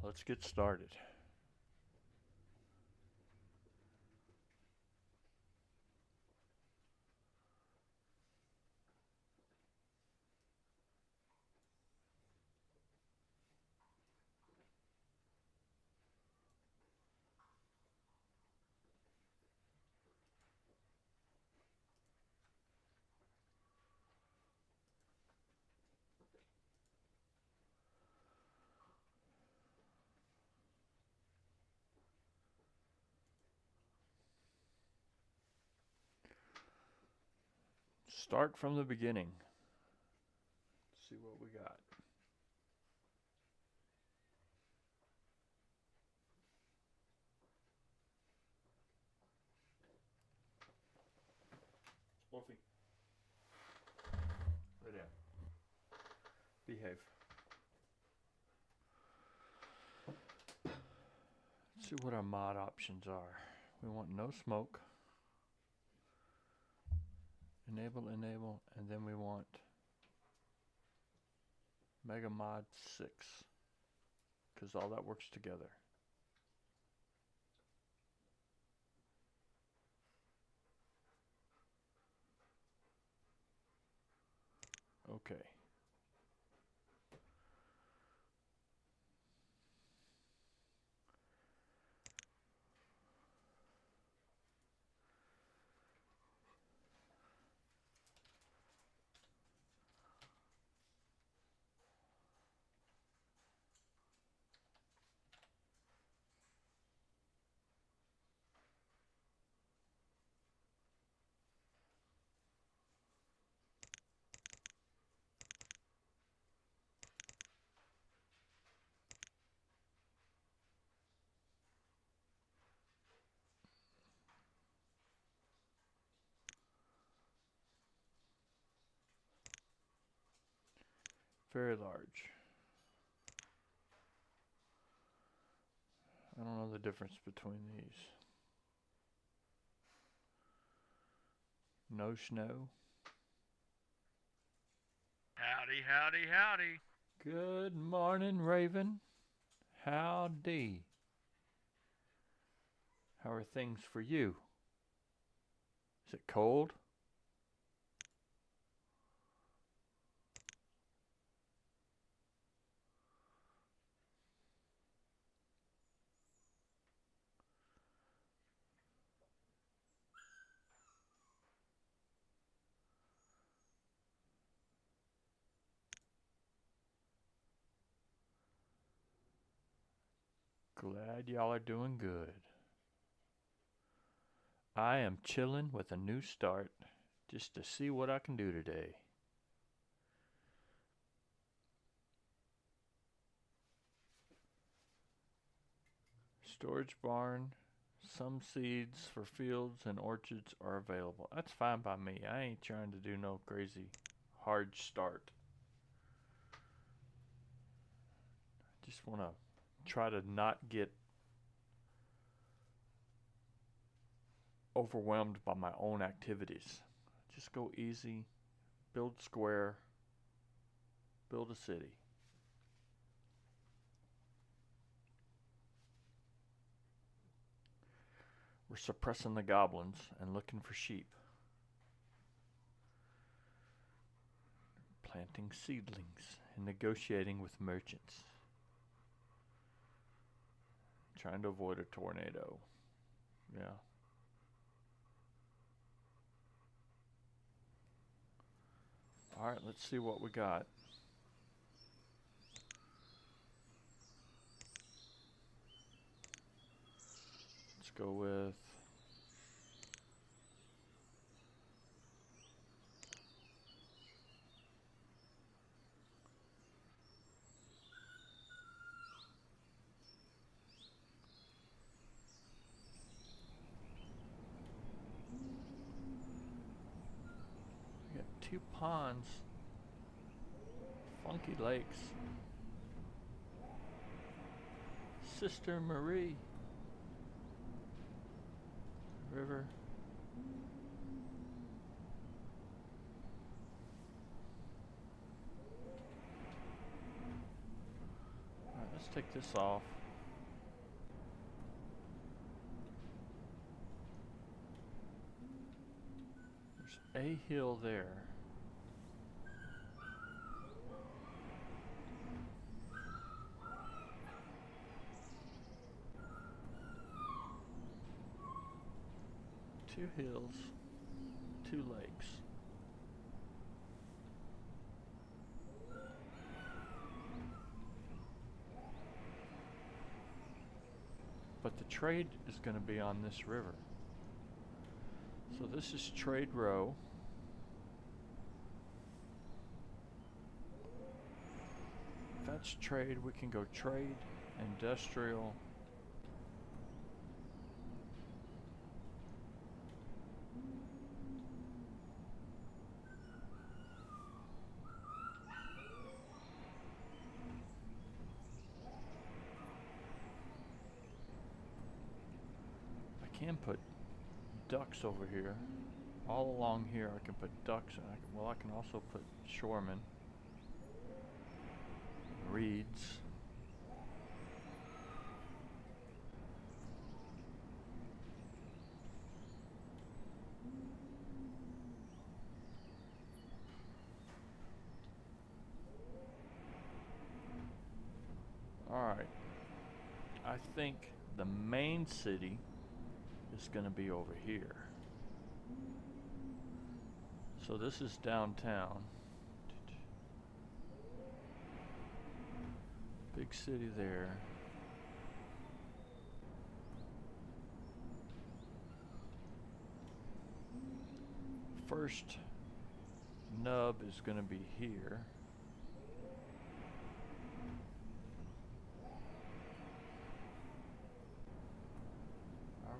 Let's get started. Start from the beginning. See what we got. Wolfie. Lay down. Behave. Let's see what our mod options are. We want no smoke. Enable, and then we want Mega Mod 6, because all that works together. Okay. Very large. I don't know the difference between these. No snow. Howdy, howdy, howdy. Good morning, Raven. Howdy. How are things for you? Is it cold? Glad y'all are doing good. I am chilling with a new start just to see what I can do today. Storage barn. Some seeds for fields and orchards are available. That's fine by me. I ain't trying to do no crazy hard start. I just want to try to not get overwhelmed by my own activities. Just go easy, build square, build a city. We're suppressing the goblins and looking for sheep. Planting seedlings and negotiating with merchants. Trying to avoid a tornado. Yeah. Alright, let's see what we got. Let's go with we got 2 ponds. Funky lakes. Sister Marie. River. Alright, let's take this off. a hill there. Two hills, two lakes. But the trade is going to be on this river. So this is Trade Row. If that's trade, we can go trade, industrial. I can put ducks over here. All along here I can put ducks, and I can also put shoremen, reeds. Alright, I think the main city is going to be over here. So this is downtown. Big city there. First nub is going to be here.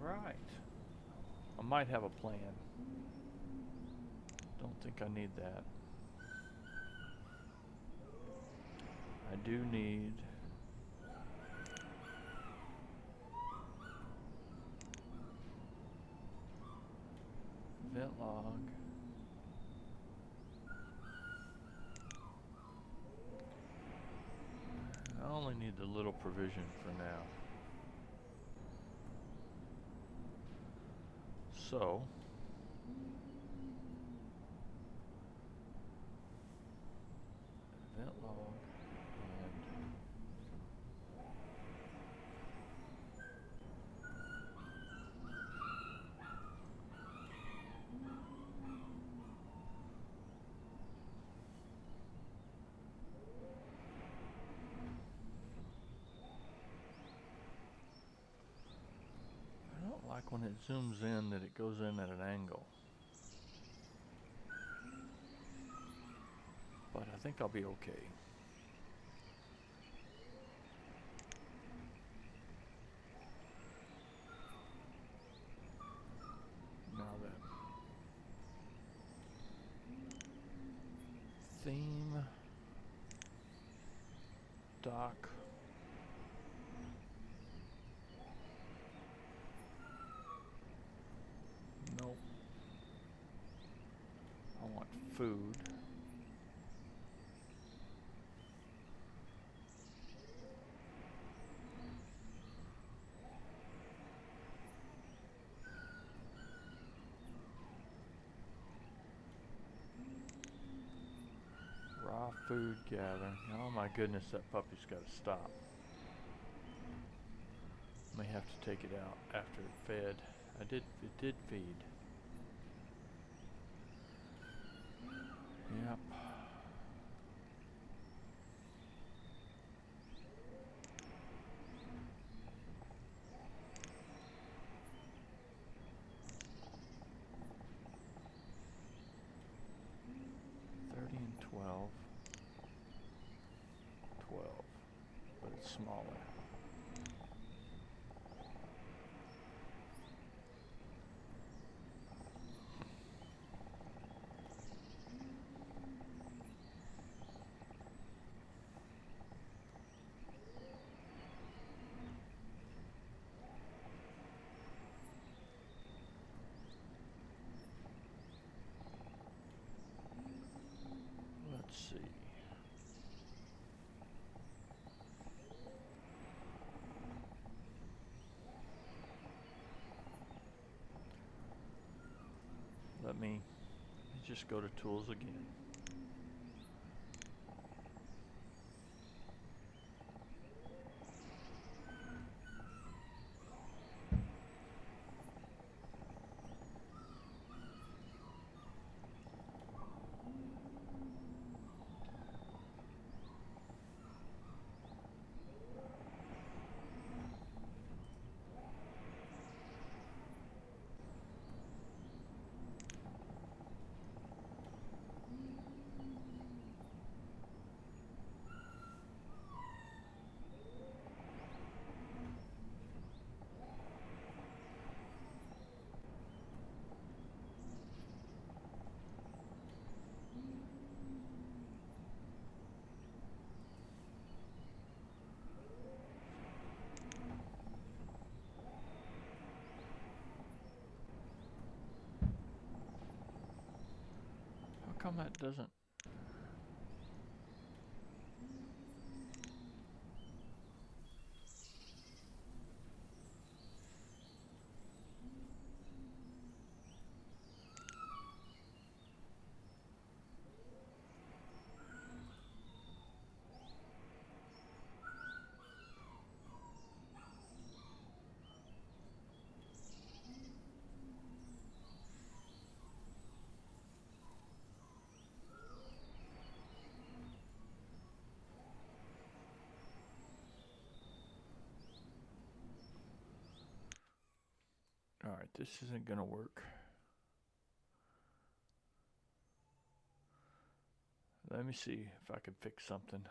Alright. I might have a plan. Don't think I need that. I do need vent log. I only need the little provision for now. So vent log and I don't like when it zooms in that it goes in at an angle. But I think I'll be okay. Now then. Theme. Dock. Nope. I want food. Raw food gathering. Oh my goodness, that puppy's got to stop. May have to take it out after it fed. It did feed. Yep. And 12. 12. But it's smaller. Let's see. just go to tools again. How come that doesn't? Alright, this isn't gonna work. Let me see if I can fix something.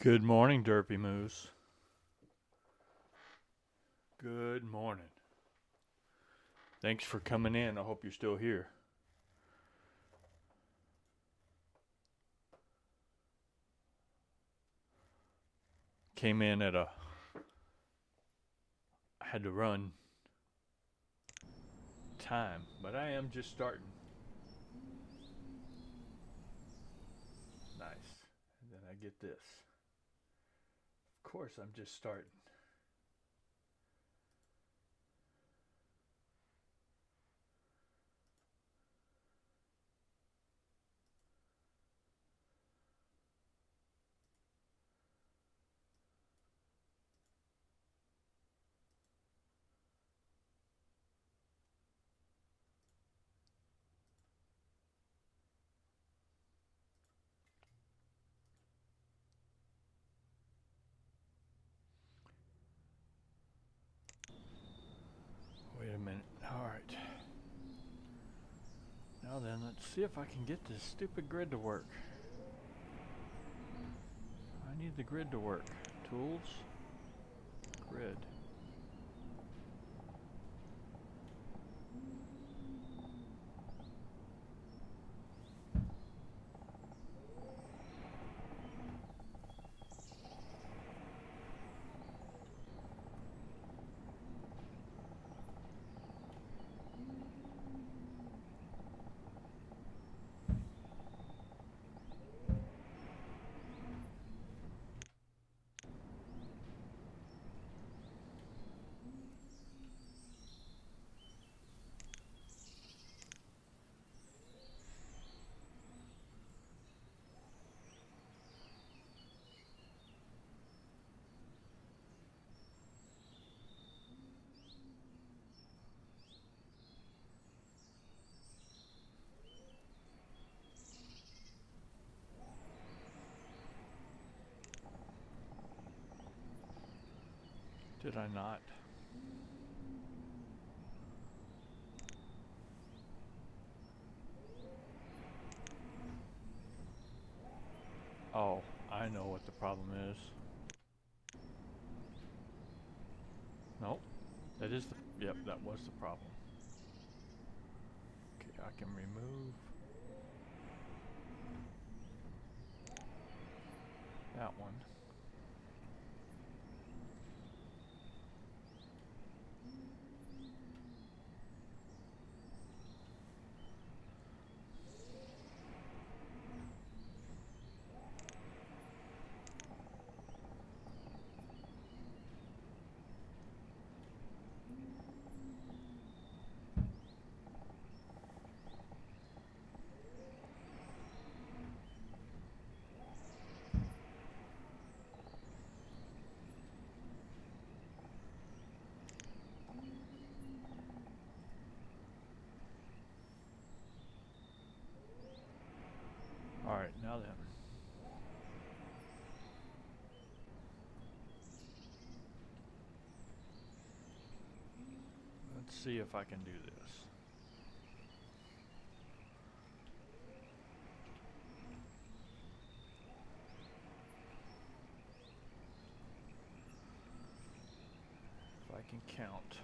Good morning, Derpy Moose. Good morning. Thanks for coming in. I hope you're still here. Came in at I had to run time, but I am just starting. Nice. And then I get this. Of course, I'm just starting. Wait a minute. All right. Now then, let's see if I can get this stupid grid to work. I need the grid to work. Tools. Grid. Did I not? Oh, I know what the problem is. Nope. That is the, yep, that was the problem. Okay, I can remove that one. Alright, now then. Let's see if I can do this. If I can count.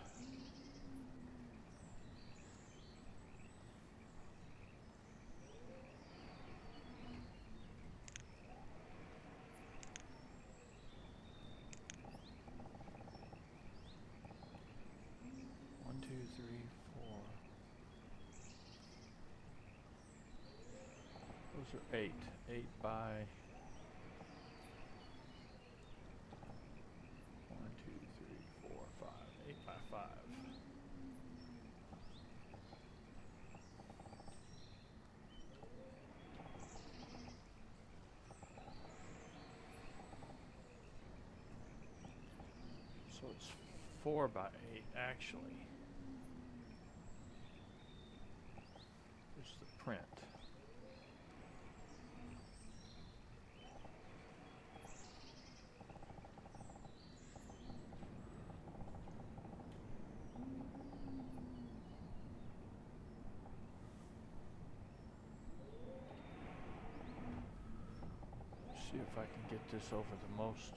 One, two, three, four. Those are 8. 8 by 1, 2, 3, 4, 5. 8 by 5. So it's 4 by 8 actually. There's the print. See if if I can get this over the most.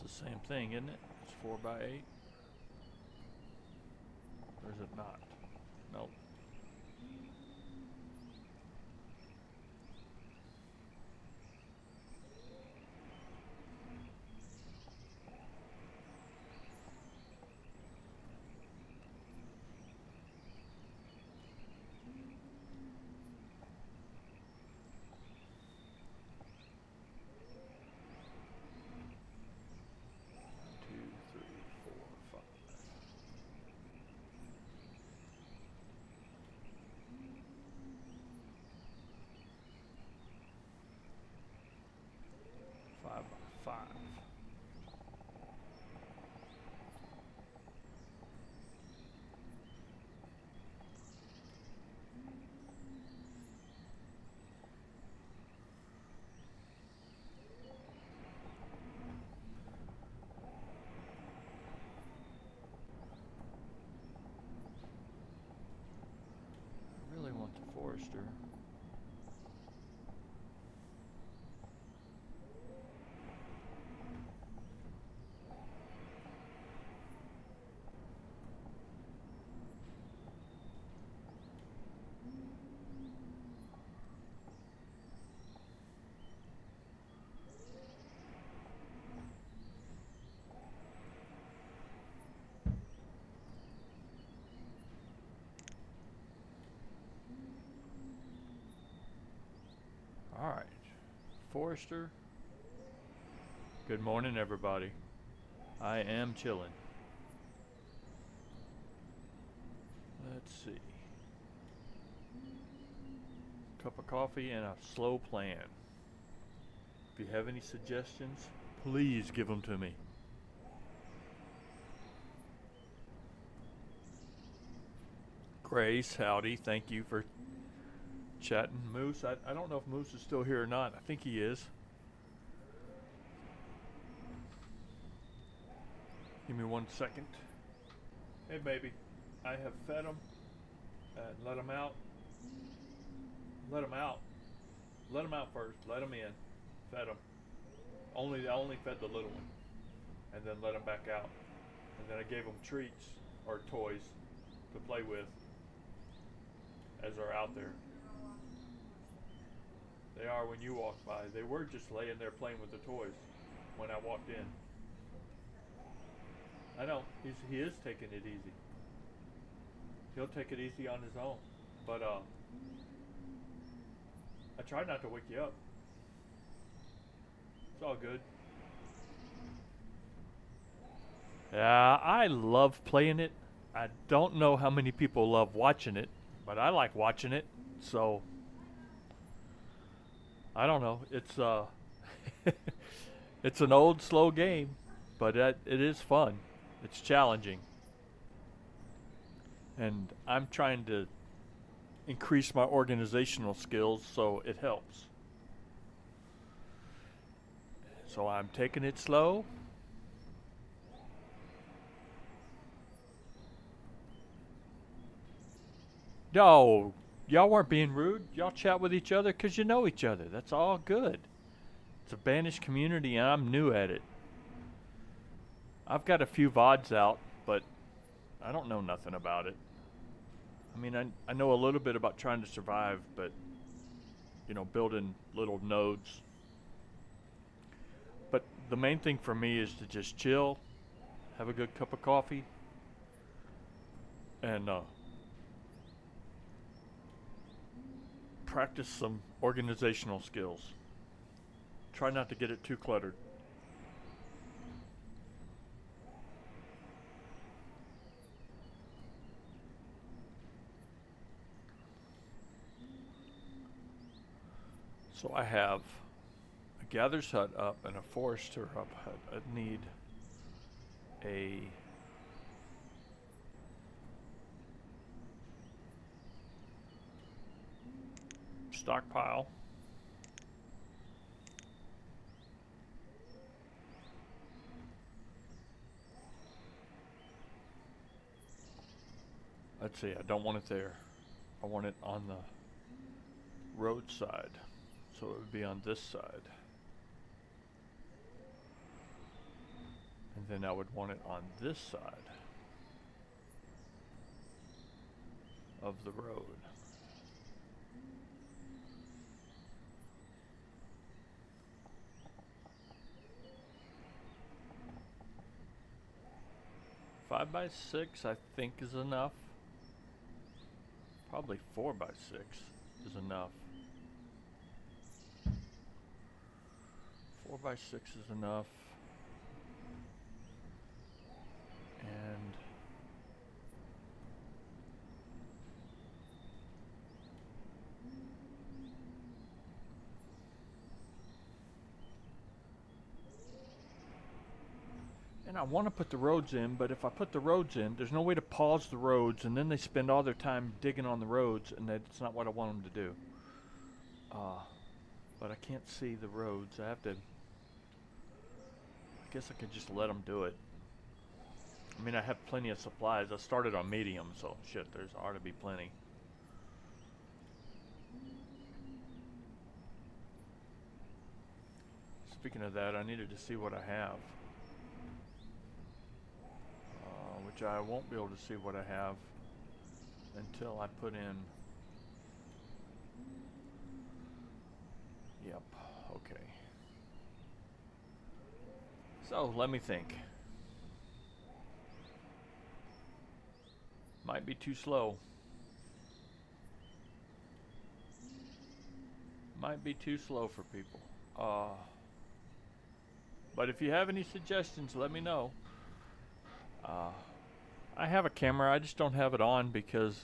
The same thing, isn't it? It's 4 by 8. Or is it not? Nope. I really want the Forester. Alright, Forester. Good morning, everybody. I am chilling. Let's see. Cup of coffee and a slow plan. If you have any suggestions, please give them to me. Grace, howdy. Thank you for chatting. Moose, I don't know if Moose is still here or not. I think he is. Give me 1 second. Hey, baby. I have fed him and let him out. Let him out. Let him out first. Let him in. Fed him. I only fed the little one, and then let him back out. And then I gave him treats or toys to play with as they're out there. They are when you walk by. They were just laying there playing with the toys when I walked in. I know, he is taking it easy. He'll take it easy on his own. But I try not to wake you up. It's all good. Yeah, I love playing it. I don't know how many people love watching it, but I like watching it. So I don't know. It's it's an old slow game, but it is fun. It's challenging. And I'm trying to increase my organizational skills, so it helps. So I'm taking it slow. No, y'all weren't being rude. Y'all chat with each other because you know each other. That's all good. It's a banished community and I'm new at it. I've got a few VODs out, but I don't know nothing about it. I mean, I know a little bit about trying to survive, but, you know, building little nodes. But the main thing for me is to just chill, have a good cup of coffee, and practice some organizational skills. Try not to get it too cluttered. So I have a gatherer's hut up and a forester up hut. I need a stockpile. Let's see, I don't want it there. I want it on the roadside. So it would be on this side. And then I would want it on this side of the road. Five by 6 I think is enough. Probably 4 by 6 is enough. 4 by 6 is enough. And I want to put the roads in, but if I put the roads in, there's no way to pause the roads, and then they spend all their time digging on the roads, and that's not what I want them to do. But I can't see the roads. I guess I could just let them do it. I mean, I have plenty of supplies. I started on medium, so shit, there's ought to be plenty. Speaking of that, I needed to see what I have. Which I won't be able to see what I have until I put in. Yep, okay. So, let me think. Might be too slow. Might be too slow for people. But if you have any suggestions, let me know. I have a camera, I just don't have it on because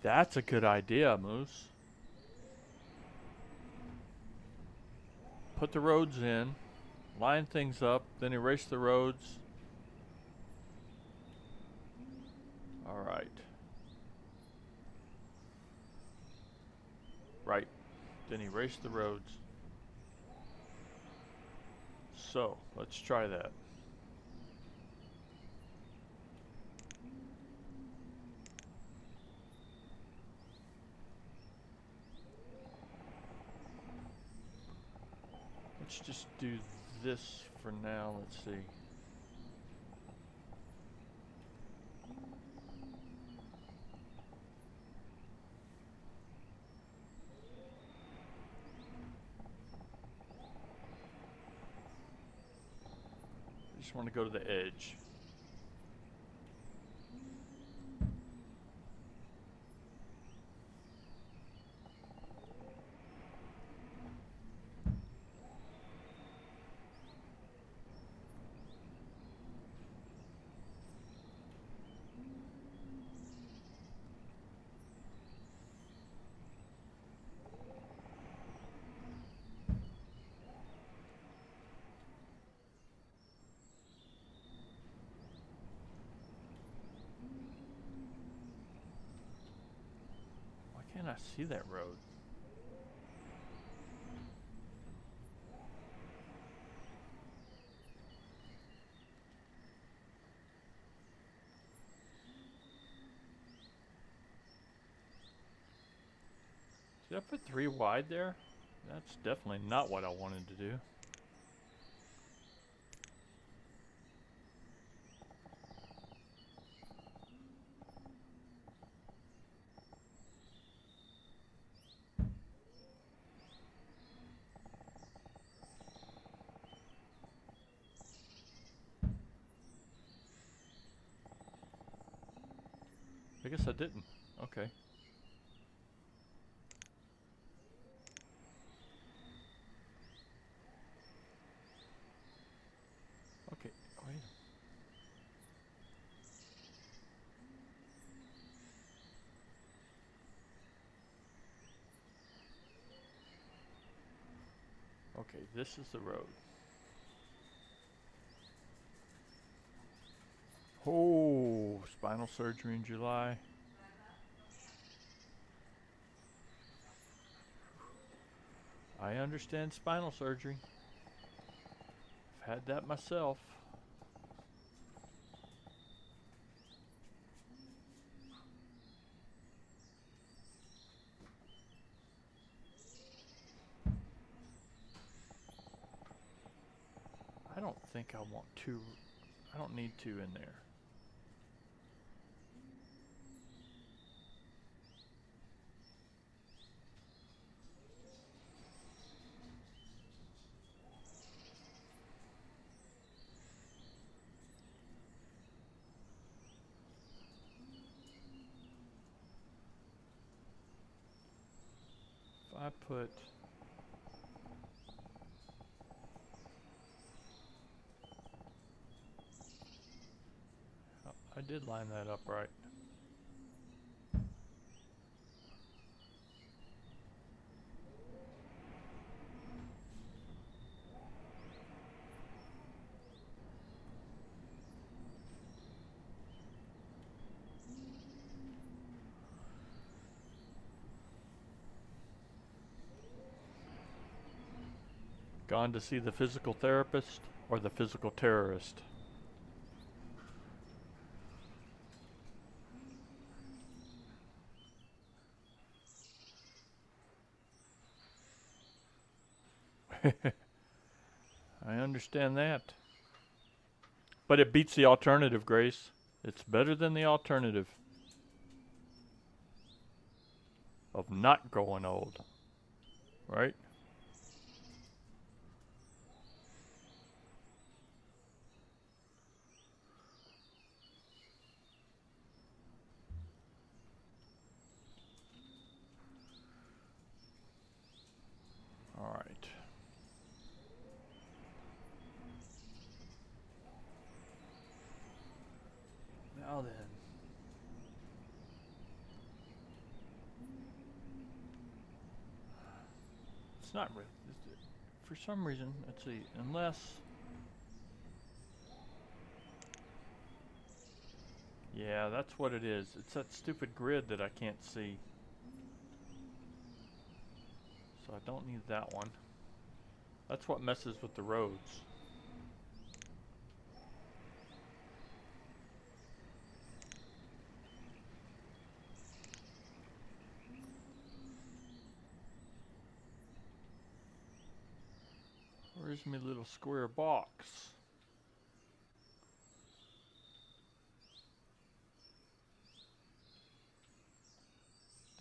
that's a good idea, Moose. Put the roads in, line things up, then erase the roads. Alright. Right. Then erase the roads. So, let's try that. Let's just do this for now. Let's see. I just want to go to the edge. I see that road. Did I put 3 wide there? That's definitely not what I wanted to do. I guess I didn't. Okay. Okay, wait. Okay, this is the road. Oh, spinal surgery in July. I understand spinal surgery. I've had that myself. I don't think I want two. I don't need two in there. If I put I did line that up right. Gone to see the physical therapist or the physical terrorist? I understand that. But it beats the alternative, Grace. It's better than the alternative of not growing old. Right? Alright. Now then. It's not really. For some reason, let's see, unless. Yeah, that's what it is. It's that stupid grid that I can't see. So I don't need that one. That's what messes with the roads. Where's my little square box?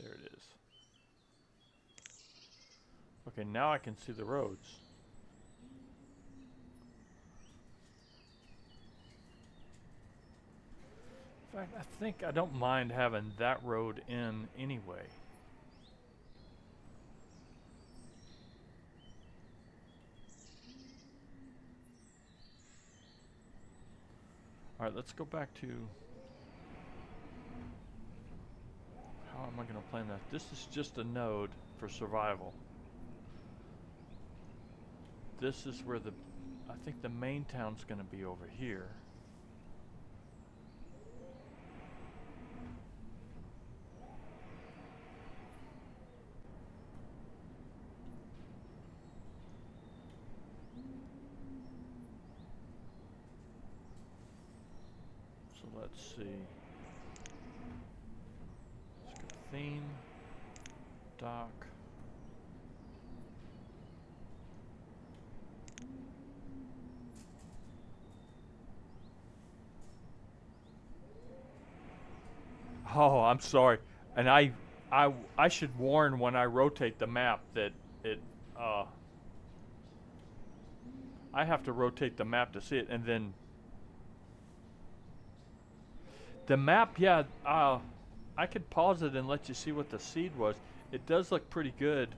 There it is. Okay, now I can see the roads. In fact, I think I don't mind having that road in anyway. Alright, let's go back to how am I going to plan that? This is just a node for survival. This is where I think the main town's going to be over here. So let's see. Let's go theme, dock. Oh, I'm sorry. And I should warn when I rotate the map that it I have to rotate the map to see it, and then the map, yeah, I could pause it and let you see what the seed was. It does look pretty good.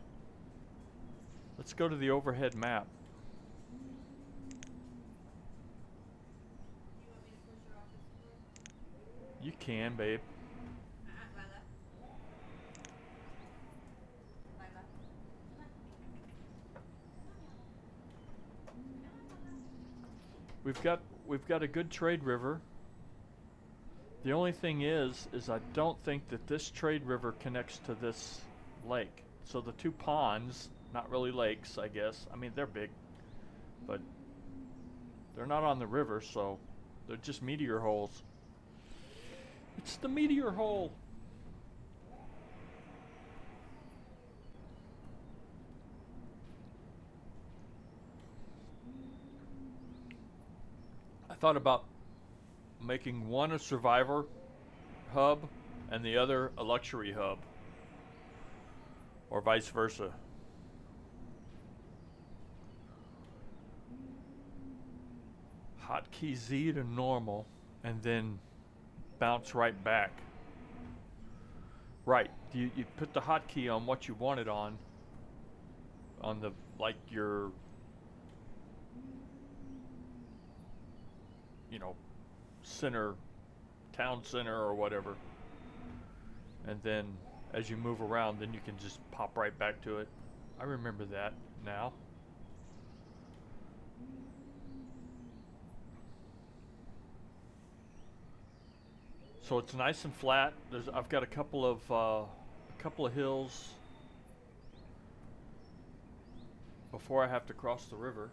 Let's go to the overhead map. You can, babe. we've got a good trade river. The only thing is I don't think that this trade river connects to this lake. So the two ponds, not really lakes, I guess. I mean, they're big, but they're not on the river, so they're just meteor holes. It's the meteor hole. I thought about making one a survivor hub and the other a luxury hub, or vice versa. Hotkey Z to normal and then bounce right back. Right, you put the hotkey on what you want it on the, like, your, you know, center, town center or whatever, and then as you move around, then you can just pop right back to it. I remember that now. So it's nice and flat. I've got a couple of hills before I have to cross the river.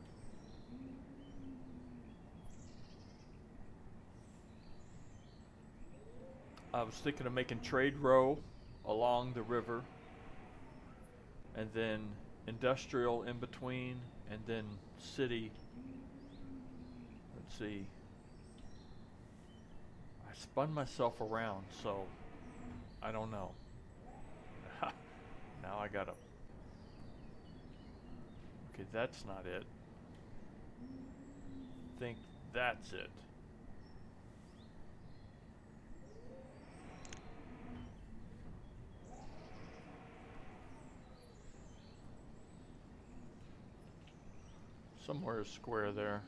I was thinking of making trade row along the river, and then industrial in between, and then city. Let's see. I spun myself around, so I don't know. Now I gotta. Okay, that's not it. Think that's it. Somewhere is square there.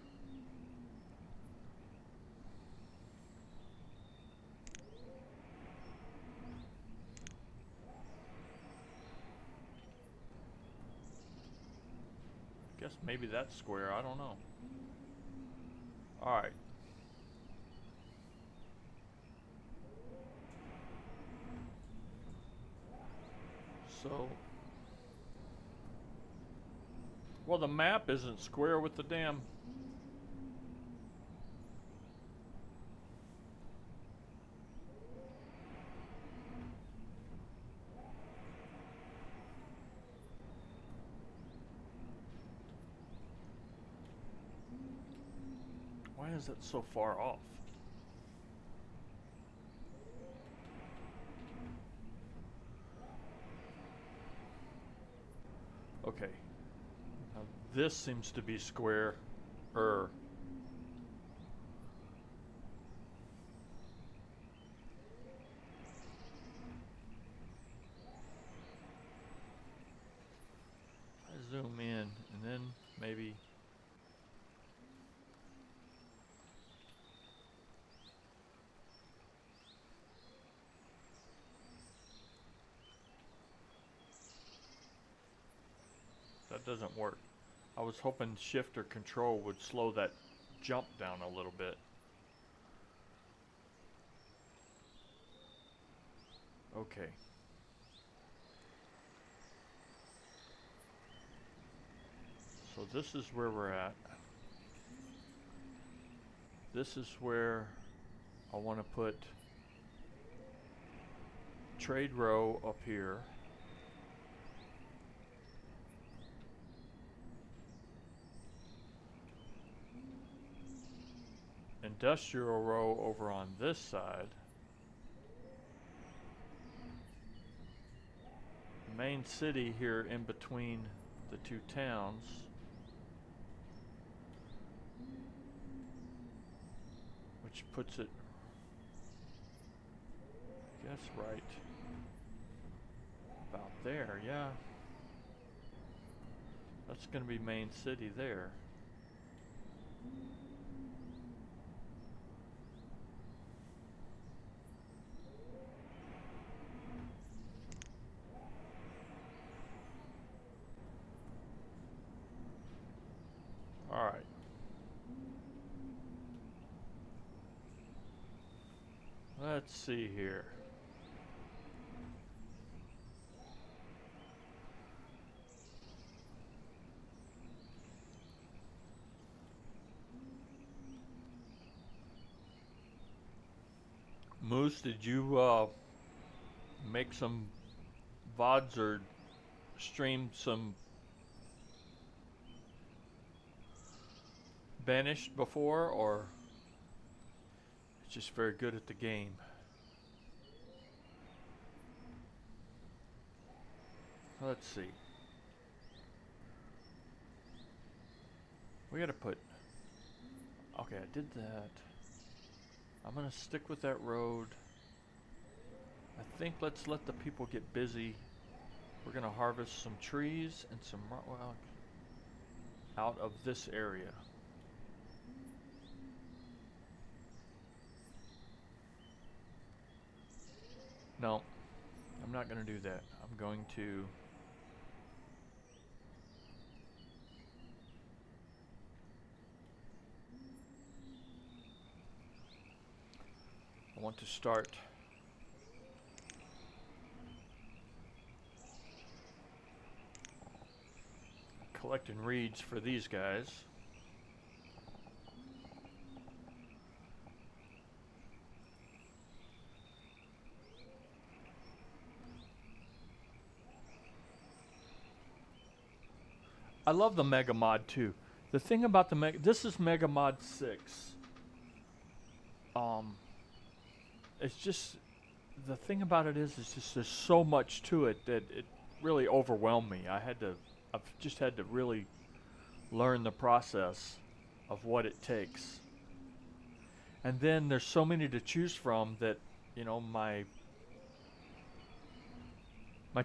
Guess maybe that's square, I don't know. Alright. So, well, the map isn't square with the damn. Why is it so far off? Okay. Now this seems to be square. I zoom in and then maybe. That doesn't work. I was hoping shift or control would slow that jump down a little bit. Okay. So this is where we're at. This is where I want to put trade row up here. Industrial row over on this side. Main city here in between the two towns. Which puts it, I guess, right about there, yeah. That's going to be main city there. Alright. Let's see here. Moose, did you make some VODs or stream some Banished before, or it's just very good at the game? Let's see. We gotta put... Okay, I did that. I'm gonna stick with that road. I think let's let the people get busy. We're gonna harvest some trees and some well, out of this area. No, I'm not gonna do that. I'm going to... I want to start collecting reeds for these guys. I love the Mega Mod too. The thing about the this is Mega Mod 6. It's just, the thing about it is just there's so much to it that it really overwhelmed me. I've just had to really learn the process of what it takes. And then there's so many to choose from that, you know, my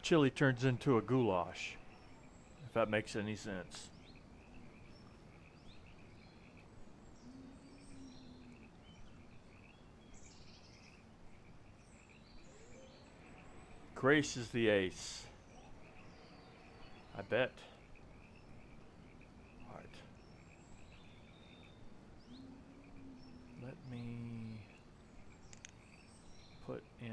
chili turns into a goulash, if that makes any sense. Grace is the ace. I bet. Alright. Let me put in...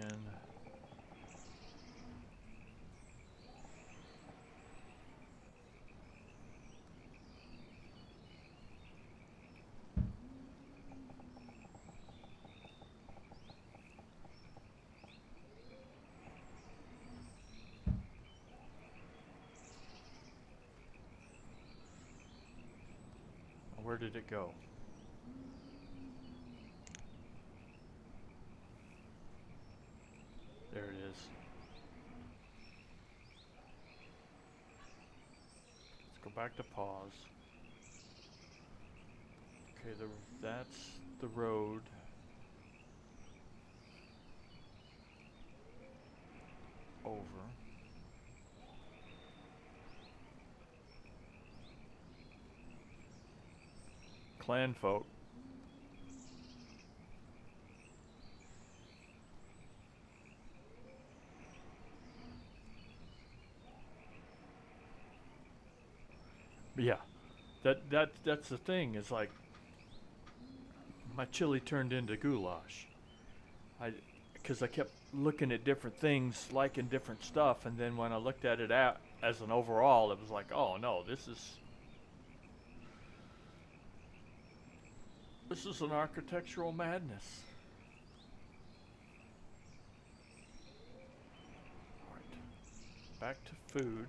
Where did it go? There it is. Let's go back to pause. Okay, that's the road. Over. Clan folk. But yeah, that's the thing. It's like my chili turned into goulash. Because I kept looking at different things, liking different stuff, and then when I looked at it as an overall, it was like, oh no, this is an architectural madness. Alright. Back to food.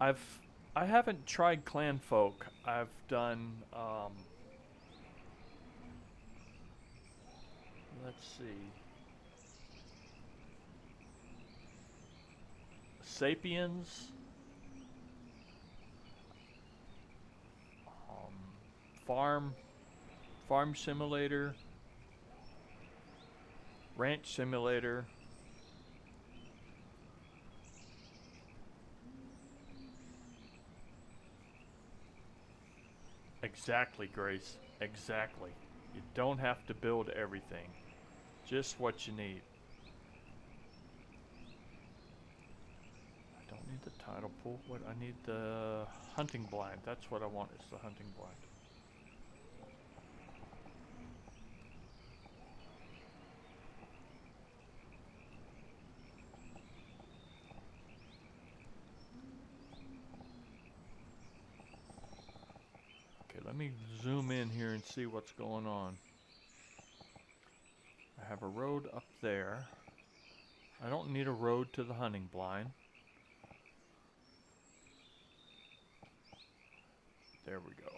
I haven't tried Clan Folk. I've done let's see. Sapiens, farm simulator, ranch simulator, exactly, Grace, exactly. You don't have to build everything, just what you need. I don't need the tidal pool. What I need the hunting blind. That's what I want. Is the hunting blind. Okay, let me zoom in here and see what's going on. I have a road up there. I don't need a road to the hunting blind. There we go.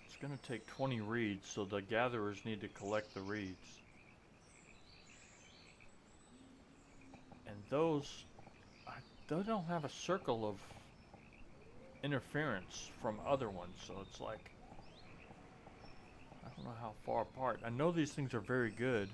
It's going to take 20 reeds, so the gatherers need to collect the reeds. And those, they don't have a circle of interference from other ones, so it's like, I don't know how far apart. I know these things are very good.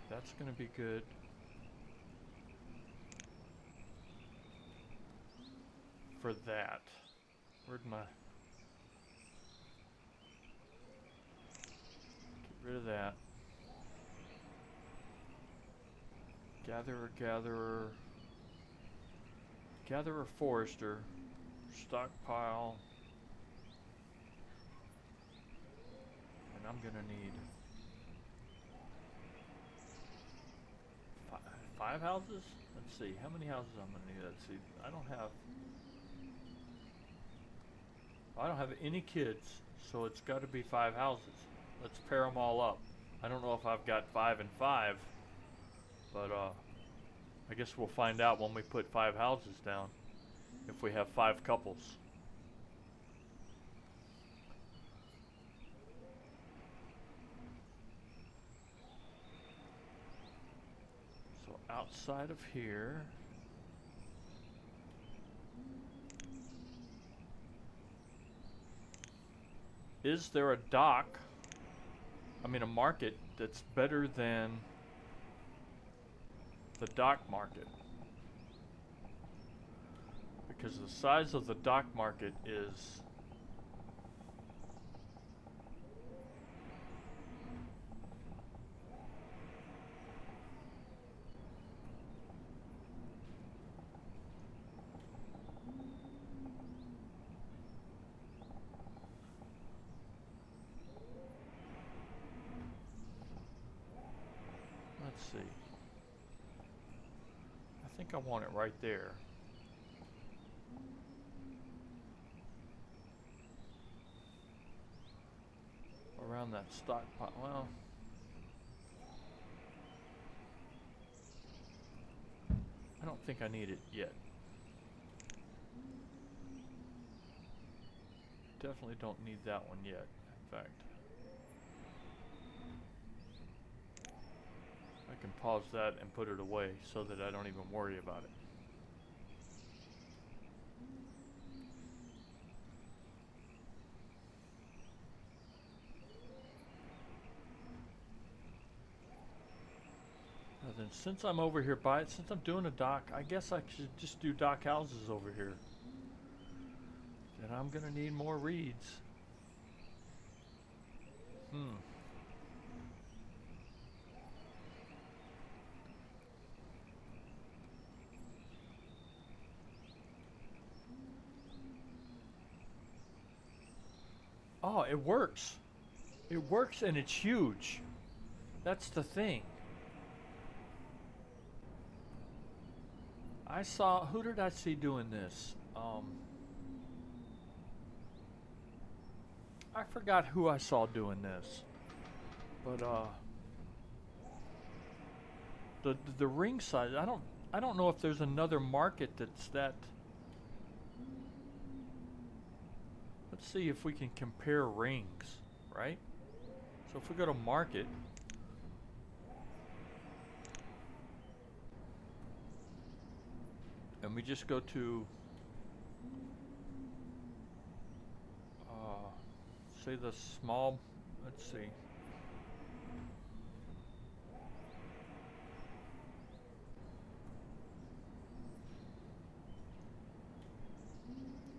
That's going to be good. For that. Where'd my... Get rid of that. Gatherer. Gatherer forester. Stockpile. And I'm going to need... 5 houses? Let's see, how many houses I'm gonna need? Let's see, I don't have any kids, so it's got to be 5 houses. Let's pair them all up. I don't know if I've got 5 and 5, but I guess we'll find out when we put 5 houses down, if we have 5 couples. Outside of here, is there a dock, I mean a market, that's better than the dock market? Because the size of the dock market is see. I think I want it right there. Around that stockpile. Well, I don't think I need it yet. Definitely don't need that one yet, in fact. I can pause that and put it away so that I don't even worry about it. Now then, since I'm over here since I'm doing a dock, I guess I should just do dock houses over here. And I'm gonna need more reeds. Oh, it works. It works and it's huge. That's the thing. I saw, who did I see doing this? I forgot who I saw doing this. But the ring size, I don't know if there's another market that's that. Let's see if we can compare rings, right? So if we go to market, and we just go to, say the small, let's see.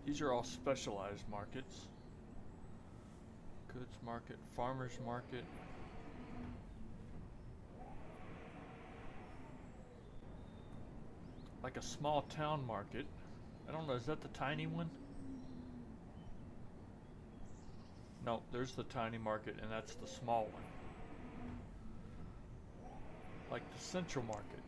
These are all specialized markets. Goods market, farmers market. Like a small town market. I don't know, is that the tiny one? No, there's the tiny market and that's the small one. Like the central market.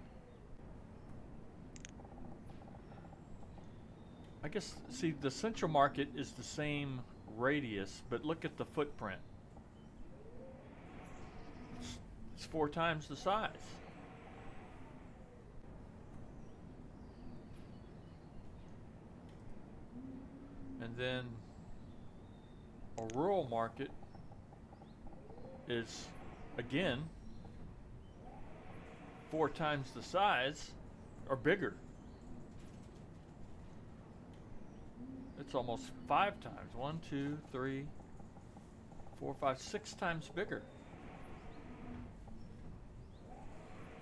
I guess, see, the central market is the same radius, but look at the footprint. It's 4 times the size. And then a rural market is, again, 4 times the size, or bigger. It's almost 5 times. 1, 2, 3, 4, 5, 6 times bigger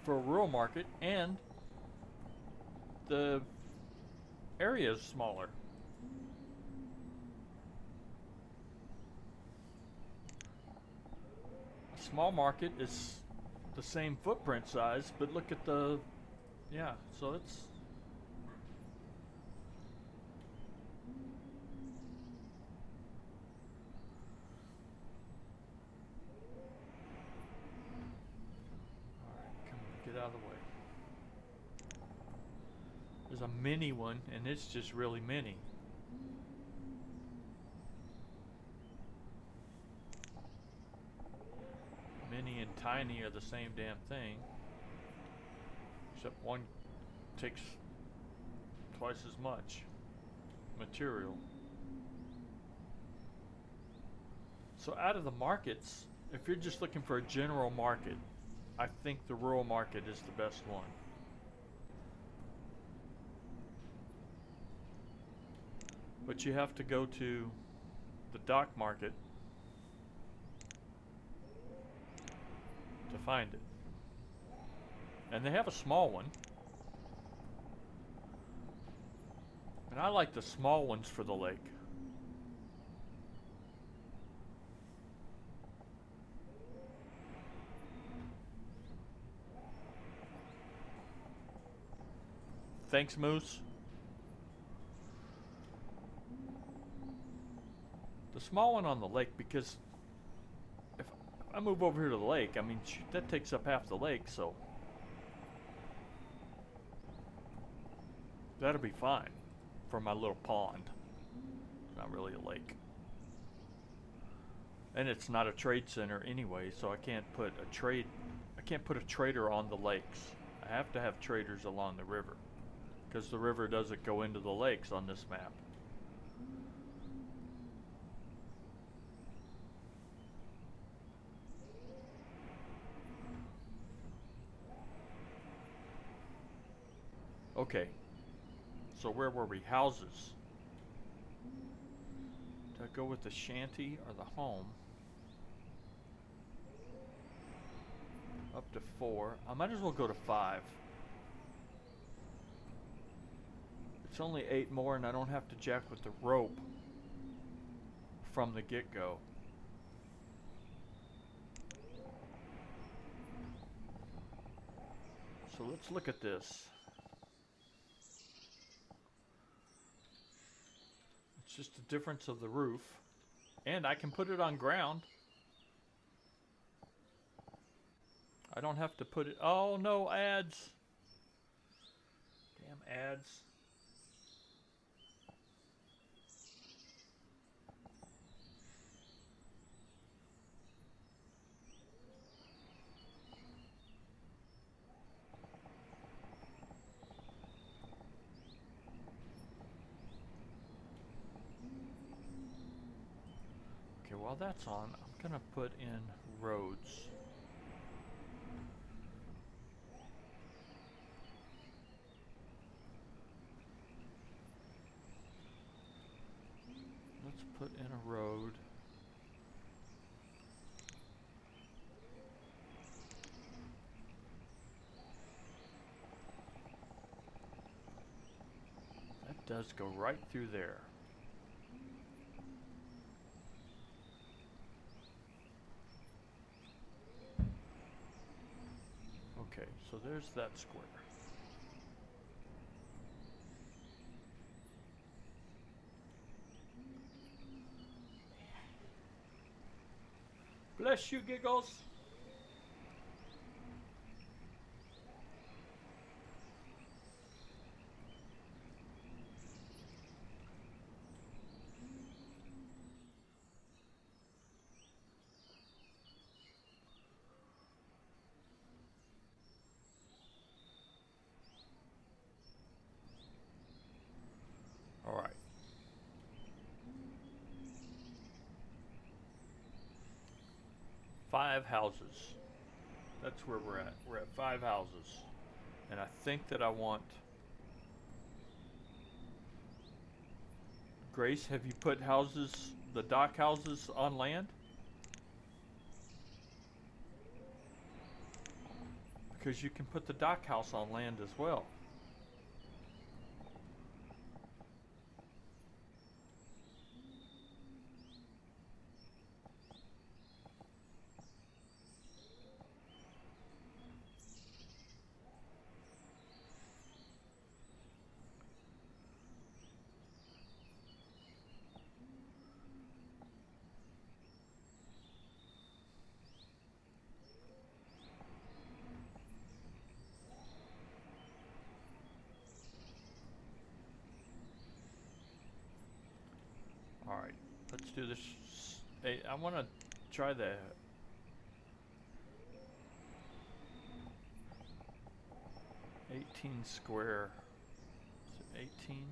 for a rural market, and the area is smaller. A small market is the same footprint size, but look at the, yeah, so it's, get out of the way. There's a mini one, and it's just really mini. Mini and tiny are the same damn thing, except one takes twice as much material. So out of the markets, if you're just looking for a general market, I think the rural market is the best one. But you have to go to the dock market to find it. And they have a small one. And I like the small ones for the lake. Thanks, Moose. The small one on the lake, because if I move over here to the lake, I mean, that takes up half the lake, so that'll be fine for my little pond. Not really a lake. And it's not a trade center anyway, so I can't put a trader on the lakes. I have to have traders along the river, because the river doesn't go into the lakes on this map. Okay, so where were we? Houses. Do I go with the shanty or the home? Up to 4. I might as well go to 5. It's only 8 more, and I don't have to jack with the rope from the get-go. So let's look at this. It's just a difference of the roof, and I can put it on ground. I don't have to put it. Oh no, ads. Damn ads. while that's on, I'm gonna put in roads. Let's put in a road. That does go right through there. Okay, so there's that square. Bless you, Giggles. All right. Five houses. That's where we're at. We're at 5 houses. And I think that I want... Grace, have you put houses, the dock houses, on land? Because you can put the dock house on land as well. Alright, let's do this. Hey, I want to try the... $18 square. Is it 18?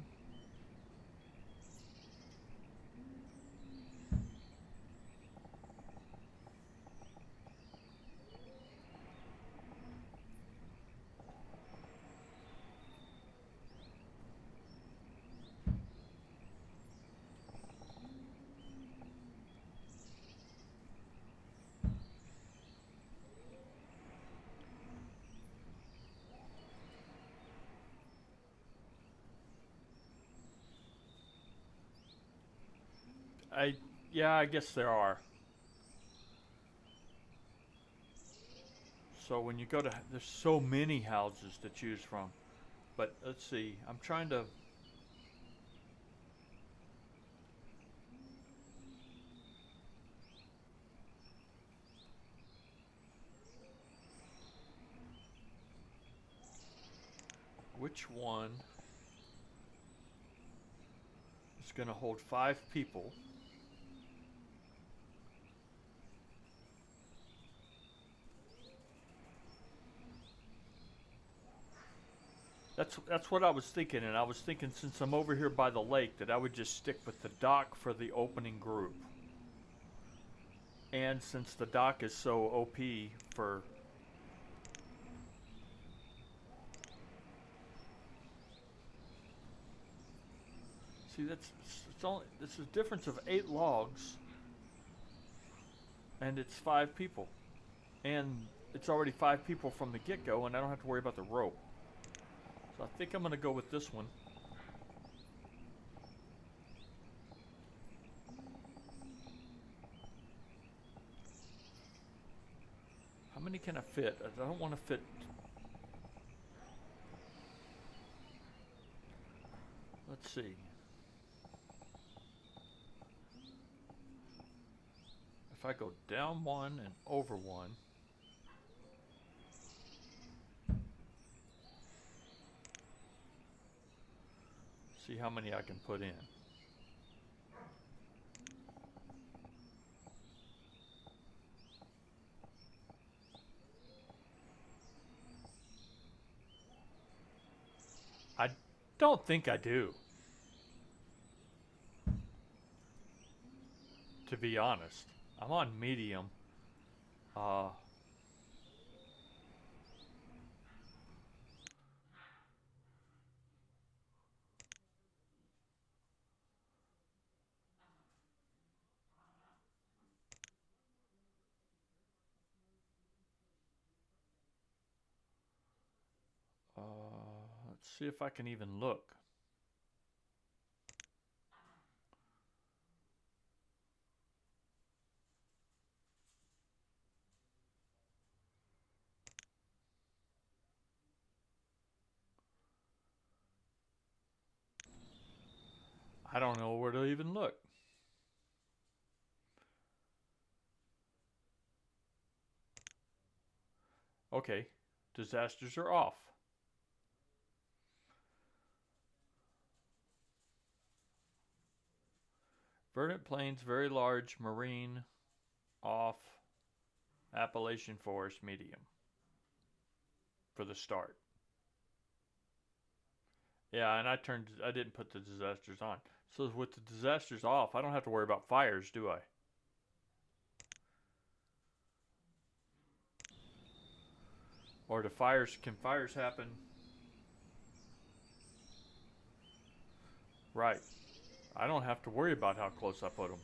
Yeah, I guess there are. So when you go to, there's so many houses to choose from. But let's see, I'm trying to... Which one is going to hold 5 people? That's what I was thinking, and I was thinking since I'm over here by the lake that I would just stick with the dock for the opening group. And since the dock is so OP for... See, it's only, this is a difference of 8 logs, and it's 5 people. And it's already 5 people from the get-go, and I don't have to worry about the rope. So I think I'm going to go with this one. How many can I fit? I don't want to fit... Let's see. If I go down 1 and over 1... See how many I can put in. I don't think I do. to be honest. I'm on medium. Uh, uh, let's see if I can even look. I don't know where to even look. Okay, disasters are off. Verdant Plains, very large, marine, off, Appalachian Forest, medium. For the start. Yeah, and I didn't put the disasters on. So with the disasters off, I don't have to worry about fires, do I? Or can fires happen? Right. I don't have to worry about how close I put them.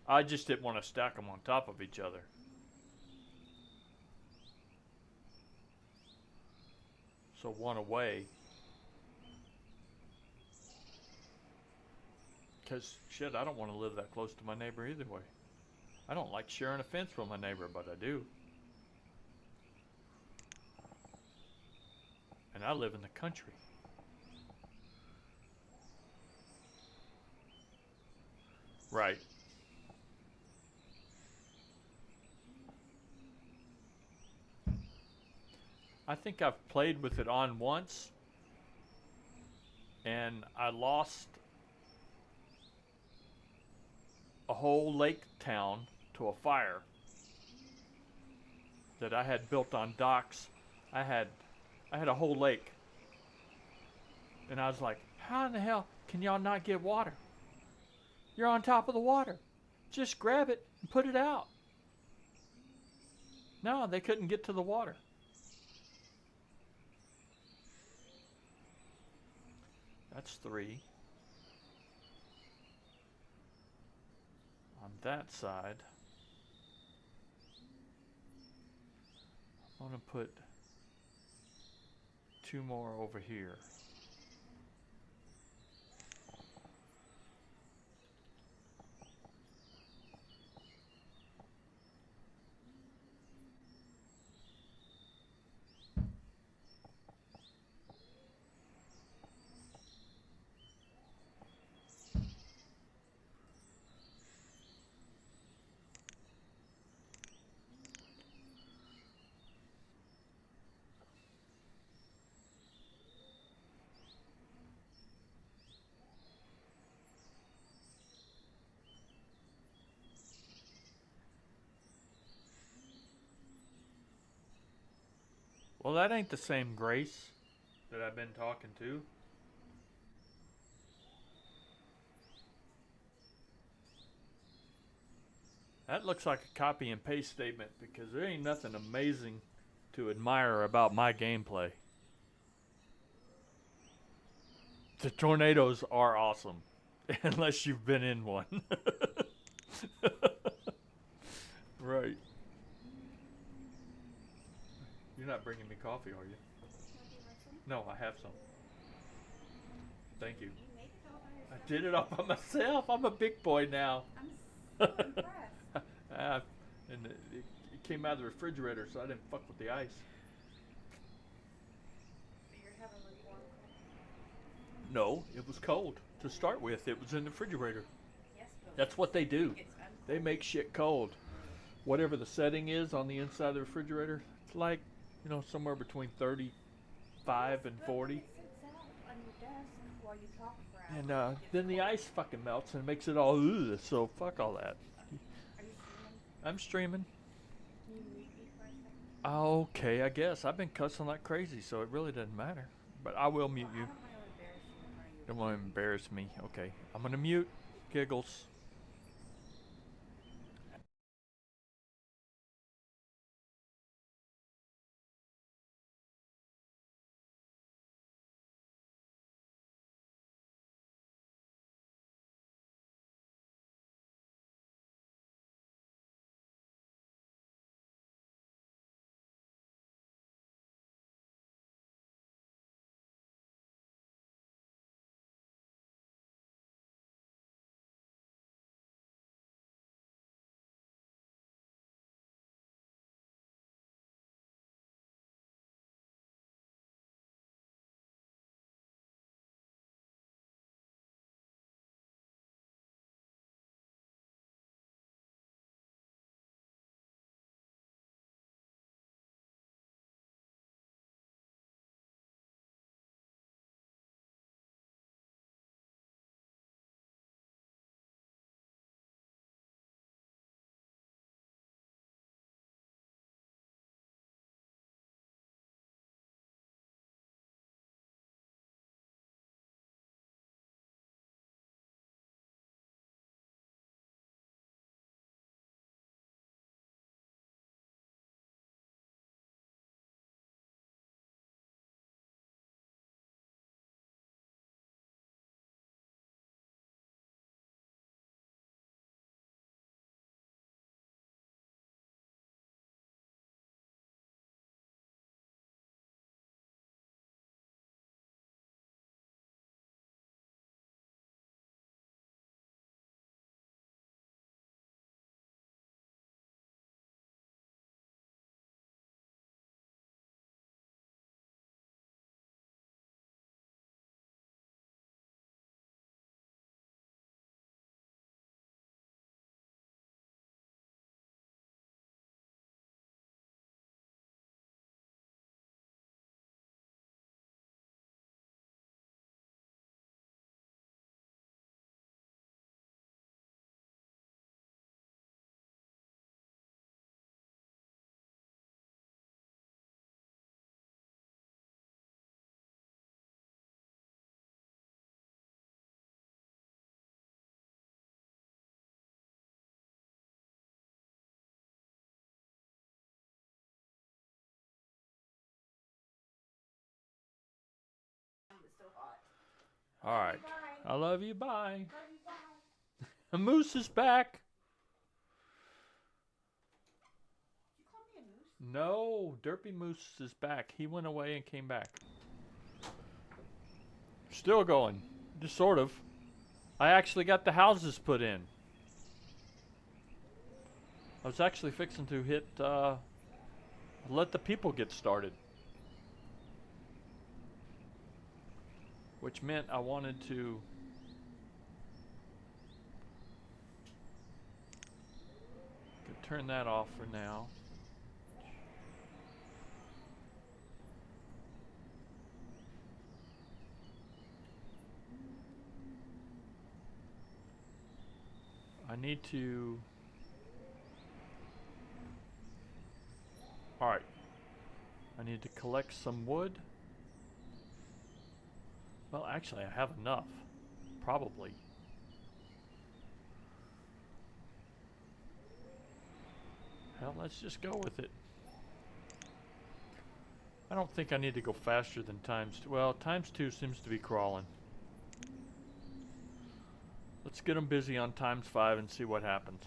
I just didn't want to stack them on top of each other. So one away. Because, shit, I don't want to live that close to my neighbor either way. I don't like sharing a fence with my neighbor, but I do. And I live in the country. Right. I think I've played with it on once, and I lost a whole lake town to a fire that I had built on docks. I had a whole lake, and I was like, how in the hell can y'all not get water? You're on top of the water. Just grab it and put it out. No, they couldn't get to the water. That's 3. On that side, I'm going to put 2 more over here. Well, that ain't the same Grace that I've been talking to. That looks like a copy and paste statement because there ain't nothing amazing to admire about my gameplay. The tornadoes are awesome, unless you've been in one. Right. You're not bringing me coffee, are you? No, I have some. Thank you. You made it all by yourself. I did it all by myself. I'm a big boy now. I'm so impressed. And it came out of the refrigerator, so I didn't fuck with the ice. So you're having lukewarm coffee? No, it was cold to start with. It was in the refrigerator. Yes, but That's what they do. it's uncold. They make shit cold. Whatever the setting is on the inside of the refrigerator, it's like, somewhere between 35 and 40. It sits out on your desk while you talk for And hours. It then gets the cold. ice fucking melts and makes it all ugh, so fuck all that. Are you streaming? I'm streaming. Can you mute me for a second? Okay, I guess. I've been cussing like crazy, so it really doesn't matter. But I will mute Well, you. I don't want to embarrass you in front of Don't want to embarrass me. Okay, I'm gonna mute Giggles. It's so hot. All right. Bye. I love you. Bye. Love you, bye. A moose is back. Did you call me a moose? No, Derpy Moose is back. He went away and came back. Still going. Just sort of. I actually got the houses put in. I was actually fixing to hit, let the people get started. Which meant I wanted to turn that off for now. I need to... Alright. I need to collect some wood. Well, actually, I have enough. Probably. Hell, let's just go with it. I don't think I need to go faster than ×2. Well, ×2 seems to be crawling. Let's get them busy on ×5 and see what happens.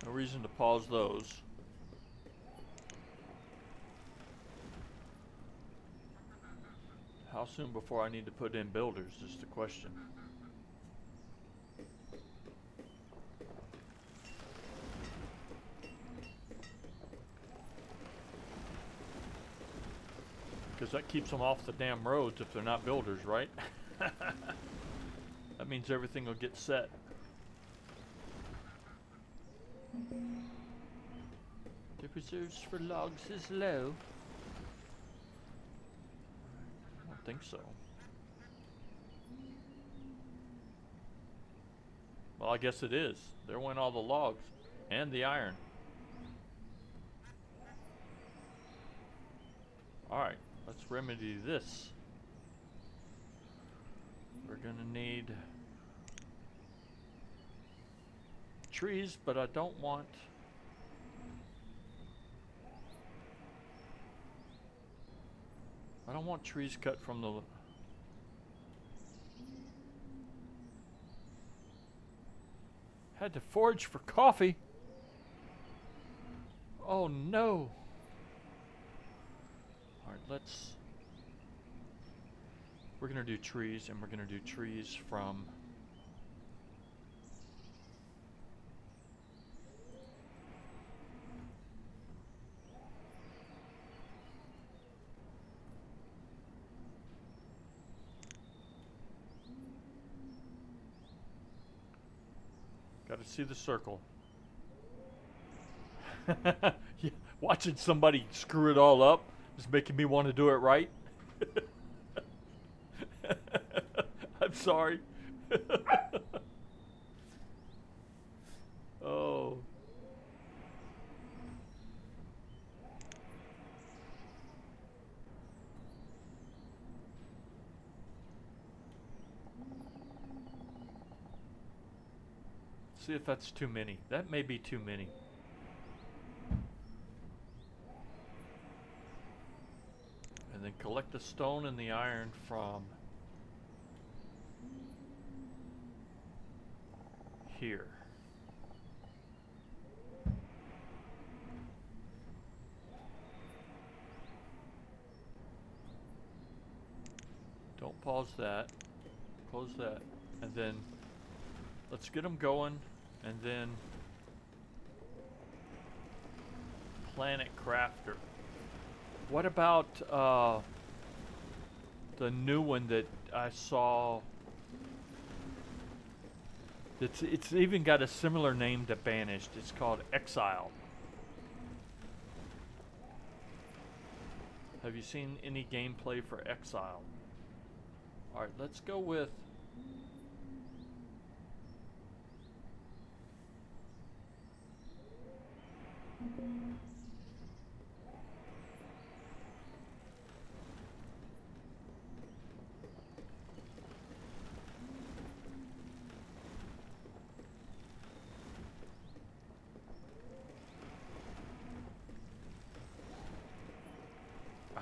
No reason to pause those. How soon before I need to put in builders is the question. Because that keeps them off the damn roads if they're not builders, right? That means everything will get set. The reserves for logs is low. I don't think so. Well, I guess it is. There went all the logs and the iron. Alright, let's remedy this. We're gonna need trees, but I don't want trees cut from the had to forage for coffee. Oh no. Alright, we're gonna do trees, and we're gonna do trees from gotta see the circle. Yeah, watching somebody screw it all up is making me want to do it right. I'm sorry. Oh. See if that's too many. That may be too many. And then collect the stone and the iron from here. Don't pause that. Close that. And then let's get them going, and then Planet Crafter. What about the new one that I saw? It's even got a similar name to Banished. It's called Exile. Have you seen any gameplay for Exile? Alright, let's go with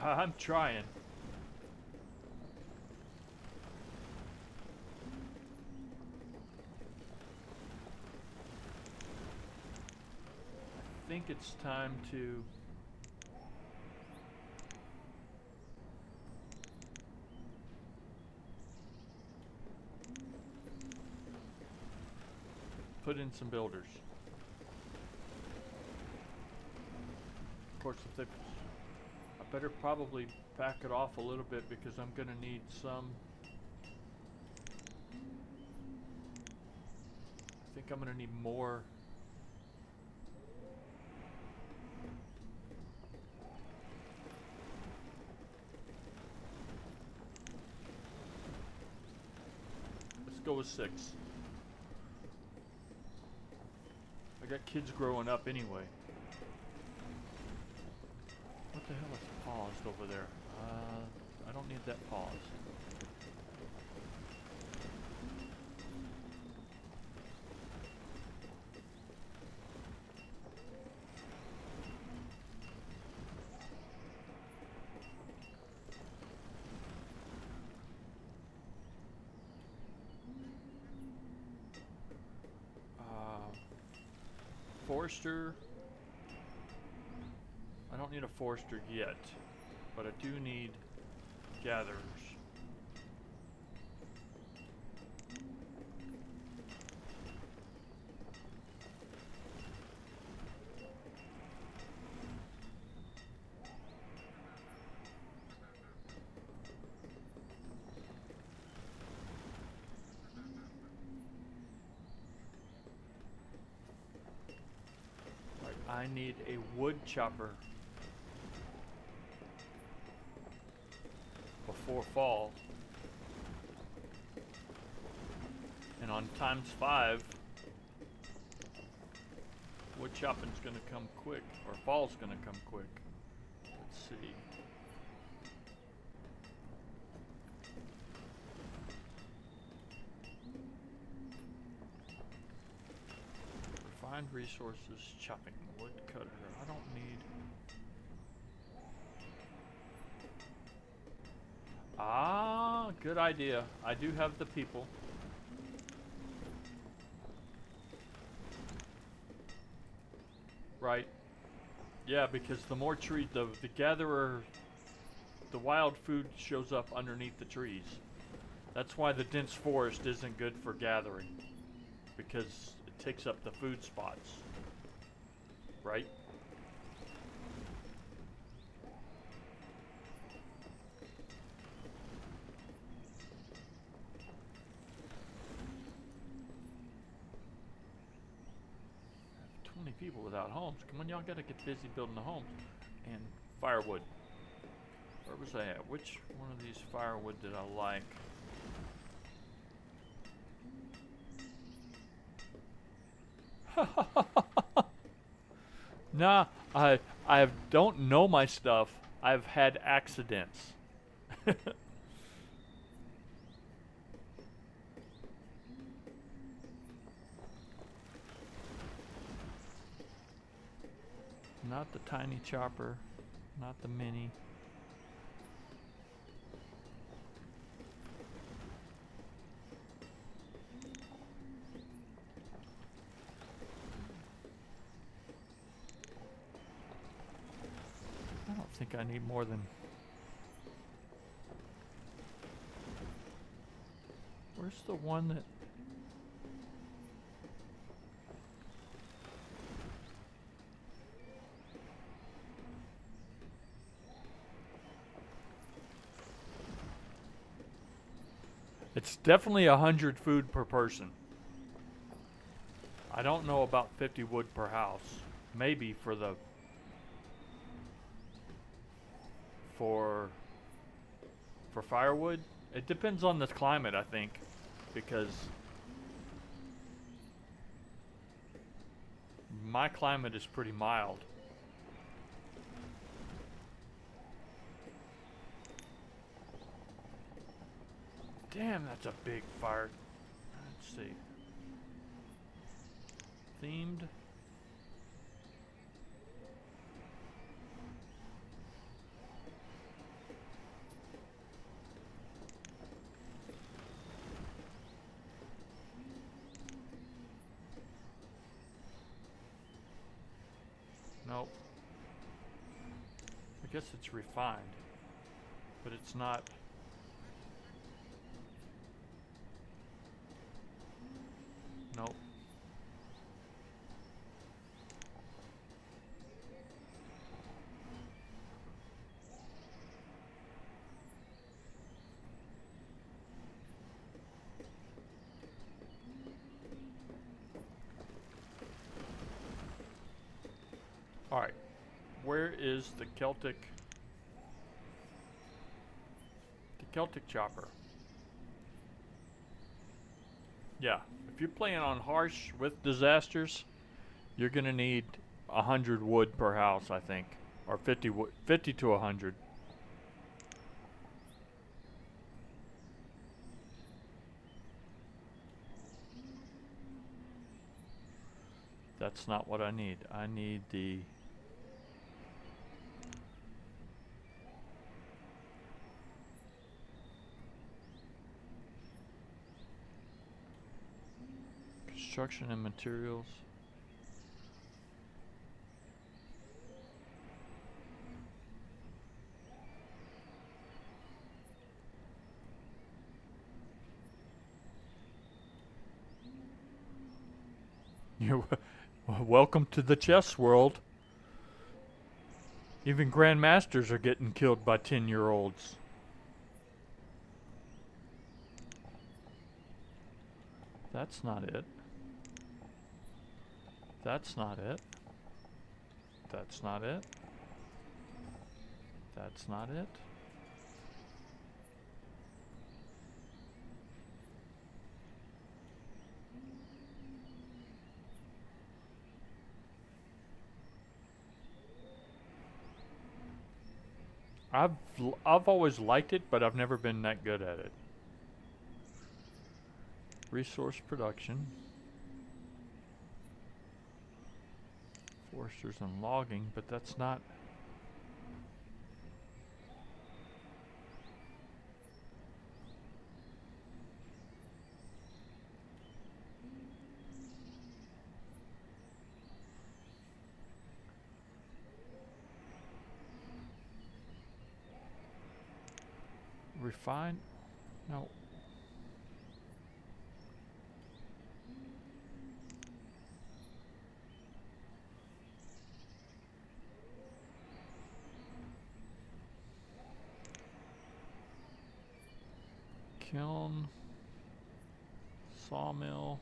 I'm trying. I think it's time to put in some builders. Of course, if they, I better probably back it off a little bit because I'm gonna need some. I think I'm gonna need more. Let's go with 6. I got kids growing up anyway. What the hell is paused over there? I don't need that pause. Forester. I don't need a forester yet, but I do need gatherers. I need a wood chopper before fall, and on ×5 wood chopping's gonna come quick, or fall's gonna come quick. Let's see. Refined resources, chopping wood cutter. I don't need. Ah, good idea. I do have the people. Right. Yeah, because the more tree, the gatherer, the wild food shows up underneath the trees. That's why the dense forest isn't good for gathering, because it takes up the food spots. Right? People without homes. Come on, y'all gotta get busy building the homes. And firewood. Where was I at? Which one of these firewood did I like? Nah, I don't know my stuff. I've had accidents. Not the tiny chopper, not the mini. I don't think I need more than... Where's the one that... It's definitely 100 food per person. I don't know about 50 wood per house. Maybe for the... For firewood? It depends on the climate, I think. Because... my climate is pretty mild. Damn, that's a big fire. Let's see. Themed. Nope. I guess it's refined, but it's not. Nope. Alright. Where is the Celtic chopper? Yeah. If you're playing on harsh with disasters, you're gonna need 100 wood per house, I think, or 50 to 100. That's not what I need. I need the... construction and materials. You're welcome to the chess world. Even grandmasters are getting killed by 10-year-olds. That's not it. That's not it. That's not it. That's not it. I've always liked it, but I've never been that good at it. Resource production. Foresters and logging, but that's not. Refine? No. Kiln. Sawmill.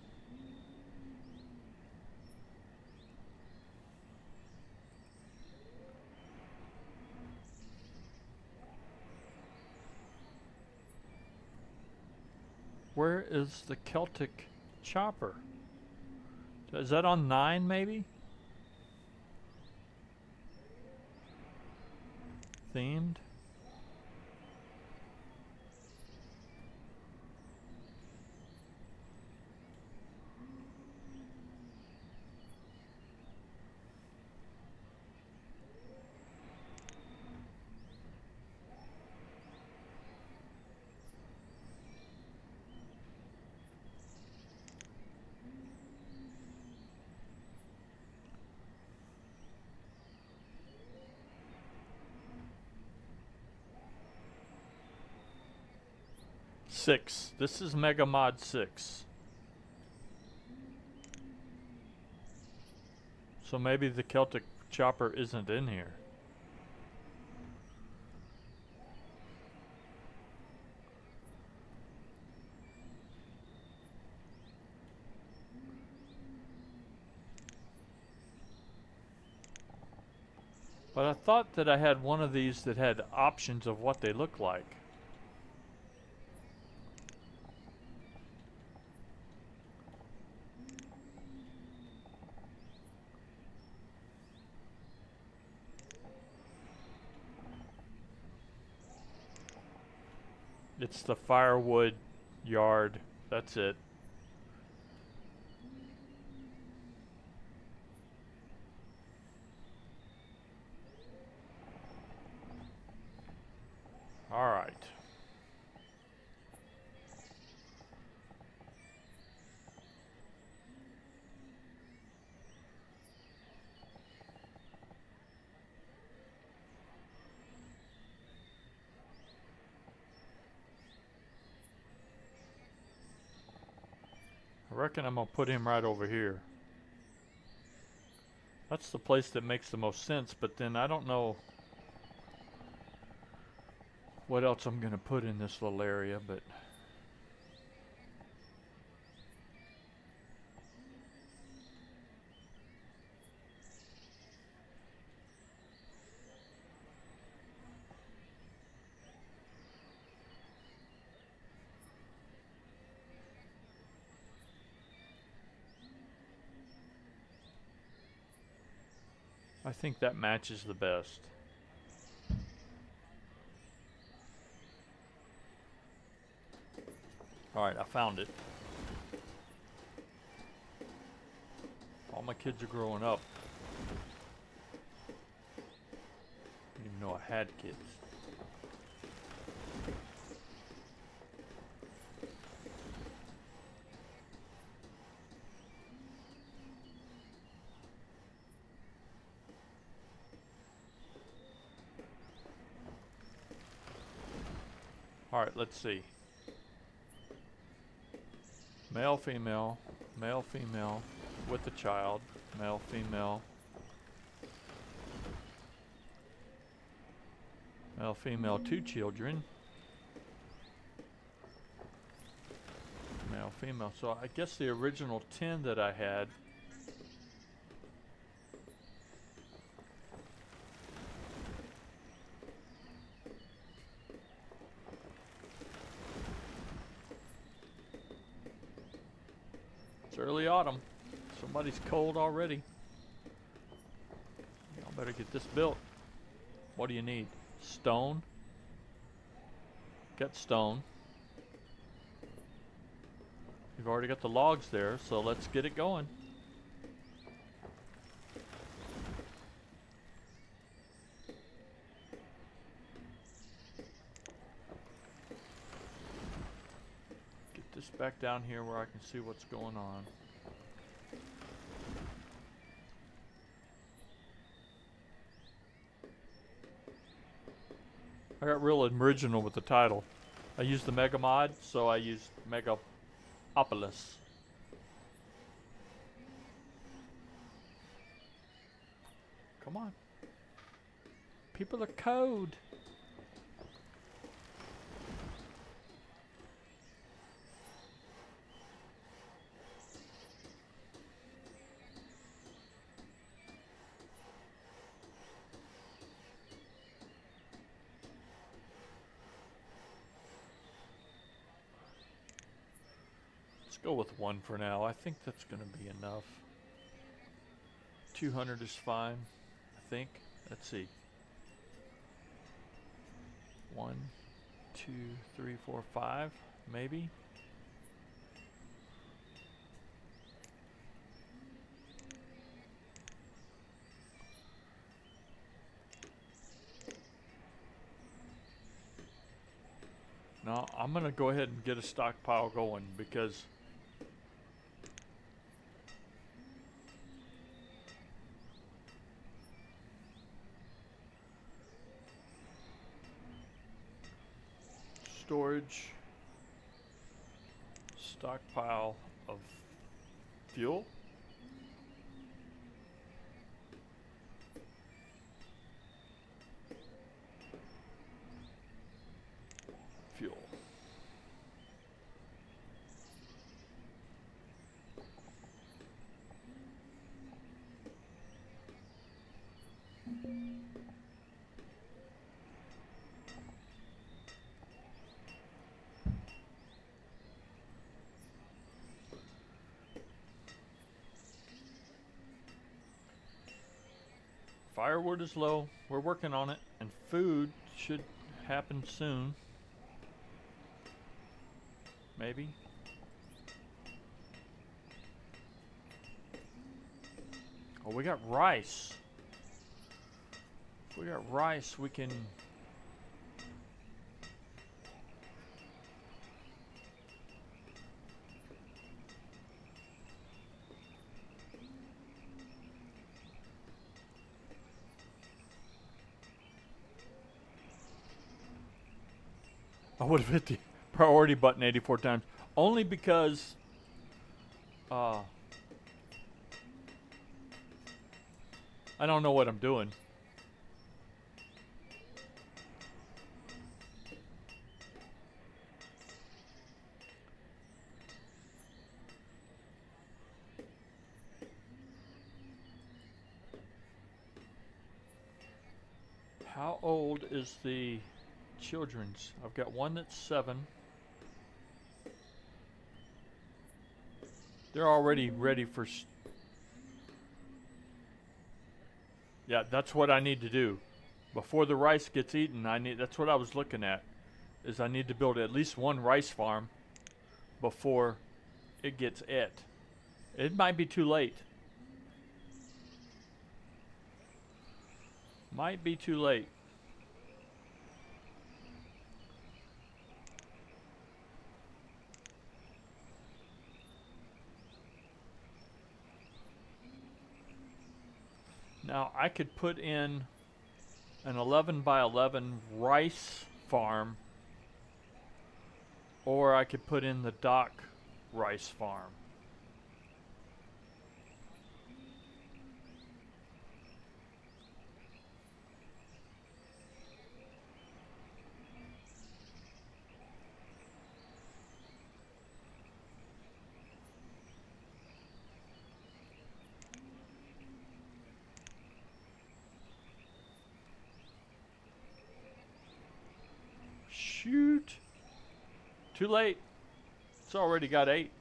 Where is the Celtic chopper? Is that on 9 maybe? Themed? Six. This is Mega Mod 6. So maybe the Celtic chopper isn't in here. But I thought that I had one of these that had options of what they look like. It's the firewood yard. That's it. All right. I reckon I'm gonna put him right over here. That's the place that makes the most sense, but then I don't know what else I'm gonna put in this little area, but I think that matches the best. Alright, I found it. All my kids are growing up. Didn't even know I had kids. Alright, let's see. Male, female, with a child, male, female, female, 2 children, male, female. So I guess the original 10 that I had early autumn. Somebody's cold already. Y'all better get this built. What do you need? Stone. Get stone. We've already got the logs there, so let's get it going. Get this back down here where I can see what's going on. I got real original with the title. I used the Mega Mod, so I used Megapolis. Come on. People are code. Let's go with 1 for now. I think that's going to be enough. 200 is fine, I think. Let's see. 1, 2, 3, 4, 5, maybe. No, I'm going to go ahead and get a stockpile going because storage, stockpile of fuel. Fuel. Firewood is low. We're working on it, and food should happen soon. Maybe. Oh, we got rice. If we got rice, we can. I would have hit the priority button 84 times. Only because I don't know what I'm doing. How old is the children's? I've got one that's 7. They're already ready for yeah, that's what I need to do. Before the rice gets eaten, that's what I was looking at. Is I need to build at least 1 rice farm before it gets et. It might be too late. Might be too late. Now I could put in an 11 by 11 rice farm, or I could put in the dock rice farm. Shoot. Too late. It's already got 8.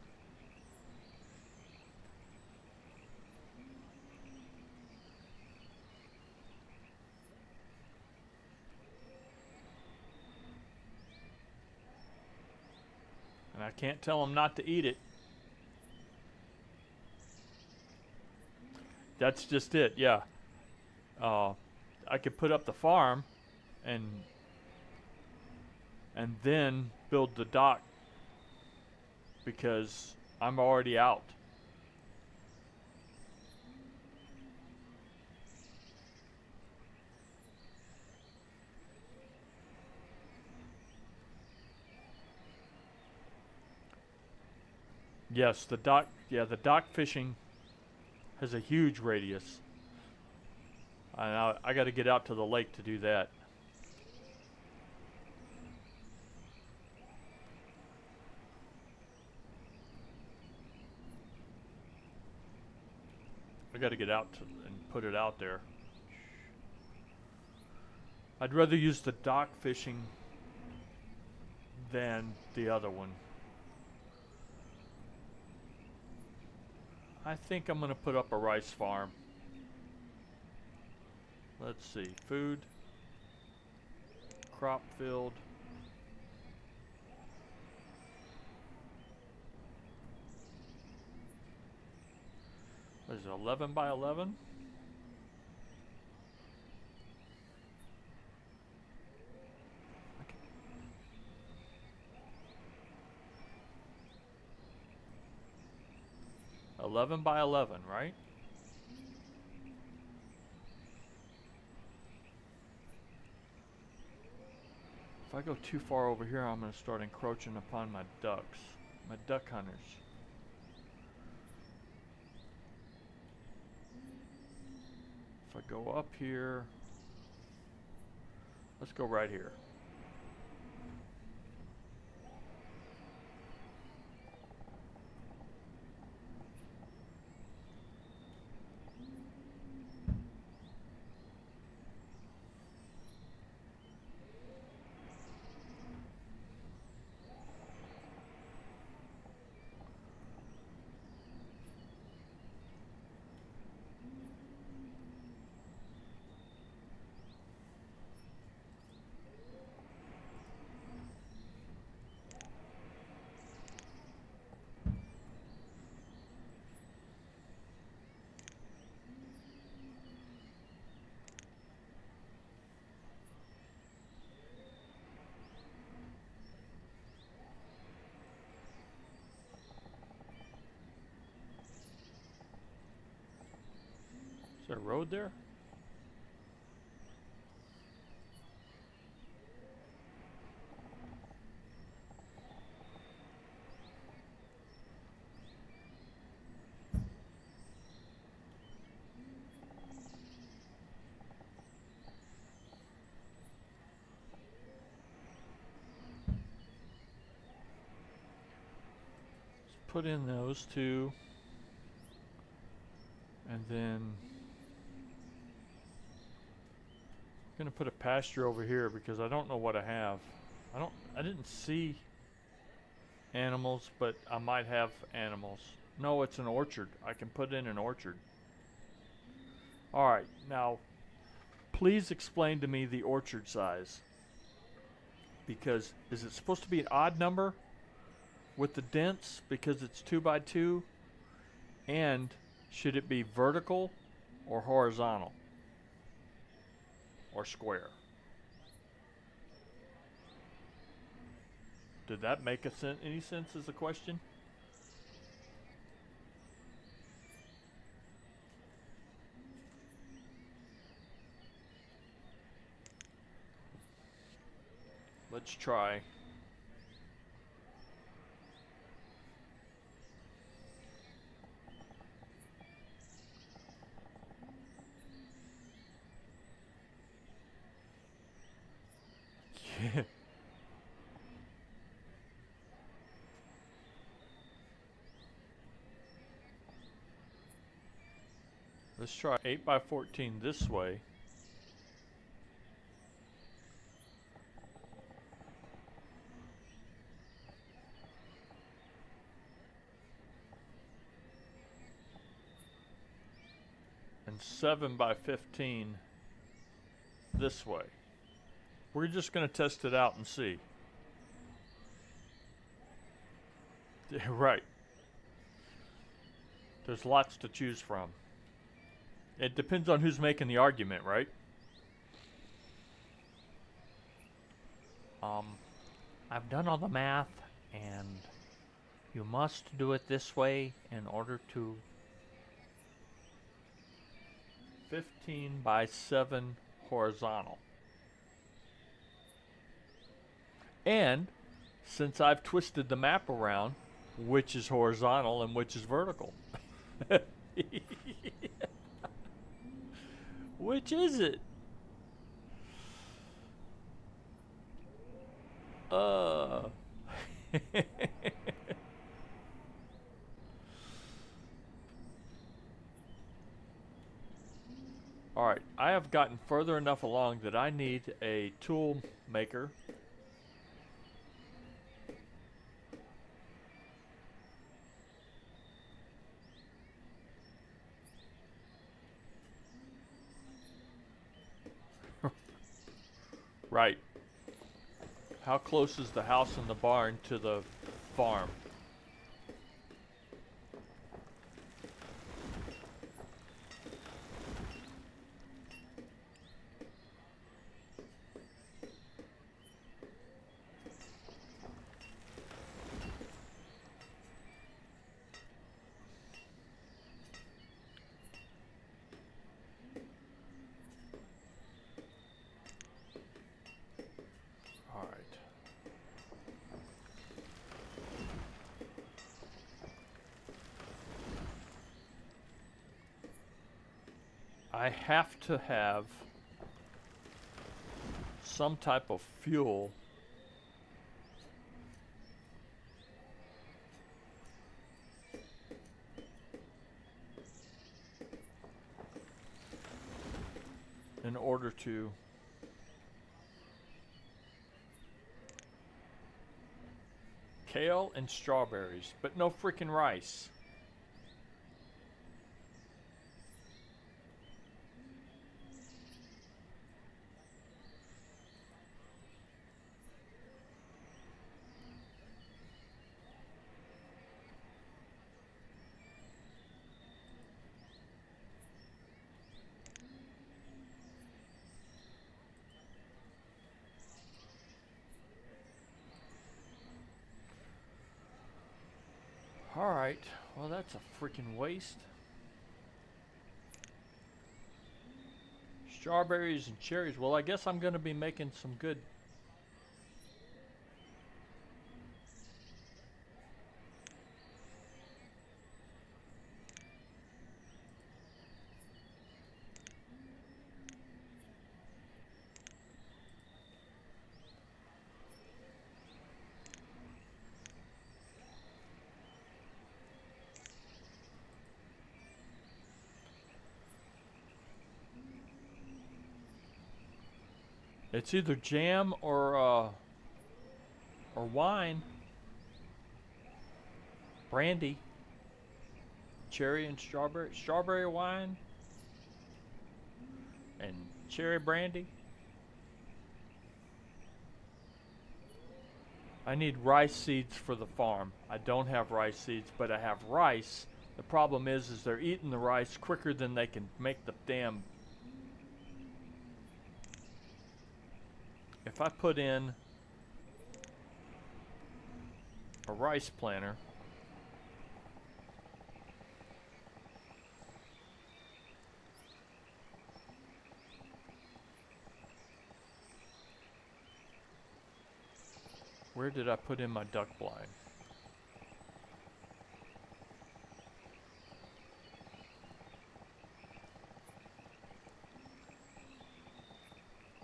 I can't tell them not to eat it. That's just it, yeah. I could put up the farm and then build the dock because I'm already out. Yes, the dock fishing has a huge radius. I got to get out to the lake to do that. I got to get out and put it out there. I'd rather use the dock fishing than the other one. I think I'm going to put up a rice farm. Let's see. Food. Crop field. What is it, 11 by 11? Okay. 11 by 11, right? If I go too far over here, I'm going to start encroaching upon my ducks, my duck hunters. If I go up here, let's go right here. Is there a road there? Let's put in those two. And then I'm gonna put a pasture over here because I don't know what I have. I didn't see animals, but I might have animals. No, it's an orchard. I can put in an orchard. Alright, now please explain to me the orchard size. Because is it supposed to be an odd number with the dents because it's 2 by 2? And should it be vertical or horizontal? Or square? Did that make any sense as a question? Let's try. Yeah. Let's try 8 by 14 this way. And 7 by 15 this way. We're just going to test it out and see. Right. There's lots to choose from. It depends on who's making the argument, right? Um, I've done all the math, and you must do it this way in order to 15 by 7 horizontal. And since I've twisted the map around, which is horizontal and which is vertical? Which is it? Uh. Alright, I have gotten further enough along that I need a tool maker. Right. How close is the house and the barn to the farm? Alright. I have to have some type of fuel in order to kale and strawberries, but no freaking rice. Alright, well that's a freaking waste. Strawberries and cherries. Well, I guess I'm going to be making some good. It's either jam or wine. Brandy. Cherry and strawberry. Strawberry wine. And cherry brandy. I need rice seeds for the farm. I don't have rice seeds, but I have rice. The problem is they're eating the rice quicker than they can make the damn. If I put in a rice planter, where did I put in my duck blind?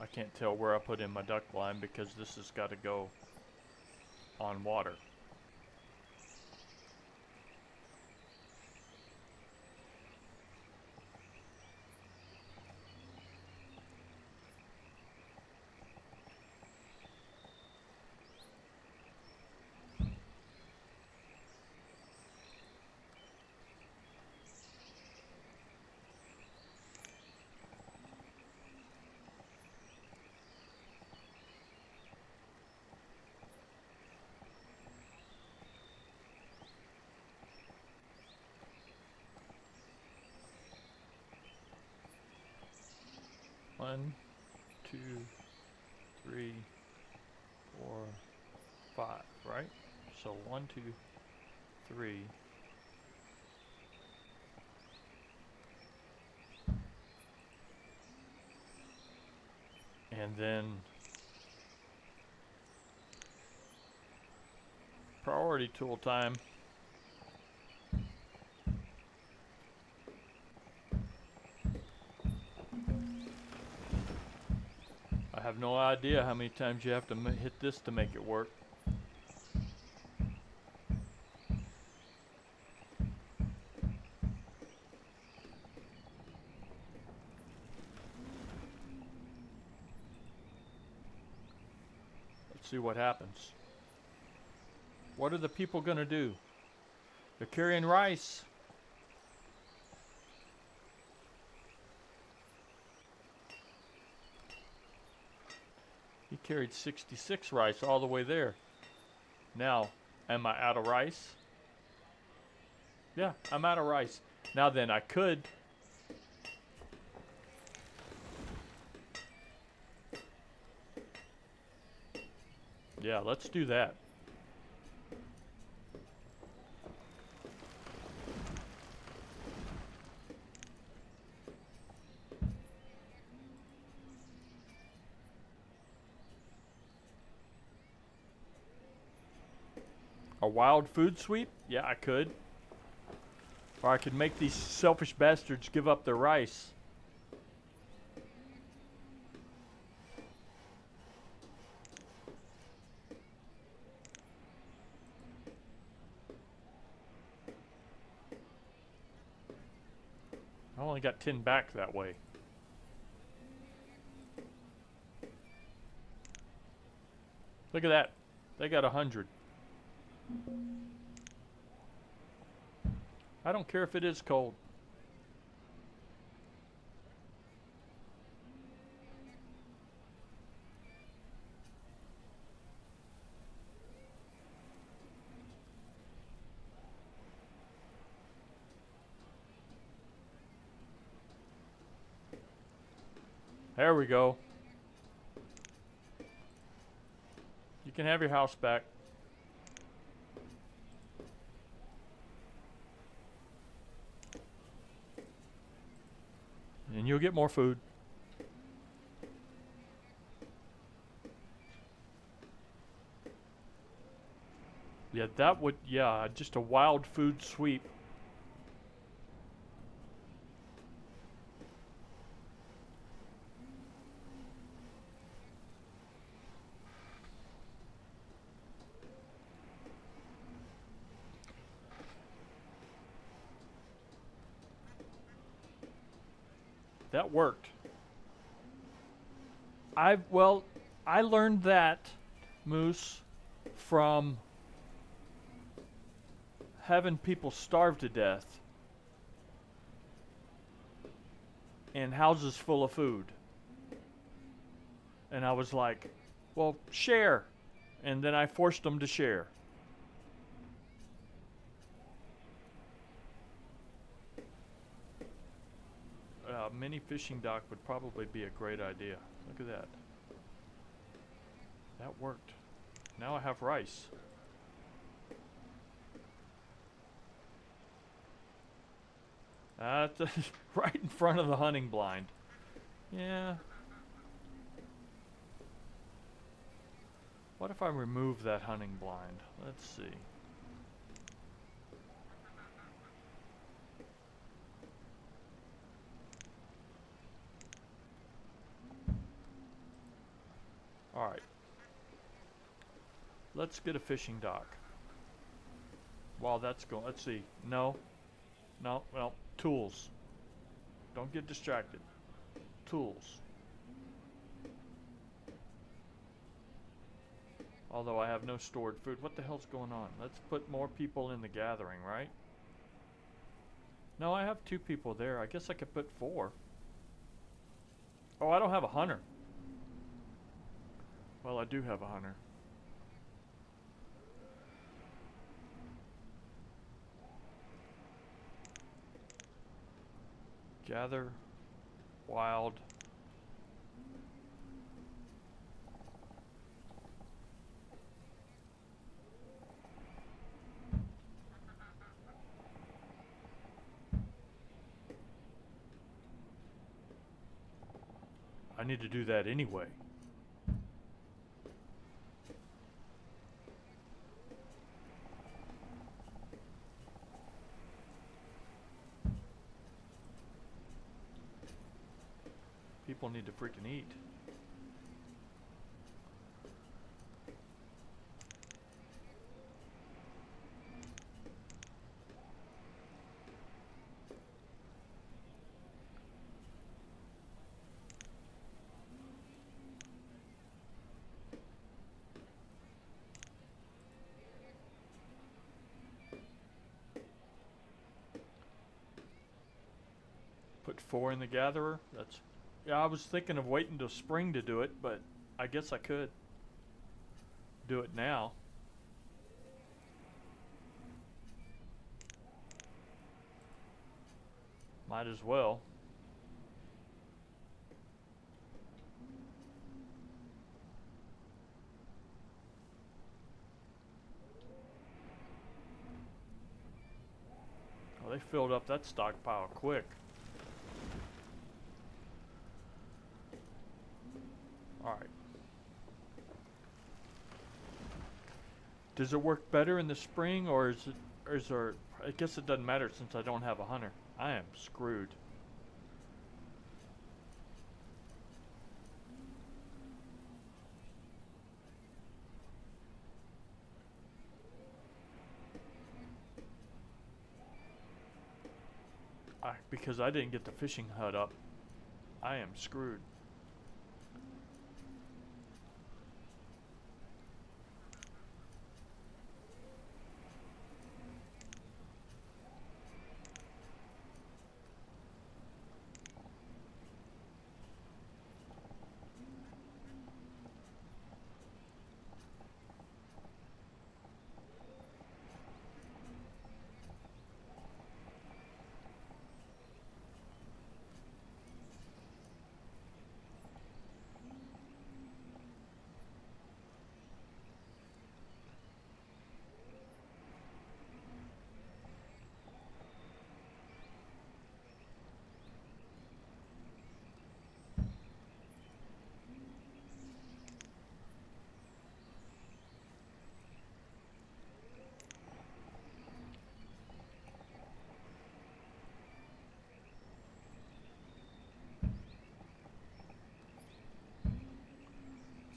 I can't tell where I put in my duck blind because this has got to go on water. 1, 2, 3, 4, 5, right? So 1, 2, 3. And then priority tool time. I have no idea how many times you have to hit this to make it work. Let's see what happens. What are the people going to do? They're carrying rice. He carried 66 rice all the way there. Now, am I out of rice? Yeah, I'm out of rice. Now then, I could. Yeah, let's do that. A wild food sweep? Yeah, I could. Or I could make these selfish bastards give up their rice. I only got 10 back that way. Look at that. They got 100. I don't care if it is cold. There we go. You can have your house back. And you'll get more food. Yeah, that would, yeah, just a wild food sweep. That worked. I learned that, Moose, from having people starve to death in houses full of food. And I was like, well, share. And then I forced them to share. Mini fishing dock would probably be a great idea. Look at that. That worked. Now I have rice. That's right in front of the hunting blind. Yeah. What if I remove that hunting blind? Let's see. All right. Let's get a fishing dock. While that's going, let's see. No. Well, tools. Don't get distracted. Tools. Although I have no stored food. What the hell's going on? Let's put more people in the gathering, right? No, I have 2 people there. I guess I could put 4. Oh, I don't have a hunter. Well, I do have a hunter. Gather wild I need to do that anyway. People need to freaking eat. Put 4 in the gatherer. That's, yeah, I was thinking of waiting till spring to do it, but I guess I could do it now. Might as well. Oh, they filled up that stockpile quick. Alright. Does it work better in the spring, or is there, I guess it doesn't matter since I don't have a hunter. I am screwed. Because I didn't get the fishing hut up, I am screwed.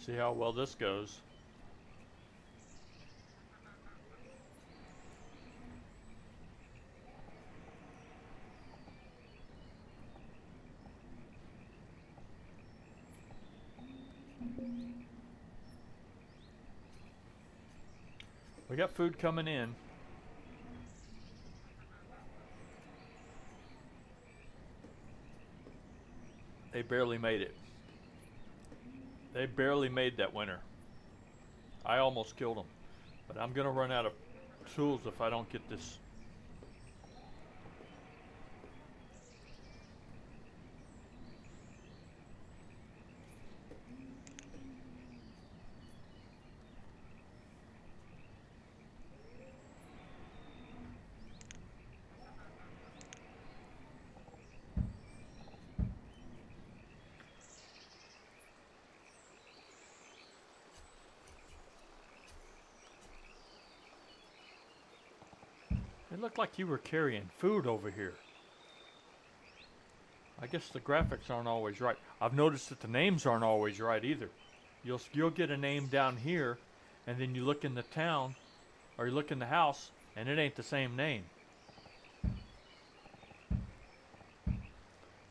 See how well this goes. We got food coming in. They barely made it. They barely made that winter. I almost killed them. But I'm gonna run out of tools if I don't get this. It looked like you were carrying food over here. I guess the graphics aren't always right. I've noticed that the names aren't always right either. You'll get a name down here, and then you look in the town, or you look in the house, and it ain't the same name.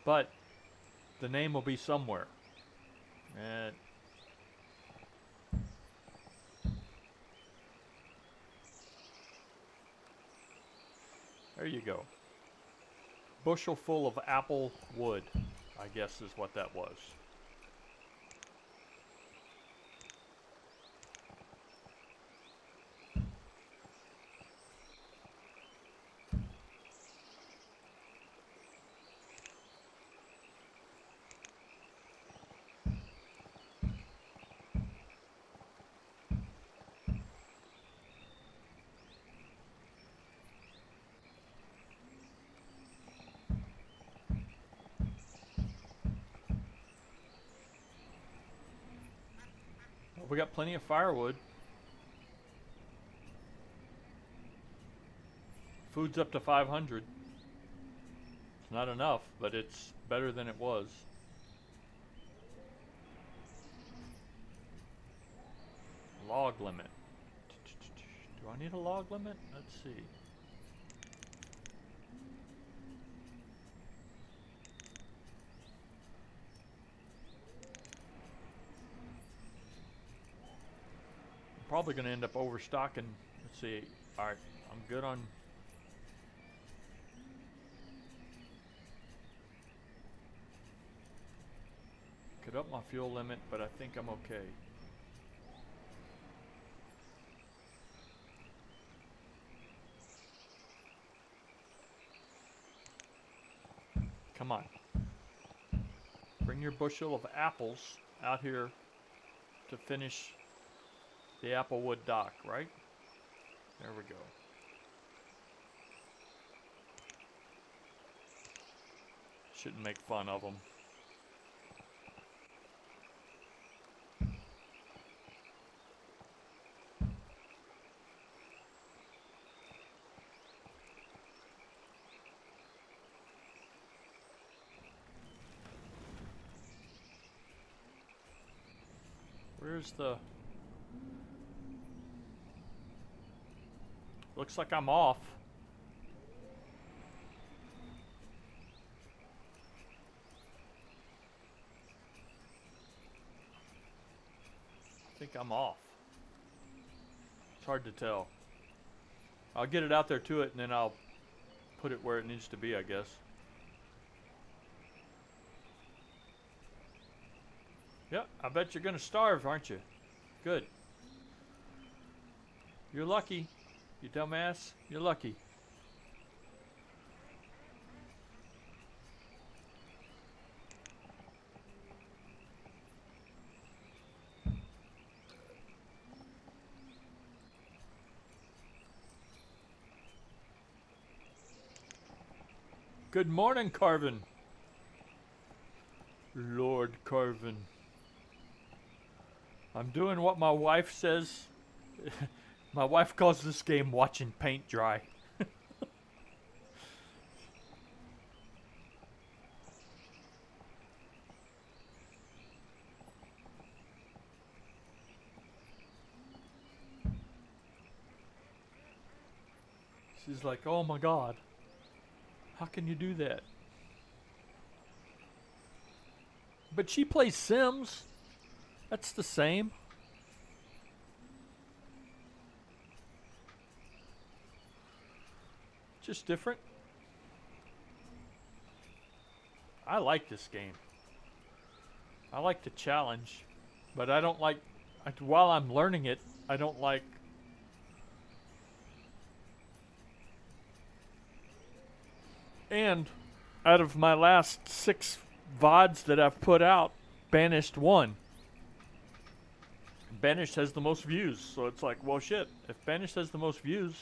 But the name will be somewhere. And there you go. Bushel full of apple wood, I guess is what that was. we got plenty of firewood. Food's up to 500. It's not enough, but it's better than it was. Log limit. Do I need a log limit? Let's see. I'm probably going to end up overstocking. Let's see. Alright, I'm good on... Could up my fuel limit, but I think I'm okay. Come on. Bring your bushel of apples out here to finish the Applewood dock, right? There we go. Shouldn't make fun of them. Where's the... Looks like I'm off. I think I'm off. It's hard to tell. I'll get it out there to it and then I'll put it where it needs to be, I guess. Yep, I bet you're gonna starve, aren't you? Good. You're lucky, you dumbass. You're lucky. Good morning, Carvin. Lord Carvin. I'm doing what my wife says. My wife calls this game watching paint dry. She's like, oh my God, how can you do that? But she plays Sims. That's the same. Just different. I like this game. I like the challenge, but I don't like, while I'm learning it, I don't like and out of my last 6 VODs that I've put out, Banished won. Banished has the most views, so it's like, well shit, if Banished has the most views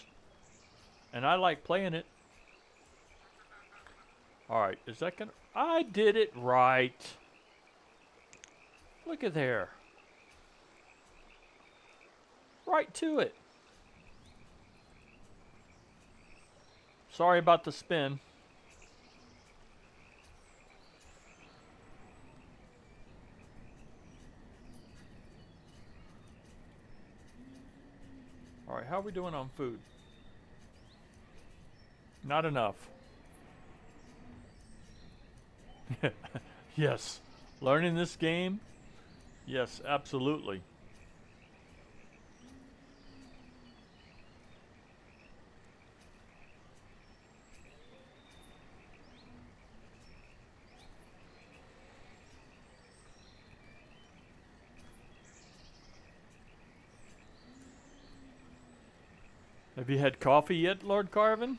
and I like playing it. Alright, is that gonna... I did it right. Look at there. Right to it. Sorry about the spin. Alright, how are we doing on food? Not enough. Yes. Learning this game? Yes, absolutely. Have you had coffee yet, Lord Carvin?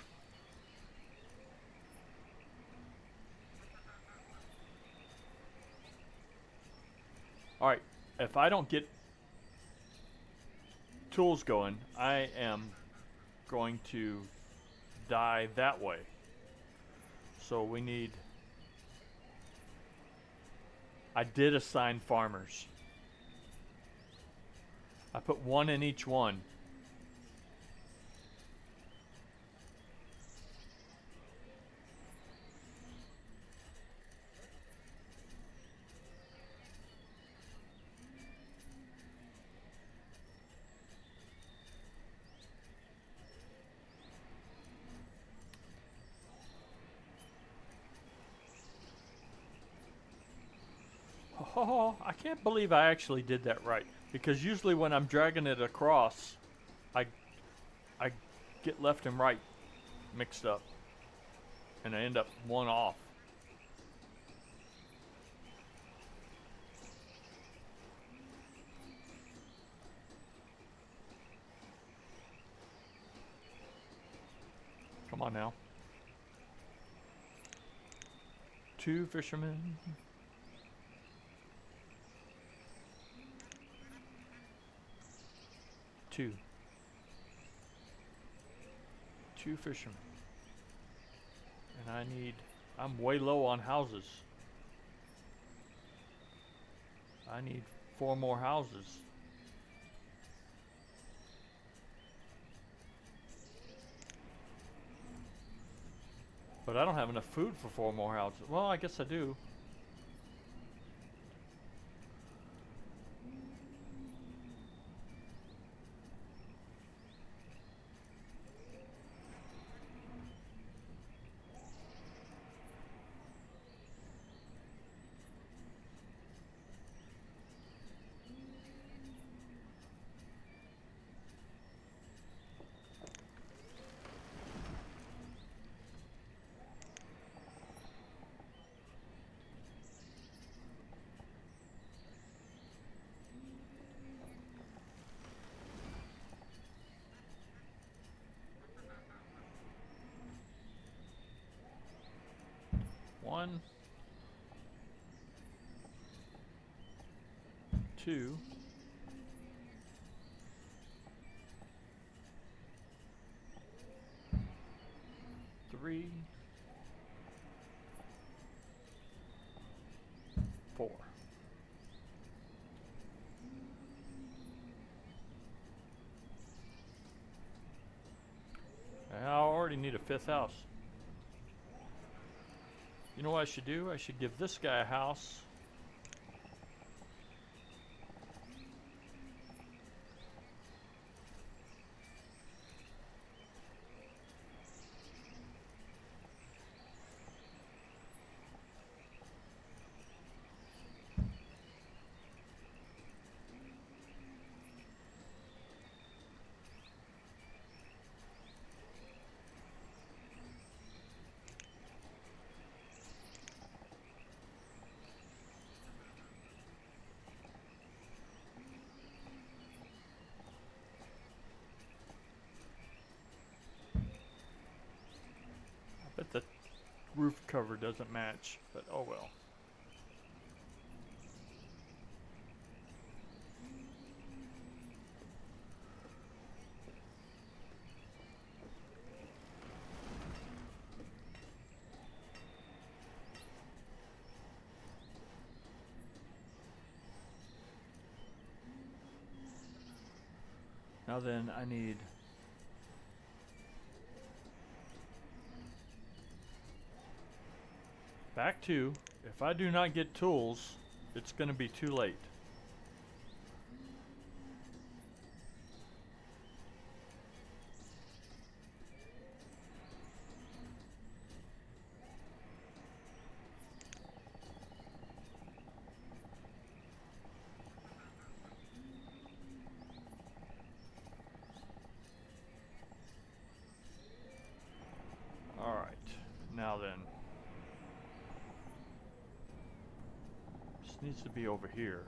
Alright, if I don't get tools going, I am going to die that way. So we need... I did assign farmers. I put one in each one. Oh, I can't believe I actually did that right. Because usually when I'm dragging it across, I I get left and right mixed up. And I end up one off. Come on now. 2 fishermen. 2. 2 fishermen. And I'm way low on houses. I need 4 more houses. But I don't have enough food for 4 more houses. Well, I guess I do. One, 2, 3, 4. I already need a 5th house. You know what I should do? I should give this guy a house. But the roof cover doesn't match, but oh well. Now then, I need back to, if I do not get tools, it's going to be too late. Alright, now then. This needs to be over here.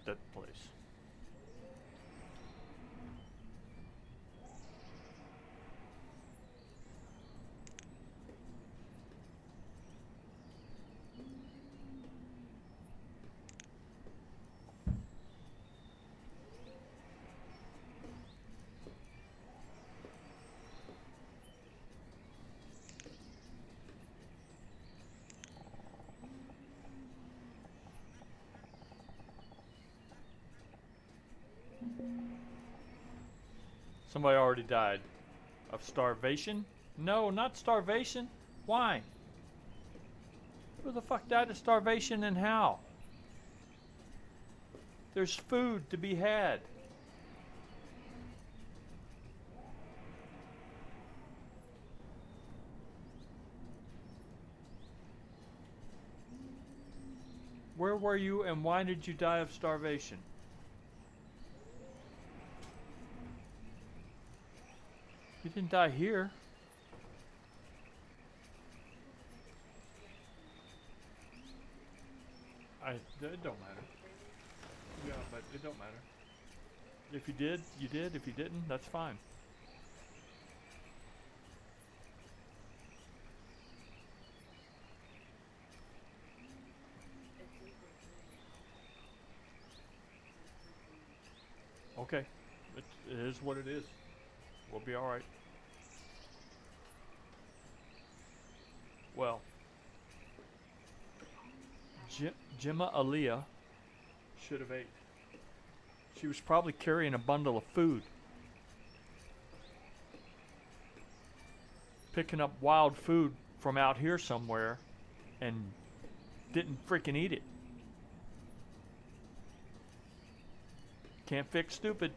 about that place. Somebody already died. Of starvation? No, not starvation. Why? Who the fuck died of starvation and how? There's food to be had. Where were you and why did you die of starvation? You didn't die here. It don't matter. Yeah, but it don't matter. If you did, you did. If you didn't, that's fine. Okay. It is what it is. We'll be alright. Well, Gemma Aaliyah should have ate. She was probably carrying a bundle of food. Picking up wild food from out here somewhere and didn't freaking eat it. Can't fix stupid.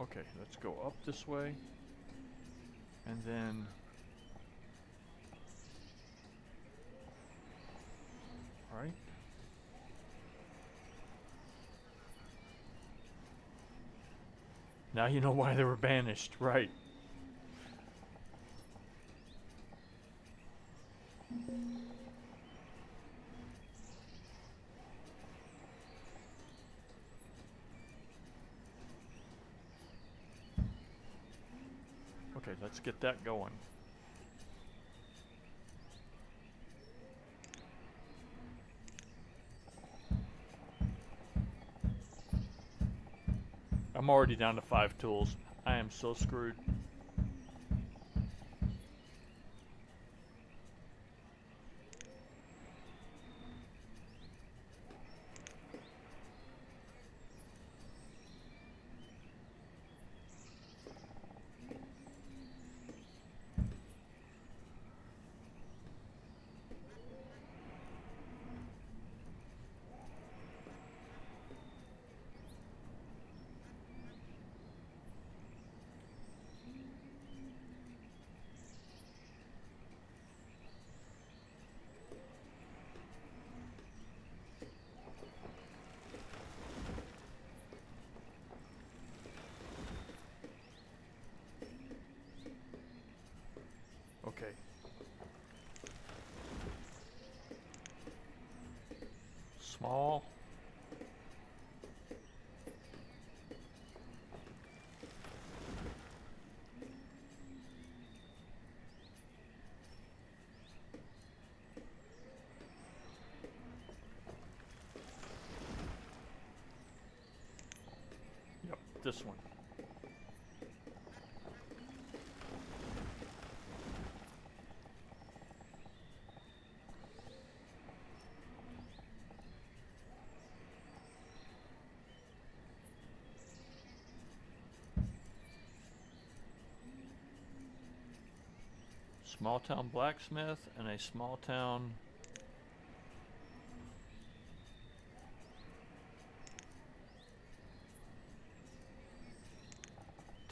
Okay, let's go up this way. And then all right. Now you know why they were banished, right? Okay, let's get that going. I'm already down to 5 tools. I am so screwed. Okay. Small. Yep, this one. Small town blacksmith and a small town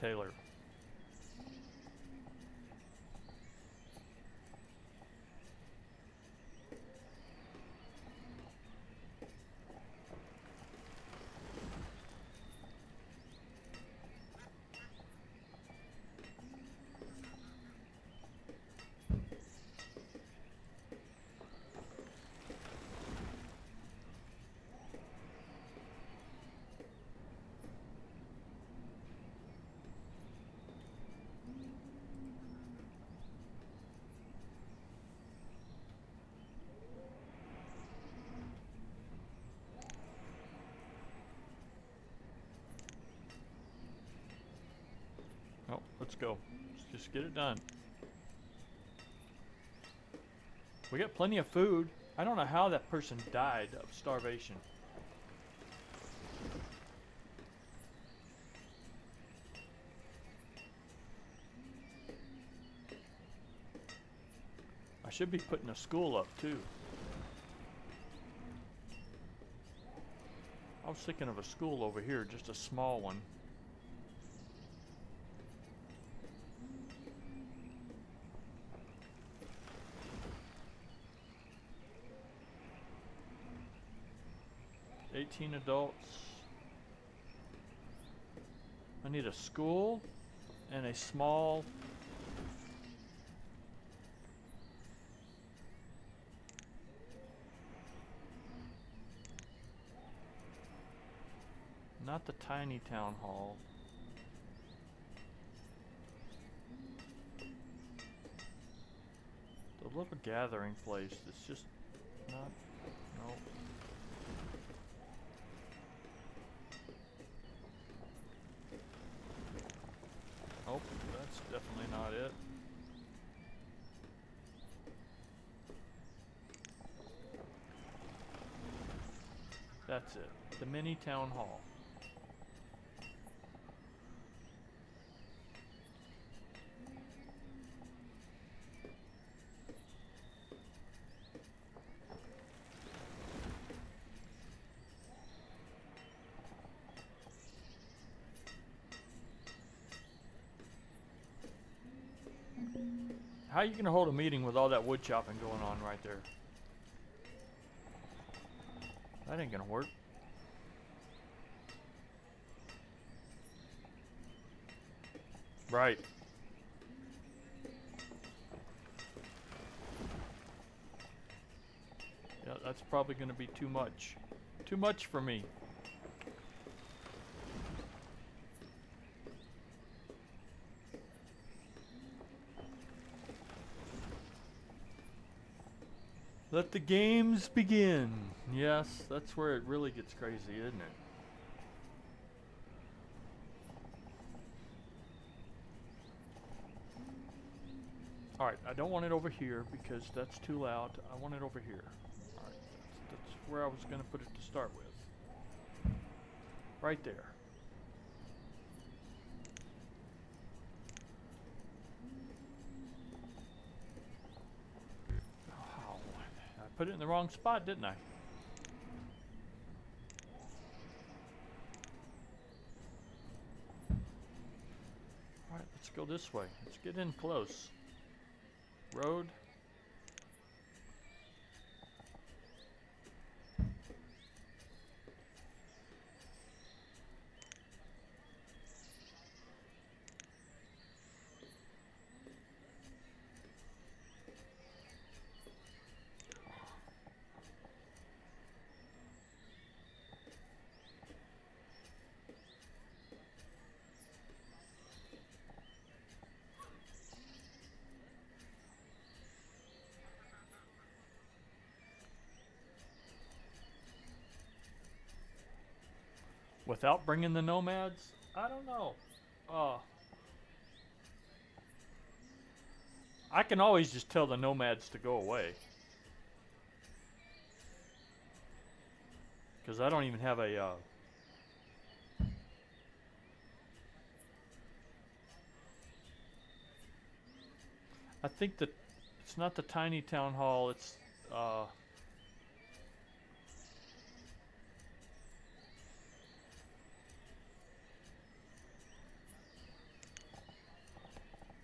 tailor. Let's go. Let's just get it done. We got plenty of food. I don't know how that person died of starvation. I should be putting a school up too. I was thinking of a school over here, just a small one. $18 adults. I need a school and a small. Not the tiny town hall. The little gathering place that's just not, no. Oh, that's definitely not it. That's it. The mini town hall. How are you gonna hold a meeting with all that wood chopping going on right there? That ain't gonna work. Right. Yeah, that's probably gonna be too much. Too much for me. Let the games begin. Yes, that's where it really gets crazy, isn't it? Alright, I don't want it over here because that's too loud. I want it over here. Alright, that's where I was going to put it to start with. Right there. Oh, I put it in the wrong spot, didn't I? Alright, let's go this way. Let's get in close. Road. Without bringing the nomads? I don't know. I can always just tell the nomads to go away. Because I don't even have a... I think that it's not the tiny town hall, it's...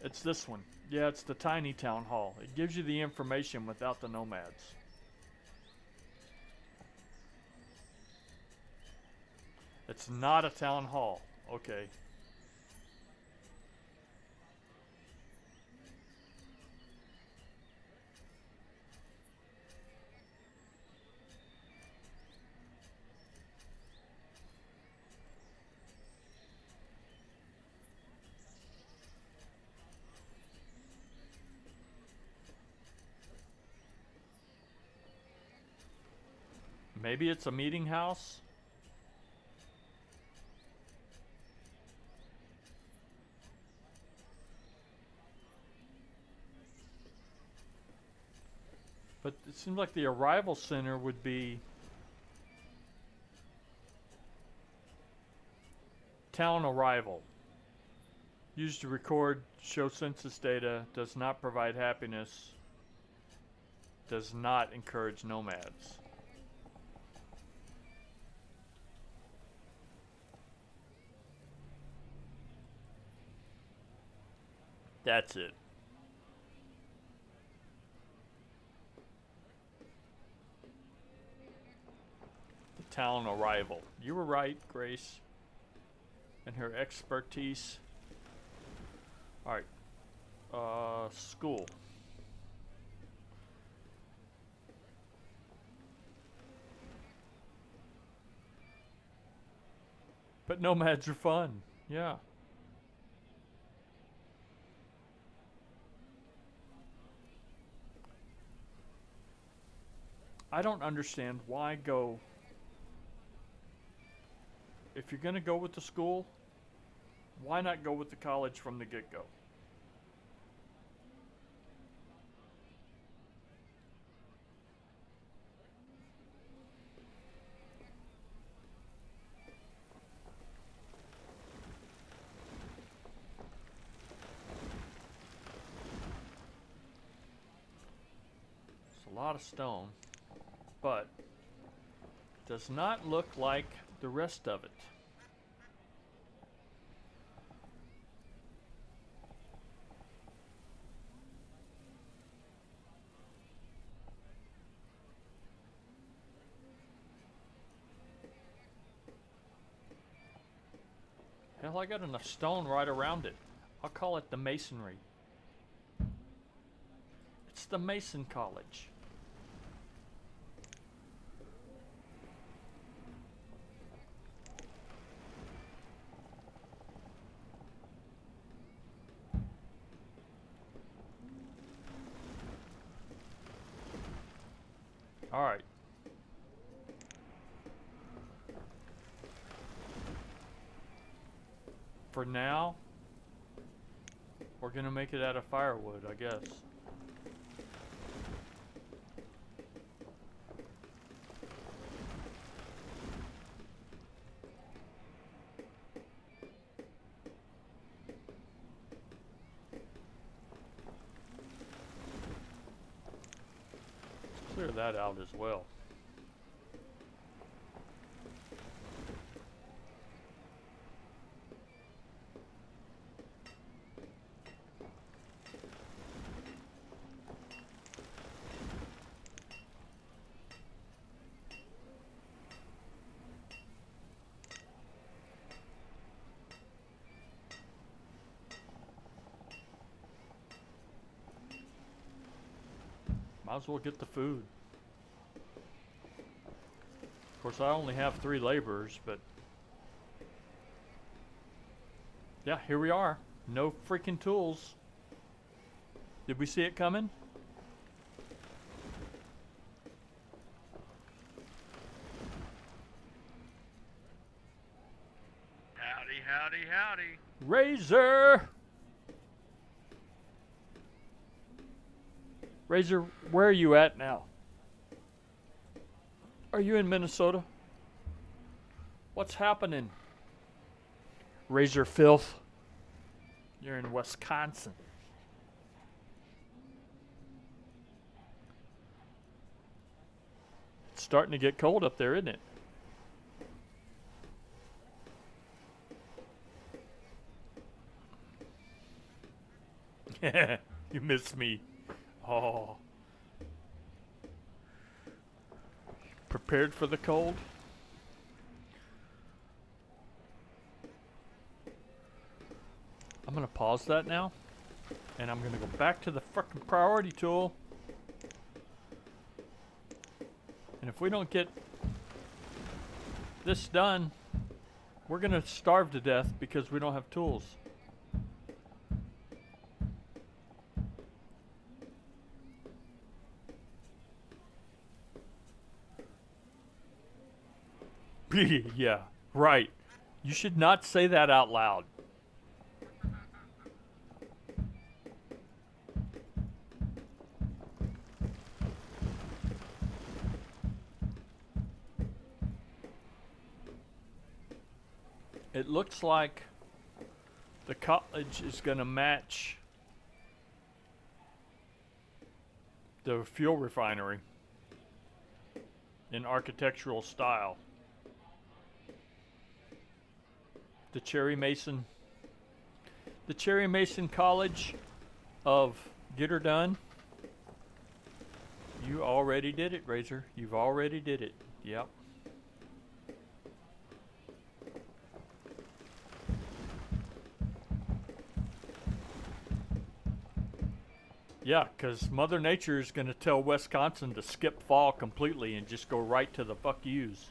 It's this one. Yeah, it's the tiny town hall. It gives you the information without the nomads. It's not a town hall. Okay. Maybe it's a meeting house? But it seems like the arrival center would be town arrival. Used to record, show census data, does not provide happiness, does not encourage nomads. That's it. The town arrival. You were right, Grace. And her expertise. Alright. School. But nomads are fun. Yeah. I don't understand why go. If you're going to go with the school, why not go with the college from the get-go? It's a lot of stone, but does not look like the rest of it. Hell, I got enough stone right around it. I'll call it the masonry. It's the Mason College. All right. For now, we're gonna make it out of firewood, I guess. Let's clear that out as well. Might as well get the food. Of course, I only have 3 laborers, but yeah, here we are. No freaking tools. Did we see it coming? Howdy, howdy, howdy. Razor! Razor, where are you at now? Are you in Minnesota? What's happening? Razor filth. You're in Wisconsin. It's starting to get cold up there, isn't it? You miss me. Oh. Prepared for the cold? I'm gonna pause that now, and I'm gonna go back to the frickin' priority tool. And if we don't get this done, we're gonna starve to death because we don't have tools. Yeah, right. You should not say that out loud. It looks like the college is going to match the fuel refinery in architectural style. The Cherry Mason College of Get Her Done. You already did it, Razor. You've already did it. Yep. Yeah, because Mother Nature is going to tell Wisconsin to skip fall completely and just go right to the fuck yous.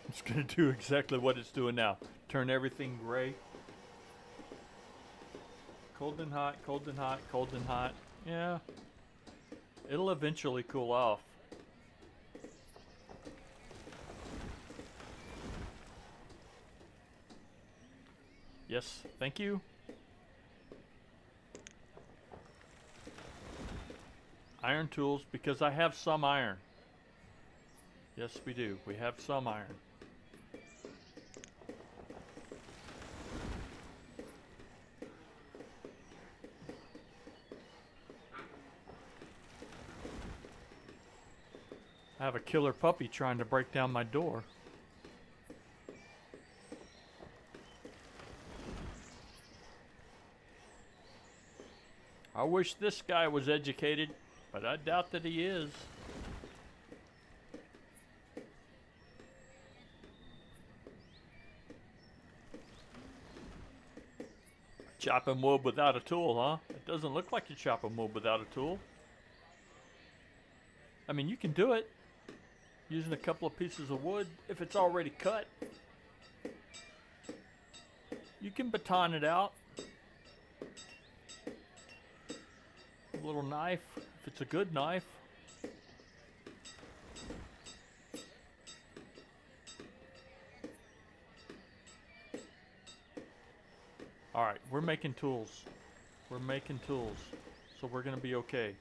It's going to do exactly what it's doing now. Turn everything gray. Cold and hot, cold and hot, cold and hot. Yeah. It'll eventually cool off. Yes, thank you. Iron tools, because I have some iron. Yes, we do. We have some iron. I have a killer puppy trying to break down my door. I wish this guy was educated, but I doubt that he is. Chopping wood without a tool, huh? It doesn't look like you're chopping wood without a tool. I mean, you can do it using a couple of pieces of wood if it's already cut. You can baton it out. A little knife, if it's a good knife. Alright, we're making tools. We're making tools. So we're gonna be okay.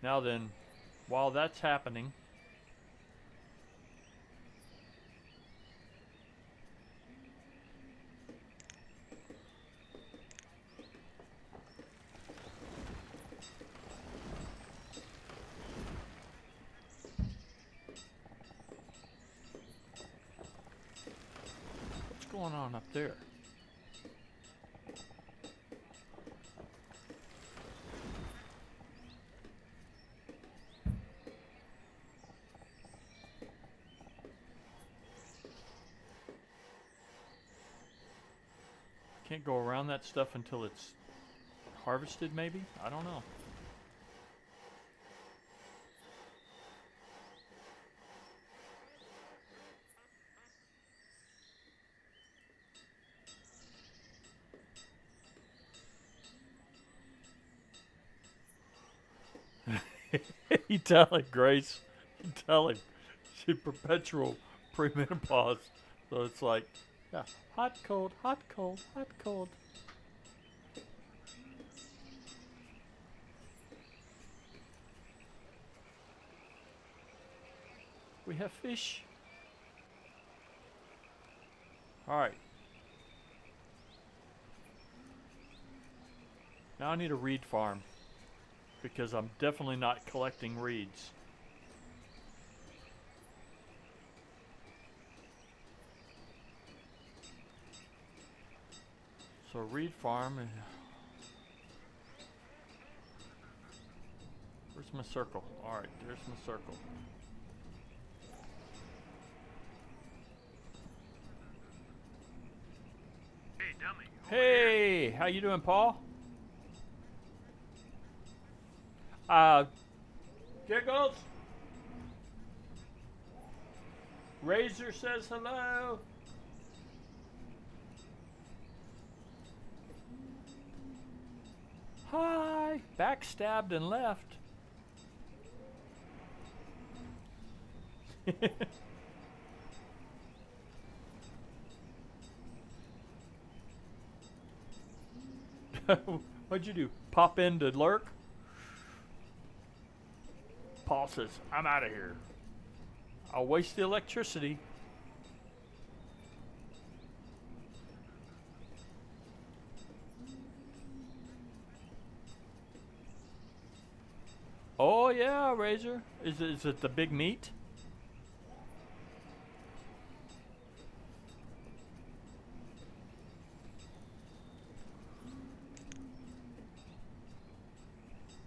Now then, while that's happening, what's going on up there? Can't go around that stuff until it's harvested, maybe? I don't know. You tell him, Grace. You tell him. She's perpetual premenopause. So it's like, yeah, hot, cold, hot, cold, hot, cold. We have fish. Alright. Now I need a reed farm. Because I'm definitely not collecting reeds. So reed farm. Where's my circle? Alright, there's my circle. Hey, dummy. Hey, how you doing, Paul? Giggles? Razor says hello. Hi! Backstabbed and left. What'd you do? Pop in to lurk? Paul says, I'm out of here. I'll waste the electricity. Oh yeah, Razor. Is it the big meat?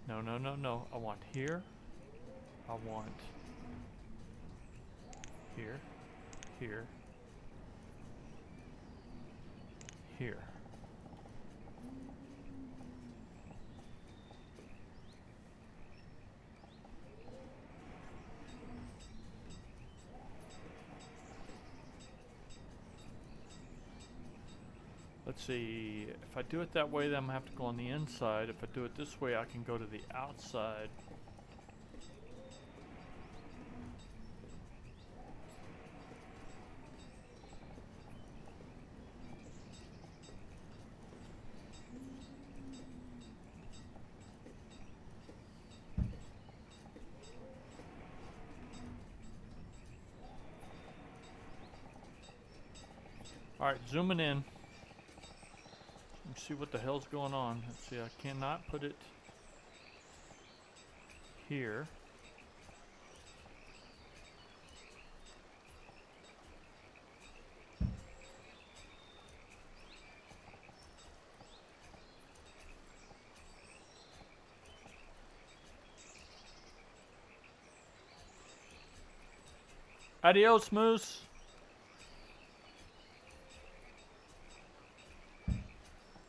No, no, no, no. I want here. I want here, here, here. Let's see, if I do it that way, then I'm gonna have to go on the inside. If I do it this way, I can go to the outside. Alright, zooming in. Let's see what the hell's going on. Let's see, I cannot put it here. Adios, Moose.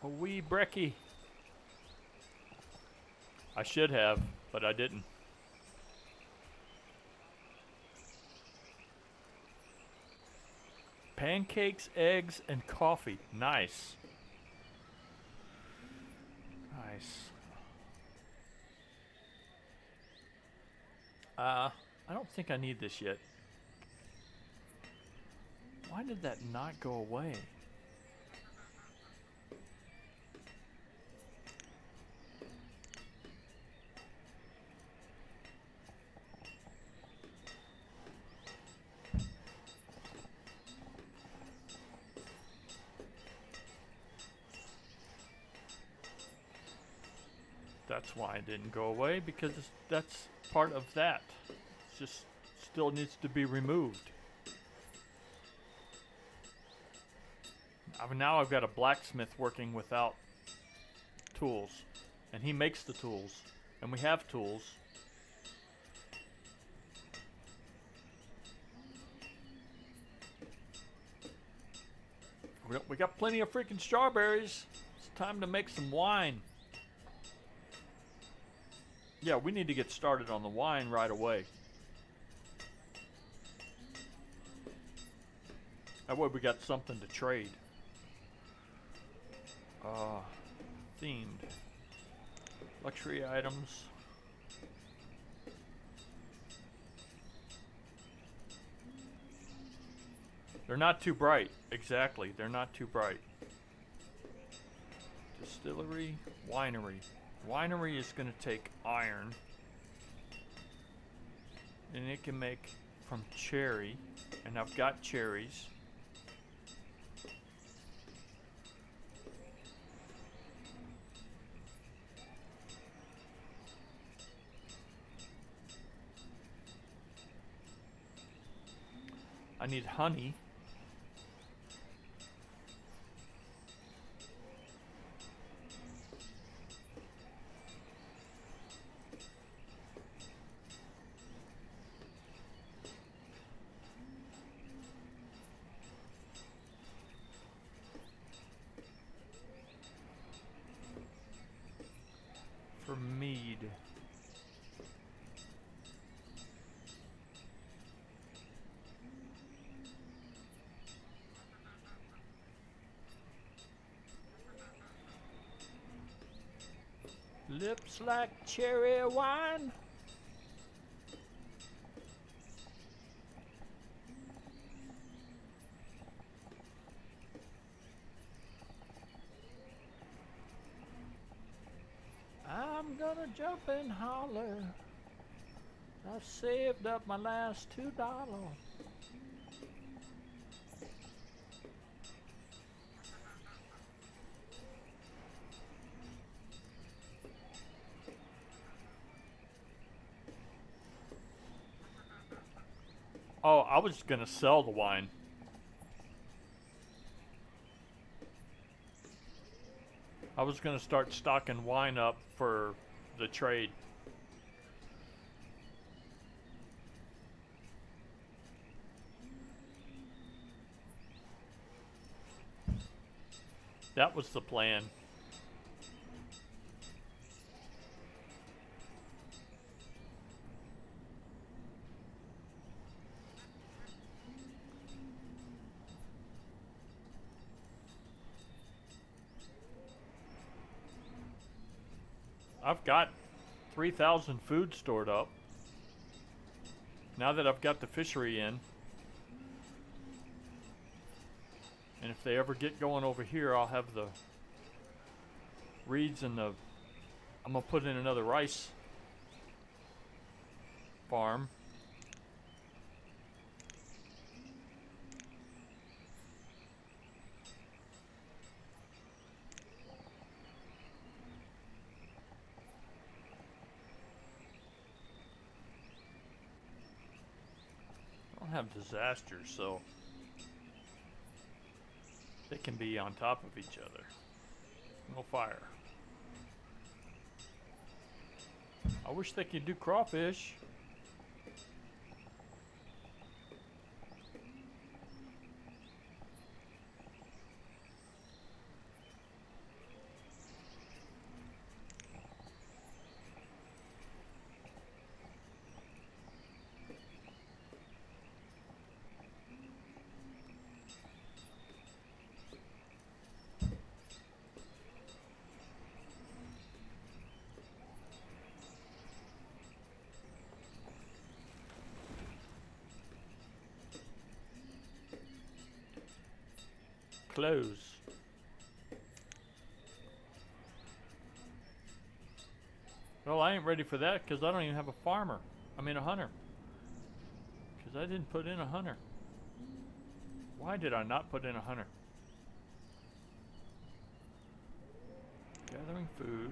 A wee brekkie. I should have, but I didn't. Pancakes, eggs, and coffee. Nice. Nice. I don't think I need this yet. Why did that not go away? That's why it didn't go away, because that's part of that. It's just still needs to be removed. Now I've got a blacksmith working without tools, and he makes the tools, and we have tools. We got plenty of freaking strawberries. It's time to make some wine. Yeah, we need to get started on the wine right away. That way we got something to trade. Themed. Luxury items. They're not too bright. Exactly, they're not too bright. Distillery, winery. Winery is going to take iron. And it can make from cherry. And I've got cherries. I need honey. For mead. Lips like cherry wine. I'm gonna jump and holler. I've saved up my last $2. Oh, I was gonna sell the wine. I was gonna start stocking wine up for the trade. That was the plan. I've got 3,000 food stored up. Now that I've got the fishery in. And if they ever get going over here, I'll have the reeds and I'm gonna put in another rice farm. I don't have disasters, so they can be on top of each other. No fire. I wish they could do crawfish. Close. Well, I ain't ready for that because I don't even have a farmer. I mean a hunter. Because I didn't put in a hunter. Why did I not put in a hunter? Gathering food.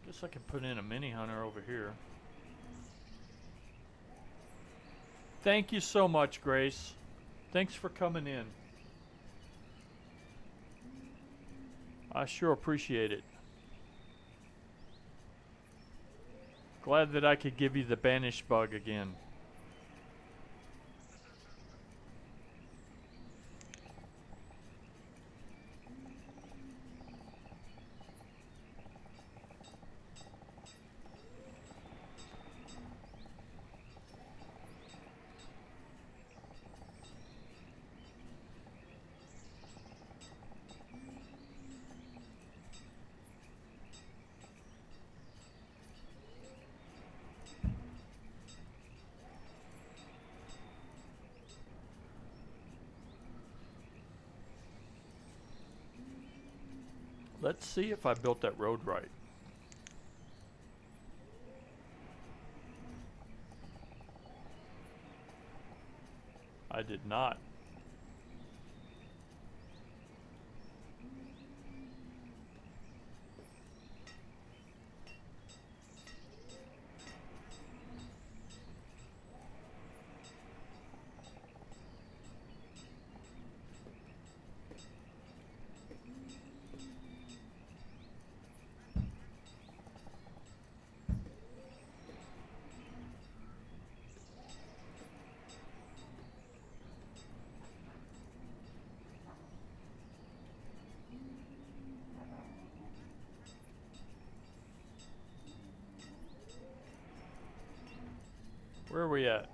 Guess I can put in a mini hunter over here. Thank you so much, Grace. Thanks for coming in. I sure appreciate it. Glad that I could give you the banish bug again. Let's see if I built that road right. I did not. we at?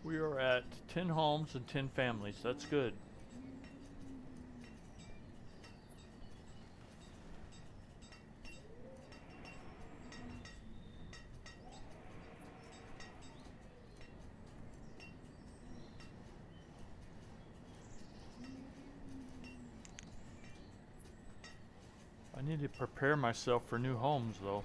We are at 10 homes and 10 families. That's good. I need to prepare myself for new homes, though.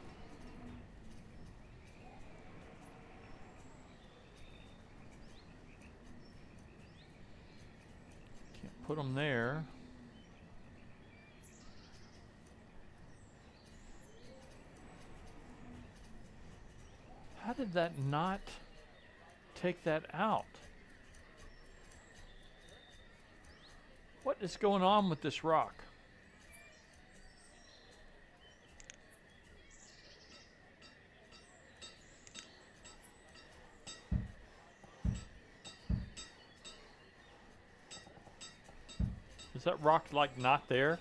Can't put them there. How did that not take that out? What is going on with this rock? Is that rock like not there?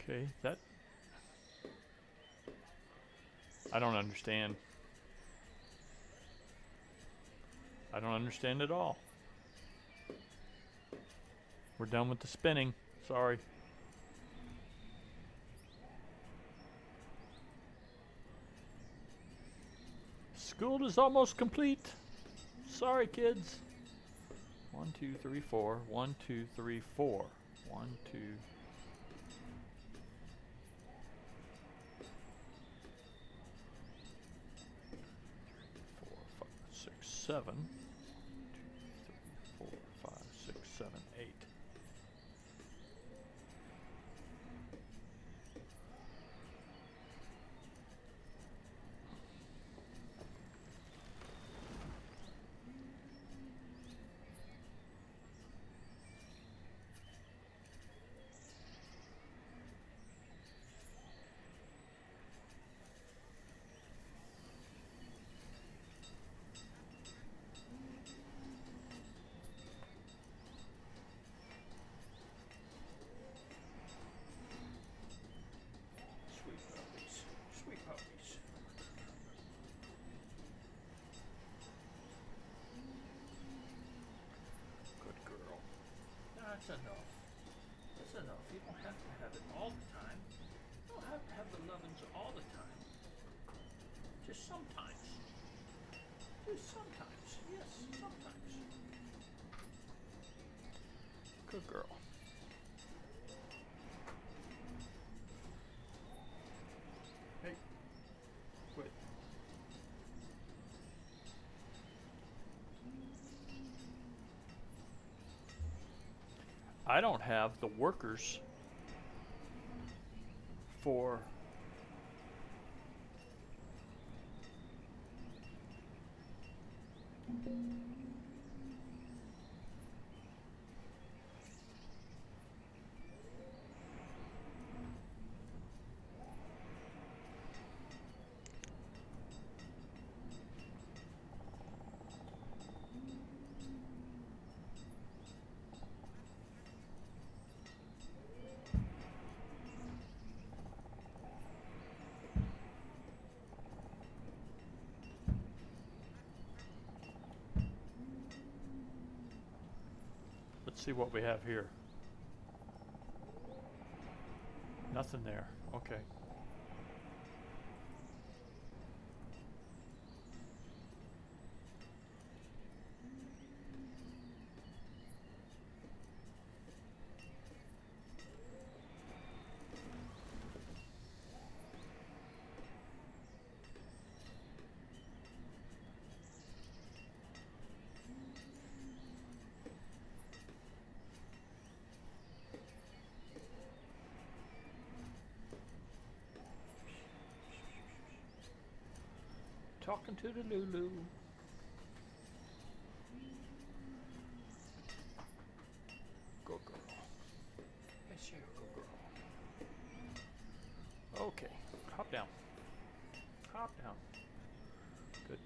Okay, that I don't understand. I don't understand at all. We're done with the spinning. Sorry. School is almost complete. Sorry, kids. 1, 2, 3, 4. 1, 2, 3, 4. 1, 2. 4, 5, 6, 7. 2, 3, 4, 5, 6, 7, 8. Sweet puppies. Sweet puppies. Good girl. That's enough. That's enough. You don't have to have it all the time. You don't have to have the lovin's all the time. Just sometimes. Just sometimes. Yes, sometimes. Good girl. Hey, quit. I don't have the workers for Let's see what we have here. Nothing there. Okay. Talking to the Lulu. Go girl. Yes, you go girl. top down. Good.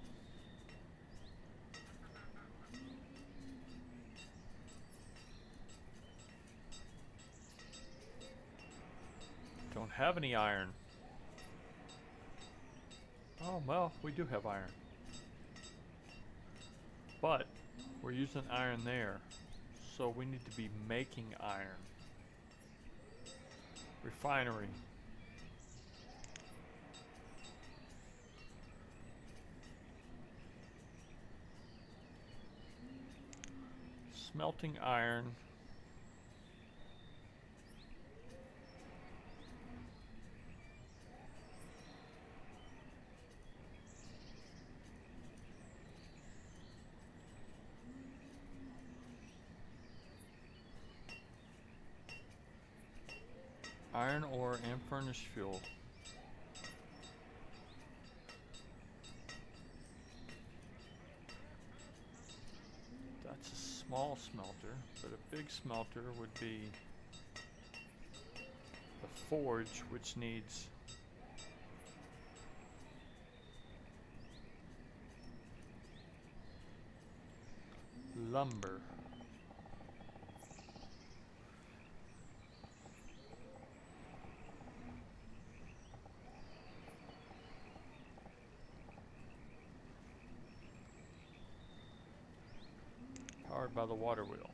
Don't have any iron. Oh, well, we do have iron. But we're using iron there. So we need to be making iron. Refinery. Smelting iron. Iron ore and furnace fuel. That's a small smelter, but a big smelter would be the forge, which needs lumber. Powered by the water wheel.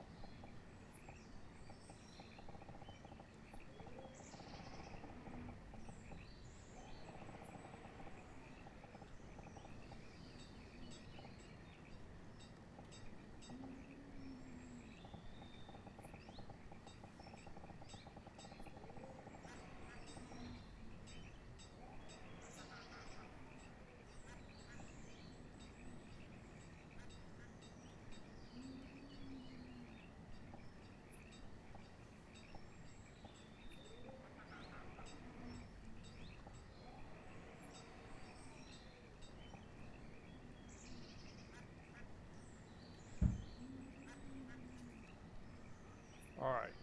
All right.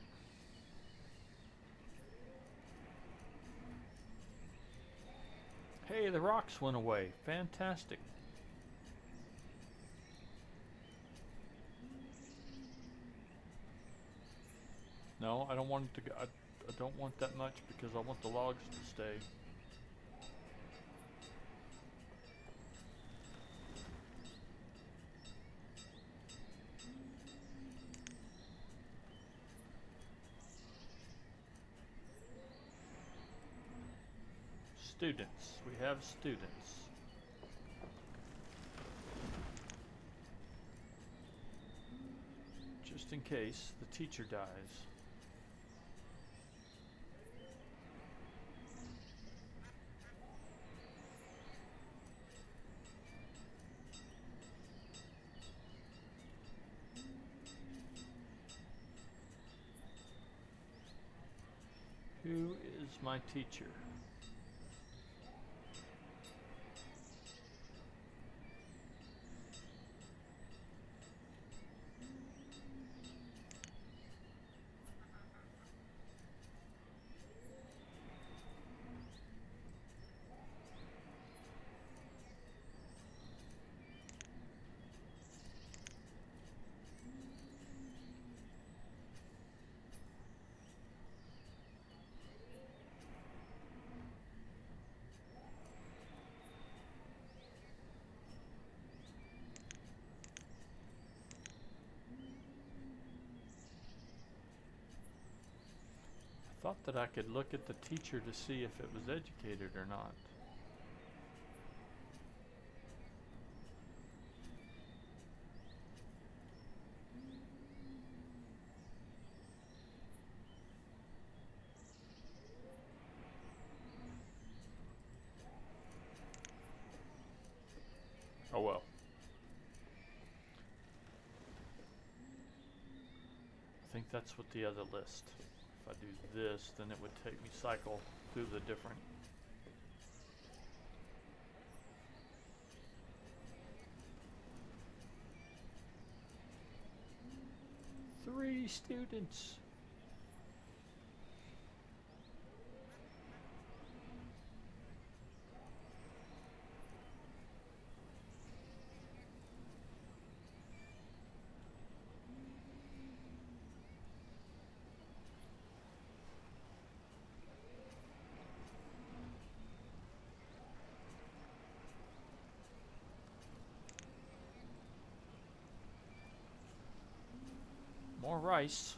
Hey, the rocks went away. Fantastic. No, I don't want it to go. I don't want that much because I want the logs to stay. Students. We have students. Just in case the teacher dies. Who is my teacher? Thought that I could look at the teacher to see if it was educated or not. Oh well. I think that's what the other list. If I do this, then it would take me cycle through the different. Three students. rice.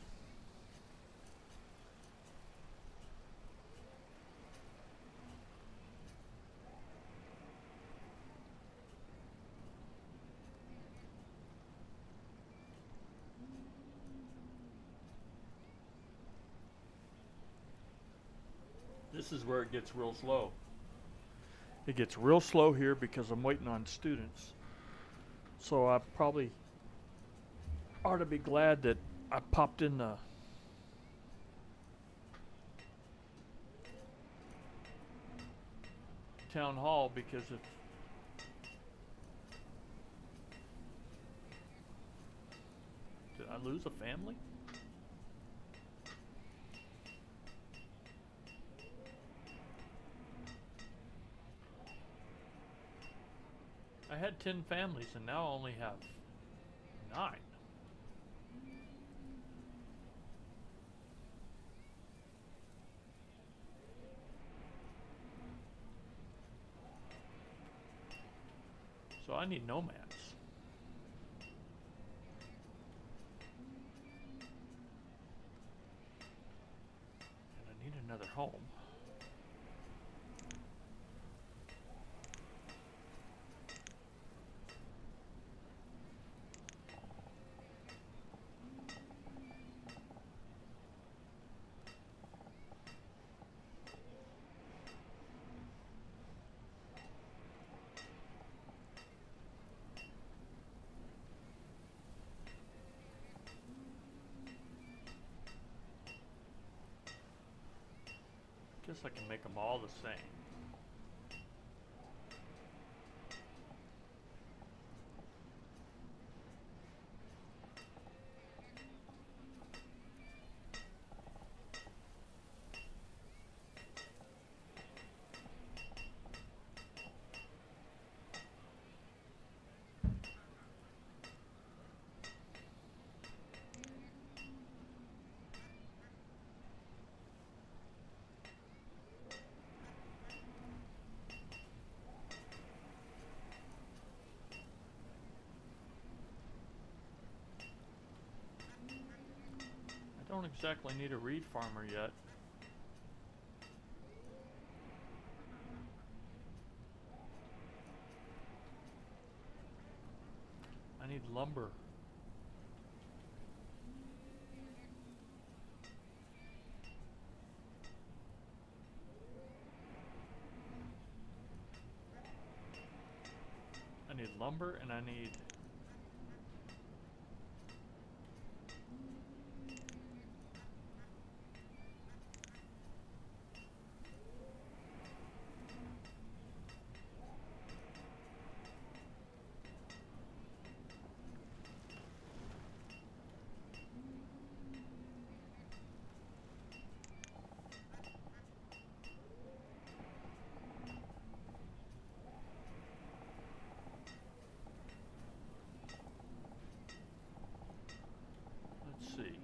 This is where it gets real slow. It gets real slow here because I'm waiting on students. So I probably ought to be glad that I popped in the town hall, because if did I lose a family? I had 10 families and now I only have 9. So I need nomads. And I need another home. Guess I can make them all the same. I don't exactly need a reed farmer yet. I need lumber. I need lumber and I need let's see.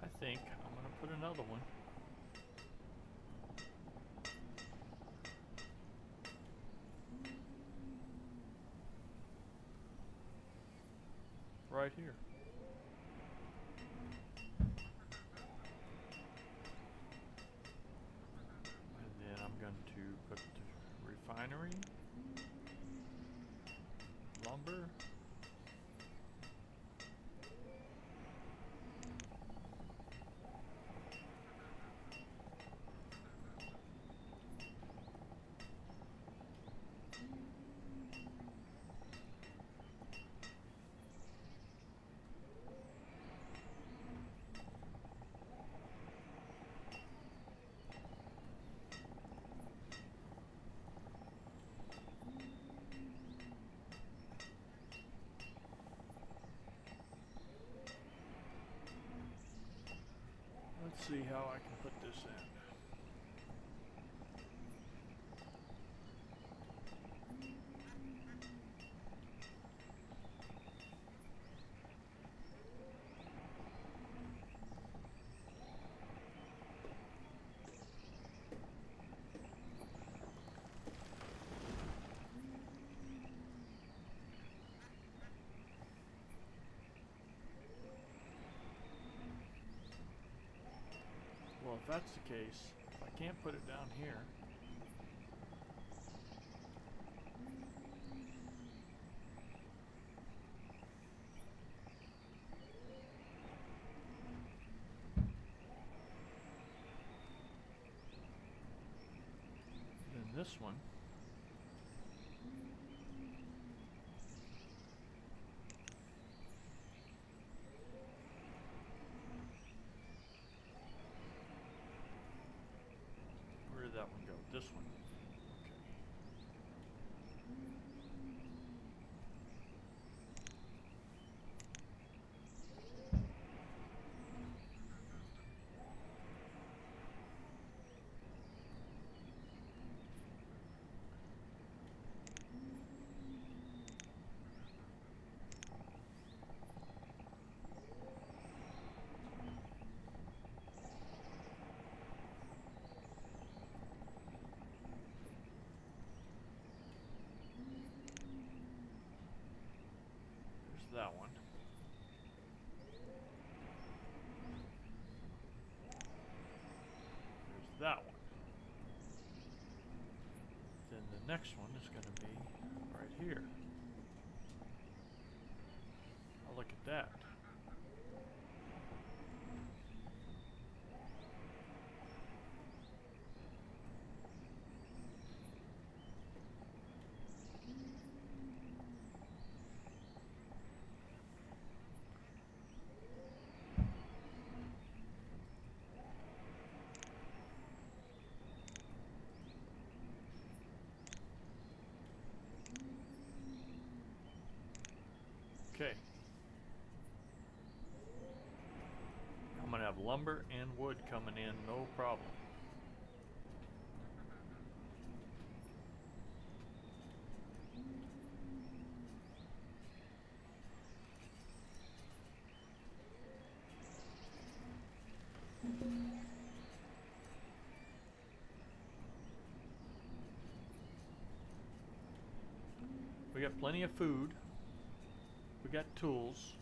I think I'm gonna put another one. Right here. And then I'm going to put the refinery. Let's see how I can put this in. Well, if that's the case, if I can't put it down here, then this one, where did that one go? This one. Okay. There's that one. There's that one. Then the next one is going to be right here. Oh, look at that. Okay. I'm gonna have lumber and wood coming in, no problem. We got plenty of food. We got tools.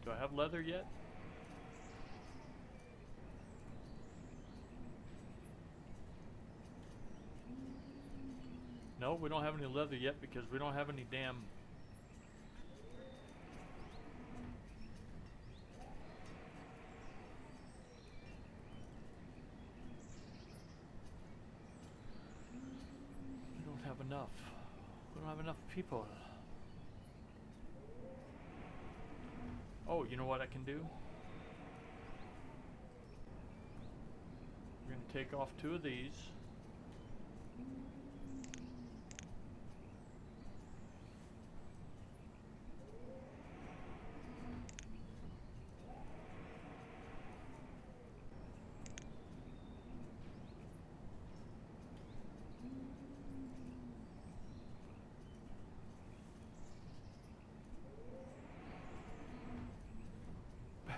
Do I have leather yet? No, we don't have any leather yet because we don't have any damn... We don't have enough. We don't have enough people. Oh, you know what I can do? We're going to take off 2 of these.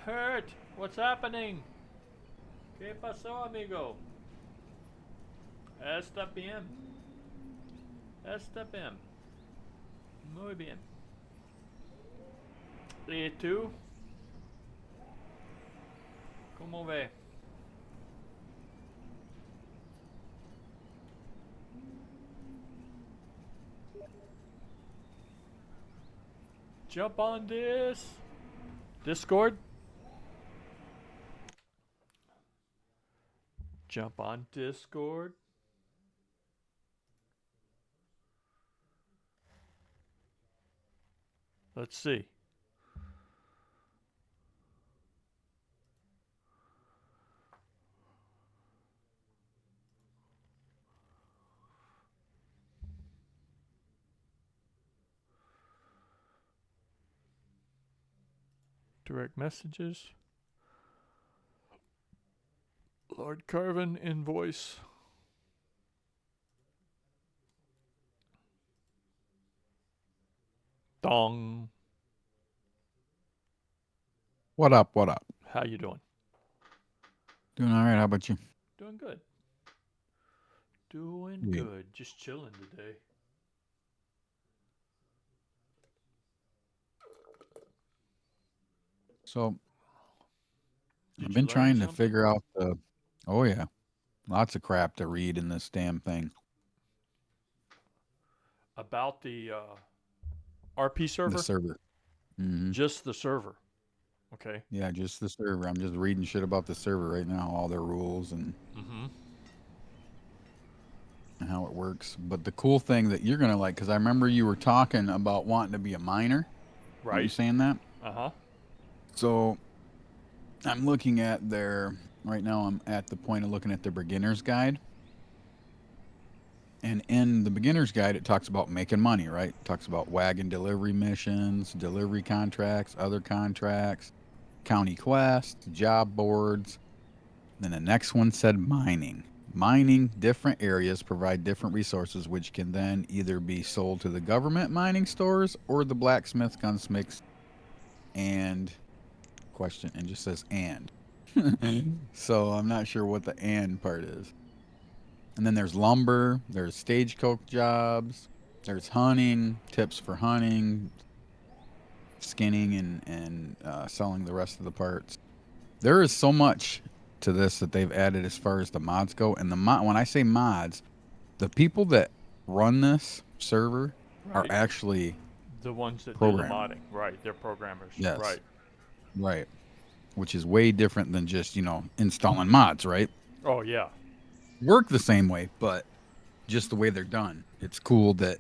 Hurt! What's happening? ¿Qué pasó, amigo? Está bien. Está bien. Muy bien. ¿Y tú? ¿Cómo ve? Jump on this! Discord? Jump on Discord. Let's see. Direct messages. Lord Carvin invoice. Dong. What up? What up? How you doing? Doing all right. How about you? Doing good. Doing Yeah. good. Just chilling today. So Did I've you been learn trying to something? figure out the. Oh yeah, lots of crap to read in this damn thing. About the RP server? The server. hmm Just the server. Okay. Yeah, just the server. I'm just reading shit about the server right now, all their rules and Mm-hmm. how it works. But the cool thing that you're gonna like, because I remember you were talking about wanting to be a miner. Were you Right. saying that? Uh-huh. So I'm looking at their. Right now, I'm at the point of looking at their beginner's guide. And in the beginner's guide, it talks about making money, right? It talks about wagon delivery missions, delivery contracts, other contracts, county quests, job boards. Then the next one said mining. Mining different areas provide different resources, which can then either be sold to the government mining stores or the blacksmith, gunsmiths, and question, and just says and. So I'm not sure what the and part is. And then there's lumber, there's stagecoach jobs, there's hunting, tips for hunting, skinning, and selling the rest of the parts. There is so much to this that they've added as far as the mods go. And when I say mods, the people that run this server are Right. actually The ones that do programmers. the modding. Right. They're programmers. Yes. Right. Right. Which is way different than just, installing mods, right? Oh, yeah. Work the same way, but just the way they're done. It's cool that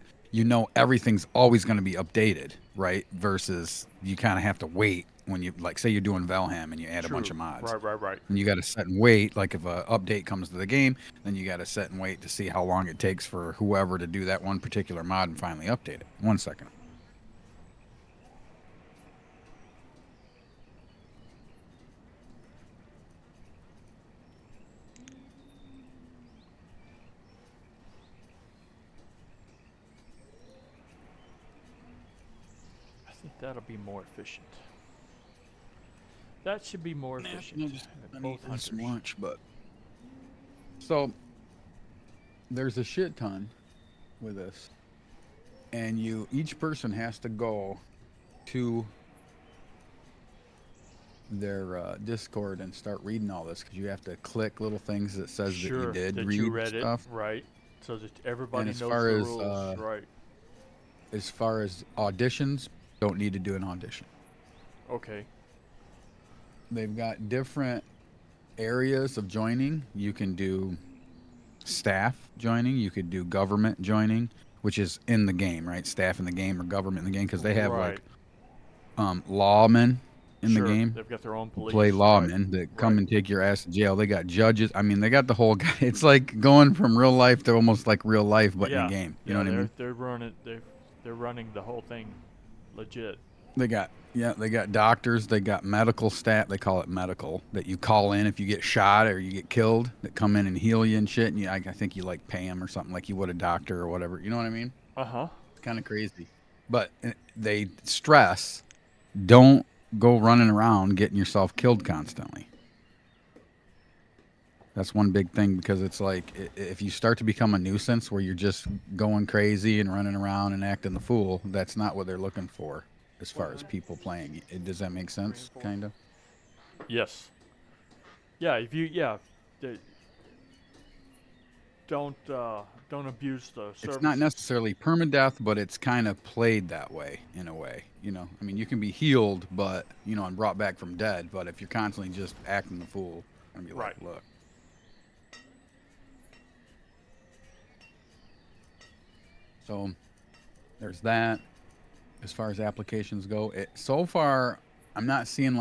everything's always going to be updated, right? Versus you kind of have to wait when you say you're doing Valheim and you add a bunch of True. mods. Right. And you got to set and wait. Like if a update comes to the game, then you got to set and wait to see how long it takes for whoever to do that one particular mod and finally update it. 1 second. I think that'll be more efficient. That should be more efficient. I Both need some hunters. lunch, but so there's a shit ton with this, and each person has to go to their Discord and start reading all this because you have to click little things that says Sure. that you did that read you read stuff. it. Right. So that everybody as knows far the as, rules. Right. As far as auditions, don't need to do an audition. Okay. They've got different areas of joining. You can do staff joining. You could do government joining, which is in the game, right? Staff in the game or government in the game because they have Right. lawmen in Sure. the game. They've got their own Who police. play Right. lawmen that come Right. and take your ass to jail. They got judges. I mean, they got the whole guy. It's like going from real life to almost like real life, but in Yeah. a game. You Yeah, know what I mean? They're running. They're running the whole thing, legit. They got doctors. They got medical staff. They call it medical that you call in if you get shot or you get killed. That come in and heal you and shit. And I think you like pay them or something like you would a doctor or whatever. You know what I mean? Uh-huh. It's kind of crazy, but they stress don't go running around getting yourself killed constantly. That's one big thing because it's like if you start to become a nuisance where you're just going crazy and running around and acting the fool, that's not what they're looking for as far as people playing. Does that make sense? Kind of. Yes. Yeah, if you don't abuse the service. It's not necessarily permadeath, but it's kind of played that way in a way. I mean, you can be healed, but and brought back from dead. But if you're constantly just acting the fool, and be like, Right. look. So there's that. As far as applications go, so far I'm not seeing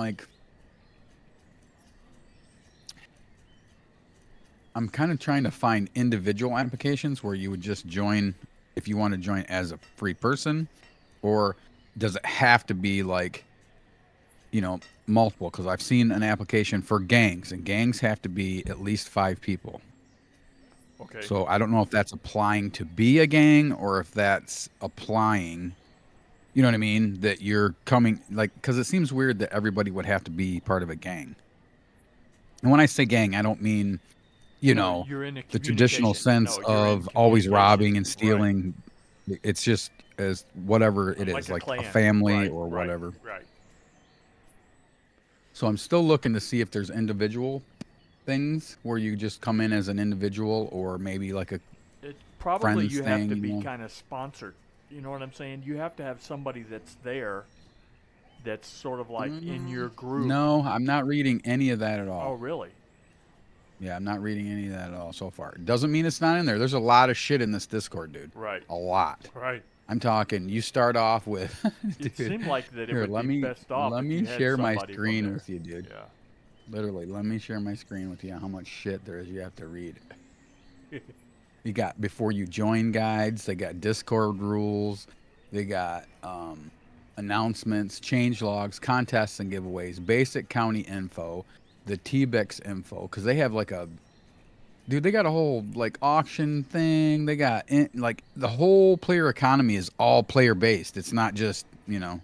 I'm kind of trying to find individual applications where you would just join if you want to join as a free person, or does it have to be you know, multiple, because I've seen an application for gangs, and gangs have to be at least 5 people. Okay. So I don't know if that's applying to be a gang or if that's applying, you know what I mean, that you're coming, like, because it seems weird that everybody would have to be part of a gang. And when I say gang, I don't mean, you No, know, you're in a the traditional communication. sense No, you're in of always robbing and communication. Right. stealing. It's just as whatever it Like is, a like a clan. family Right, or right, whatever. right. So I'm still looking to see if there's individual things where you just come in as an individual, or maybe like a Probably friends you have to thing, be you know. kind of sponsored. You know what I'm saying? You have to have somebody that's there that's sort of like in your group. No, I'm not reading any of that at Oh, all. really? Yeah, I'm not reading any of that at all so far. Doesn't mean it's not in there. There's a lot of shit in this Discord, dude. Right. A lot. Right. I'm talking. You start off with. It Dude, seemed like that it here, would let be me best off let if me you had share my somebody from screen there. with you, dude. Yeah. Literally, let me share my screen with you on how much shit there is you have to read. You got before you join guides. They got Discord rules. They got announcements, change logs, contests and giveaways, basic county info, the TBEX info, because they have like a dude. They got a whole like auction thing. They got like the whole player economy is all player based. It's not just you know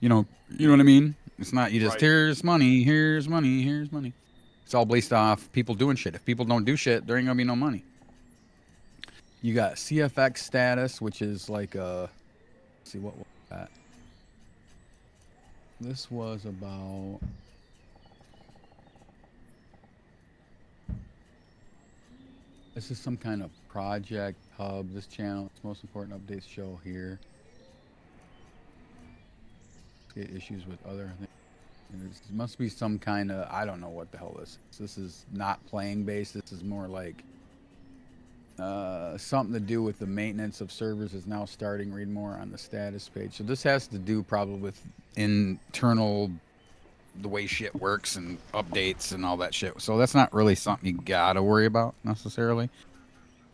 what I mean. It's not you just Right. here's money, here's money, here's money. It's all based off people doing shit. If people don't do shit, there ain't gonna be no money. You got CFX status, which is like let's see what was that. This was about this is some kind of project hub. This channel, its most important updates show here. Get issues with other things. There must be some kind of I don't know what the hell this is. This is not playing based. This is more like something to do with the maintenance of servers is now starting. Read more on the status page. So this has to do probably with internal, the way shit works and updates and all that shit. So that's not really something you gotta worry about necessarily,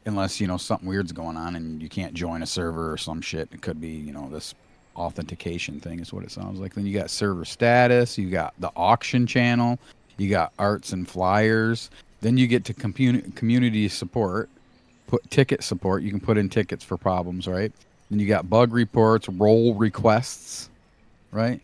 unless you know something weird's going on and you can't join a server or some shit. It could be this authentication thing is what it sounds like. Then you got server status. You got the auction channel. You got arts and flyers. Then you get to community support. Put ticket support. You can put in tickets for problems, right? Then you got bug reports, role requests, right?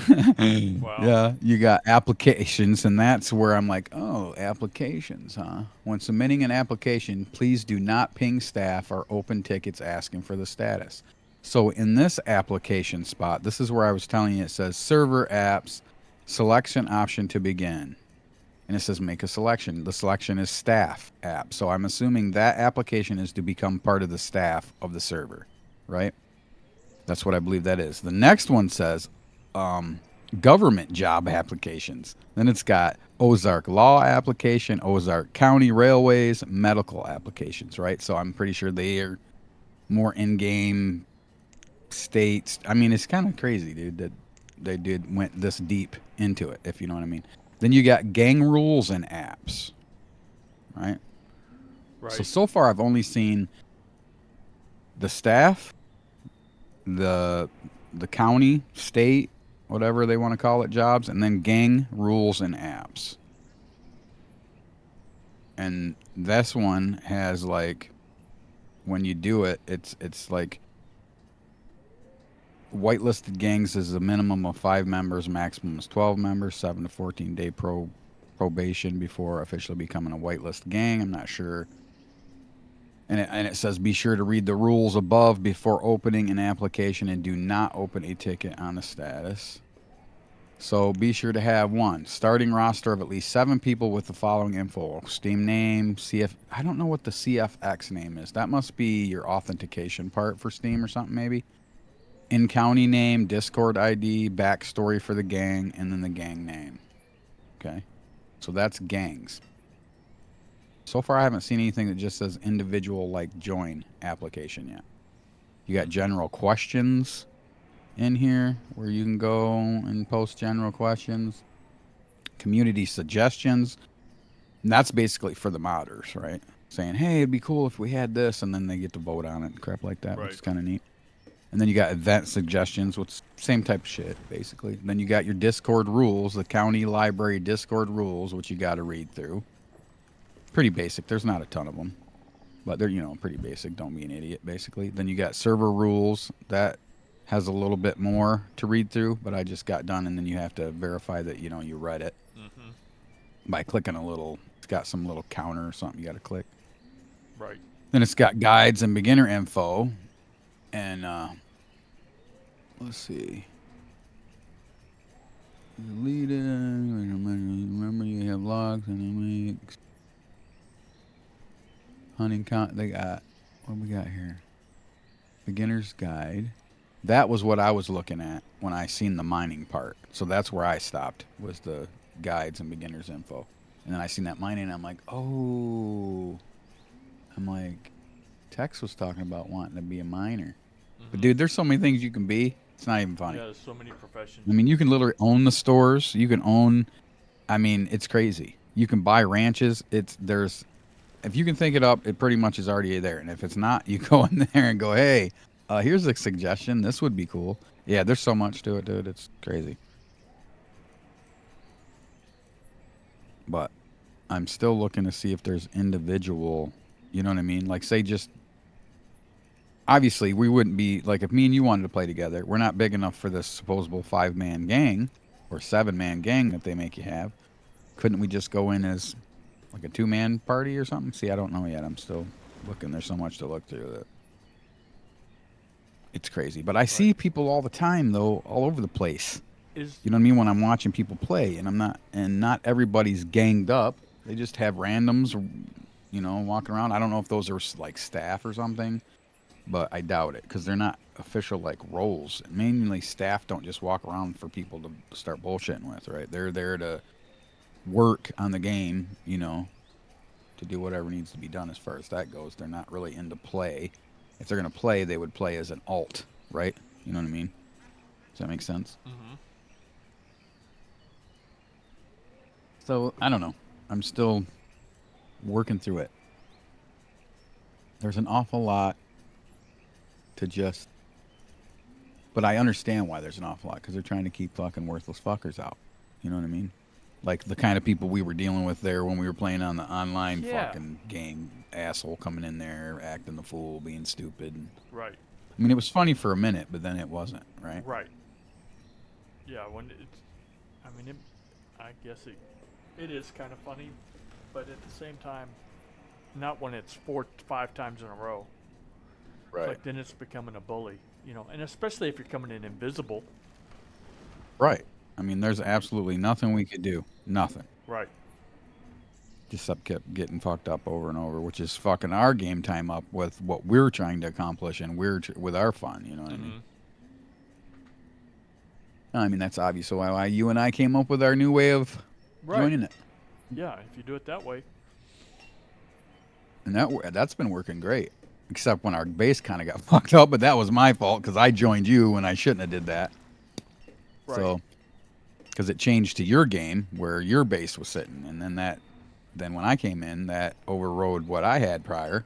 Wow. Yeah, you got applications, and that's where I'm like, oh, applications, huh? When submitting an application, please do not ping staff or open tickets asking for the status. So in this application spot, this is where I was telling you, it says server apps, selection option to begin. And it says make a selection. The selection is staff app. So I'm assuming that application is to become part of the staff of the server, right? That's what I believe that is. The next one says government job applications. Then it's got Ozark law application, Ozark County railways, medical applications, right? So I'm pretty sure they are more in-game states. I mean, it's kind of crazy, dude, that they went this deep into it, if you know what I mean. Then you got gang rules and apps, right? Right. So far I've only seen the staff, the county, state, whatever they want to call it, jobs, and then gang rules and apps. And this one has like, when you do it, it's like whitelisted gangs is a minimum of 5 members, maximum is 12 members, 7 to 14 day probation before officially becoming a whitelist gang. I'm not sure. And it says be sure to read the rules above before opening an application and do not open a ticket on the status. So be sure to have one starting roster of at least 7 people with the following info: Steam name, I don't know what the CFX name is. That must be your authentication part for Steam or something maybe. In county name, Discord ID, backstory for the gang, and then the gang name. Okay, so that's gangs. So far, I haven't seen anything that just says individual like join application yet. You got general questions in here where you can go and post general questions. Community suggestions. And that's basically for the modders, right? Saying, hey, it'd be cool if we had this, and then they get to vote on it and crap like that, which is kind of neat. And then you got event suggestions, which same type of shit, basically. Then you got your Discord rules, the county library Discord rules, which you got to read through. Pretty basic. There's not a ton of them, but they're, pretty basic. Don't be an idiot, basically. Then you got server rules. That has a little bit more to read through, but I just got done, and then you have to verify that, you read it Mm-hmm. by clicking it's got some little counter or something you got to click. Right. Then it's got guides and beginner info. And let's see. Delete it. Remember you have logs and makes hunting count. They got what we got here. Beginner's guide. That was what I was looking at when I seen the mining part. So that's where I stopped, was the guides and beginner's info. And then I seen that mining and I'm like, oh. I'm like, Tex was talking about wanting to be a miner. But dude, there's so many things you can be. It's not even funny. Yeah, there's so many professions. I mean, you can literally own the stores. You can own. I mean, it's crazy. You can buy ranches. If you can think it up, it pretty much is already there. And if it's not, you go in there and go, hey, here's a suggestion. This would be cool. Yeah, there's so much to it, dude. It's crazy. But I'm still looking to see if there's individual. You know what I mean? Like, say, just. Obviously, we wouldn't be, like, if me and you wanted to play together, we're not big enough for this supposable 5-man gang or 7-man gang that they make you have. Couldn't we just go in as, like, a 2-man party or something? See, I don't know yet. I'm still looking. There's so much to look through that it's crazy. But I see people all the time, though, all over the place. You know what I mean? When I'm watching people play, and not everybody's ganged up. They just have randoms, walking around. I don't know if those are, like, staff or something. But I doubt it, because they're not official, like, roles. Mainly staff don't just walk around for people to start bullshitting with, right? They're there to work on the game, to do whatever needs to be done as far as that goes. They're not really into play. If they're going to play, they would play as an alt, right? You know what I mean? Does that make sense? Mm-hmm. So, I don't know. I'm still working through it. There's an awful lot to just, but I understand why there's an awful lot, because they're trying to keep fucking worthless fuckers out. You know what I mean? Like the kind of people we were dealing with there when we were playing on the online fucking game. Asshole coming in there, acting the fool, being stupid. Right. I mean, it was funny for a minute, but then it wasn't, right? Right. Yeah, when it's, I guess it is kind of funny, but at the same time, not when it's 4-5 times in a row. Right. Like then it's becoming a bully, and especially if you're coming in invisible. Right. I mean, there's absolutely nothing we could do. Nothing. Right. Just kept getting fucked up over and over, which is fucking our game time up with what we're trying to accomplish and with our fun. You know what I mean? I mean, that's obvious why you and I came up with our new way of joining it. Yeah, if you do it that way. And that's been working great. Except when our base kind of got fucked up, but that was my fault because I joined you when I shouldn't have did that. Right. So, because it changed to your game where your base was sitting, and then when I came in, that overrode what I had prior.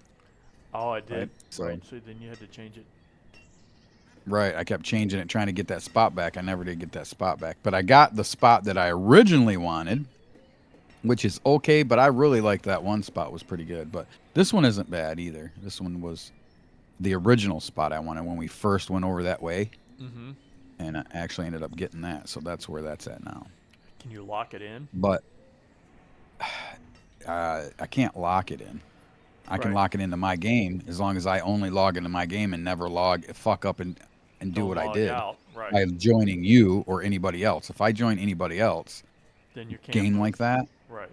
Oh, it did. Right? So then you had to change it. Right, I kept changing it, trying to get that spot back. I never did get that spot back, but I got the spot that I originally wanted, which is okay, but I really liked that one spot. Was pretty good, but this one isn't bad either. This one was the original spot I wanted when we first went over that way, and I actually ended up getting that, so that's where that's at now. Can you lock it in? But I can't lock it in. I can lock it into my game as long as I only log into my game and never fuck up and do what I did by joining you or anybody else. If I join anybody else, then you can't game like that, right?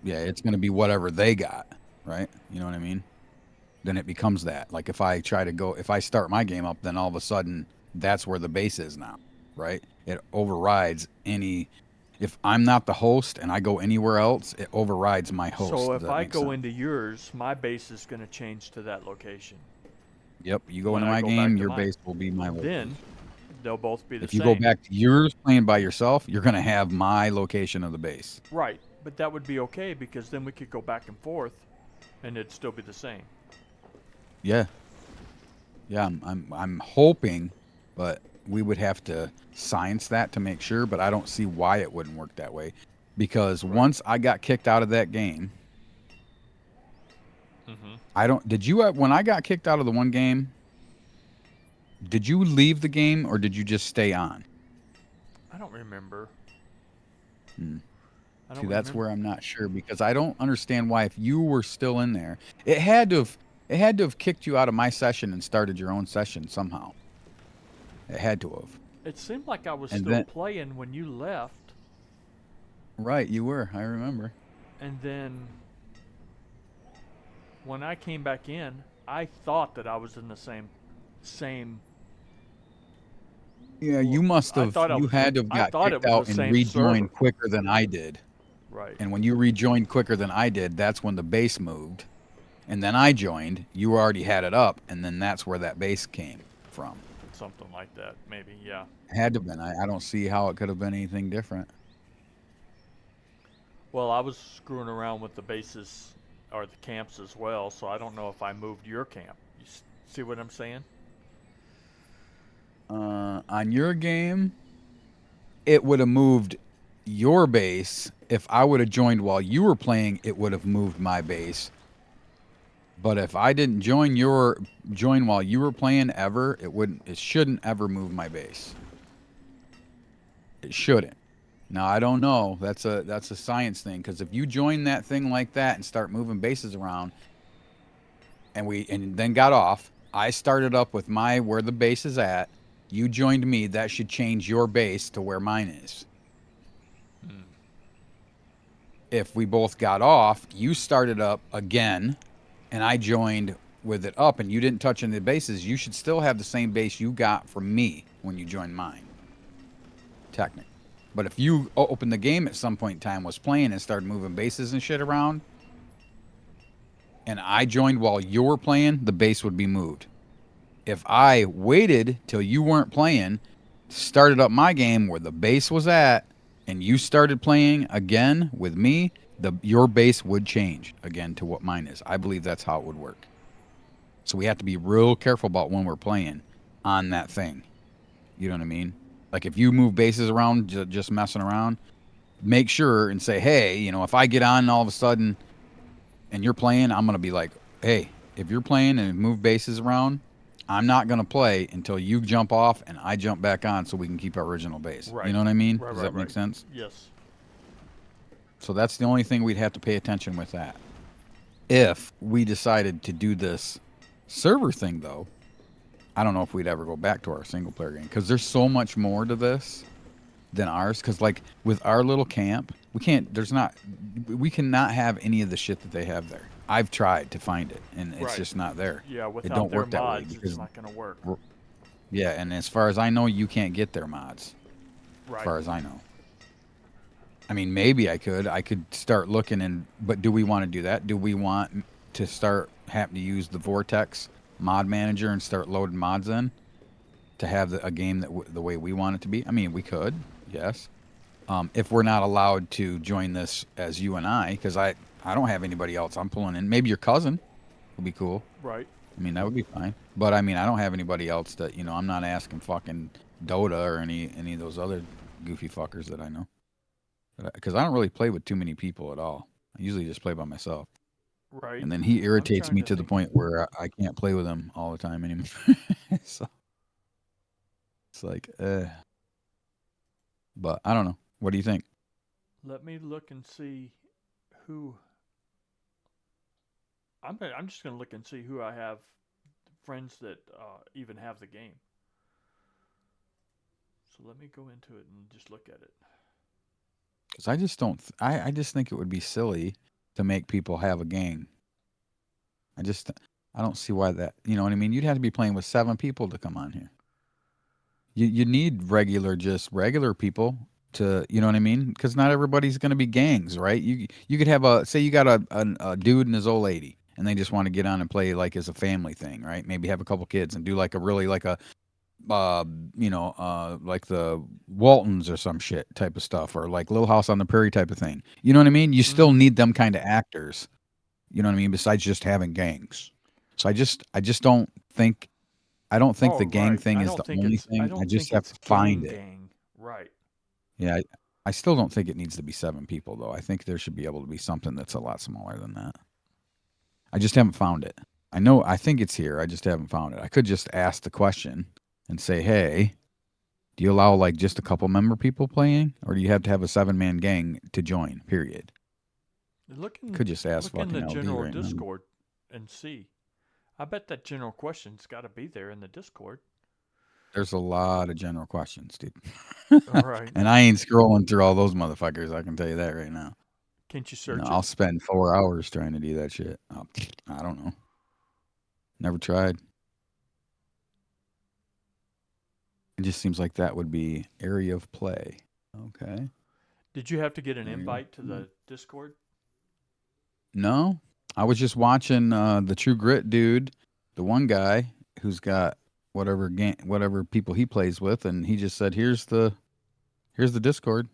Yeah, it's going to be whatever they got, right? You know what I mean? Then it becomes that. Like if I start my game up, then all of a sudden that's where the base is now, right? It overrides any. If I'm not the host and I go anywhere else, it overrides my host. So if I go into yours, my base is going to change to that location. Yep, you go into my game, your base will be my location. Then they'll both be the same. If you go back to yours playing by yourself, you're going to have my location of the base. Right, but that would be okay because then we could go back and forth and it'd still be the same. Yeah. Yeah, I'm hoping, but we would have to science that to make sure. But I don't see why it wouldn't work that way, because Right. once I got kicked out of that game, Mm-hmm. I don't. Did you when I got kicked out of the one game? Did you leave the game or did you just stay on? I don't remember. Hmm. I See, don't that's remember. where I'm not sure because I don't understand why if you were still in there, it had to have kicked you out of my session and started your own session somehow. It had to have. It seemed like I was And still then playing when you left, right, you were. I remember. and then when I came back in, I thought that I was in the same. Yeah, you must I have. thought I You was. had to have I got thought it kicked was the out and same server. rejoined quicker than I did. Right. And when you rejoined quicker than I did, that's when the base moved. And then I joined. You already had it up, and then that's where that base came from. Something like that, maybe. Yeah. Had to have been. I don't see how it could have been anything different. Well, I was screwing around with the bases or the camps as well, so I don't know if I moved your camp. See what I'm saying? On your game, it would have moved your base. If I would have joined while you were playing, it would have moved my base. But if I didn't join while you were playing ever, it shouldn't ever move my base. It shouldn't. Now I don't know. That's a science thing because if you join that thing like that and start moving bases around, and then got off, I started up with my where the base is at. You joined me. That should change your base to where mine is. Mm. If we both got off, you started up again, and I joined with it up, and you didn't touch any of the bases. You should still have the same base you got from me when you joined mine. Technically. But if you opened the game at some point in time, was playing and started moving bases and shit around, and I joined while you were playing, the base would be moved. If I waited till you weren't playing, started up my game where the base was at, and you started playing again with me, your base would change again to what mine is. I believe that's how it would work. So we have to be real careful about when we're playing on that thing. You know what I mean? Like if you move bases around, just messing around, make sure and say, hey, if I get on all of a sudden and you're playing, I'm gonna be like, hey, if you're playing and move bases around, I'm not gonna play until you jump off and I jump back on so we can keep our original base. You Right. know what I mean? Right. Does Right. that make Right. sense? Yes. So that's the only thing we'd have to pay attention with that. If we decided to do this server thing, though, I don't know if we'd ever go back to our single player game because there's so much more to this than ours. Because like with our little camp, we cannot have any of the shit that they have there. I've tried to find it, and it's Right. just not there. Yeah. It Without don't their work that way mods, it's because not going to work. yeah, and as far as I know, you can't get their mods. As Right. far as I know. I mean, maybe I could. I could start looking but do we want to do that? Do we want to start having to use the Vortex mod manager and start loading mods in to have a game the way we want it to be? I mean, we could, yes. If we're not allowed to join this as you and I, because I don't have anybody else I'm pulling in. Maybe your cousin would be cool. Right. I mean, that would be fine. But I mean, I don't have anybody else that I'm not asking fucking Dota or any of those other goofy fuckers that I know. Because I don't really play with too many people at all. I usually just play by myself. Right. And then he irritates trying me to to the think. point where I can't play with him all the time anymore. So it's like, but I don't know. What do you think? Let me look and see who. I'm just going to look and see who I have friends that even have the game. So let me go into it and just look at it. Because I just don't. I just think it would be silly to make people have a game. I don't see why that. You know what I mean? You'd have to be playing with 7 people to come on here. You need just regular people to, you know what I mean? Because not everybody's going to be gangs, right? You could have say you got a dude and his old lady, and they just want to get on and play like as a family thing, right? Maybe have a couple kids and do like a really like a like the Waltons or some shit type of stuff, or like Little House on the Prairie type of thing. You know what I mean? You still need them kind of actors. You know what I mean? Besides just having gangs. So I just don't think I don't think Oh, the gang right. thing I is don't the think only it's. I thing. I don't just think have it's to find gang it. gang. Right. Yeah, I still don't think it needs to be 7 people though. I think there should be able to be something that's a lot smaller than that. I just haven't found it. I think it's here. I just haven't found it. I could just ask the question and say, "Hey, do you allow like just a couple member people playing, or do you have to have a 7-man gang to join?" Period. Could just ask Look in fucking the LD general right now. Discord and see. I bet that general question's got to be there in the Discord. There's a lot of general questions, dude. All right. And I ain't scrolling through all those motherfuckers. I can tell you that right now. Can't you No, search it? I'll spend 4 hours trying to do that shit. I don't know. Never tried. It just seems like that would be area of play. Okay. Did you have to get an Area of invite to play. the Discord? No, I was just watching the True Grit dude, the one guy who's got whatever people he plays with, and he just said, here's the Discord.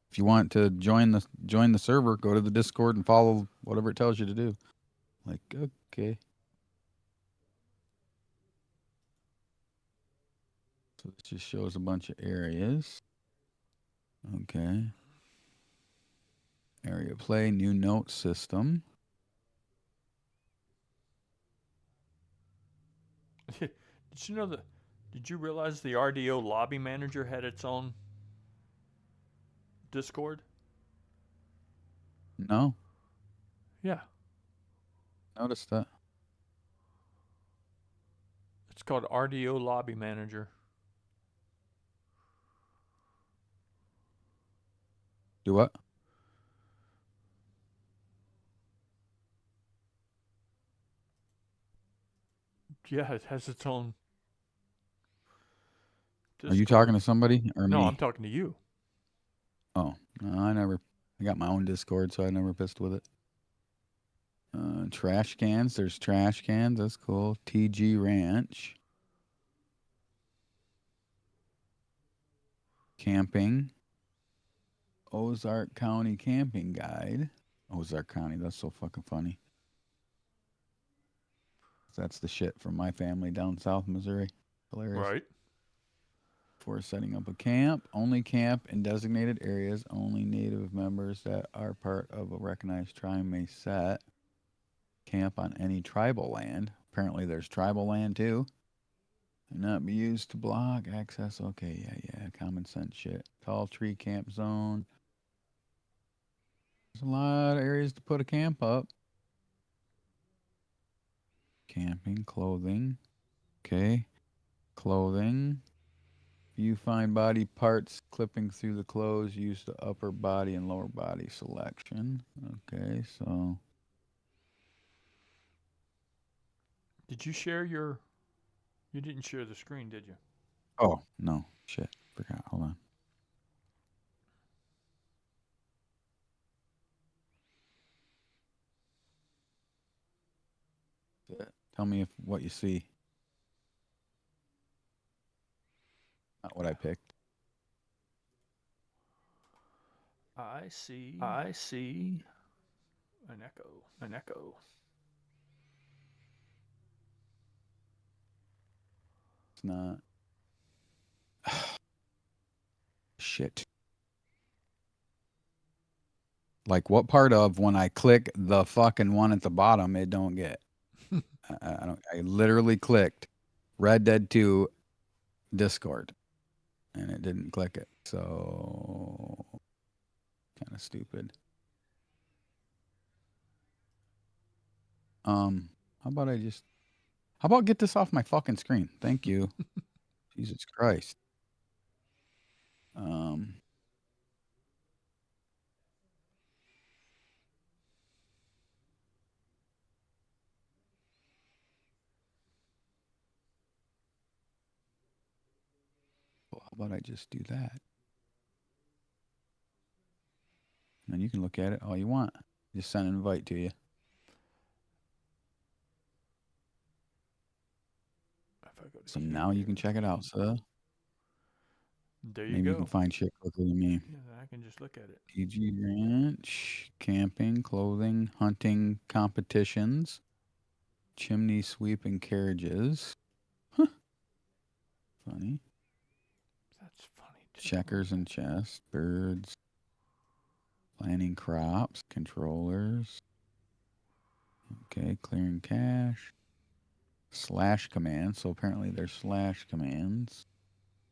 If you want to join the server, go to the Discord and follow whatever it tells you to do." Like, okay. So this just shows a bunch of areas. Okay. Area play, new note system. Did you know that? Did you realize the RDO lobby manager had its own Discord? No, Yeah, notice that. it's called RDO lobby manager. Do what? Yeah, it has its own Are you Discord. talking to somebody or No, me? I'm talking to you. Oh, no, I got my own Discord, so I never pissed with it. Trash cans. There's trash cans. That's cool. TG Ranch. Camping. Ozark County Camping Guide. Ozark County. That's so fucking funny. That's the shit from my family down south Missouri. Hilarious. Right. For setting up a camp, only camp in designated areas. Only native members that are part of a recognized tribe may set camp on any tribal land. Apparently, there's tribal land too. And not be used to block access. Okay, yeah. Common sense shit. Tall tree camp zone. There's a lot of areas to put a camp up. Camping, clothing. Okay. Clothing. You find body parts clipping through the clothes. Use the upper body and lower body selection. Okay, so Did you share your? You didn't share the screen, did you? oh no, shit, forgot. Hold on. Tell me if what you see. Not what I picked. I see. I see. An echo. An echo. It's not. Shit. Like what part of when I click the fucking one at the bottom, it don't get. I don't. I literally clicked Red Dead 2 Discord, and it didn't click it. So kind of stupid. How about I just? How about get this off my fucking screen? Thank you. Jesus Christ. Um. Well, how about I just do that? And you can look at it all you want. Just send an invite to you. If I go to So now you can check it out, sir. There you Maybe you go. can find shit quicker than me. Yeah, I can just look at it. PG Ranch, camping, clothing, hunting competitions, chimney sweeping carriages. Huh. Funny. That's funny too. Checkers and chess, birds, planting crops, controllers. Okay, clearing cache. Slash command. So apparently there's slash commands.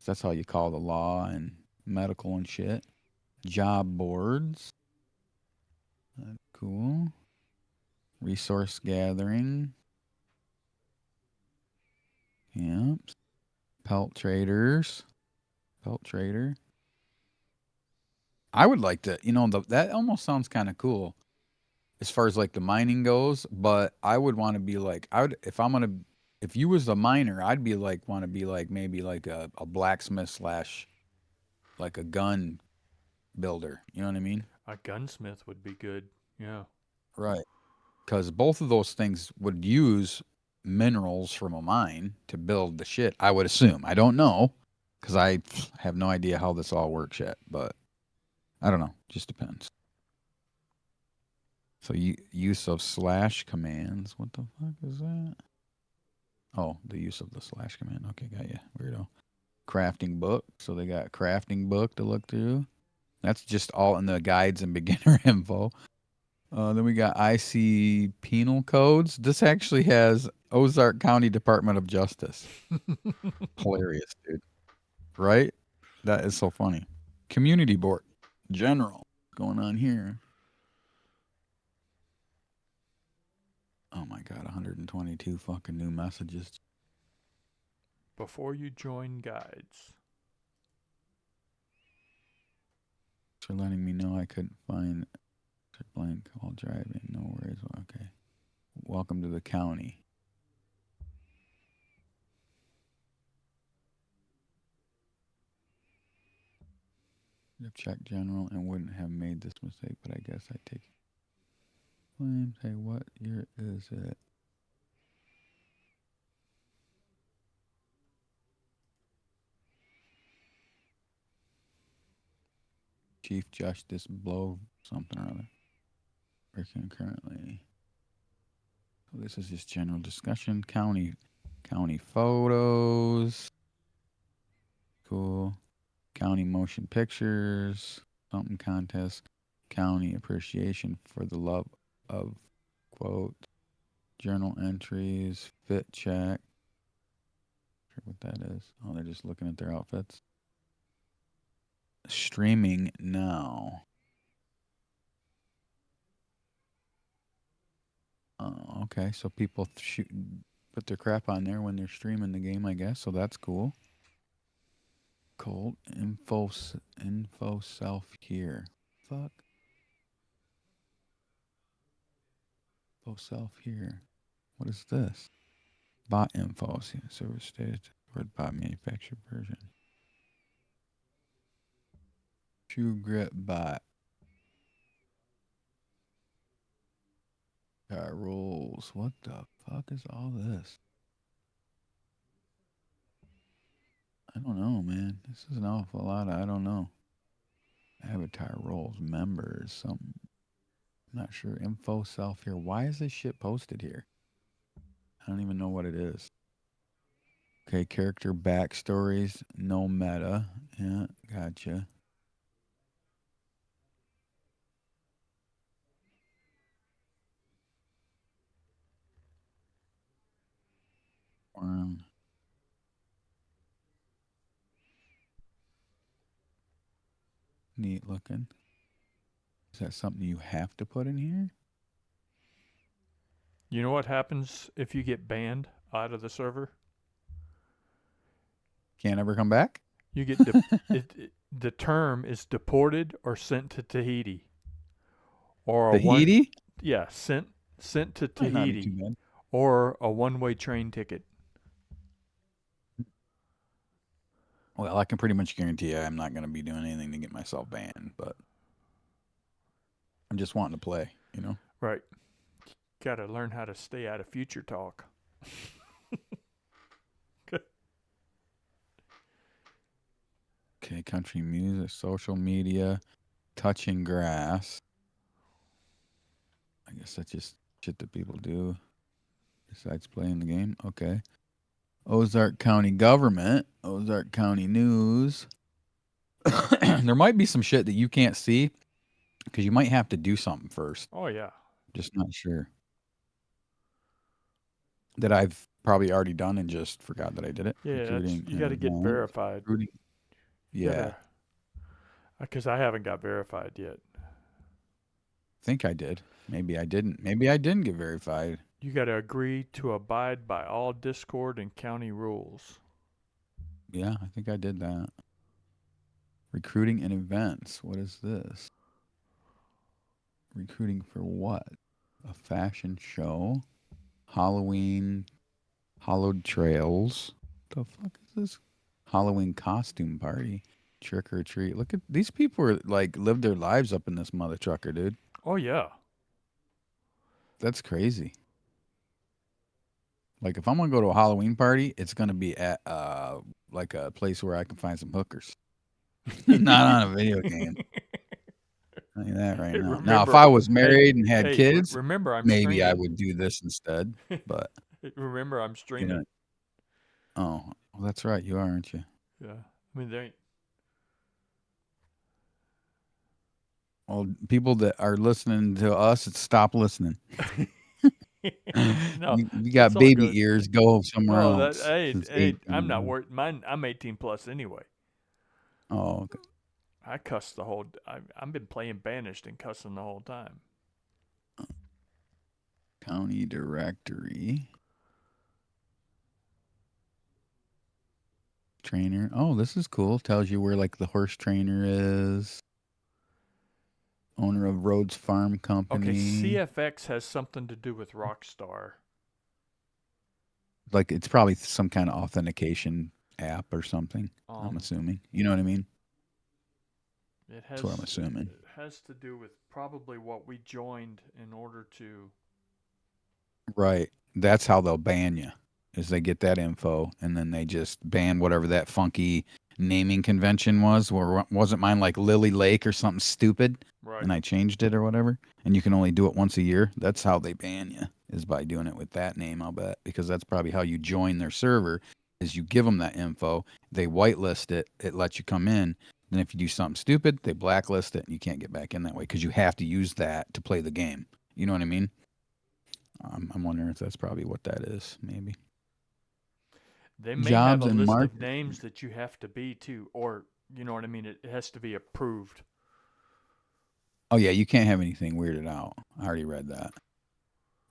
That's how you call the law and medical and shit. Job boards. Cool. Resource gathering. Yep. Pelt traders. Pelt trader. I would like to, that almost sounds kind of cool as far as like the mining goes, but I would want to be like, if you was a miner, I'd be like, want to be like maybe like a blacksmith slash like a gun builder. You know what I mean? A gunsmith would be good. Yeah. Right. Because both of those things would use minerals from a mine to build the shit, I would assume. I don't know because I have no idea how this all works yet, but I don't know. Just depends. So use of slash commands. What the fuck is that? Oh, the use of the slash command. Okay, got you. Weirdo. Crafting book. So they got crafting book to look through. That's just all in the guides and beginner info. Then we got IC penal codes. This actually has Ozark County Department of Justice. Hilarious, dude. Right? That is so funny. Community board. General. What's going on here? Oh my god, 122 fucking new messages. Before you join guides. For letting me know I couldn't find blank while driving. No worries. Okay. Welcome to the county. I've checked general and wouldn't have made this mistake, but I guess I take it. Claims. Hey, what year is it? Chief Justice Blow something or other. Working currently. So this is just general discussion. County photos. Cool. County motion pictures. Something contest. County appreciation for the love of quote. Journal entries. Fit check. Not sure what that is. Oh, they're just looking at their outfits. Streaming now. Oh, okay. So people put their crap on there when they're streaming the game, I guess. So that's cool. Cold info self here. Fuck. Info self here. What is this? Bot info. Service stated word bot manufacturer version. True Grit bot. Got rules. What the fuck is all this? I don't know, man. This is an awful lot of I don't know. Avatar roles, members, something. I'm not sure. Info self here. Why is this shit posted here? I don't even know what it is. Okay, character backstories, no meta. Yeah, gotcha. Neat looking. Is that something you have to put in here? You know what happens if you get banned out of the server? Can't ever come back? You get the term is deported or sent to Tahiti. Or Tahiti? sent to Might not be too Tahiti. bad. Or a one-way train ticket. Well, I can pretty much guarantee you I'm not going to be doing anything to get myself banned, but I'm just wanting to play, you know? Right. Got to learn how to stay out of future talk. Okay, country music, social media, touching grass. I guess that's just shit that people do besides playing the game. Okay. Ozark County government, Ozark County news. There might be some shit that you can't see because you might have to do something first. Oh yeah. Just not sure. That I've probably already done and just forgot that I did it. Yeah, that's Recruiting you and got to get events. verified. Recruiting. You Yeah, gotta, because I haven't got verified yet. I think I did. Maybe I didn't. Maybe I didn't get verified. You got to agree to abide by all Discord and county rules. Yeah, I think I did that. Recruiting and events. What is this? Recruiting for what? A fashion show? Halloween Hollowed Trails. The fuck is this? Halloween costume party. Trick or treat. Look at these people are like live their lives up in this mother trucker, dude. Oh yeah. That's crazy. Like if I'm gonna go to a Halloween party, it's gonna be at like a place where I can find some hookers. Not on a video game. Tell you that right Hey, now. Now, if remember, I was hey, married and had hey, kids, remember I'm maybe I streaming. would do this instead. But Remember I'm you know, streaming. oh, well, that's right. You are, aren't you? Yeah. I mean, there ain't. Well, people that are listening to us, stop listening. No, You it's got all good. baby ears. Go somewhere No, that else. hey, Since hey, I'm not 18. worried. Mine, I'm 18 plus anyway. Oh, okay. I cussed the whole. I've been playing Banished and cussing the whole time. County directory. Trainer. Oh, this is cool. Tells you where like the horse trainer is. Owner of Rhodes Farm Okay, Company. CFX has something to do with Rockstar. Like it's probably some kind of authentication app or something. I'm Um, assuming. You know what I mean? it That's what I'm has assuming. it has to do with probably what we joined in order to. Right. That's how they'll ban you. Is they get that info and then they just ban whatever that funky naming convention was. Or wasn't mine like Lily Lake or something stupid? Right. And I changed it or whatever. And you can only do it once a year. That's how they ban you. Is by doing it with that name. I'll bet because that's probably how you join their server. Is you give them that info, they whitelist it, it lets you come in. Then if you do something stupid, they blacklist it and you can't get back in that way because you have to use that to play the game. You know what I mean? I'm wondering if that's probably what that is. Maybe They may have jobs a and list of market. names that you have to be too, or you know what I mean. It has to be approved. Oh yeah, you can't have anything weirded out. I already read that,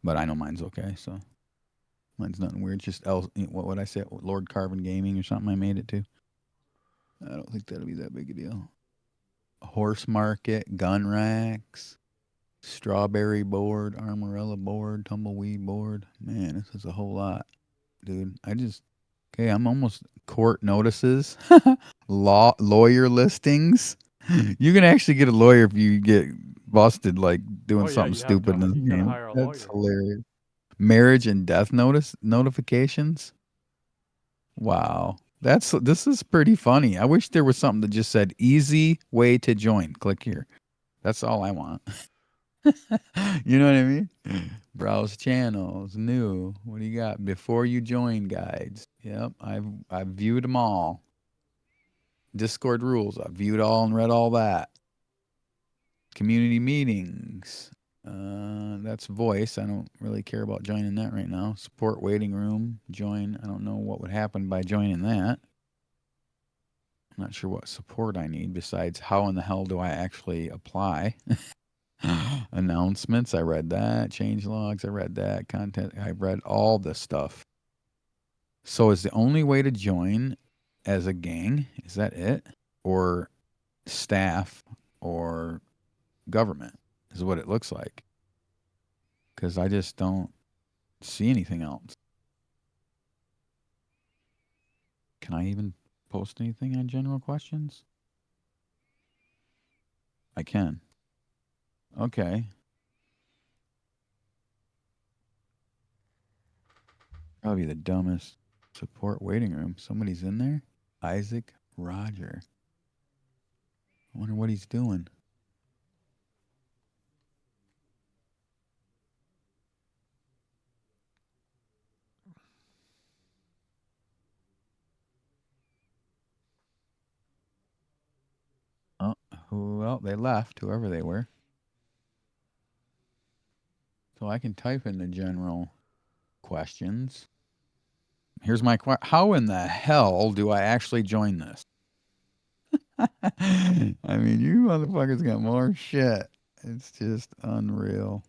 but I know mine's okay. So mine's nothing weird. Just what would I say? Lord Carbon Gaming or something. I made it to. I don't think that'll be that big a deal. Horse market, gun racks, strawberry board, armorella board, tumbleweed board. Man, this is a whole lot, dude. Okay. I'm almost court notices, lawyer listings. You can actually get a lawyer if you get busted like doing Oh yeah, something stupid in this you gotta game. hire a That's lawyer. hilarious. Marriage and death notifications. Wow. This is pretty funny. I wish there was something that just said easy way to join. Click here. That's all I want. You know what I mean? Browse channels, new. What do you got? Before you join guides. Yep, I've viewed them all. Discord rules. I've viewed all and read all that. Community meetings. That's voice. I don't really care about joining that right now. Support waiting room. Join. I don't know what would happen by joining that. I'm not sure what support I need besides how in the hell do I actually apply. Announcements. I read that. Change logs. I read that. Content. I read all this stuff. So is the only way to join as a gang? Is that it? Or staff or government is what it looks like. Because I just don't see anything else. Can I even post anything on general questions? I can. Okay. Probably the dumbest support waiting room. Somebody's in there? Isaac Roger. I wonder what he's doing. Well, they left, whoever they were. So I can type in the general questions. Here's my question. How in the hell do I actually join this? I mean, you motherfuckers got more shit. It's just unreal.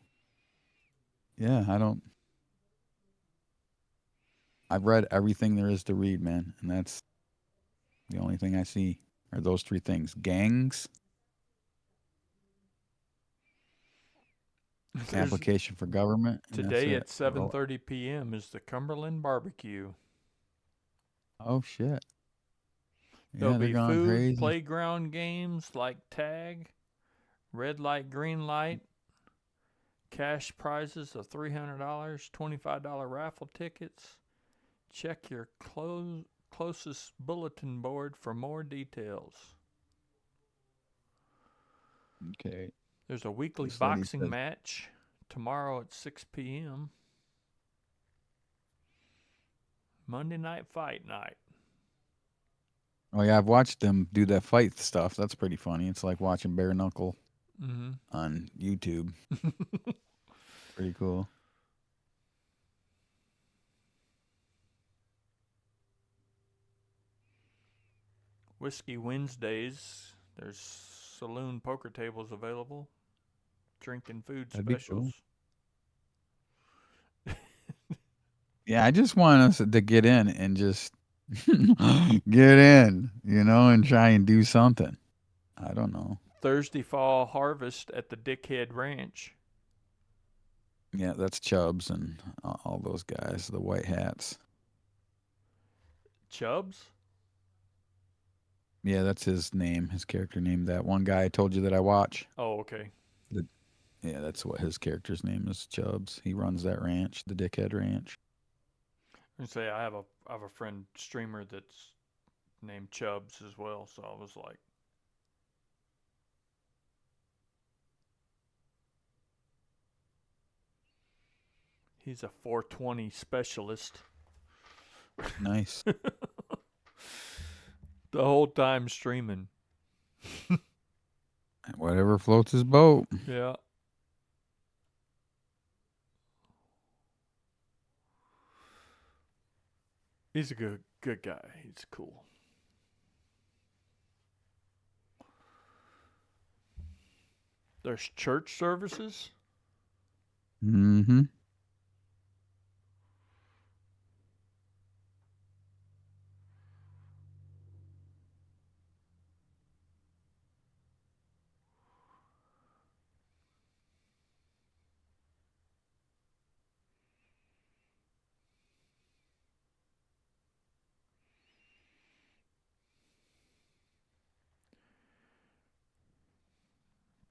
Yeah, I've read everything there is to read, man. And that's the only thing I see are those three things. Gangs, There's, application for government, and that's today it. at 7:30 p.m. is the Cumberland Barbecue. Oh, shit. There'll Yeah, they're be going food, crazy. playground games like tag, red light, green light, cash prizes of $300, $25 raffle tickets. Check your closest bulletin board for more details. Okay. There's a weekly This lady boxing says- match tomorrow at 6 p.m. Monday night fight night. Oh, yeah, I've watched them do that fight stuff. That's pretty funny. It's like watching bare knuckle Mm-hmm. on YouTube. Pretty cool. Whiskey Wednesdays. There's saloon poker tables available. Drinking food That'd be cool. specials. Yeah, I just want us to get in and just get in, and try and do something. I don't know. Thursday fall harvest at the Dickhead Ranch. Yeah, that's Chubbs and all those guys, the white hats. Chubbs? Yeah, that's his name, his character name. That one guy I told you that I watch. Oh, okay. Yeah, that's what his character's name is, Chubbs. He runs that ranch, the Dickhead Ranch. And say I have a friend streamer that's named Chubbs as well, so I was like, he's a 420 specialist. Nice. The whole time streaming. Whatever floats his boat. Yeah. He's a good guy. He's cool. There's church services. Mm-hmm.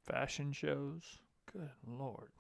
Fashion shows. Good Lord.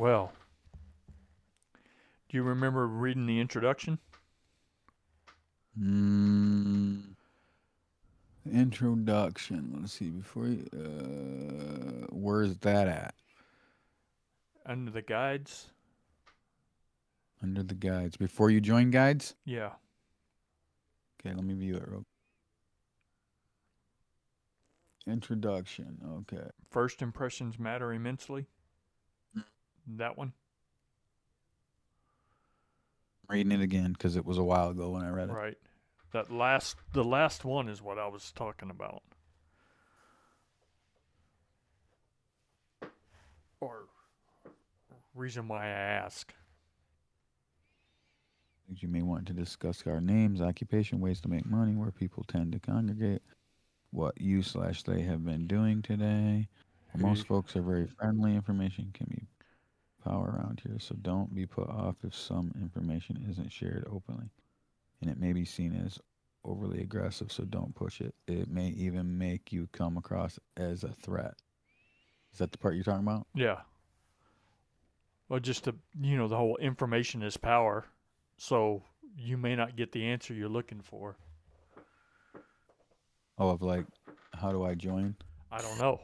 Well, do you remember reading the introduction? Introduction. Let's see. Before you, where's that at? Under the guides? Under the guides. Before you join guides? Yeah. Okay, let me view it real. Introduction. Okay. First impressions matter immensely. That one? I'm reading it again because it was a while ago when I read it. Right. The last one is what I was talking about. Or reason why I ask. You may want to discuss our names, occupation, ways to make money, where people tend to congregate, what you/they have been doing today. Most folks are very friendly. Information can be power around here, so don't be put off if some information isn't shared openly. And it may be seen as overly aggressive, so don't push it. It may even make you come across as a threat. Is that the part you're talking about? Yeah. Well, just the whole information is power. So you may not get the answer you're looking for. Oh, of like, how do I join? I don't know.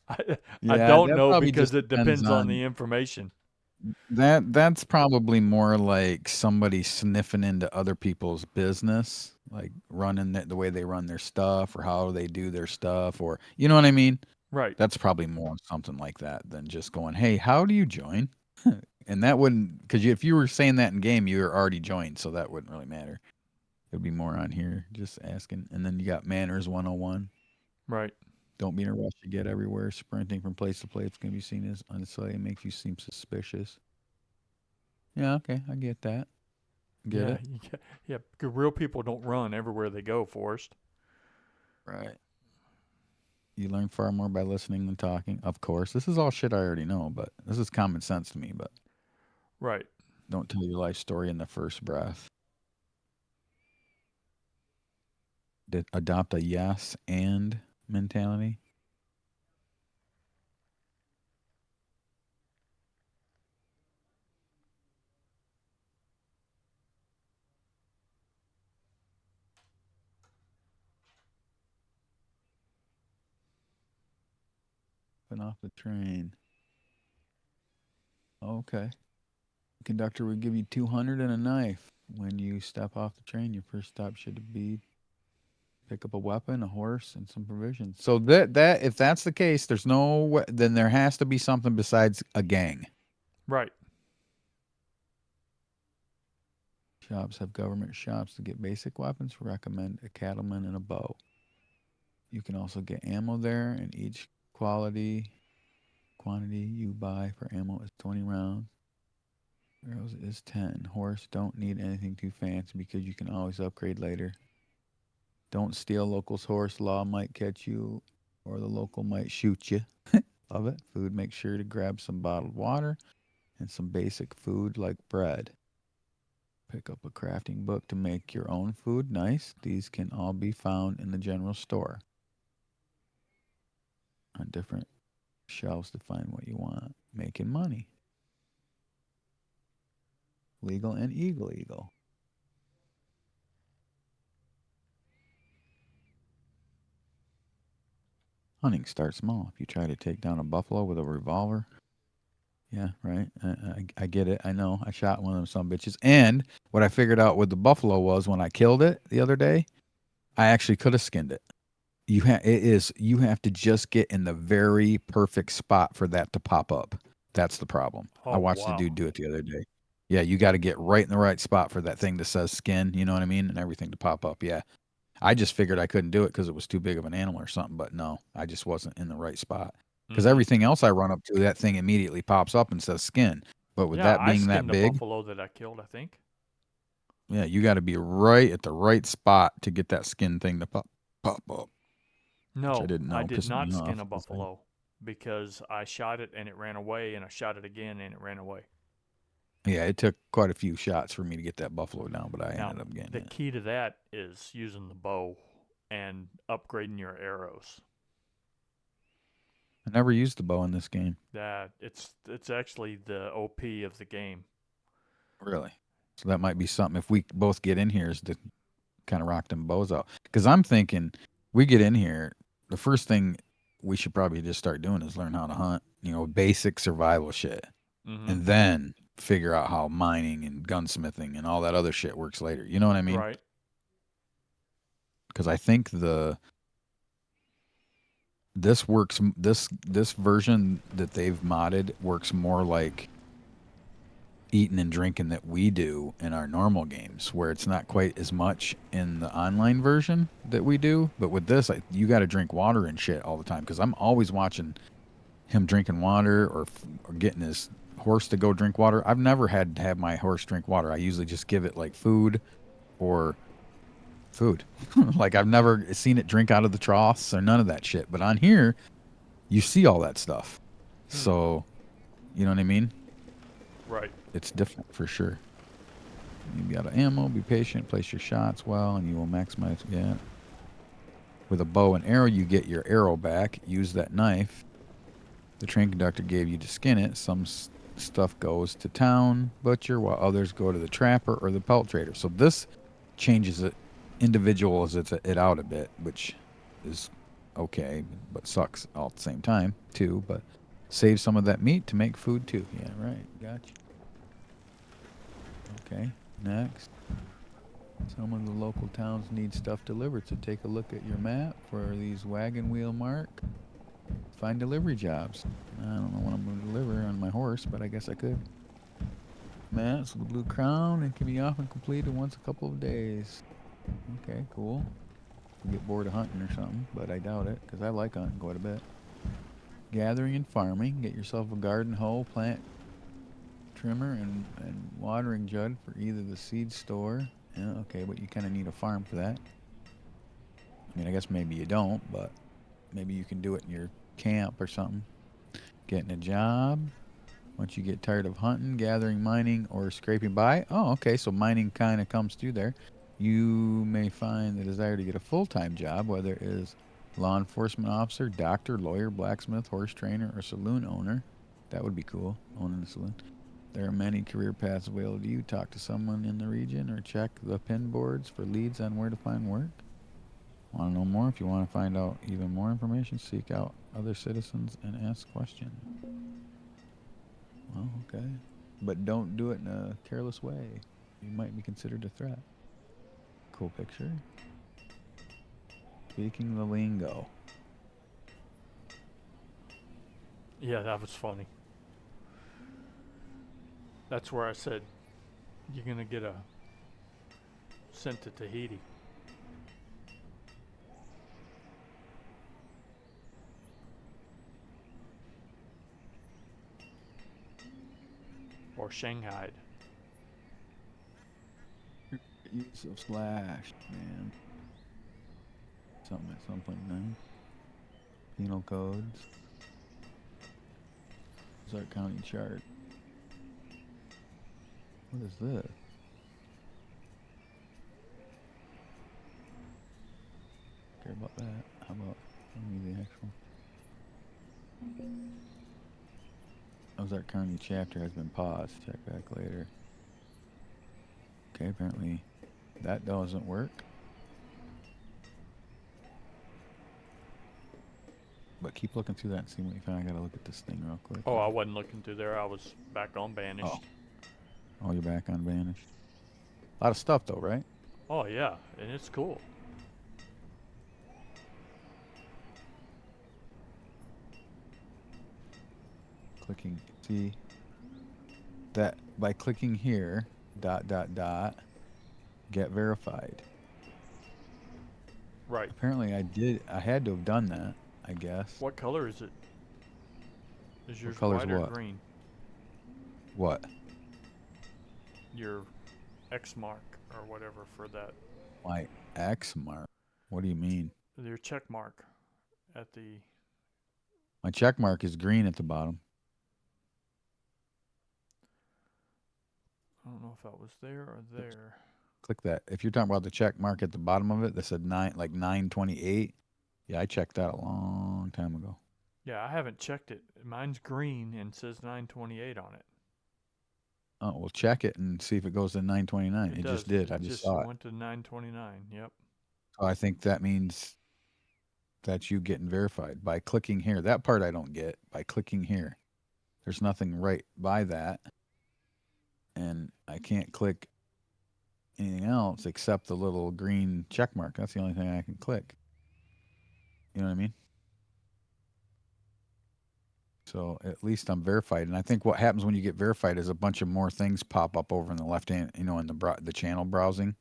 I Yeah, don't that know probably because just it depends depends on on the information. that's probably more like somebody sniffing into other people's business, like running the way they run their stuff or how they do their stuff, or you know what I mean? Right. That's probably more something like that than just going, "Hey, how do you join?" And that wouldn't, because if you were saying that in game, you were already joined, so that wouldn't really matter. It'd be more on here, just asking. And then you got manners 101. Right. Don't be in a rush to get everywhere. Sprinting from place to place can be seen as unnecessary and makes you seem suspicious. Yeah, okay, I get that. Get it? Yeah. Real people don't run everywhere they go, Forrest. Right. You learn far more by listening than talking. Of course, this is all shit I already know, but this is common sense to me. But Right. don't tell your life story in the first breath. Adopt a yes and mentality. Been off the train. Okay. The conductor would give you 200 and a knife. When you step off the train, your first stop should be pick up a weapon, a horse, and some provisions. So that if that's the case, there's no then there has to be something besides a gang. Right. Shops have government shops to get basic weapons. Recommend a cattleman and a bow. You can also get ammo there, and each quantity you buy for ammo is 20 rounds. Arrows is 10. Horse, don't need anything too fancy because you can always upgrade later. Don't steal local's horse. Law might catch you, or the local might shoot you. Love it. Food, make sure to grab some bottled water and some basic food like bread. Pick up a crafting book to make your own food. Nice. These can all be found in the general store on different shelves to find what you want. Making money. Legal and illegal. Hunting starts small. If you try to take down a buffalo with a revolver, yeah, right. I get it. I know. I shot one of them some bitches. And what I figured out with the buffalo was when I killed it the other day, I actually could have skinned it. You have to just get in the very perfect spot for that to pop up. That's the problem. Oh, I watched the wow. dude do it the other day. Yeah, you got to get right in the right spot for that thing that says skin, you know what I mean, and everything to pop up. Yeah. I just figured I couldn't do it because it was too big of an animal or something, but no, I just wasn't in the right spot. Because everything else I run up to, that thing immediately pops up and says skin. But with Yeah, that I being that skinned a big, buffalo that I killed, I think. yeah, you got to be right at the right spot to get that skin thing to pop up. No, I didn't know. I did Pissing not me skin off. a buffalo because I shot it and it ran away, and I shot it again and it ran away. Yeah, it took quite a few shots for me to get that buffalo down, but I Now, ended up getting the it. key to that is using the bow and upgrading your arrows. I never used the bow in this game. Yeah, it's actually the OP of the game. Really? So that might be something if we both get in here is to kind of rock them bows out. Because I'm thinking we get in here, the first thing we should probably just start doing is learn how to hunt, basic survival shit. Mm-hmm. And then figure out how mining and gunsmithing and all that other shit works later. You know what I mean? Right. Because I think this version that they've modded works more like eating and drinking that we do in our normal games, where it's not quite as much in the online version that we do. But with this, you got to drink water and shit all the time because I'm always watching him drinking water or getting his horse to go drink water. I've never had to have my horse drink water. I usually just give it like food or food. Like I've never seen it drink out of the troughs or none of that shit. But on here, you see all that stuff. So, you know what I mean? Right. It's different for sure. You got ammo, be patient, place your shots well, and you will maximize. Yeah. With a bow and arrow, you get your arrow back. Use that knife the train conductor gave you to skin it. Some stuff goes to town butcher, while others go to the trapper or the pelt trader. So this changes it, individuals it out a bit, which is okay, but sucks all at the same time too. But save some of that meat to make food too. Yeah, right. Gotcha. Okay, next. Some of the local towns need stuff delivered, so take a look at your map for these wagon wheel mark. Find delivery jobs. I don't know what I'm going to deliver on my horse, but I guess I could. Maps with the blue crown and can be often completed once a couple of days. Okay, cool. You get bored of hunting or something, but I doubt it, because I like hunting quite a bit. Gathering and farming. Get yourself a garden hoe, plant trimmer, and watering jug for either the seed store. Yeah, okay, but you kind of need a farm for that. I mean, I guess maybe you don't, but maybe you can do it in your camp or something. Getting a job. Once you get tired of hunting, gathering, mining, or scraping by. Oh, okay, so mining kind of comes through there. You may find the desire to get a full-time job, whether it is law enforcement officer, doctor, lawyer, blacksmith, horse trainer, or saloon owner. That would be cool, owning a saloon. There are many career paths available to you. Talk to someone in the region or check the pin boards for leads on where to find work. Want to know more? If you want to find out even more information, seek out other citizens and ask questions. Well, okay. But don't do it in a careless way. You might be considered a threat. Cool picture. Speaking the lingo. Yeah, that was funny. That's where I said you're gonna get sent to Tahiti. Or Shanghai. Use of slash, man. Something at some point, man. Penal codes. Ozark County chart. What is this? Care about that? How about maybe the actual? Ozark County chapter has been paused. Check back later. Okay, apparently that doesn't work. But keep looking through that and see what you find. I gotta look at this thing real quick. Oh, I wasn't looking through there. I was back on Banished. Oh, you're back on Banished. A lot of stuff though, right? Oh yeah, and it's cool. Clicking, see that by clicking here, ... get verified. Right. Apparently I had to have done that, I guess. What color is it? Is yours color's white or what? green? What? Your X mark or whatever for that. My X mark? What do you mean? Your check mark at the... My check mark is green at the bottom. I don't know if that was there or there. Click that. If you're talking about the check mark at the bottom of it that said 928, yeah, I checked that a long time ago. Yeah, I haven't checked it. Mine's green and says 928 on it. Oh, well, check it and see if it goes to 929. It does. just did. It I just just saw it. went to 929. Yep. So I think that means that's you getting verified by clicking here. That part I don't get. By clicking here, there's nothing right by that, and I can't click anything else except the little green check mark. That's the only thing I can click. You know what I mean? So at least I'm verified, and I think what happens when you get verified is a bunch of more things pop up over in the left hand, in the channel browsing.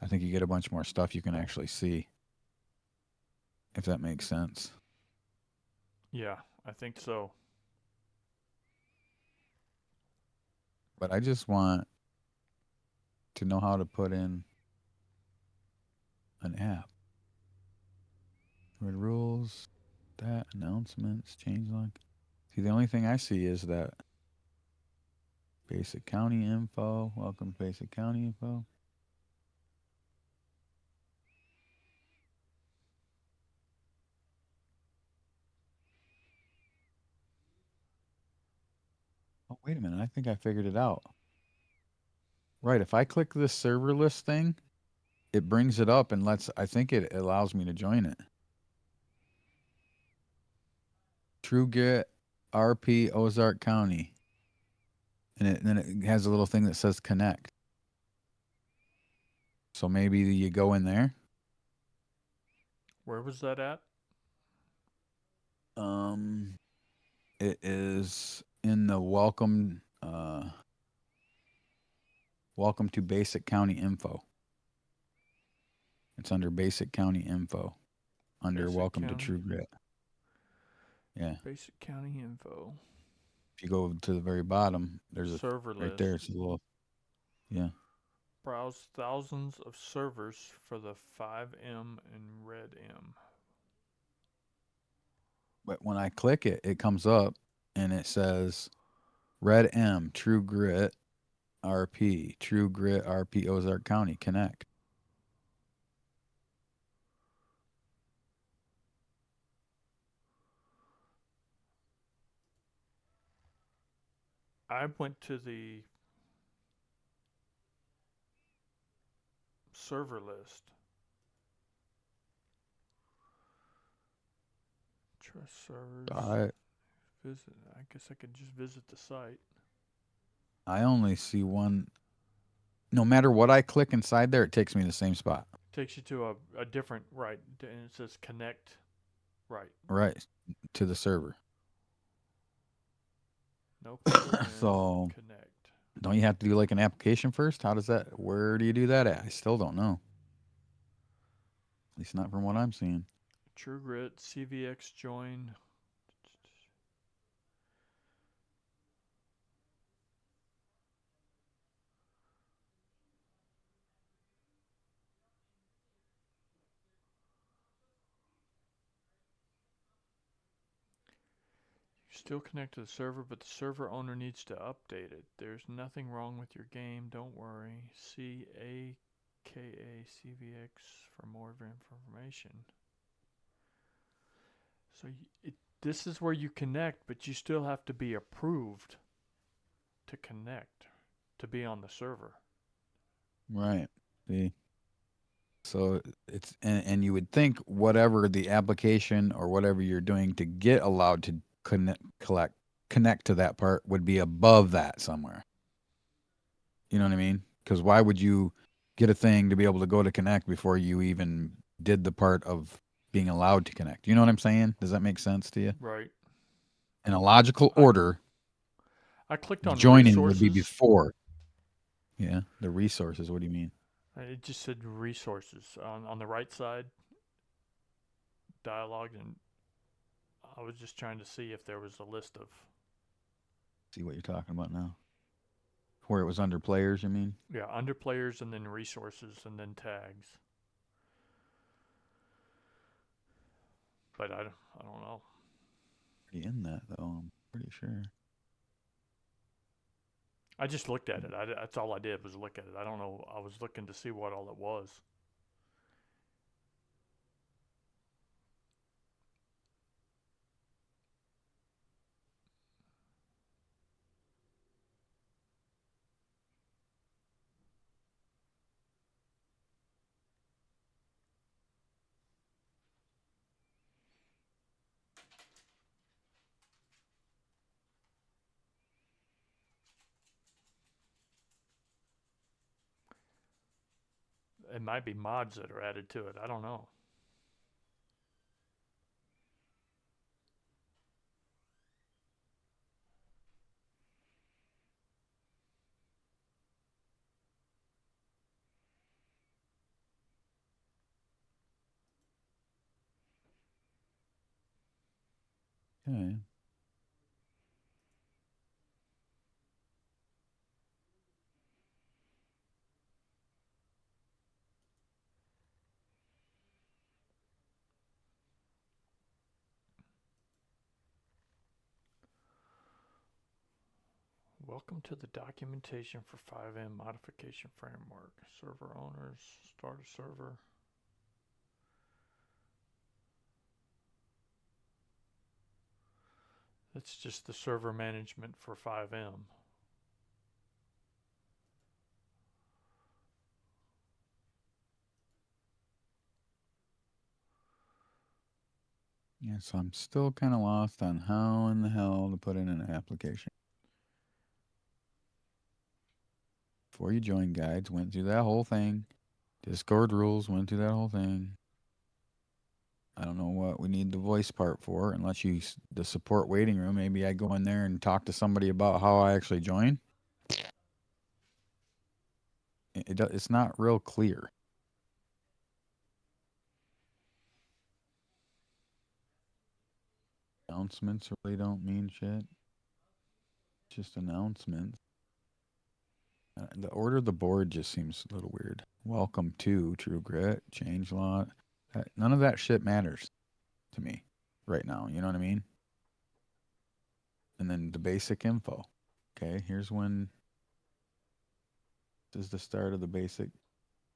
I think you get a bunch more stuff you can actually see, if that makes sense. Yeah, I think so. But I just want to know how to put in an app. Red rules, that announcements, change log. See, the only thing I see is that basic county info. Welcome to basic county info. Oh, wait a minute. I think I figured it out. Right. If I click this server list thing, it brings it up and I think it allows me to join it. TrueGit RP Ozark County. And then it has a little thing that says connect. So maybe you go in there. Where was that at? It is in the welcome to basic county info. It's under basic county info. Under Basic welcome county. to TrueGrit. Yeah. Basic county info. If you go to the very bottom, there's a Server right list. there. It's a little, yeah. Browse thousands of servers for the 5M and Red M. But when I click it, it comes up and it says Red M, TrueGrit RP, TrueGrit RP Ozark County, connect. I went to the server list. Trust servers. Visit. I guess I could just visit the site. I only see one. No matter what I click inside there, it takes me to the same spot. Takes you to a different, right, and it says connect, right. Right, to the server. No So, connect. don't you have to do like an application first? How does that, where do you do that at? I still don't know. At least not from what I'm seeing. TrueGrit, CVX join. Still connect to the server, but the server owner needs to update it. There's nothing wrong with your game, don't worry. See AKA CVX for more information. So this is where you connect, but you still have to be approved to connect, to be on the server. Right. See? So it's, and you would think whatever the application or whatever you're doing to get allowed to connect to that part would be above that somewhere. You know what I mean? Because why would you get a thing to be able to go to connect before you even did the part of being allowed to connect? You know what I'm saying? Does that make sense to you? Right. In a logical order, I clicked on joining resources. would be before. Yeah, the resources. What do you mean? It just said resources on the right side. Dialogue, and I was just trying to see if there was a list of. See what you're talking about now. Where it was under players, you mean? Yeah, under players and then resources and then tags. But I don't know. Pretty in that though, I'm pretty sure. I just looked at it. That's all I did was look at it. I don't know. I was looking to see what all it was. It might be mods that are added to it. I don't know. Okay. Welcome to the documentation for 5M modification framework. Server owners, start a server. It's just the server management for 5M. Yeah, so I'm still kind of lost on how in the hell to put in an application. Before you join guides, went through that whole thing. Discord rules, went through that whole thing. I don't know what we need the voice part for, unless the support waiting room. Maybe I go in there and talk to somebody about how I actually join. It's not real clear. Announcements really don't mean shit. Just announcements. The order of the board just seems a little weird. Welcome to True Grit, Change Lot. None of that shit matters to me right now. You know what I mean? And then the basic info. Okay, here's when. This is the start of the basic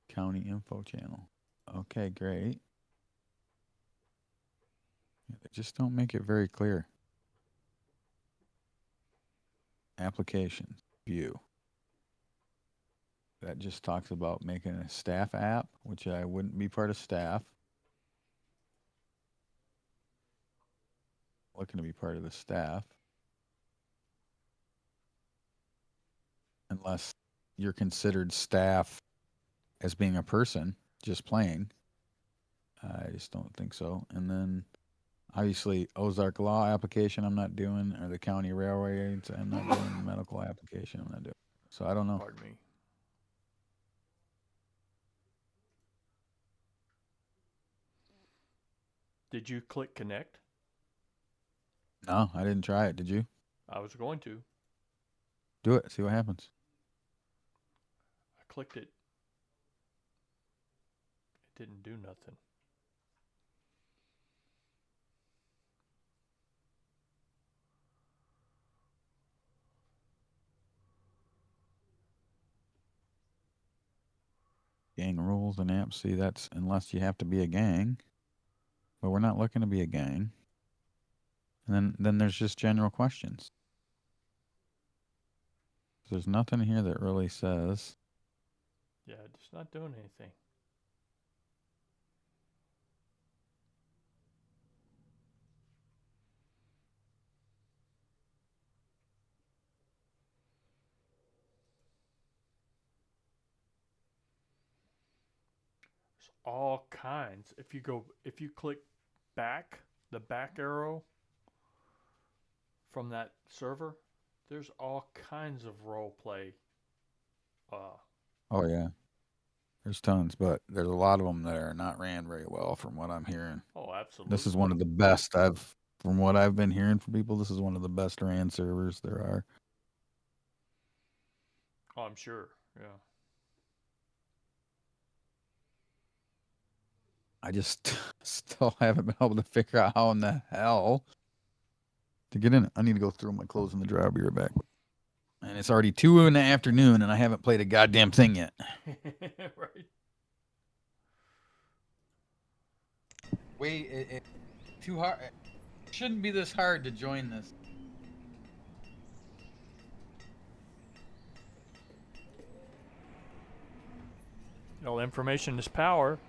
county info channel. Okay, great. They just don't make it very clear. Applications, view. That just talks about making a staff app, which I wouldn't be part of staff. Looking to be part of the staff. Unless you're considered staff as being a person, just playing. I just don't think so. And then obviously Ozark Law application I'm not doing, or the county railways I'm not doing, the medical application I'm not doing. So I don't know. Pardon me. Did you click connect? No, I didn't try it. Did you? I was going to. Do it. See what happens. I clicked it. It didn't do nothing. Gang rules and apps. See, that's unless you have to be a gang. But we're not looking to be a gang. And then there's just general questions. There's nothing here that really says. Yeah, it's not doing anything. There's all kinds. If you click back, the back arrow from that server, there's all kinds of role play. Oh yeah, there's tons, but there's a lot of them that are not ran very well, from what I'm hearing. Oh, absolutely. This is one of the best from what I've been hearing from people. This is one of the best ran servers there are. Oh, I'm sure. Yeah. I just still haven't been able to figure out how in the hell to get in. I need to go through my clothes in the dryer. I'll be right back. And it's already 2 in the afternoon, and I haven't played a goddamn thing yet. Right. Wait, it too hard. It shouldn't be this hard to join this. Well, information is power.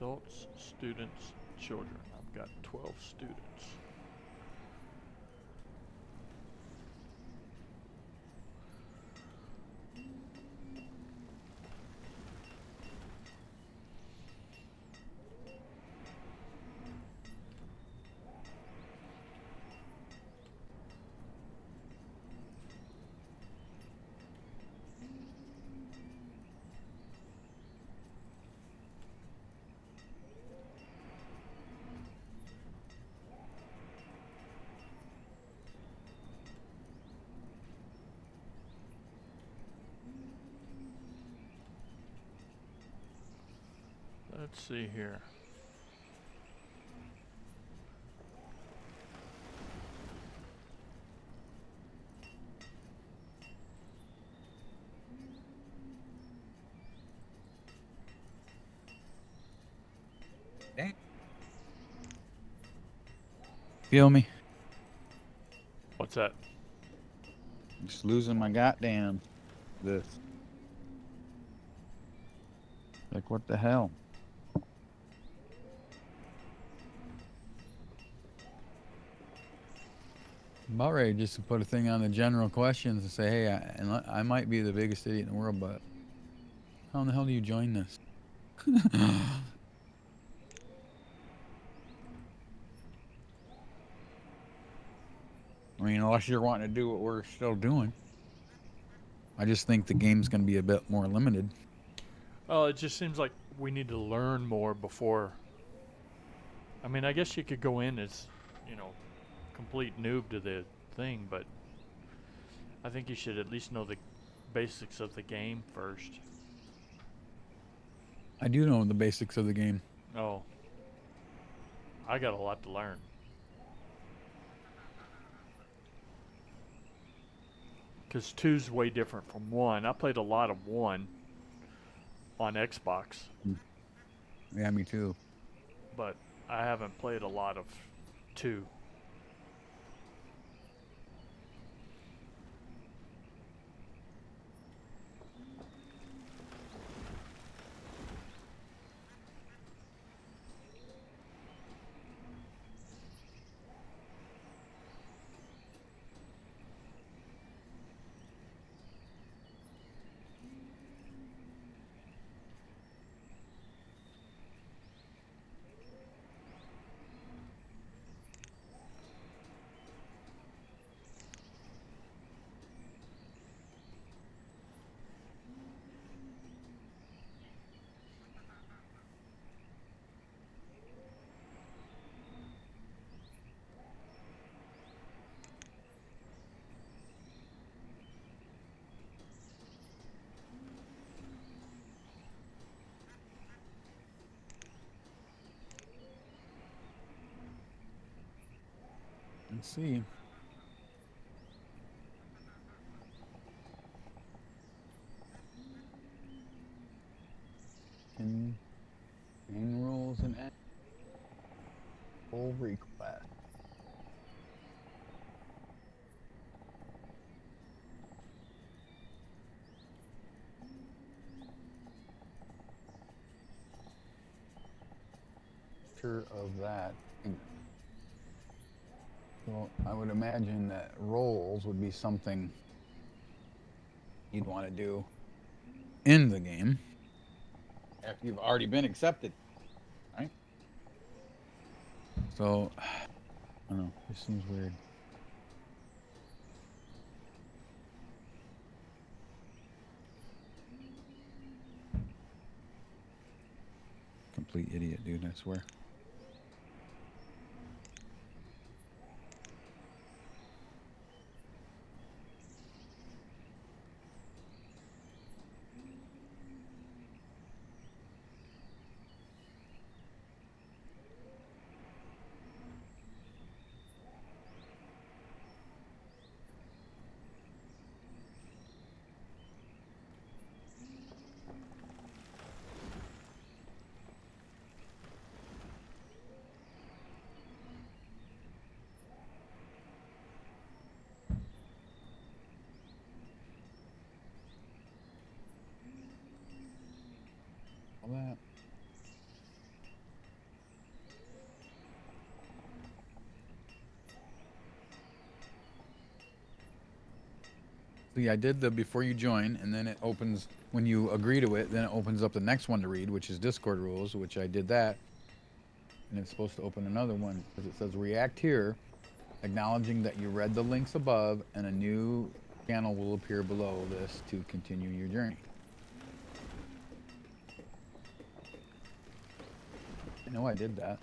Adults, students, children. I've got 12 students. Let's see here. Dang. Feel me? What's that? Just losing my goddamn this. Like, what the hell? I'm about ready just to put a thing on the general questions and say, hey, I might be the biggest idiot in the world, but how in the hell do you join this? I mean, unless you're wanting to do what we're still doing. I just think the game's going to be a bit more limited. Oh, it just seems like we need to learn more before. I mean, I guess you could go in as, complete noob to the thing, but I think you should at least know the basics of the game first. I do know the basics of the game. Oh. I got a lot to learn. Because 2's way different from 1. I played a lot of 1 on Xbox. Yeah, me too. But I haven't played a lot of 2. Let's see. Main rules and full request. Of that. Well, I would imagine that roles would be something you'd want to do in the game after you've already been accepted, right? So, I don't know. This seems weird. Complete idiot, dude, I swear. See, I did the before you join, and then it opens when you agree to it. Then it opens up the next one to read, which is Discord rules, which I did that, and it's supposed to open another one because it says react here, acknowledging that you read the links above, and a new channel will appear below this to continue your journey. I know I did that.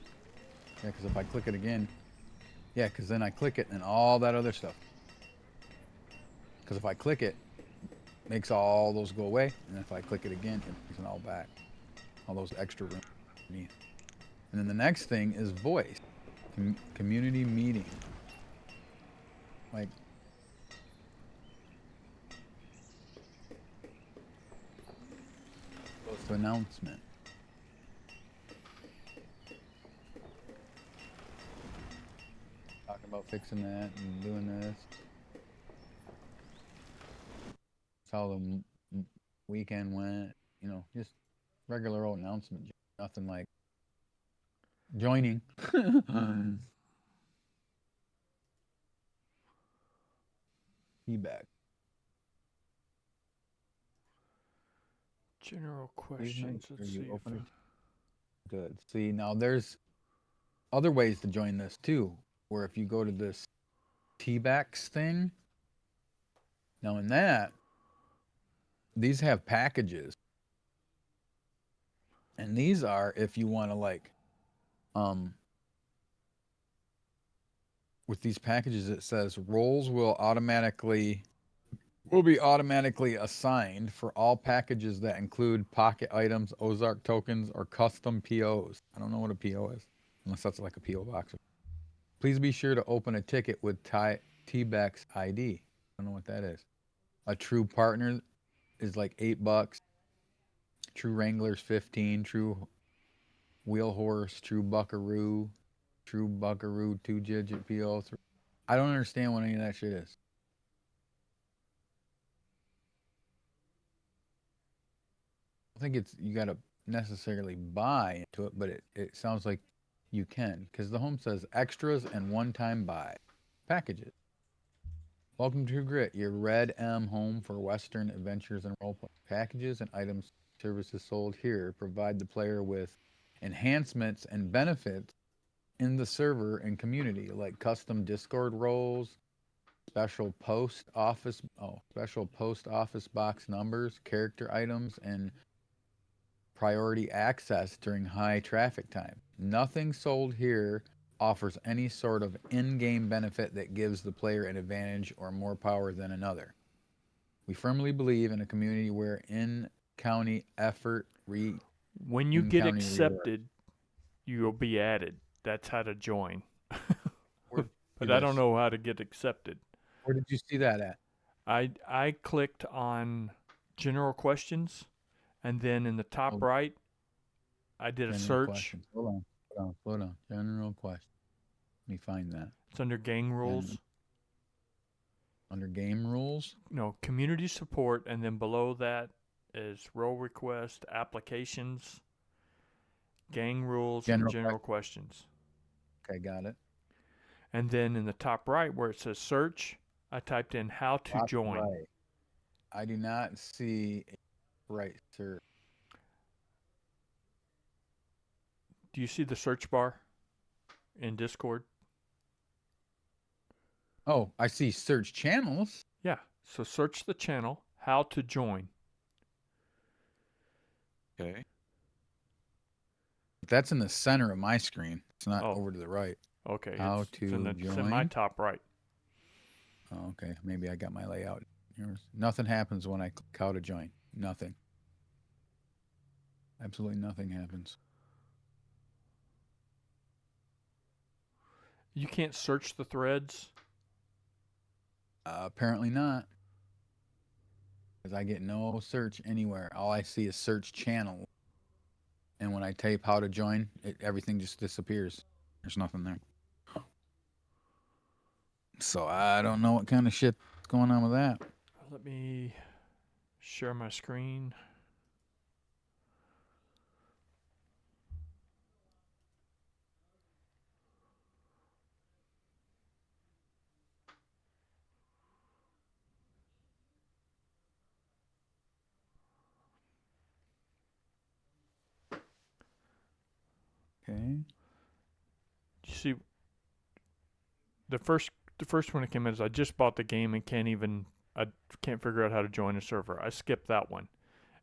Yeah, because if I click it again, yeah, because then I click it and all that other stuff. Because if I click it, makes all those go away, and if I click it again, it brings it all back. All those extra rooms underneath. And then the next thing is voice, community meeting. Like, goes to announcement. Talking about fixing that and doing this. That's how the weekend went. You know, just regular old announcement. Nothing like joining. Feedback. General Please make questions. sure Let's you see. open it. Good. See, now there's other ways to join this too, where if you go to this T-Backs thing, now in that, these have packages. And these are if you want to like, with these packages, it says roles will be automatically assigned for all packages that include pocket items, Ozark tokens, or custom POs. I don't know what a PO is, unless that's like a PO box. Please be sure to open a ticket with T-Backs ID. I don't know what that is. A true partner is like $8. True Wrangler's 15. True Wheel Horse, True Buckaroo, 2-digit PO. I don't understand what any of that shit is. I think it's you gotta necessarily buy into it, but it sounds like you can because the home says extras and one-time buy packages. Welcome to Grit, your Red M home for Western adventures and roleplay. Packages and items, services sold here provide the player with enhancements and benefits in the server and community, like custom Discord roles, special post office box numbers, character items, and priority access during high traffic time. Nothing sold here offers any sort of in-game benefit that gives the player an advantage or more power than another. We firmly believe in a community where in-county effort When you get in-county reward. accepted, you'll be added. That's how to join. But I don't know how to get accepted. Where did you see that at? I clicked on general questions, and then in the top right, I did a General search. questions. Hold on. General question. Let me find that. It's under gang rules. Under game rules? No, community support, and then below that is role request, applications, gang rules, and general questions. Okay, got it. And then in the top right where it says search, I typed in how to join. Right. I do not see a right, sir. Do you see the search bar in Discord? Oh, I see search channels. Yeah. So search the channel, how to join. Okay. That's in the center of my screen. It's not over to the right. Okay. How it's to in join? It's in my top right. Oh, okay. Maybe I got my layout. Nothing happens when I click how to join. Nothing. Absolutely nothing happens. You can't search the threads? Apparently not. Because I get no search anywhere. All I see is search channel. And when I type how to join, everything just disappears. There's nothing there. So I don't know what kind of shit's going on with that. Let me share my screen. Okay. You see, the first one that came in is I just bought the game and I can't figure out how to join a server. I skipped that one,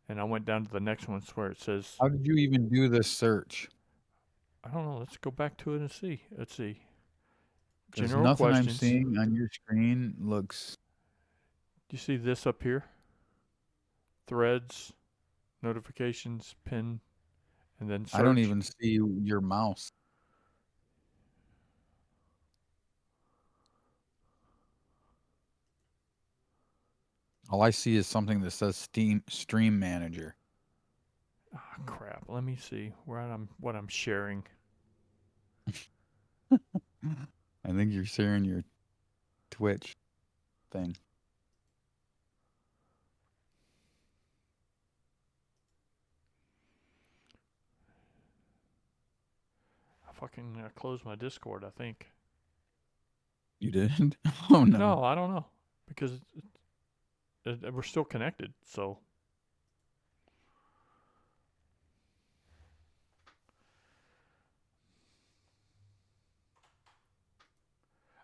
and I went down to the next one where it says How did you even do this search? I don't know. Let's go back to it and see. Let's see. Because General nothing I'm questions. seeing on your screen looks. Do you see this up here? Threads, notifications, pin, and then search. I don't even see your mouse. All I see is something that says Stream Manager. Oh, crap. Let me see what I'm sharing. I think you're sharing your Twitch thing. I fucking closed my Discord, I think. You did? Oh no. No, I don't know because we're still connected. So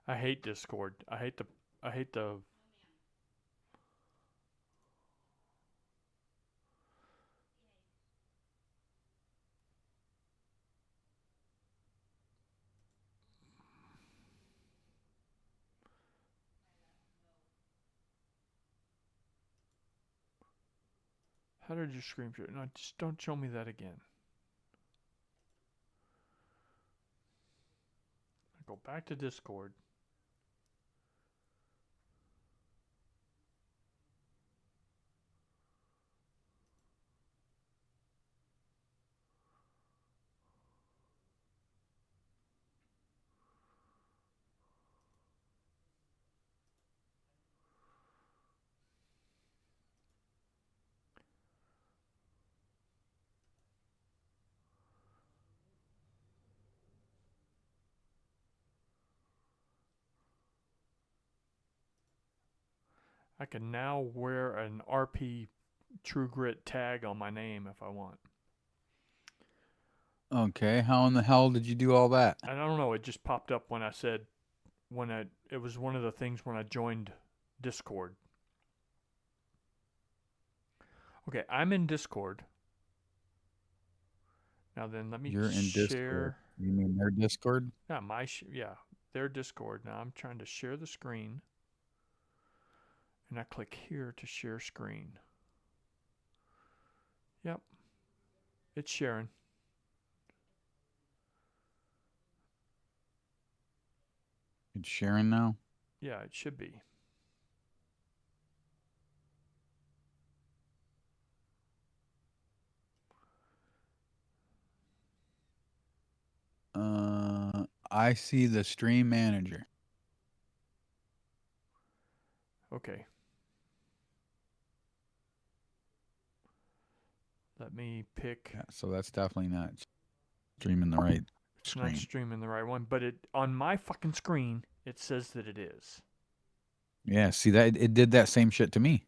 I hate Discord. I hate the. How did you screen share? No, just don't show me that again. I go back to Discord. I can now wear an RP True Grit tag on my name if I want. Okay, how in the hell did you do all that? And I don't know, it just popped up when I said it was one of the things when I joined Discord. Okay, I'm in Discord. Now then, let me You're in share. Discord. You mean their Discord? Yeah, their Discord. Now I'm trying to share the screen, and I click here to share screen. Yep, it's sharing. It's sharing now? Yeah, it should be. I see the Stream Manager. Okay. Let me pick. Yeah, so that's definitely not streaming the right It's screen. not streaming the right one, but it on my fucking screen it says that it is. Yeah, see that it did that same shit to me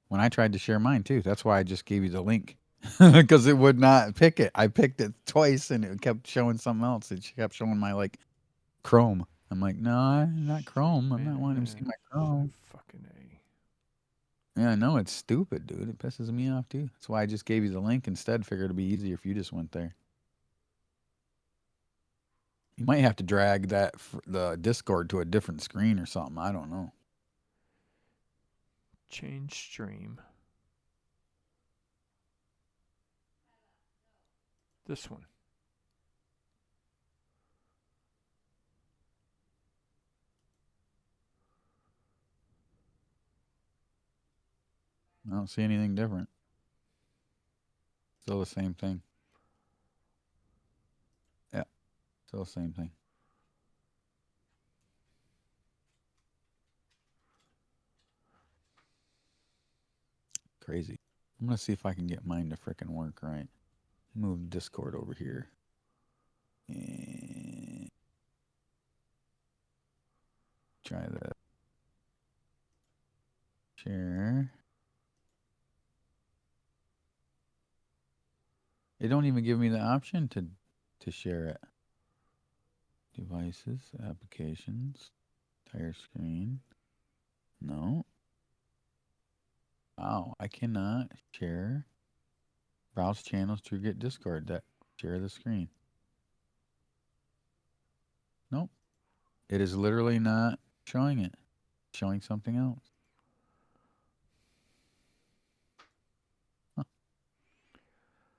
when I tried to share mine too. That's why I just gave you the link because it would not pick it. I picked it twice and it kept showing something else. It kept showing my like Chrome. I'm like, no, not Chrome. I'm not wanting to see my Chrome. Fucking A. Yeah, I know it's stupid, dude. It pisses me off too. That's why I just gave you the link instead. Figured it'd be easier if you just went there. You might have to drag the Discord to a different screen or something. I don't know. Change stream. This one. I don't see anything different. Still the same thing. Yeah, still the same thing. Crazy. I'm gonna see if I can get mine to frickin' work right. Move Discord over here. And try that. Share. They don't even give me the option to to share it. Devices, applications, entire screen. No. Wow, I cannot share. Browse channels to get Discord. That share the screen. Nope. It is literally not showing it. It's showing something else. Huh.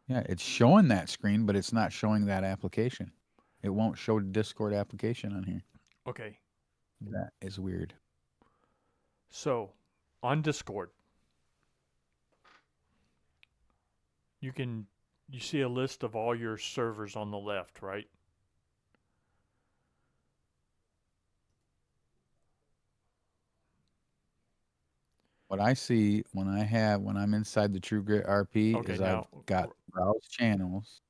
Yeah, it's showing that screen, but it's not showing that application. It won't show the Discord application on here. Okay. That is weird. So, on Discord, you see a list of all your servers on the left, right? What I see when I'm inside the True Grit RP Okay, is now, I've got browse channels,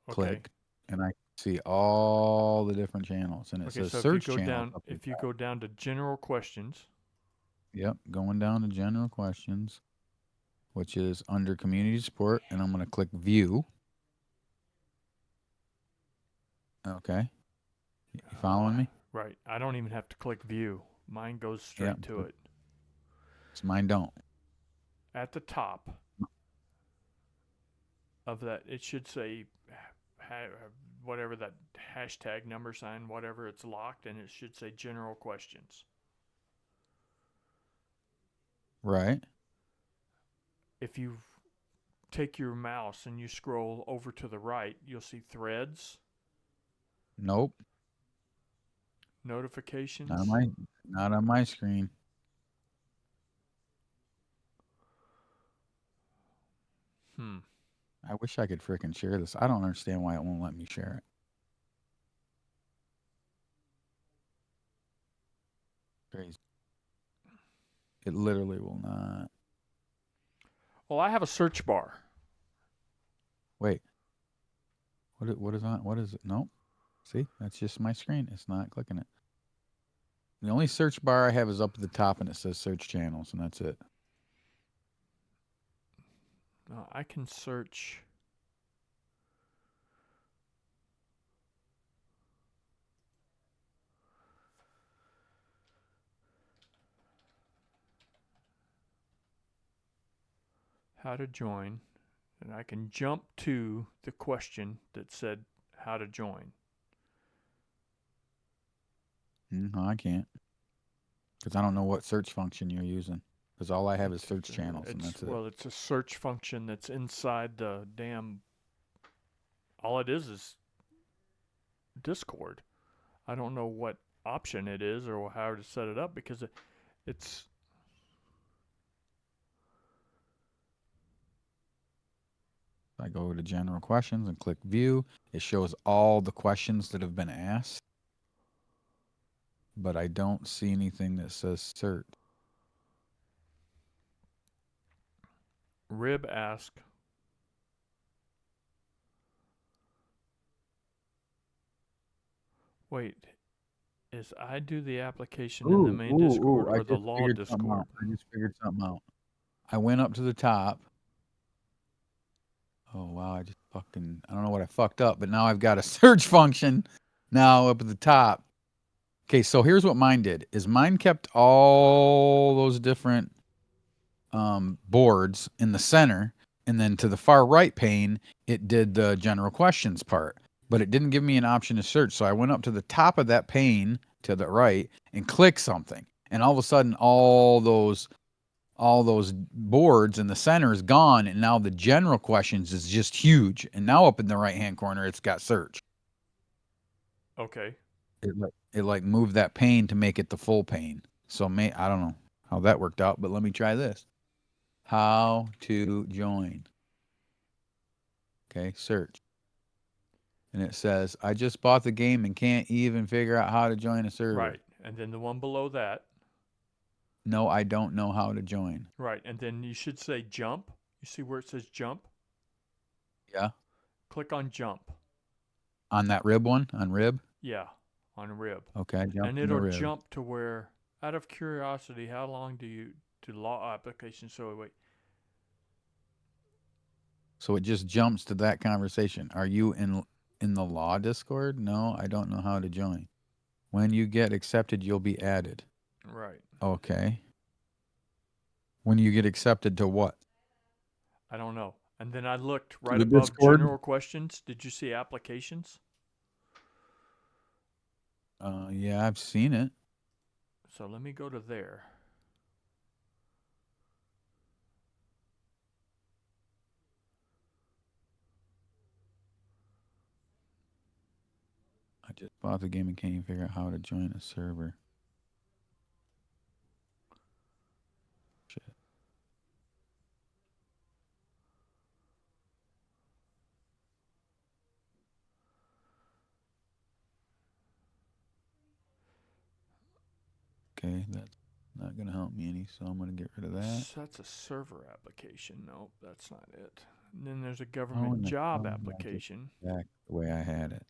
okay. click, and I see all the different channels, and it Okay, says so search if you go channels down, up if the you top. go down to general questions, Yep, going down to general questions, which is under community support, and I'm going to click view. Okay. You following me? right? I don't even have to click view. Mine goes straight Yep. to it. So mine don't. At the top of that, it should say whatever that hashtag number sign, whatever, it's locked, and it should say general questions. Right. If you take your mouse and you scroll over to the right, you'll see threads, Nope. notifications. Not on my screen. I wish I could frickin' share this. I don't understand why it won't let me share it. Crazy. It literally will not. Well, I have a search bar. Wait. What is on? What is it? Nope. See, that's just my screen. It's not clicking it. The only search bar I have is up at the top, and it says search channels, and that's it. I can search. How to join, and I can jump to the question that said how to join. No, I can't. Because I don't know what search function you're using. Because all I have is search channels, and that's it. Well, it's a search function that's inside the damn. All it is Discord. I don't know what option it is or how to set it up because it's. I go to general questions and click view. It shows all the questions that have been asked. But I don't see anything that says search. Rib ask. Wait, is I do the application in the main Discord or the law Discord? I just figured something out. I went up to the top. Oh, wow. I don't know what I fucked up, but now I've got a search function now up at the top. Okay, so here's what mine did. Is mine kept all those different boards in the center, and then to the far right pane, it did the general questions part. But it didn't give me an option to search, so I went up to the top of that pane to the right and clicked something. And all of a sudden, all those boards in the center is gone, and now the general questions is just huge. And now up in the right-hand corner, it's got search. Okay. It like moved that pane to make it the full pane. So I don't know how that worked out, but let me try this. How to join. Okay, search. And it says, I just bought the game and can't even figure out how to join a server. Right. And then the one below that. No, I don't know how to join. Right. And then you should say jump. You see where it says jump? Yeah. Click on jump. On that rib one? On rib? Yeah, on rib. Okay, jump and it'll jump to where, out of curiosity, how long do law applications? So wait. So it just jumps to that conversation. Are you In the law Discord? No, I don't know how to join. When you get accepted, you'll be added. Right. Okay. When you get accepted to what? I don't know. And then I looked right the above Discord? general questions. Did you see applications? Yeah, I've seen it. So let me go to there. I just bought the game and can't even figure out how to join a server. Shit. Okay, that's not going to help me any, so I'm going to get rid of that. So that's a server application. Nope, that's not it. And then there's a Oh, government and the job phone magic application. back the way I had it.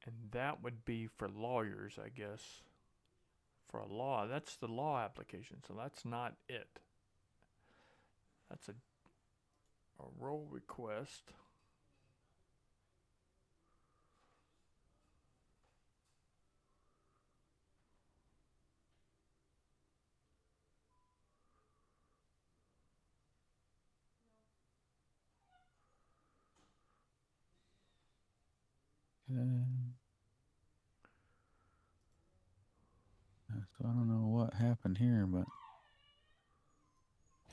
And that would be for lawyers, I guess. For a law, that's the law application, so that's not it. That's a role request. Okay. So I don't know what happened here, but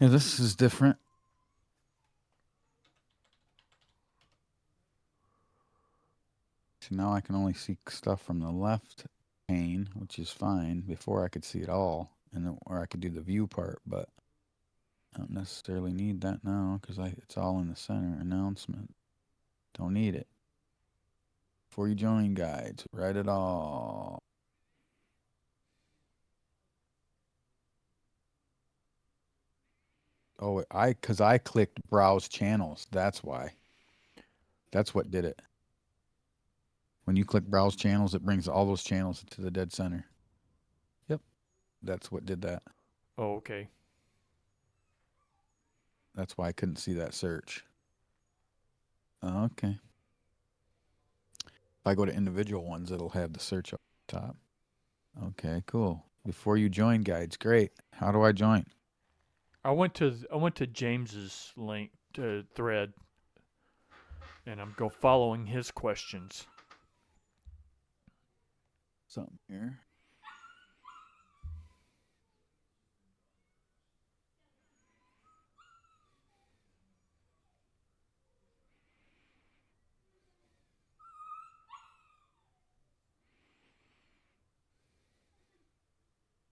yeah, this is different. So now I can only see stuff from the left pane, which is fine. Before I could see it all, and then, or I could do the view part, but I don't necessarily need that now because it's all in the center. Announcement. Don't need it. Before you join guides, write it all. Oh, because I clicked browse channels. That's why. That's what did it. When you click browse channels, it brings all those channels to the dead center. Yep. That's what did that. Oh, okay. That's why I couldn't see that search. Okay. If I go to individual ones, it'll have the search up top. Okay, cool. Before you join guides, great. How do I join? I went to James's link to thread, and I'm go following his questions. Something here.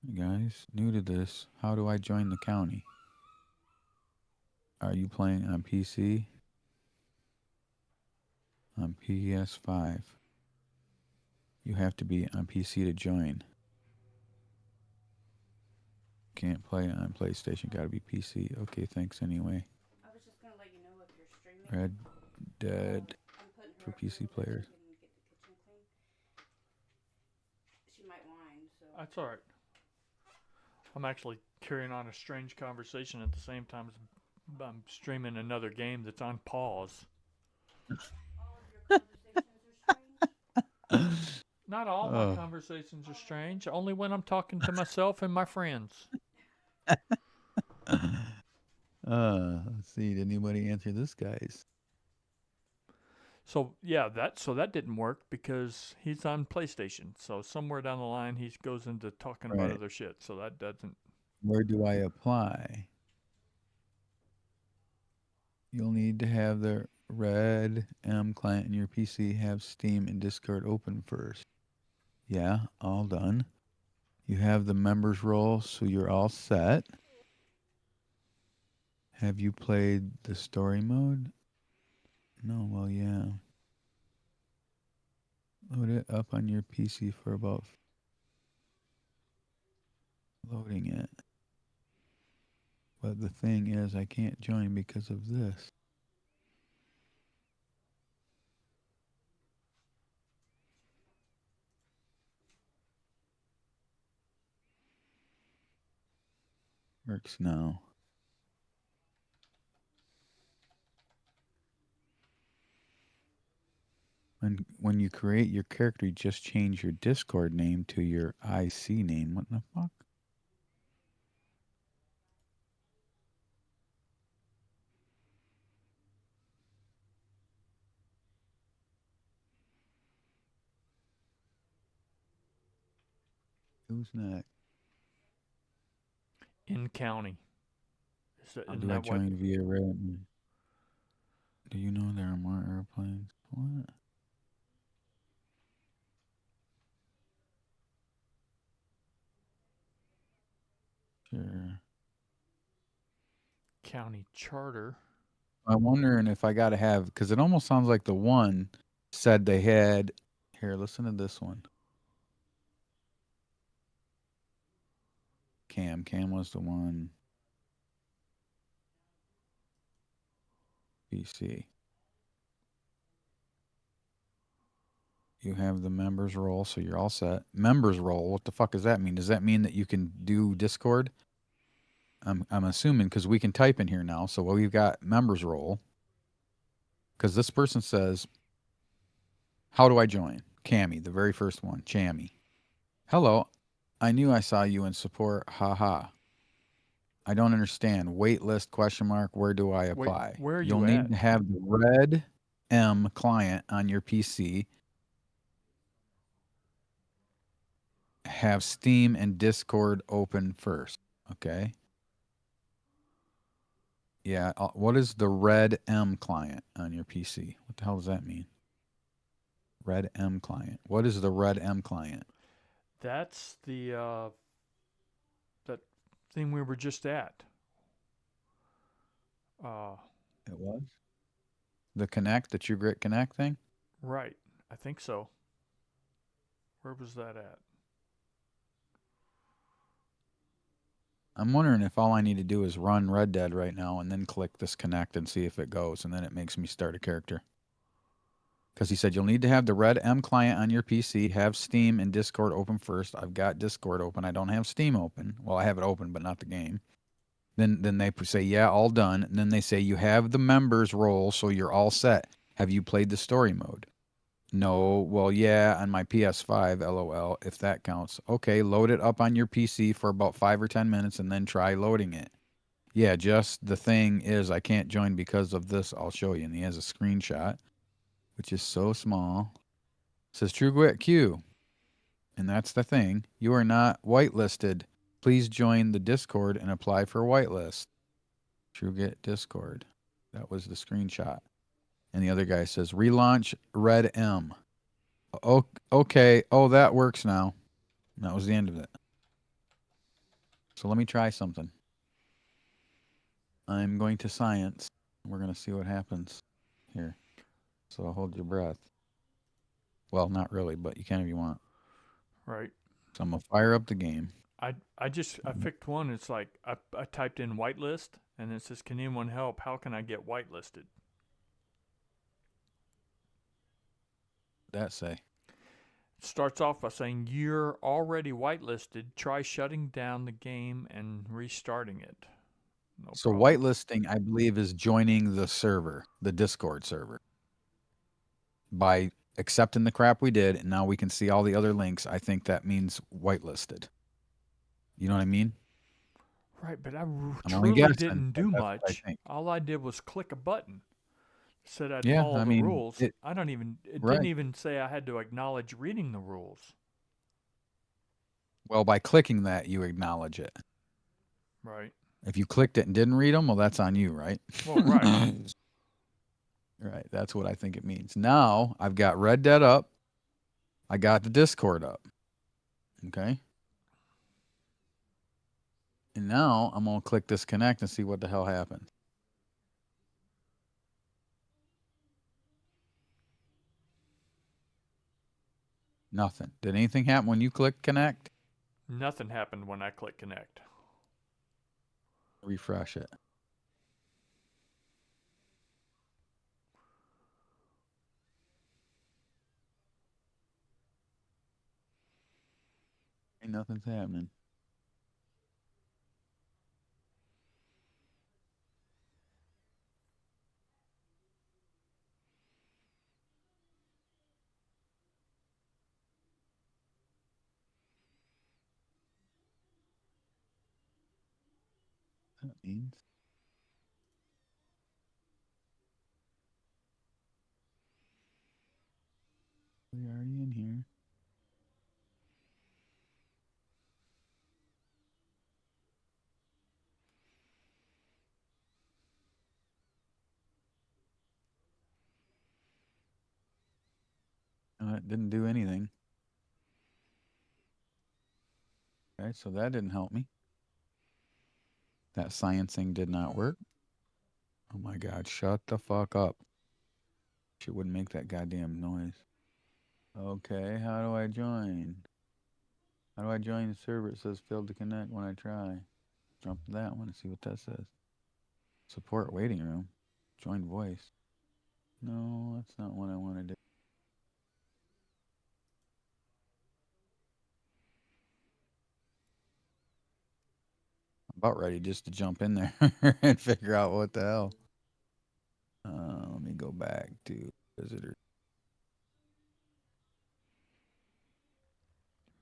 Hey guys, new to this. How do I join the county? Are you playing on PC? On PS5. You have to be on PC to join. Can't play on PlayStation. Gotta be PC. Okay, thanks anyway. I was just gonna let you know if you're streaming. Red Dead I'm putting her for up here PC a little bit players. so we can get the kitchen clean. She might whine, so. That's all right. I'm actually carrying on a strange conversation at the same time as I'm streaming another game that's on pause. All of your conversations are strange. Not all my conversations are strange, only when I'm talking to myself and my friends. Let's see. Did anybody answer this guy's? So yeah, that didn't work because he's on PlayStation. So somewhere down the line he goes into talking about Right. other shit. So that doesn't. Where do I apply? You'll need to have the Red M client in your PC have Steam and Discord open first. Yeah, all done. You have the members role, so you're all set. Have you played the story mode? No, well, yeah. Load it up on your PC for about loading it. But the thing is, I can't join because of this. Works now. When you create your character, you just change your Discord name to your IC name. What the fuck? Who's next? In county. How Isn't do I that what? join via Reddit? Do you know there are more airplanes? What? Sure. County charter. I'm wondering if I got to have, because it almost sounds like the one said they had. Here, listen to this one. Cam was the one. PC. You have the members role, so you're all set. Members role, what the fuck does that mean? Does that mean that you can do Discord? I'm assuming because we can type in here now. So we've got members role. Because this person says, "How do I join?" Cammy, the very first one. Chammy. Hello. I knew I saw you in support. Haha. I don't understand. Wait list question mark. Where do I Wait, apply? where are You'll you need at? to have the Red M client on your PC. Have Steam and Discord open first. Okay. Yeah. What is the Red M client on your PC? What the hell does that mean? Red M client. What is the Red M client? That's the that thing we were just at. It was the Connect, the TrueGrit Connect thing. Right. I think so. Where was that at? I'm wondering if all I need to do is run Red Dead right now and then click this Connect and see if it goes, and then it makes me start a character. Because he said you'll need to have the Red M client on your PC, have Steam and Discord open first. I've got Discord open. I don't have Steam open. Well, I have it open, but not the game. Then they say, yeah, all done. And then they say you have the members role, so you're all set. Have you played the story mode? No. Well, yeah, on my PS5, LOL, if that counts. Okay, load it up on your PC for about 5 or 10 minutes and then try loading it. Yeah, just the thing is I can't join because of this. I'll show you. And he has a screenshot, which is so small. It says TrueGrit Q. And that's the thing. You are not whitelisted. Please join the Discord and apply for whitelist. TrueGrit Discord. That was the screenshot. And the other guy says relaunch Red M. Okay. Oh, that works now. And that was the end of it. So let me try something. I'm going to science. We're going to see what happens here. So hold your breath. Well, not really, but you can if you want. Right. So I'm going to fire up the game. I picked one. It's like I typed in whitelist and it says, "Can anyone help? How can I get whitelisted?" That say. It starts off by saying you're already whitelisted. Try shutting down the game and restarting it. No So problem. whitelisting, I believe, is joining the server, the Discord server. By accepting the crap we did, and now we can see all the other links, I think that means whitelisted. You know what I mean? Right, but I I'm only truly guessing, didn't but do that's what I much. think. All I did was click a button. It said I'd Yeah, follow I the mean, rules. It didn't right. even say I had to acknowledge reading the rules. Well, by clicking that, you acknowledge it. Right. If you clicked it and didn't read them, well, that's on you, right? Well, right. Right. That's what I think it means. Now I've got Red Dead up. I got the Discord up. Okay. And now I'm going to click this connect and see what the hell happens. Nothing. Did anything happen when you click connect? Nothing happened when I clicked connect. Refresh it. Ain't nothing's happening. That means. We're already in here. It didn't do anything. Okay, so that didn't help me. That sciencing did not work. Oh my god, shut the fuck up. She wouldn't make that goddamn noise. Okay, how do I join? How do I join the server? It says failed to connect when I try. Jump to that one and see what that says. Support waiting room. Join voice. No, that's not what I want to do. I'm about ready just to jump in there and figure out what the hell. Let me go back to visitor.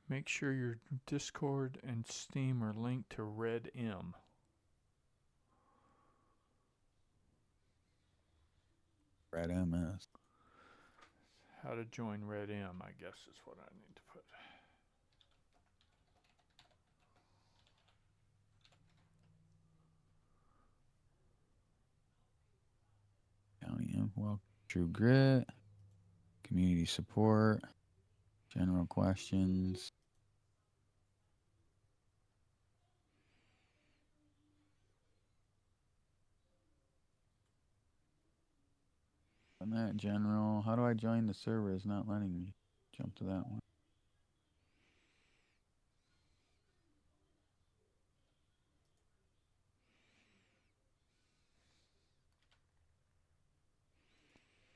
Make sure your Discord and Steam are linked to RedM. Red MS. How to join RedM, I guess is what I need to put. County info. True Grit. Community support. General questions. On that general, how do I join the server? It's not letting me. Jump to that one.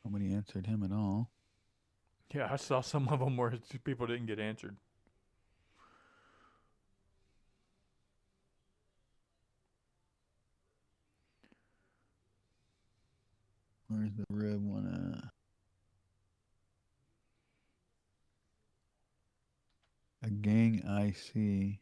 Nobody answered him at all. Yeah, I saw some of them where people didn't get answered. Where's the red one at? A gang IC.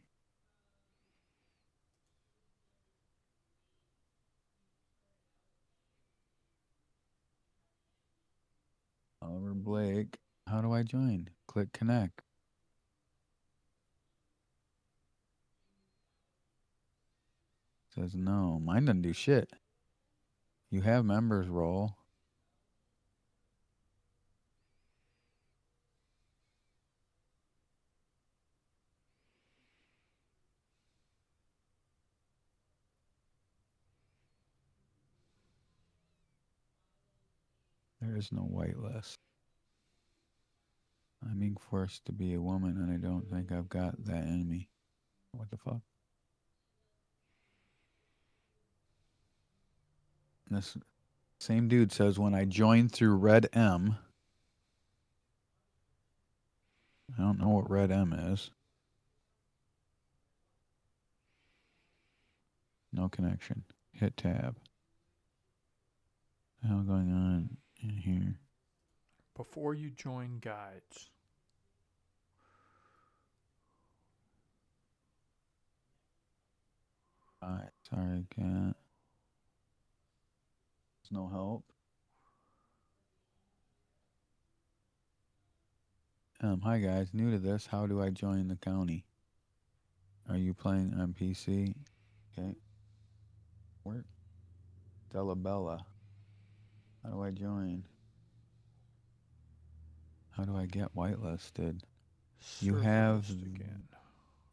Oliver Blake. How do I join? Click connect. Says no. Mine doesn't do shit. You have members role. There is no whitelist. I'm being forced to be a woman, and I don't think I've got that in me. What the fuck? This same dude says when I join through Red M. I don't know what Red M is. No connection. Hit tab. What the hell going on in here? Before you join guides. Alright, sorry, cat. There's no help. Hi guys, new to this. How do I join the county? Are you playing on PC? Okay. Where? Delabella. How do I join? How do I get whitelisted? You Server have list again.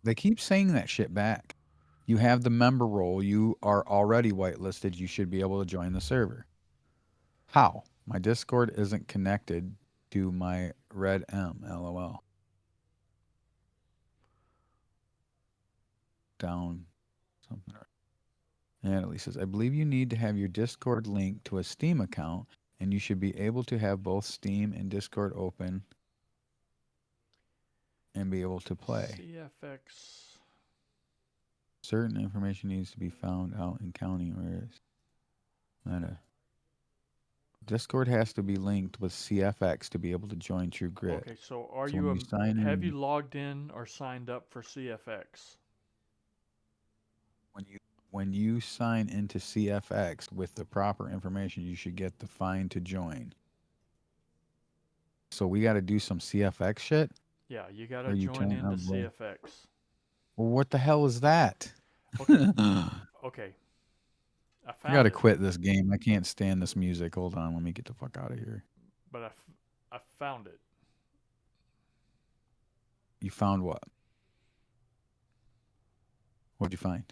They keep saying that shit back. You have the member role. You are already whitelisted. You should be able to join the server. How? My Discord isn't connected to my Red M. LOL. Down something. And at least says, I believe you need to have your Discord linked to a Steam account, and you should be able to have both Steam and Discord open and be able to play. CFX. Certain information needs to be found out in county where it's meta. Discord has to be linked with CFX to be able to join True Grit. Okay, so are So you, when you sign have in- you logged in or signed up for CFX? when you sign into CFX with the proper information, you should get the fine to join. So we got to do some CFX shit? Yeah, you Or gotta you join telling into us, well, CFX. what the hell is that? Okay. I Okay. I got found to it, quit this game. I can't stand this music. Hold on. Let me get the fuck out of here. but I found it. You found what? What'd you find?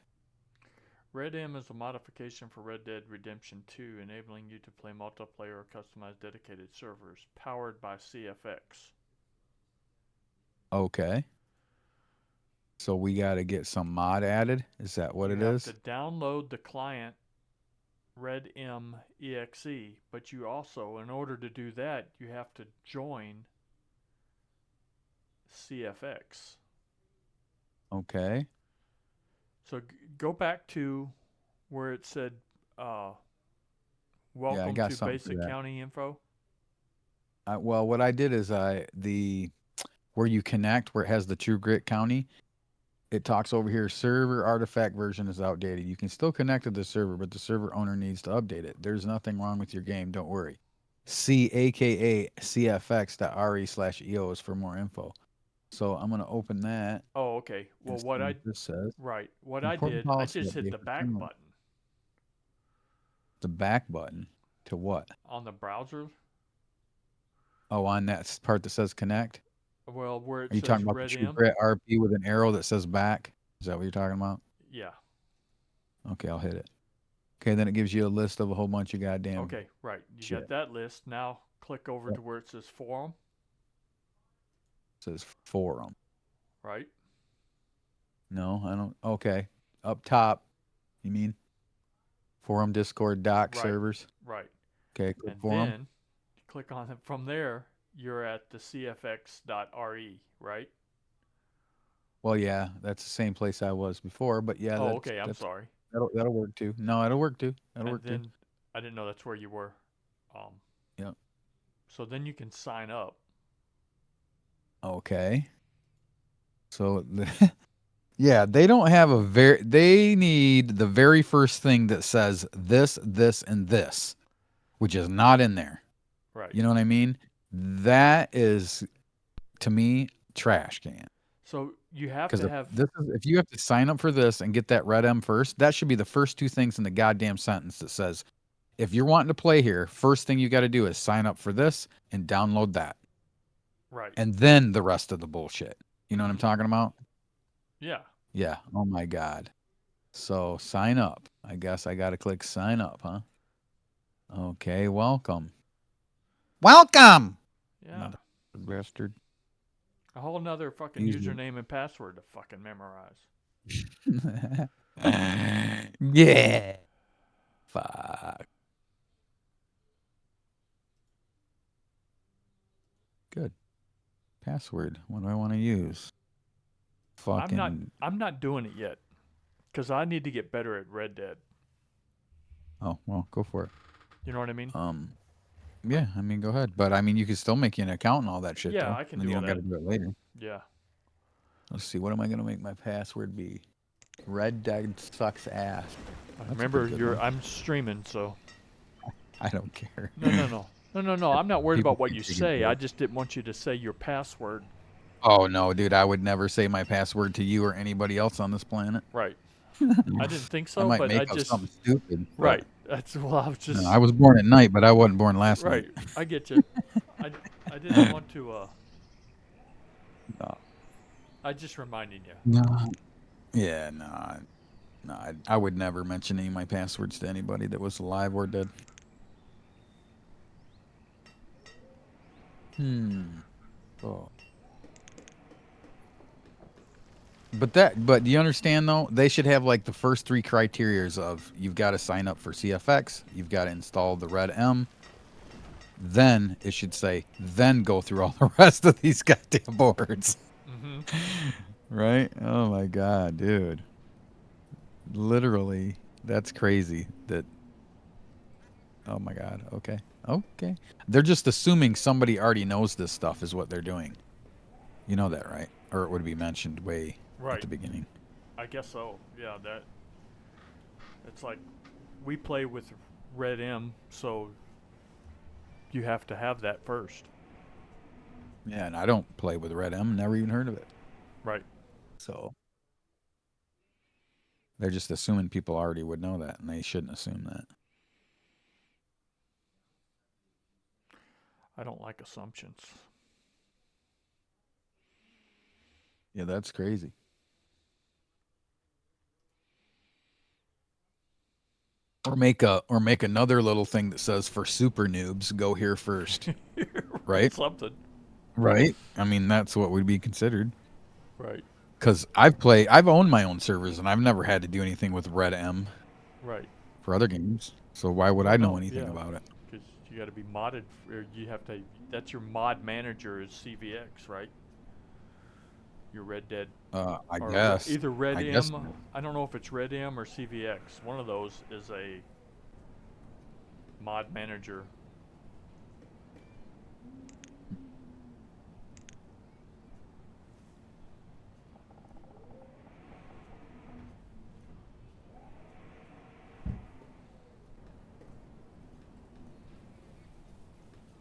Red M is a modification for Red Dead Redemption 2, enabling you to play multiplayer or customized dedicated servers, powered by CFX. Okay. So we got to get some mod added? Is that what You it have is? to download the client Red M exe, but you also, in order to do that, you have to join CFX. Okay. So go back to where it said, Yeah, I "Welcome got to something for Basic that. County Info." Well, what I did is where you connect, where it has the True Grit County, it talks over here, server artifact version is outdated. You can still connect to the server, but the server owner needs to update it. There's nothing wrong with your game. Don't worry. See aka cfx.re/eos for more info. So I'm going to open that Oh, okay. Well, and see what this says. what I Important did, I policy just hit update the for back criminal. button The back button to what? on the browser. Oh, on that part that says connect? Well, where Are it you says talking about the Red True M. Grit RP with an arrow that says back? Is that what you're talking about? Yeah. Okay, I'll hit it. Okay, then it gives you a list of a whole bunch of goddamn Okay, right. You shit. got that list. Now click over Yep. to where it says forum, It says forum. right? No, I don't. Okay, up top. You mean forum, Discord, doc Right. servers? Right. Okay, click And forum. then you click on it. From there, you're at the cfx.re, right? Well, yeah, that's the same place I was before, but yeah, Oh, okay. I'm that's sorry. that'll work too. No, it'll work too. That'll And work too. then I didn't know that's where you were. Um, Yep. so then you can sign up. Okay. So yeah, they don't have they need the very first thing that says this, this, and this, which is not in there. Right. You know what I mean? That is, to me, trash can. So you have Because to have. if you have to sign up for this and get that Red M first, that should be the first two things in the goddamn sentence that says, if you're wanting to play here, first thing you got to do is sign up for this and download that. Right. And then the rest of the bullshit. You know what I'm talking about? Yeah. Yeah. Oh my God. So sign up. I guess I got to click sign up, huh? Okay. Welcome. Welcome. Yeah. Mother bastard. A whole nother fucking Use me. username and password to fucking memorize. Yeah. Fuck. Good. Password. What do I want to use? Fucking. I'm not doing it yet, because I need to get better at Red Dead. Oh well, go for it. You know what I mean? Yeah. I mean, go ahead. But I mean, you can still make you an account and all that shit. Yeah, though. I can And do you all don't got to that. do it later. Yeah. Let's see. What am I gonna make my password be? Red Dead sucks ass. That's a Remember, pretty good one. I'm streaming, so I don't care. no. I'm not worried People about what keep you taking say. I breaks. just didn't want you to say your password. Oh no, dude! I would never say my password to you or anybody else on this planet. Right. I didn't think I so, might but I make up just something stupid. but- right. That's well, I was just No, I was born at night, but I wasn't born last right. night. I get you. I didn't want to. No. I just reminding you. No. Yeah, no. No, I would never mention any of my passwords to anybody that was alive or dead. Oh. But do you understand though? They should have like the first three criterias of you've got to sign up for CFX, you've got to install the Red M. Then it should say, then go through all the rest of these goddamn boards. Mm-hmm. Right? Oh my God, dude. Literally, that's crazy that. Oh my God. Okay. Okay. They're just assuming somebody already knows this stuff is what they're doing. You know that, right? Or it would be mentioned way at Right. the beginning. I guess so. Yeah. That. It's like we play with Red M, so you have to have that first. Yeah, and I don't play with Red M. Never even heard of it. Right. So they're just assuming people already would know that, and they shouldn't assume that. I don't like assumptions. Yeah, that's crazy. Or make another little thing that says for super noobs, go here first. Right? Something. Right? I mean, that's what would be considered. Right. Because I've owned my own servers, and I've never had to do anything with Red M Right. for other games. So why would Well, I know no, anything yeah, about it? because you got to be modded, or you have to. That's your mod manager is CVX, right? Your Red Dead, I or guess. either Red I M. guess. I don't know if it's Red M or CVX. One of those is a mod manager.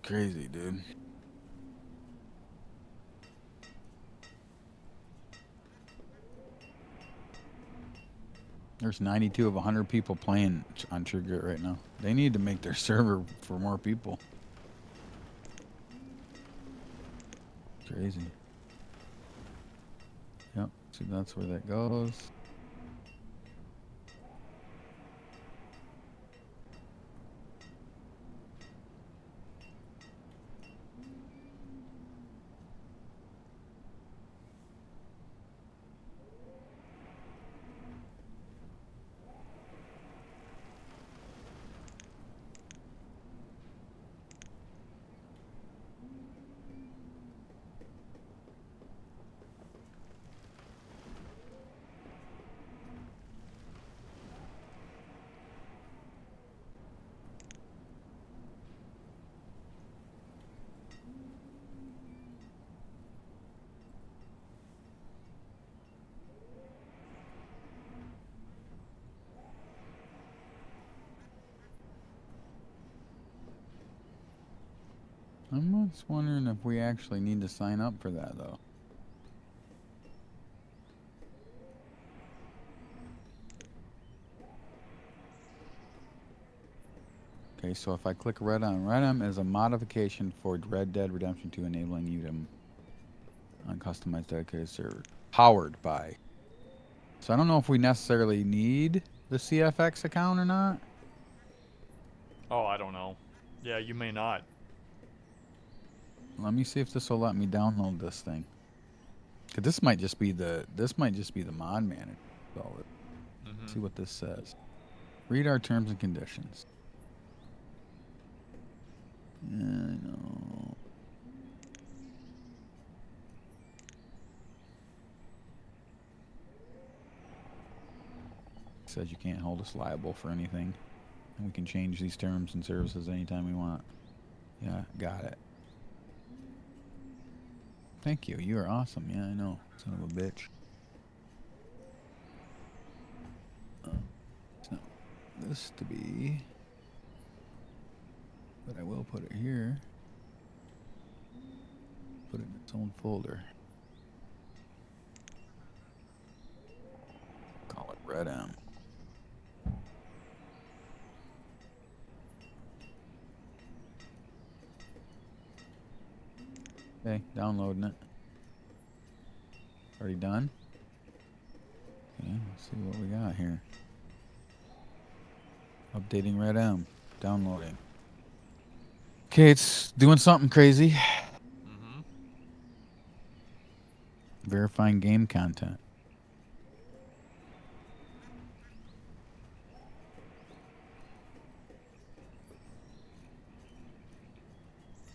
Crazy, dude. There's 92 of 100 people playing on Trigger right now. They need to make their server for more people. Crazy. Yep. See, that's where that goes. I'm just wondering if we actually need to sign up for that, though. Okay, so if I click Red M is a modification for Red Dead Redemption 2 enabling you to uncustomized dedicated server. Powered by. So I don't know if we necessarily need the CFX account or not. Oh, I don't know. Yeah, you may not. Let me see if this will let me download this thing. 'Cause this might just be the mod manager. So see what this says. Read our terms and conditions. Yeah, I know. It says you can't hold us liable for anything. And we can change these terms and services anytime we want. Yeah, got it. Thank you. You are awesome. Yeah, I know. Son of a bitch. So this to be, but I will put it here. Put it in its own folder. Call it Red M. Okay, downloading it. Already done? Okay, let's see what we got here. Updating Red M. Downloading. Okay, it's doing something crazy. Verifying game content.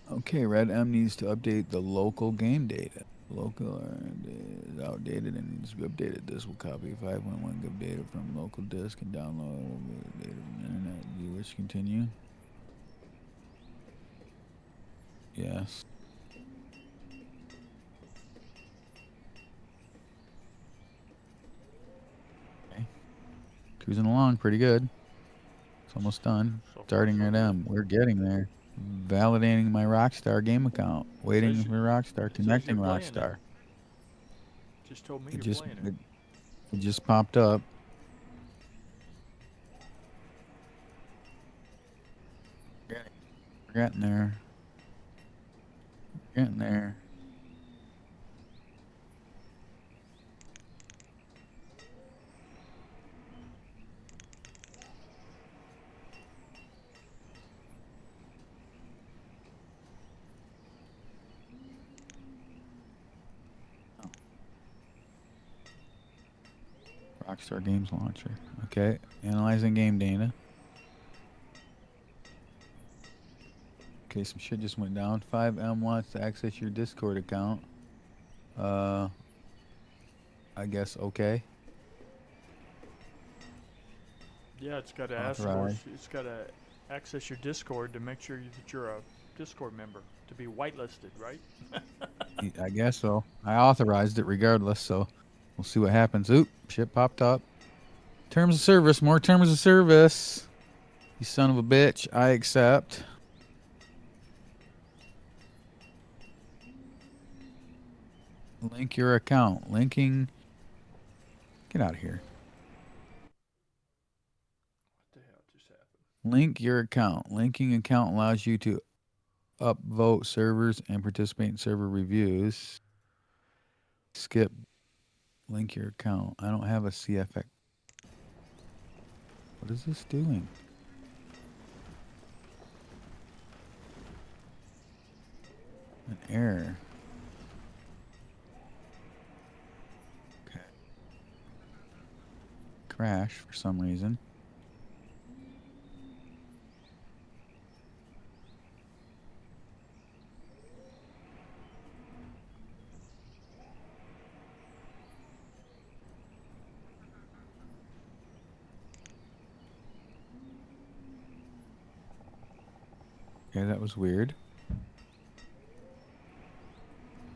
Okay, Red M needs to update the local game data. Local is outdated and needs to be updated. This will copy 5.1 gig data from local disk and download data from the internet. Do you wish to continue? Yes. Cruising along pretty good. It's almost done. So far, Starting so at good. M. We're getting there. Validating my Rockstar game account. Waiting Says for you- Rockstar. It says Connecting you're playing Rockstar. it. Just told me It you're just playing it, it. it just popped up. We're getting there. Getting there. Rockstar Games Launcher. Okay. Analyzing game data. Okay, some shit just went down. 5M wants to access your Discord account. I guess okay. Yeah, it's got to ask for. Authorized. It's got to access your Discord to make sure that you're a Discord member to be whitelisted, right? I guess so. I authorized it regardless, so we'll see what happens. Oop, shit popped up. Terms of service, more terms of service. You son of a bitch. I accept. Link your account. Linking. Get out of here. What the hell just happened? Link your account. Linking account allows you to upvote servers and participate in server reviews. Skip. Link your account. I don't have a CFX. What is this doing? An error. Okay. Crash for some reason. Okay, that was weird.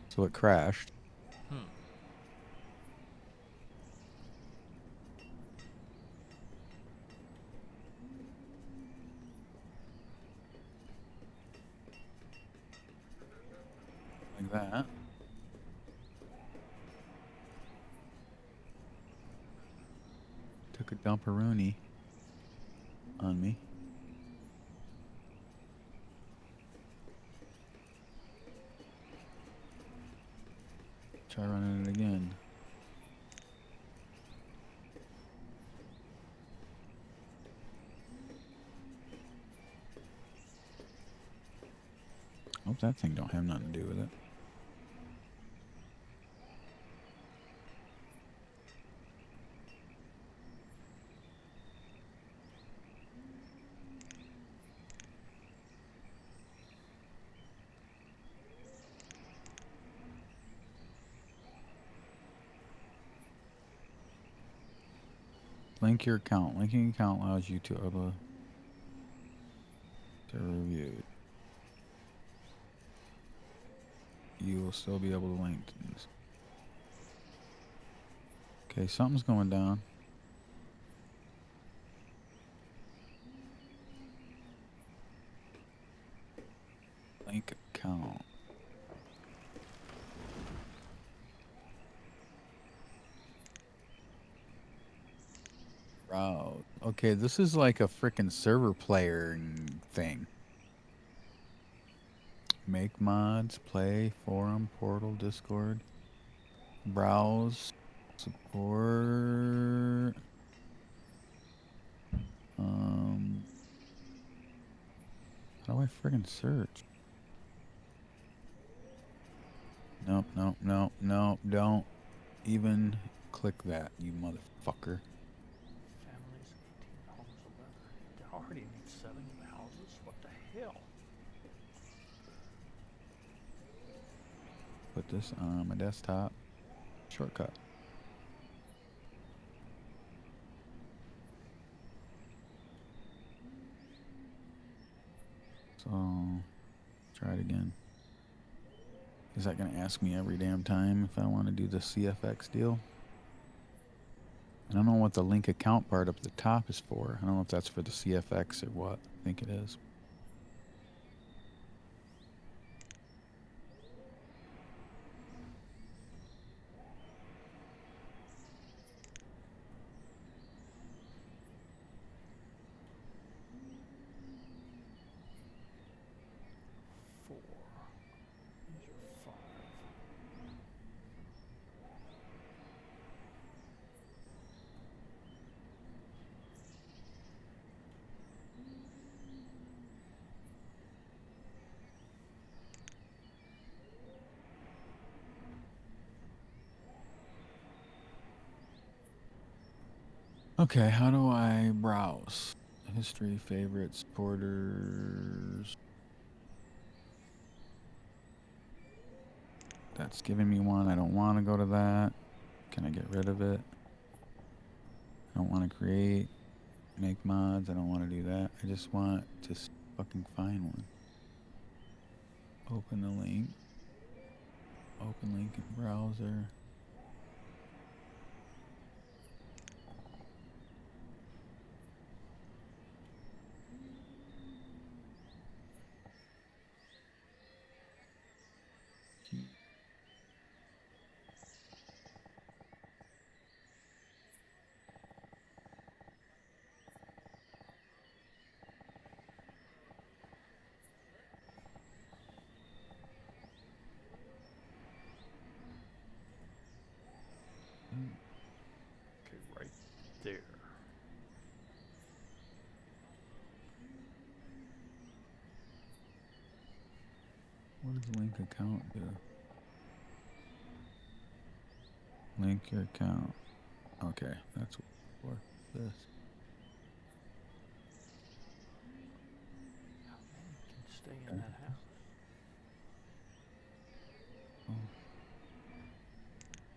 So it crashed. Hmm. Like that. Took a dumperoonie on me. Try running it again. Hope that thing don't have nothing to do with it. Link your account. Linking account allows you to upload to review. You will still be able to link things. Okay, something's going down. Link account. Wow. Okay, this is like a freaking server player thing. Make mods, play, forum, portal, Discord, browse, support. How do I friggin' search? Nope, nope, nope, nope. Don't even click that, you motherfucker. Families, 18 homes, 11. They already need 7 houses? What the hell? Put this on my desktop. Shortcut. So, try it again. Is that going to ask me every damn time if I want to do the CFX deal? I don't know what the link account part up at the top is for. I don't know if that's for the CFX or what. I think it is. Four. These are five. Okay, how do I browse? History, favorites, supporters. That's giving me one. I don't want to go to that. Can I get rid of it? I don't want to create, make mods. I don't want to do that. I just want to fucking find one. Open the link. Open link in browser. Okay, right there. What does link account do? Link your account. Okay, that's for this. How many can stay in that house?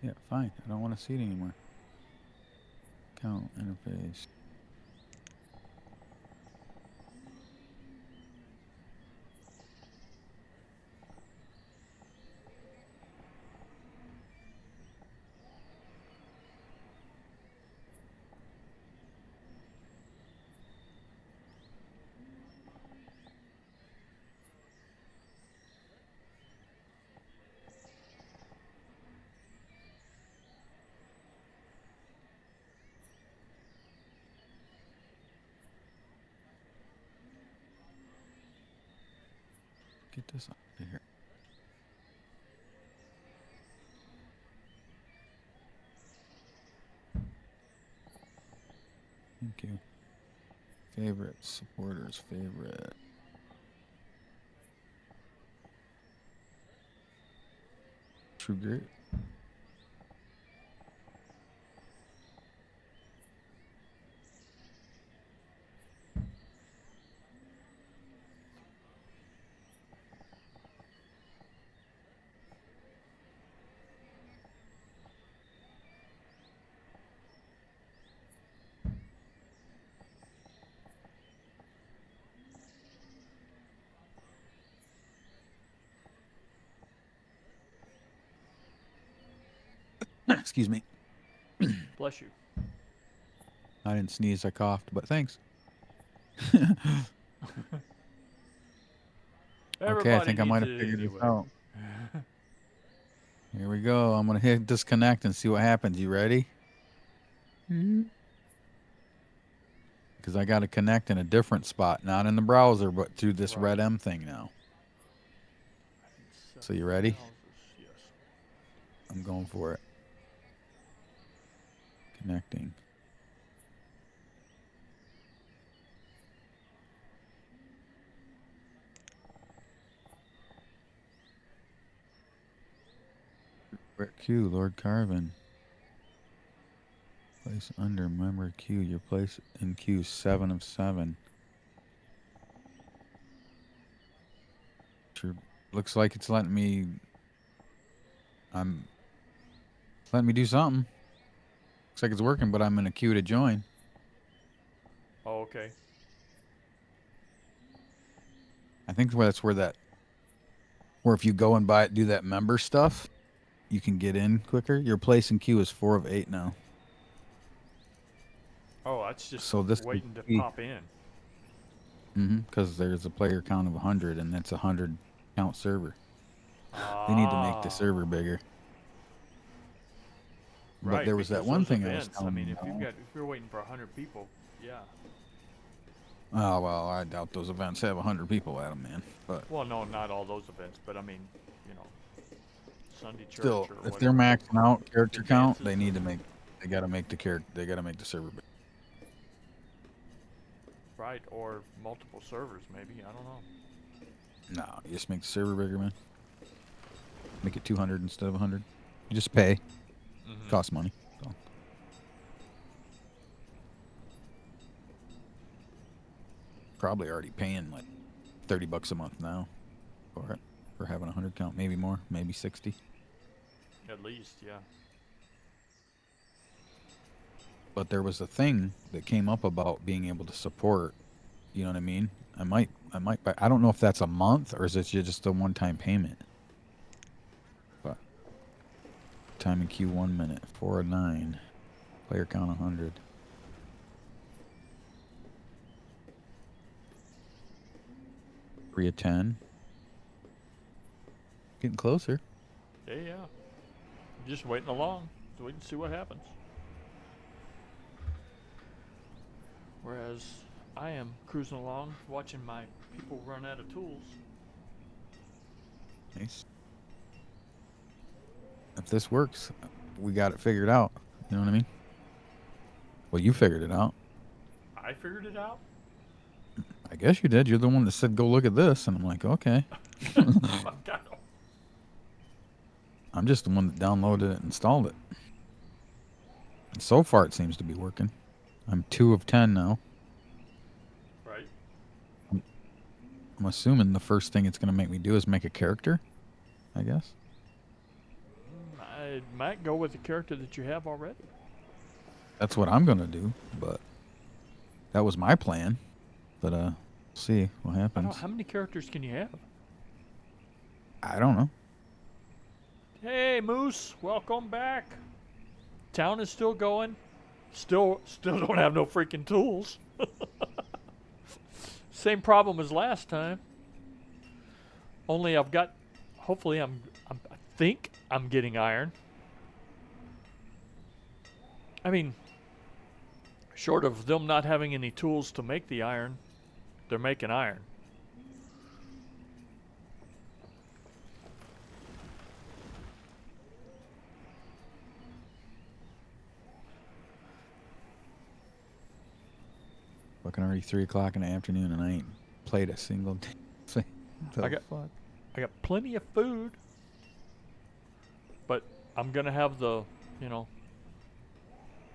Yeah, fine. I don't want to see it anymore. Account interface. Get this out of here. Thank you. Favorites, supporters, favorite. True Grit. Excuse me. Bless you. I didn't sneeze, I coughed, but thanks. Okay, I think I might have figured this out. Here we go. I'm going to hit disconnect and see what happens. You ready? Because I got to connect in a different spot, not in the browser, but through this Right. red M thing now. So you ready? Houses, yes. I'm going for it. Connecting. Where queue, Lord Carvin. Place under member queue. Your place in queue 7 of 7. Sure. Looks like it's letting me. It's letting me do something. Looks like it's working, but I'm in a queue to join. Oh, okay. I think that's where where if you go and do that member stuff, you can get in quicker. Your place in queue is 4 of 8 now. Oh, that's just So this waiting to could be- pop in. Because there's a player count of 100, and that's a 100 count server. They need to make the server bigger. But Right, there was that because one those thing I was events, I telling mean, you about. if you're waiting for 100 people, yeah. Oh well, I doubt those events have 100 people at them, man. But Well, no, not all those events, but I mean, you know, Sunday church still, or if they're whatever. maxing out character count, they Advances. need to make. They gotta make the character. They gotta make the server big. Right, or multiple servers, maybe. I don't know. No, you just make the server bigger, man. Make it 200 instead of 100. You just pay. Mhm. Costs money. So. Probably already paying like $30 a month now for it, for having a 100 count, maybe more, maybe 60. At least, yeah. But there was a thing that came up about being able to support. You know what I mean? I might. But I don't know if that's a month or is it just a one-time payment. But time in queue 1 minute, 4 of 9, player count 100. Three of 10. Getting closer. Yeah, yeah. Just waiting along. So we can see what happens. Whereas I am cruising along, watching my people run out of tools. Nice. If this works, we got it figured out. You know what I mean? Well, you figured it out. I figured it out. I guess you did. You're the one that said, go look at this. And I'm like, okay. I'm just the one that downloaded it and installed it. And so far, it seems to be working. I'm 2 of 10 now. Right. I'm assuming the first thing it's going to make me do is make a character, I guess. I might go with the character that you have already. That's what I'm going to do, but that was my plan. But, see what I don't, happens. how many characters can you have? I don't know. Hey, Moose, welcome back. Town is still going. Still don't have no freaking tools. Same problem as last time. Only I've got. Hopefully, I think I'm getting iron. I mean, short of them not having any tools to make the iron, they're making iron. Fucking already 3 o'clock in the afternoon and I ain't played a single thing. I got plenty of food, but I'm gonna have the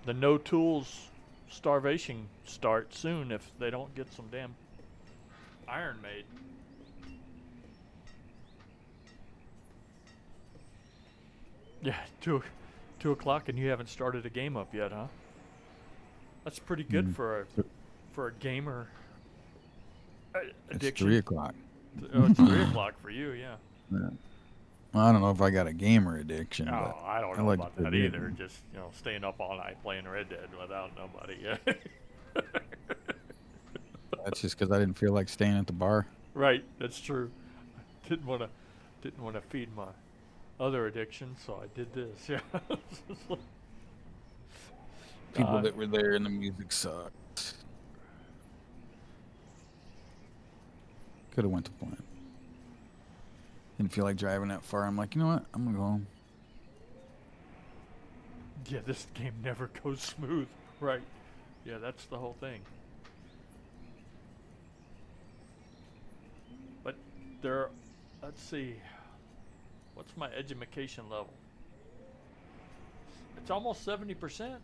no tools starvation start soon if they don't get some damn iron made. Yeah, 2 o'clock and you haven't started a game up yet, huh? That's pretty good for a gamer addiction. It's 3 o'clock. Oh, it's 3 o'clock for you, yeah. Yeah. Well, I don't know if I got a gamer addiction, Oh, but I don't I know like about to that play either. games. Just staying up all night playing Red Dead without nobody. That's just because I didn't feel like staying at the bar. Right, that's true. Didn't want to feed my other addiction, so I did this. Yeah. People that were there and the music sucked. Could have went to plan. Didn't feel like driving that far. I'm like, you know what? I'm gonna go home. Yeah, this game never goes smooth. Right. Yeah, that's the whole thing. But let's see. What's my education level? It's almost 70%.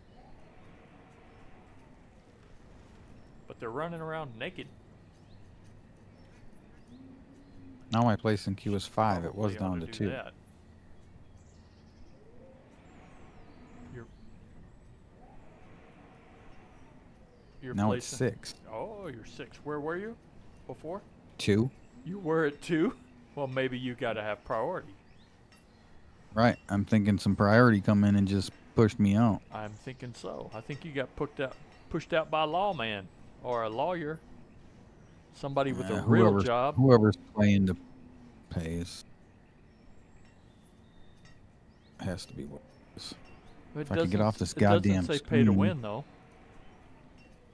But they're running around naked. Now my place in queue is 5. It was Probably ought down to do 2. that. Your Now place it's in- 6. Oh, you're 6. Where were you before? 2? You were at 2? Well, maybe you got to have priority. Right. I'm thinking some priority come in and just pushed me out. I'm thinking so. I think you got pushed pushed out by a lawman or a lawyer, somebody with a Yeah, real job. whoever's playing the pays has to be what it is. It If I could get off this it doesn't goddamn say pay to screen. win though.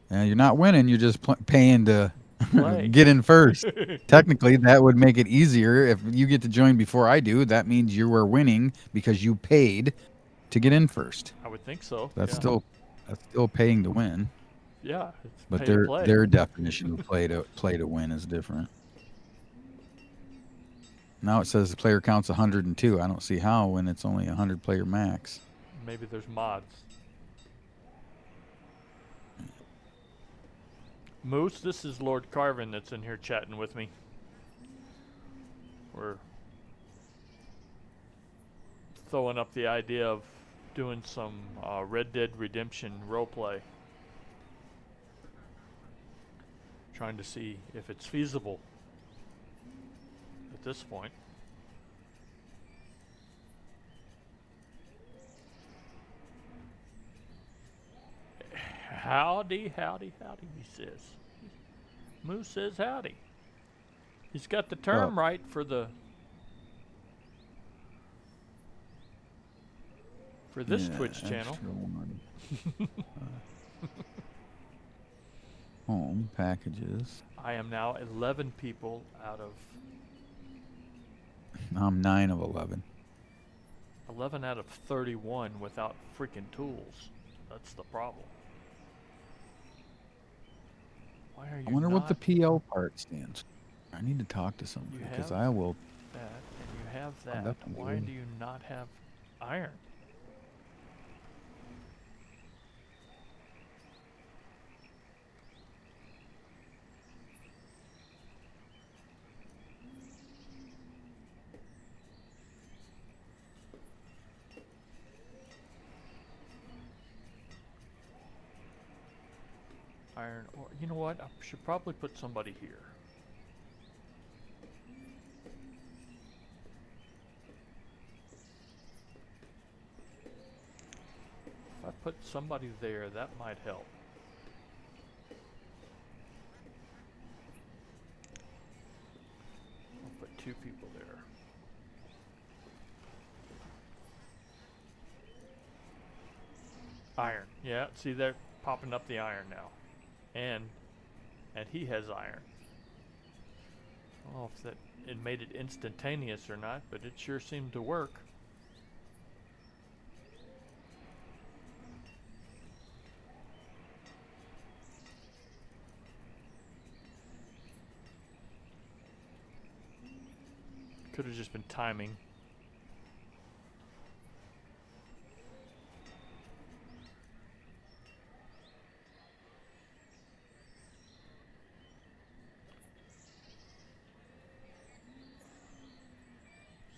And you're not winning. You're just paying to Play. get in first. Technically, that would make it easier. If you get to join before I do, that means you are winning because you paid to get in first. I would think so. That's yeah. still paying to win. Yeah, it's But pay to play. their definition of play to win is different. Now it says the player counts 102. I don't see how when it's only 100 player max. Maybe there's mods. Moose, this is Lord Carvin that's in here chatting with me. We're throwing up the idea of doing some Red Dead Redemption roleplay. Trying to see if it's feasible at this point. Howdy, howdy, howdy, he says. Moose says howdy. He's got the term right for the... for this Yeah, Twitch channel. extra one. Home packages. I am now 11 people out of... I'm 9 of 11. 11 out of 31 without freaking tools. That's the problem. Why are you I wonder what the not PO part stands for. I need to talk to somebody You because have I will. that and you have I'll that? definitely Why will. do you not have iron? Iron ore. You know what? I should probably put somebody here. If I put somebody there, that might help. I'll put 2 people there. Iron. Yeah, see they're popping up the iron now. And he has iron. I don't know if that it made it instantaneous or not, but it sure seemed to work. Could have just been timing.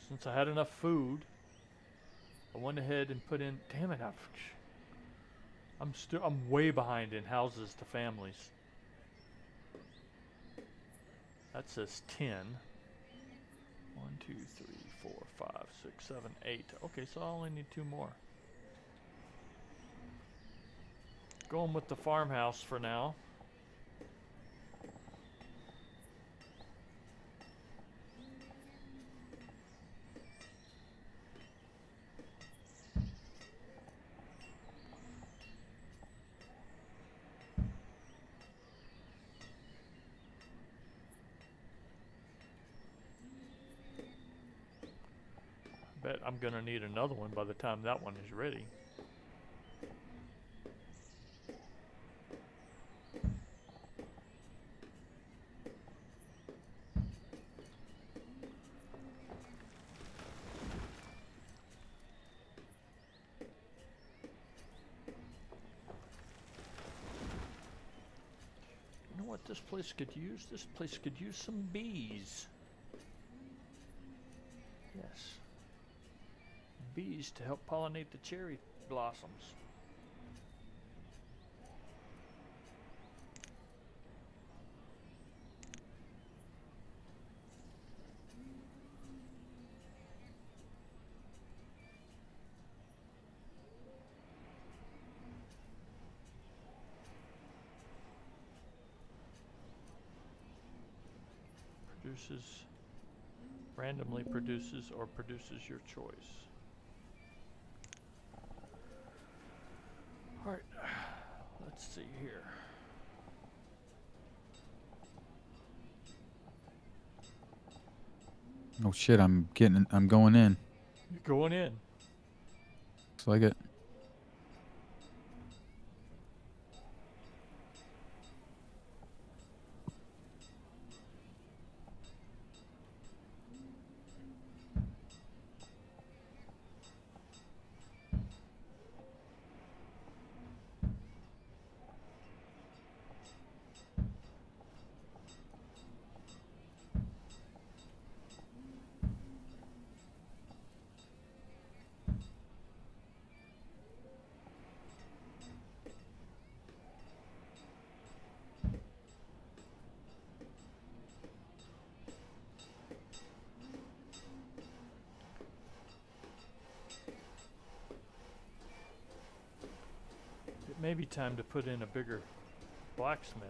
Since I had enough food, I went ahead and put in. Damn it! I'm way behind in houses to families. That says 10. 1, 2, 3, 4, 5, 6, 7, 8. Okay, so I only need 2 more. Going with the farmhouse for now. Bet I'm gonna need another one by the time that one is ready. You know what this place could use? This place could use some bees. Yes. Bees to help pollinate the cherry blossoms. randomly produces or produces your choice. Alright, let's see here. Oh shit, I'm going in. You're going in. Looks like it. It may be time to put in a bigger blacksmith.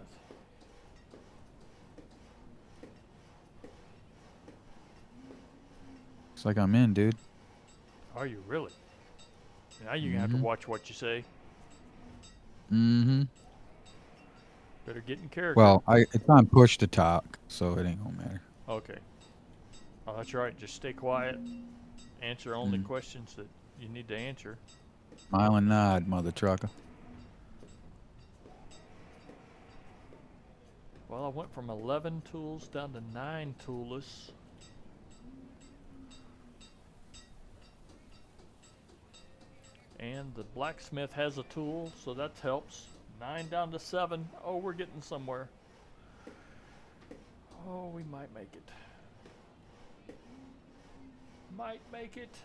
Looks like I'm in, dude. Are you really? Now you're gonna have to watch what you say. Mm-hmm. Better get in character. Well, it's on push to talk, so it ain't gonna matter. Okay. Oh, that's right. Just stay quiet. Answer only questions that you need to answer. Smile and nod, mother trucker. Well, I went from 11 tools down to 9 toolless. And the blacksmith has a tool, so that helps. 9 down to 7. Oh, we're getting somewhere. Oh, we might make it. Might make it.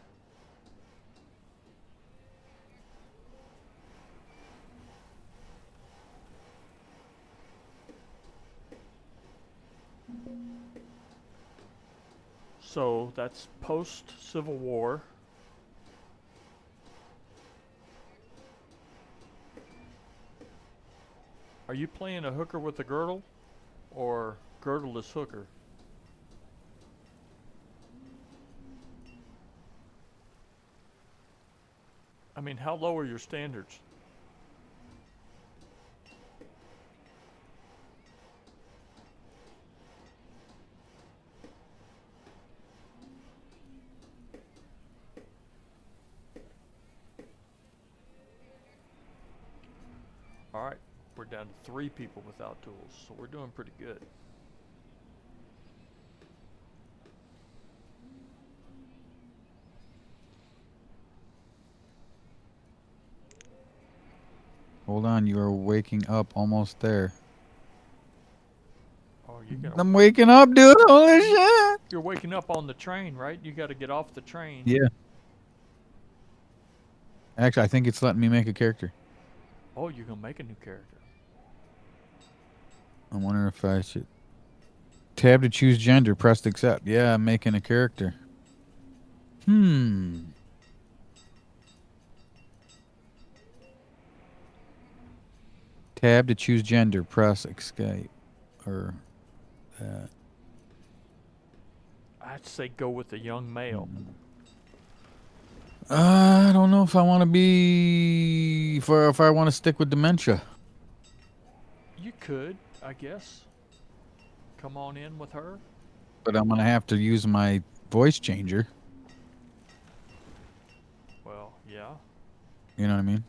So that's post-Civil War. Are you playing a hooker with a girdle, or girdleless hooker? I mean, how low are your standards? All right, we're down to 3 people without tools, so we're doing pretty good. Hold on, you are waking up almost there. Oh, you got. I'm waking up, dude. Holy shit. You're waking up on the train, right? You got to get off the train. Yeah. Actually, I think it's letting me make a character. Oh, you're gonna make a new character. I'm wondering if I should. Tab to choose gender. Press accept. Yeah, I'm making a character. Tab to choose gender. Press escape. Or that. I'd say go with a young male. I don't know if I want to be. If I want to stick with dementia. You could, I guess. Come on in with her. But I'm gonna have to use my voice changer. Well, yeah. You know what I mean?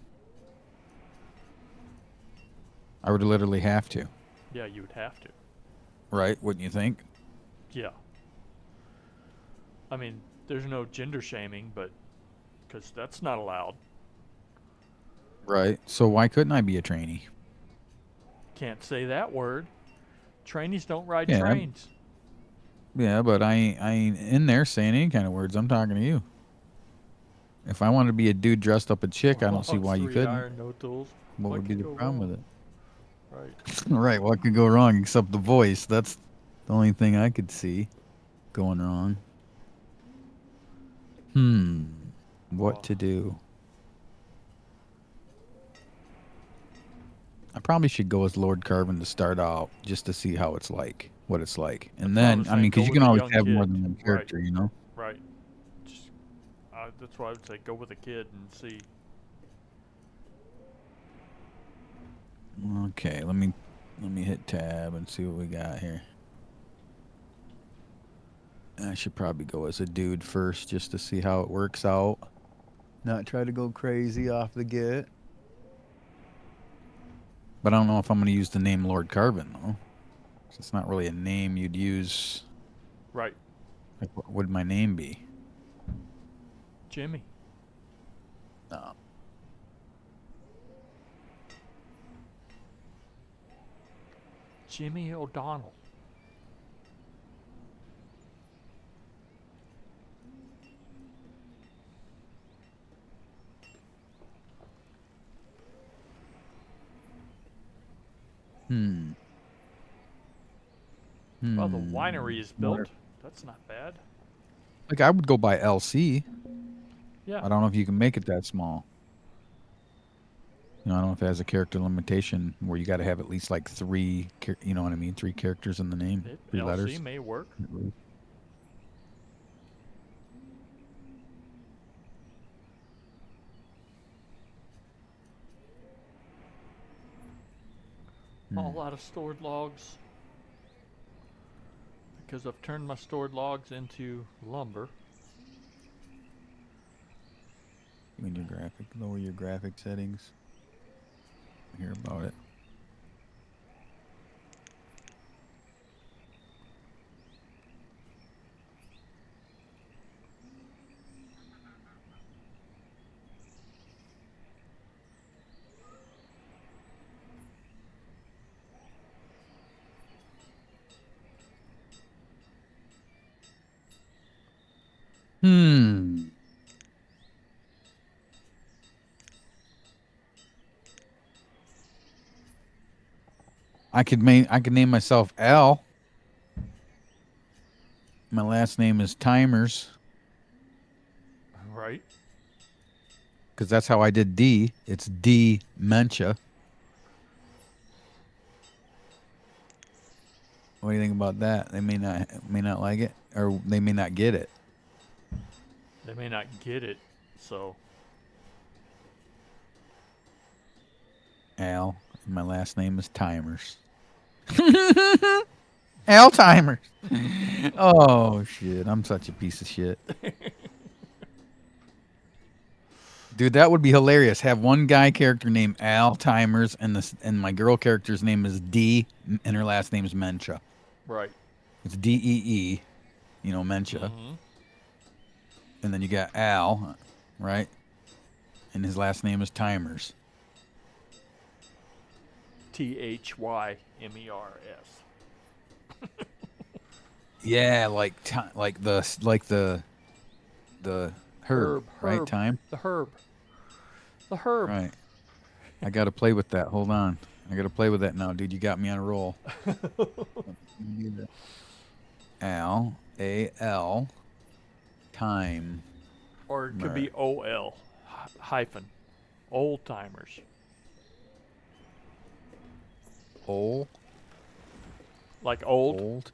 I would literally have to. Yeah, you would have to. Right? Wouldn't you think? Yeah. I mean, there's no gender shaming, but because that's not allowed. Right. So why couldn't I be a trainee? Can't say that word. Trainees don't ride Yeah. trains. Yeah, but I ain't in there saying any kind of words. I'm talking to you. If I wanted to be a dude dressed up a chick, I don't see why you 3 couldn't. iron, no tools. What would be the could go problem wrong? with it? Right. Right. What could go wrong except the voice? That's the only thing I could see going wrong. What to do? I probably should go as Lord Carvin to start out, just to see how it's like. what it's like. And That's what I then, was I saying, mean, go because you with can a always young have more kid. than one Right. character, you know? Right. Just, that's why I would say go with a kid and see. Okay, let me hit tab and see what we got here. I should probably go as a dude first just to see how it works out. Not try to go crazy off the get. But I don't know if I'm going to use the name Lord Carvin, though. It's not really a name you'd use. Right. Like, what would my name be? Jimmy. No. Jimmy O'Donnell. Well, the winery is built. That's not bad. Like, I would go by LC. Yeah. I don't know if you can make it that small. You know, I don't know if it has a character limitation where you got to have at least like 3, you know what I mean? 3 characters in the name, 3 LC letters. may work. All out of stored logs. Because I've turned my stored logs into lumber. In your graphic, lower your graphic settings. Hear about it. I could name myself Al. My last name is Timers. Right. Because that's how I did D. It's dementia. What do you think about that? They may not like it, or they may not get it. They may not get it, so. Al. My last name is Timers. Al Timers. Oh shit! I'm such a piece of shit. Dude, that would be hilarious. Have one guy character named Al Timers, and my girl character's name is D, and her last name is Mencha. Right. It's DEE, you know, Mencha. Mm-hmm. And then you got Al, right? And his last name is Timers. THYMERS. Yeah, like the herb, right? Herb. Time. The herb. Right. I got to play with that. Hold on. I got to play with that now, dude. You got me on a roll. Al, A-L, time. Or it could be OL hyphen. Old timers. Old? Like old? Old?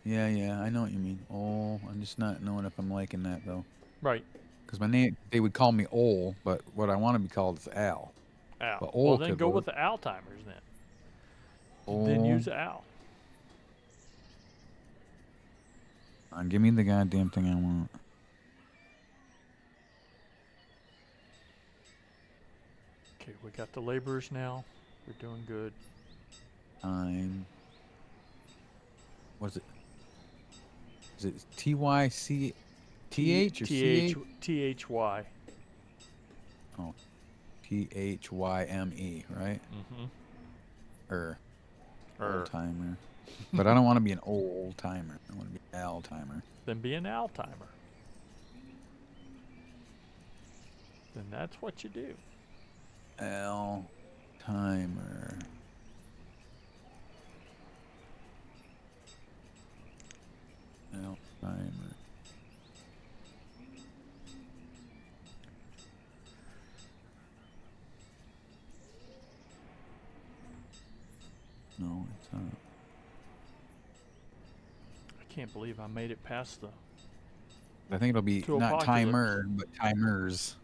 Yeah, I know what you mean. Old. I'm just not knowing if I'm liking that, though. Right. Because my name, they would call me Ol, but what I want to be called is Al. Al. But Well, Ol then could go work. with the Alzheimer's then. Ol. Then use Al. Give me the goddamn thing I want. Okay, we got the laborers now. We're doing good. Time. What is it? Is it T-Y-C-T-H or C-H? T-H-Y. Oh, T-H-Y-M-E, right? Mm-hmm. Old timer. But I don't want to be an old timer. I want to be an Al timer. Then be an Al timer. Then that's what you do. Al timer. Al timer. No, it's not. Can't believe I made it past the. I think it'll be To not Apocalypse. timer, but timers.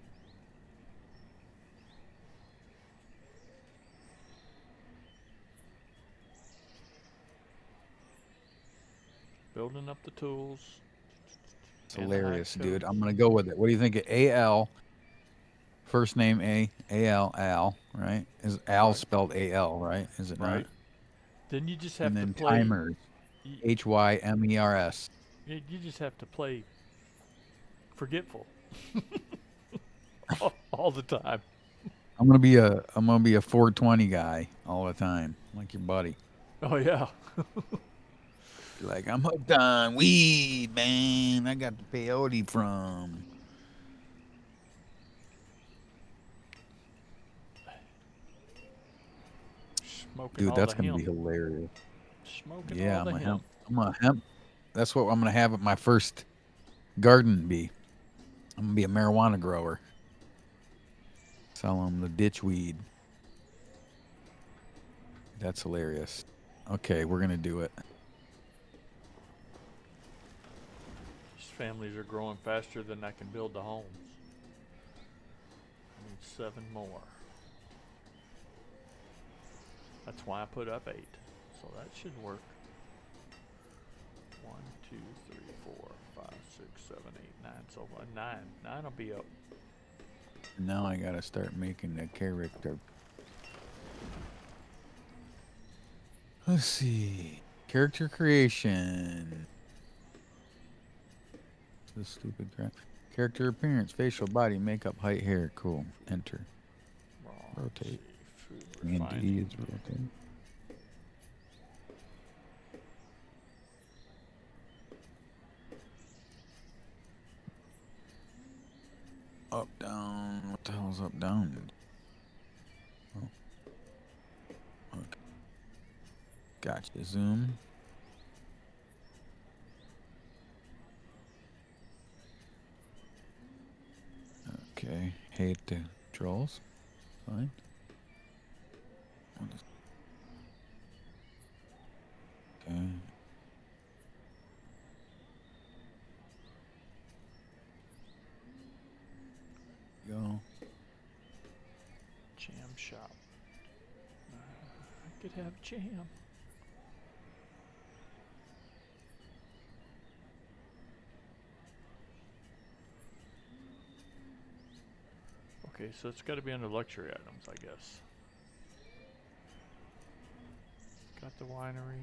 Building up the tools. It's and the hack hilarious, dude. codes. I'm gonna go with it. What do you think of AL? First name A-L, Al, right? Is Al Right. spelled A-L, right? Is it Right. not? Then you just have And to then play. timers, You, H-Y-M-E-R-S. you just have to play forgetful all the time. I'm gonna be a 420 guy all the time, like your buddy. Oh yeah. You're like, I'm hooked on weed, man. I got the peyote from. Smoking Dude, all that's the gonna hemp. be hilarious. Smoking Yeah, all the hemp. I'm a hemp. That's what I'm gonna have at my first garden be. I'm gonna be a marijuana grower. Sell them the ditch weed. That's hilarious. Okay, we're gonna do it. These families are growing faster than I can build the homes. I need 7 more. That's why I put up 8. So that should work. 1, 2, 3, 4, 5, 6, 7, 8, 9. So 9. 9 will be up. Now I gotta start making the character. Let's see. Character creation. This stupid crap. Character appearance, facial, body, makeup, height, hair. Cool. Enter. Wrong. Rotate. Food And D refining. is rotate. Up, down. What the hell's up, down? Oh. Okay. Gotcha. Zoom. Okay. Hate the trolls. Fine. Okay. Go. Jam shop. I could have jam. Okay, so it's got to be under luxury items, I guess. Got the winery.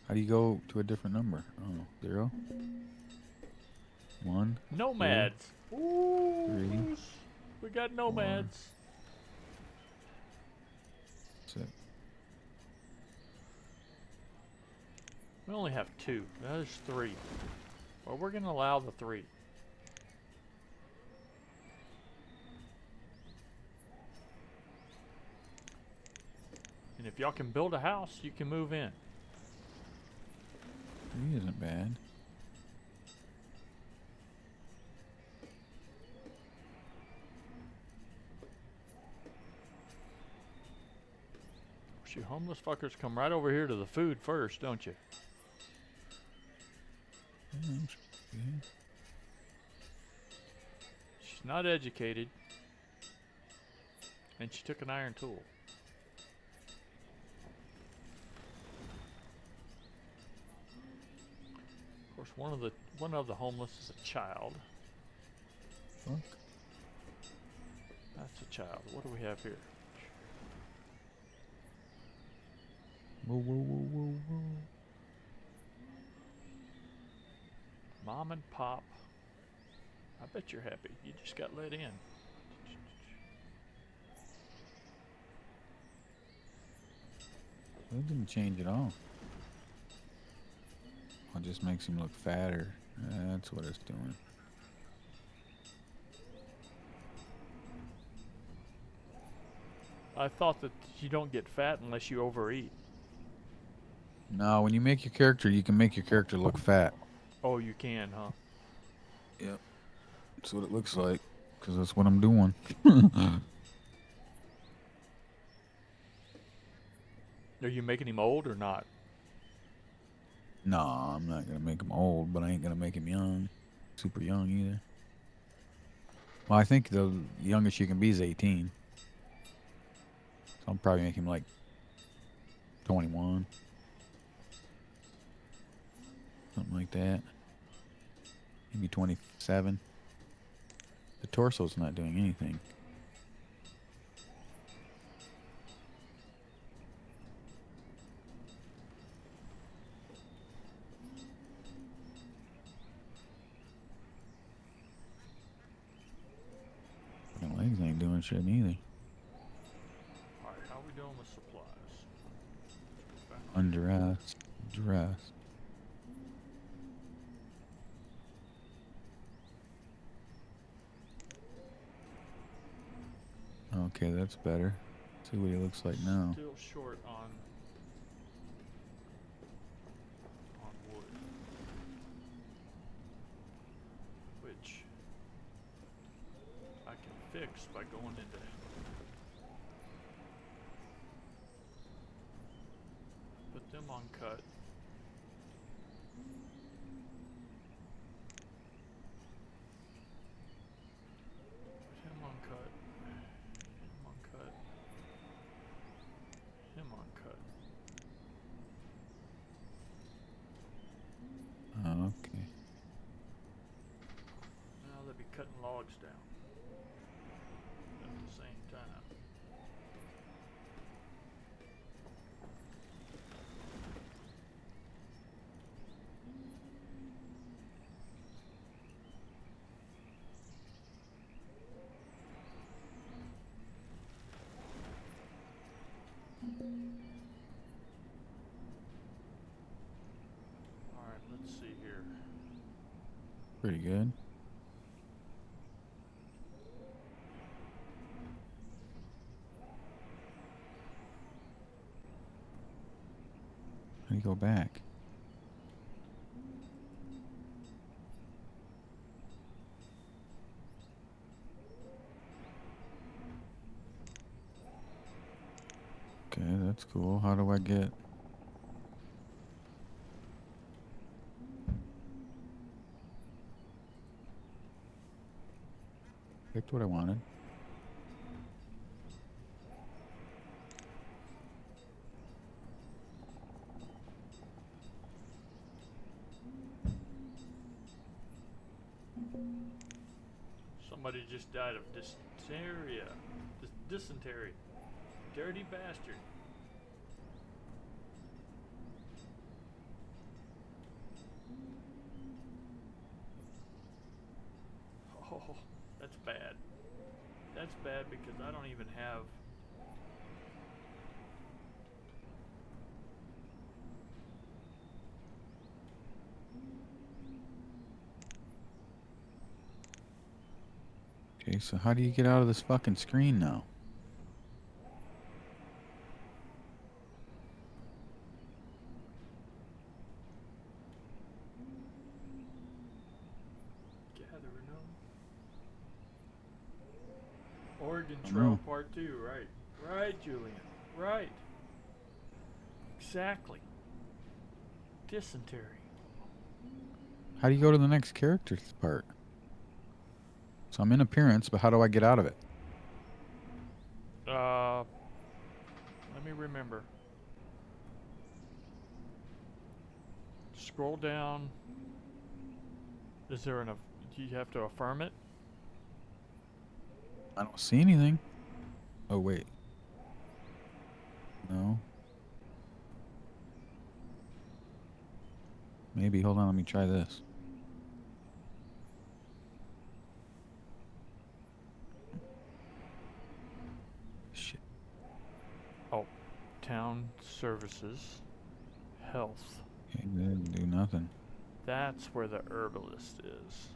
How do you go to a different number? Oh, 0. 1. Nomads. Ooh, 3, we got nomads. 6. We only have 2. There's 3. Well, we're gonna allow the 3. And if y'all can build a house, you can move in. 3 isn't bad. You homeless fuckers come right over here to the food first, don't you? She's not educated. And she took an iron tool. Of course, one of the homeless is a child. Fuck. That's a child. What do we have here? Whoa, whoa, whoa, whoa, whoa. Mom and Pop. I bet you're happy. You just got let in. That didn't change at all. It just makes him look fatter. That's what it's doing. I thought that you don't get fat unless you overeat. No, when you make your character, you can make your character look fat. Oh, you can, huh? Yep. That's what it looks like. Because that's what I'm doing. Are you making him old or not? No, I'm not gonna make him old, but I ain't gonna make him young, super young either. Well, I think the youngest you can be is 18. So I'll probably make him like 21, something like that. Maybe 27. The torso's not doing anything. My legs ain't doing shit either. Alright, how we doing with supplies? Back. Undressed, dressed. Okay, that's better. See what he looks like now. Still short on wood. Which I can fix by going into put them on cut. Put him on cut. Him on cut. Him on cut. Okay. Now they'll be cutting logs down at the same time. Alright, let's see here. Pretty good. How do you go back? Okay, that's cool. How do I get... Picked what I wanted. Somebody just died of dysentery. Dysentery. Dirty bastard. Oh, that's bad. That's bad because I don't even have... Okay, so how do you get out of this fucking screen now? Gather gnome. Oregon I Trail know. Part 2, right. Right, Julian. Right. Exactly. Dysentery. How do you go to the next character's part? So I'm in appearance, but how do I get out of it? Let me remember. Scroll down. Is there do you have to affirm it? I don't see anything. Oh, wait. No. Maybe. Hold on. Let me try this. Shit. Oh, town services, health. Okay, that didn't do nothing. That's where the herbalist is.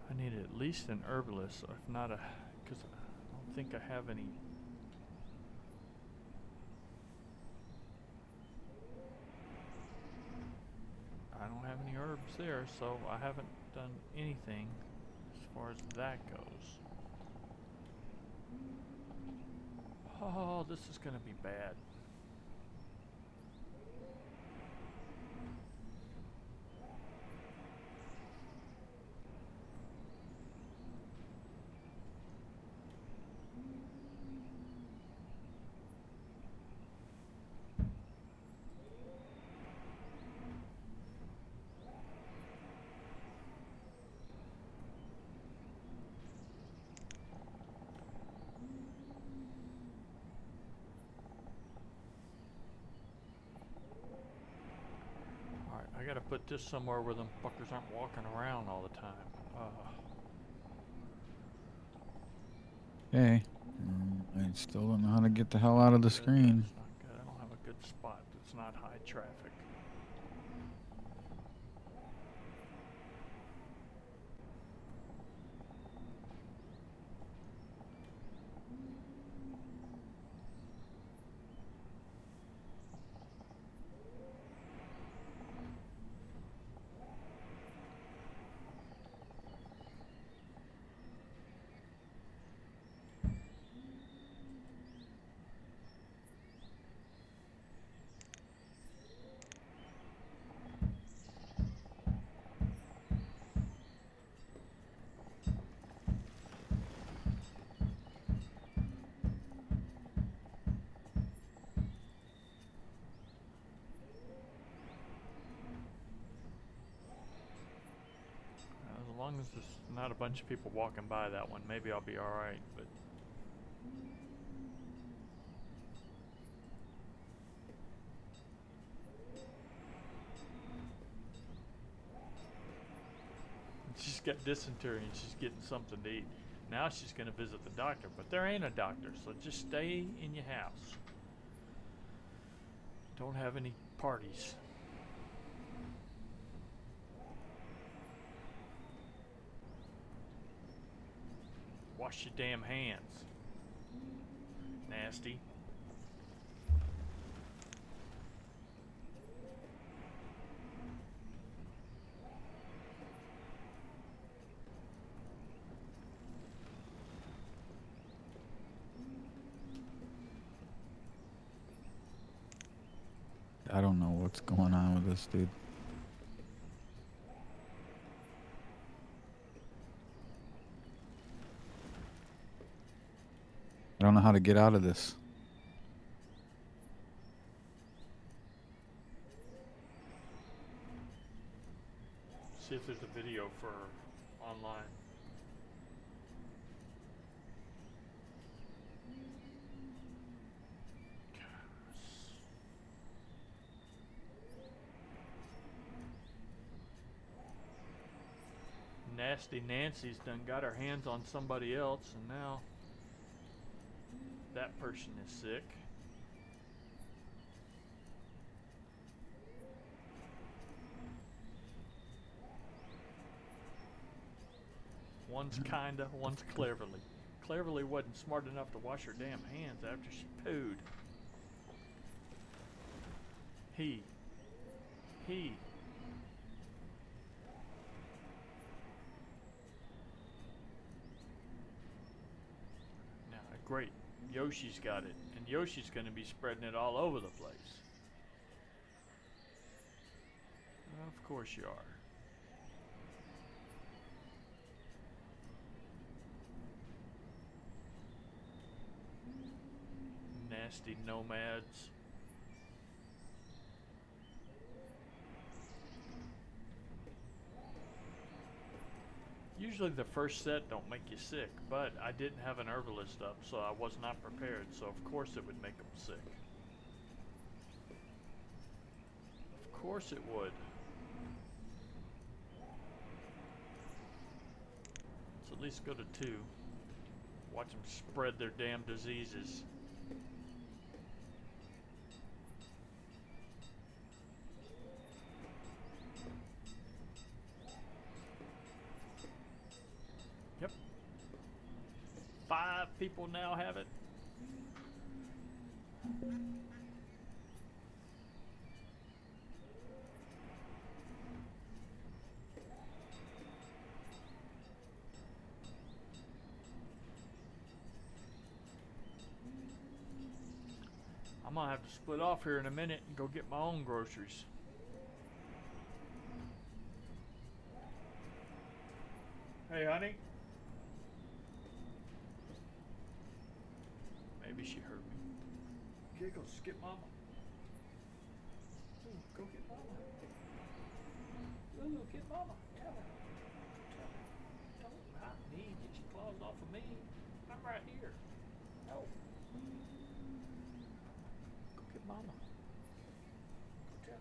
I need at least an herbalist, if not a, because I don't think I have any. I don't have any herbs. works there, so I haven't done anything as far as that goes. Oh, this is gonna be bad. Alright, I gotta put this somewhere where them fuckers aren't walking around all the time. Okay. I still don't know how to get the hell out of the screen. That's not good. I don't have a good spot that's not high traffic. As long as there's not a bunch of people walking by that one, maybe I'll be alright, but she's got dysentery and she's getting something to eat. Now she's gonna visit the doctor, but there ain't a doctor, so just stay in your house. Don't have any parties. Wash your damn hands. Nasty. I don't know what's going on with this dude. I don't know how to get out of this. See if there's a video for online. Nasty Nancy's done got her hands on somebody else, and now that person is sick. One's kinda, one's Cleverly. Cleverly wasn't smart enough to wash her damn hands after she pooed. He. Now, great. Yoshi's got it, and Yoshi's gonna be spreading it all over the place. Of course you are. Nasty nomads. Usually the first set don't make you sick, but I didn't have an herbalist up, so I was not prepared, so of course it would make them sick. Of course it would. Let's at least go to 2. Watch them spread their damn diseases. Yep. 5 people now have it. I'm gonna have to split off here in a minute and go get my own groceries. Hey, honey. Maybe she heard me. Okay, go skip mama. Ooh, go get mama. Lulu, get mama. Tell her. Tell her. Don't hide me. Get your claws off of me. I'm right here. No. Go get mama. Go tell her.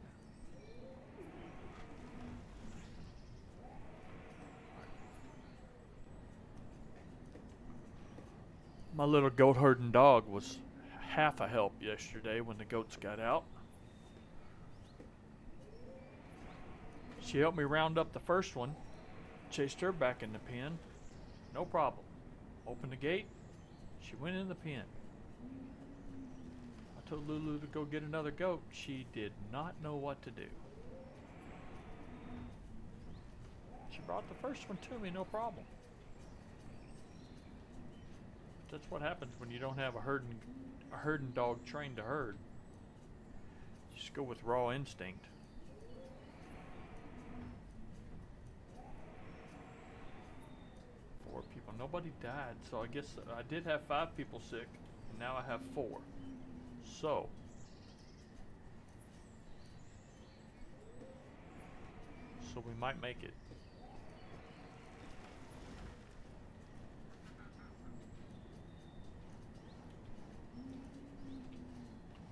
My little goat herding dog was half a help yesterday when the goats got out. She helped me round up the first one, chased her back in the pen, no problem. Opened the gate, she went in the pen. I told Lulu to go get another goat. She did not know what to do. She brought the first one to me, no problem. That's what happens when you don't have a herding dog trained to herd. You just go with raw instinct. Four people. Nobody died, so I guess I did have 5 people sick, and now I have 4. So we might make it.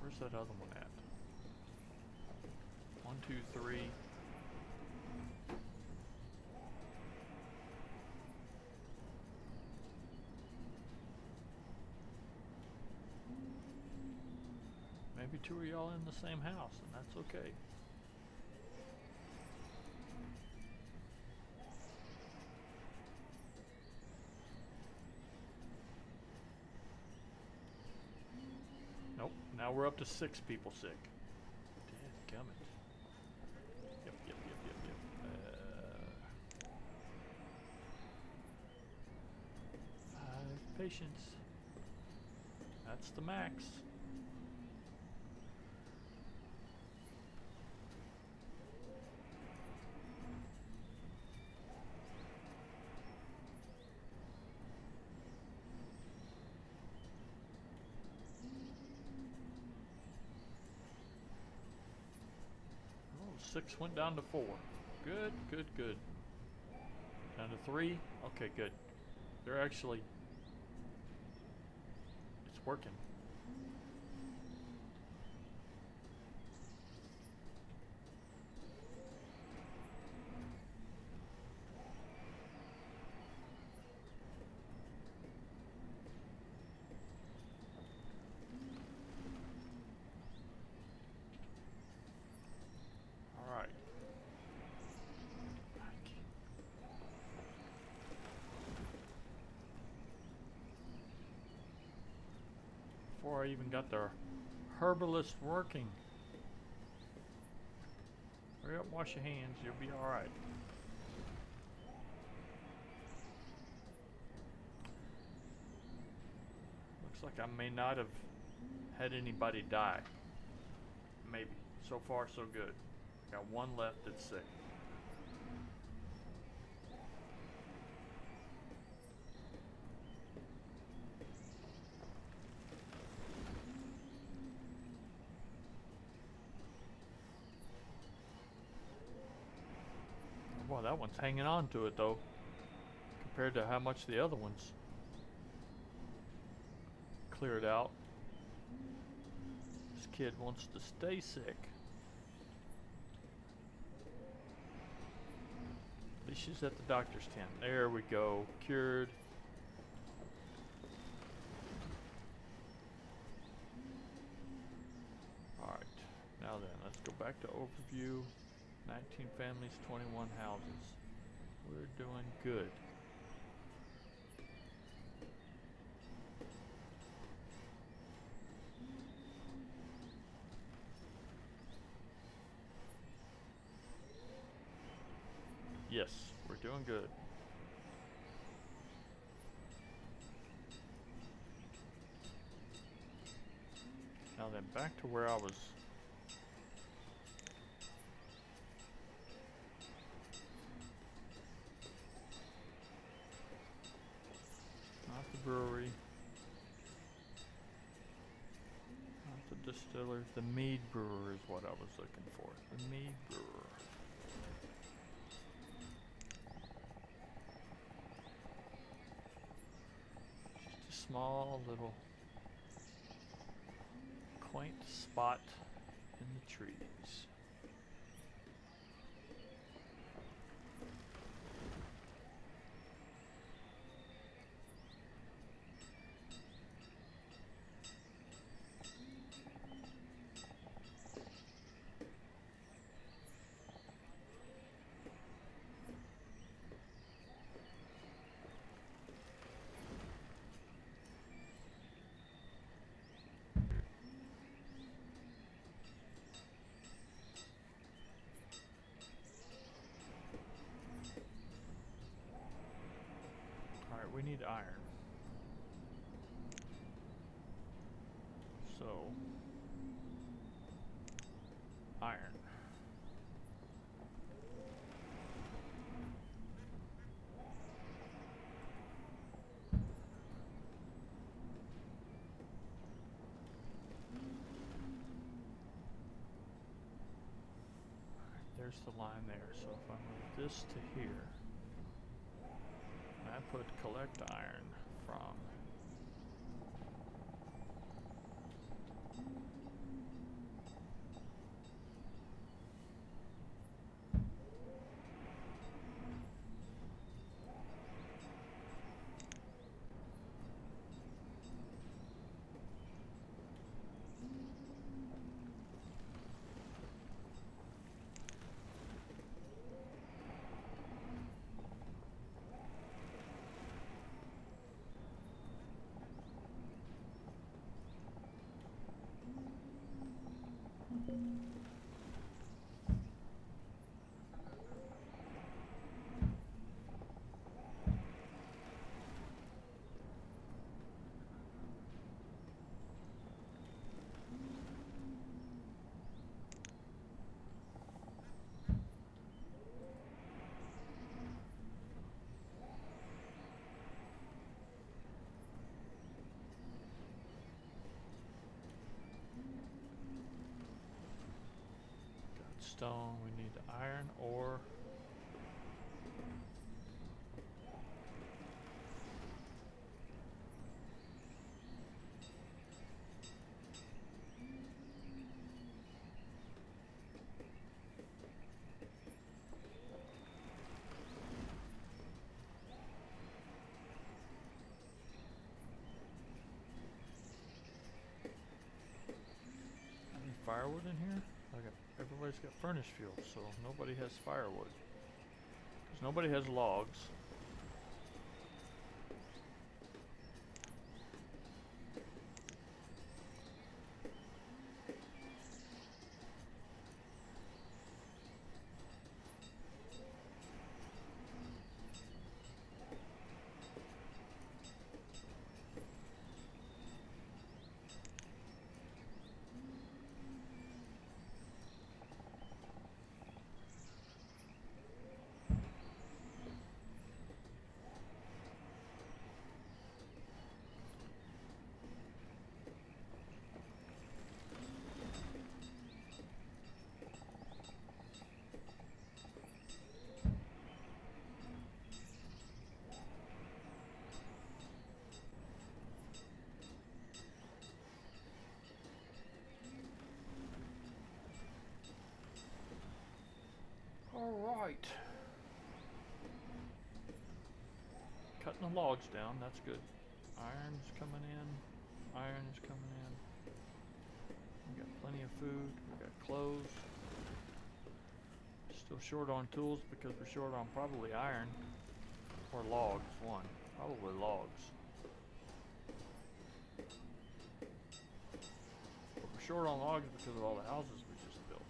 Where's that other one at? 1, 2, 3. Maybe 2 of y'all in the same house, and that's okay. Nope, now we're up to 6 people sick. Dadgummit. Yep. 5 patients. That's the max. Oh, 6 went down to 4. Good. Down to 3. Okay, good. They're actually... It's working. Before I even got the herbalist working. Hurry up, wash your hands, you'll be alright. Looks like I may not have had anybody die. Maybe. So far, so good. Got 1 left that's sick. Well, that one's hanging on to it though, compared to how much the other ones cleared out. This kid wants to stay sick. At least she's at the doctor's tent. There we go, cured. Alright, now then, let's go back to overview. 19 families, 21 houses. We're doing good. Yes, we're doing good. Now then back to where I was. Not the brewery. Not the distiller. The mead brewer is what I was looking for. The mead brewer. Just a small little quaint spot in the trees. Alright, we need iron. So, iron. There's the line there, so if I move this to here, I put collect iron from. Stone, we need iron ore. Any firewood in here? Everybody's got furnace fuel, so nobody has firewood. Because nobody has logs. Alright. Cutting the logs down, that's good. Iron's coming in. Iron is coming in. We got plenty of food. We got clothes. Still short on tools because we're short on probably iron. Or logs, one. Probably logs. But we're short on logs because of all the houses we just built.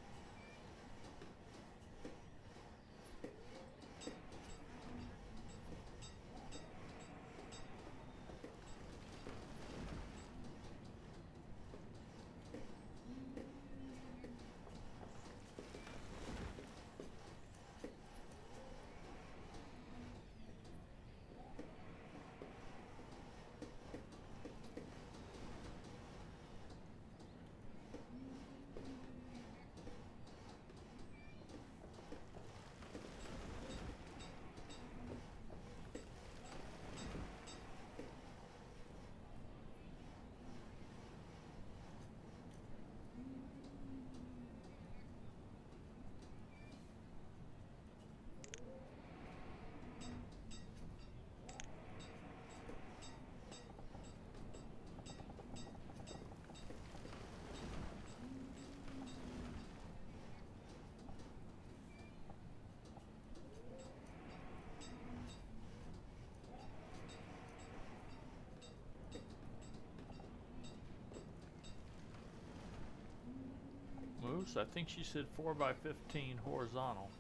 Bruce. I think she said 4x15 horizontal.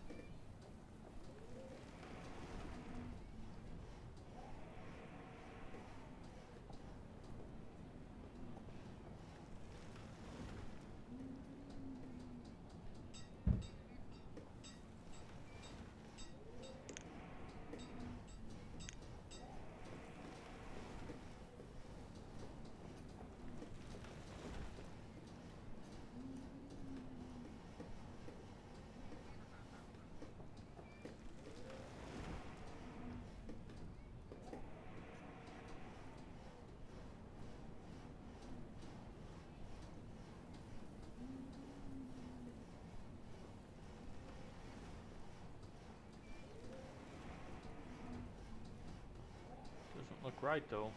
Doesn't look right though.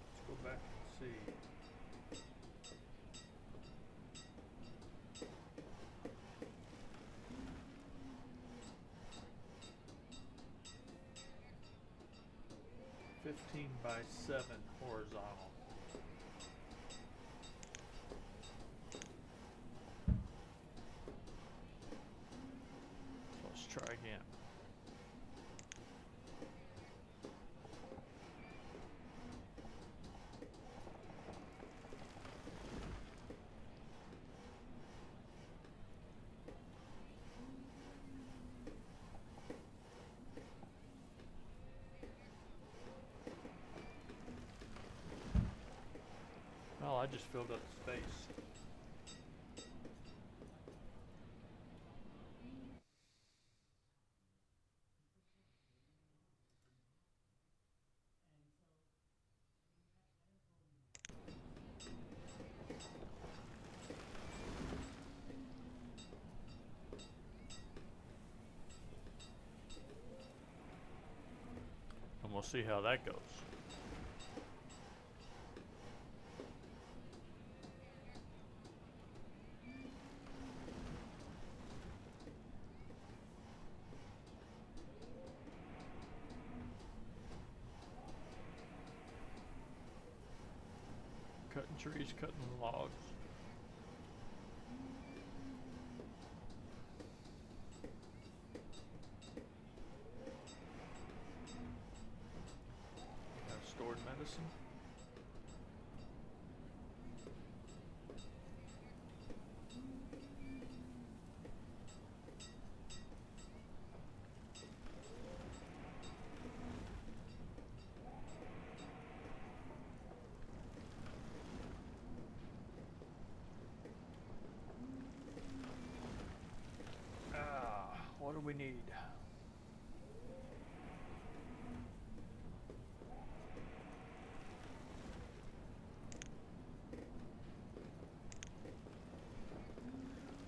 Let's go back and see. (15x7) horizontal. So let's try again. Well, I just filled up the space. And we'll see how that goes. Cutting trees, cutting logs. Have stored medicine. What do we need?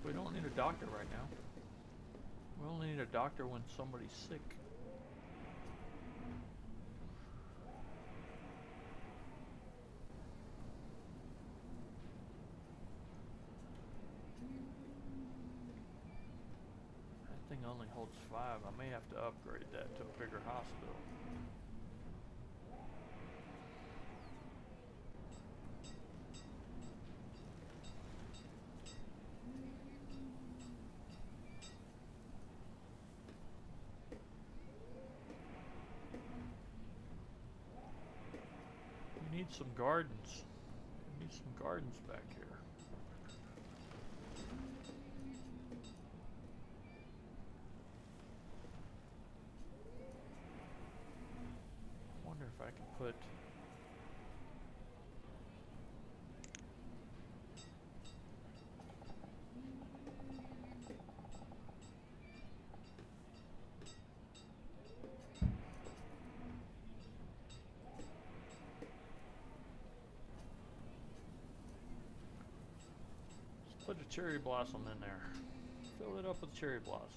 We don't need a doctor right now. We only need a doctor when somebody's sick. That thing only holds 5. I may have to upgrade that to a bigger hospital. We need some gardens. We need some gardens back here. I wonder if I can put put a cherry blossom in there. Fill it up with cherry blossoms.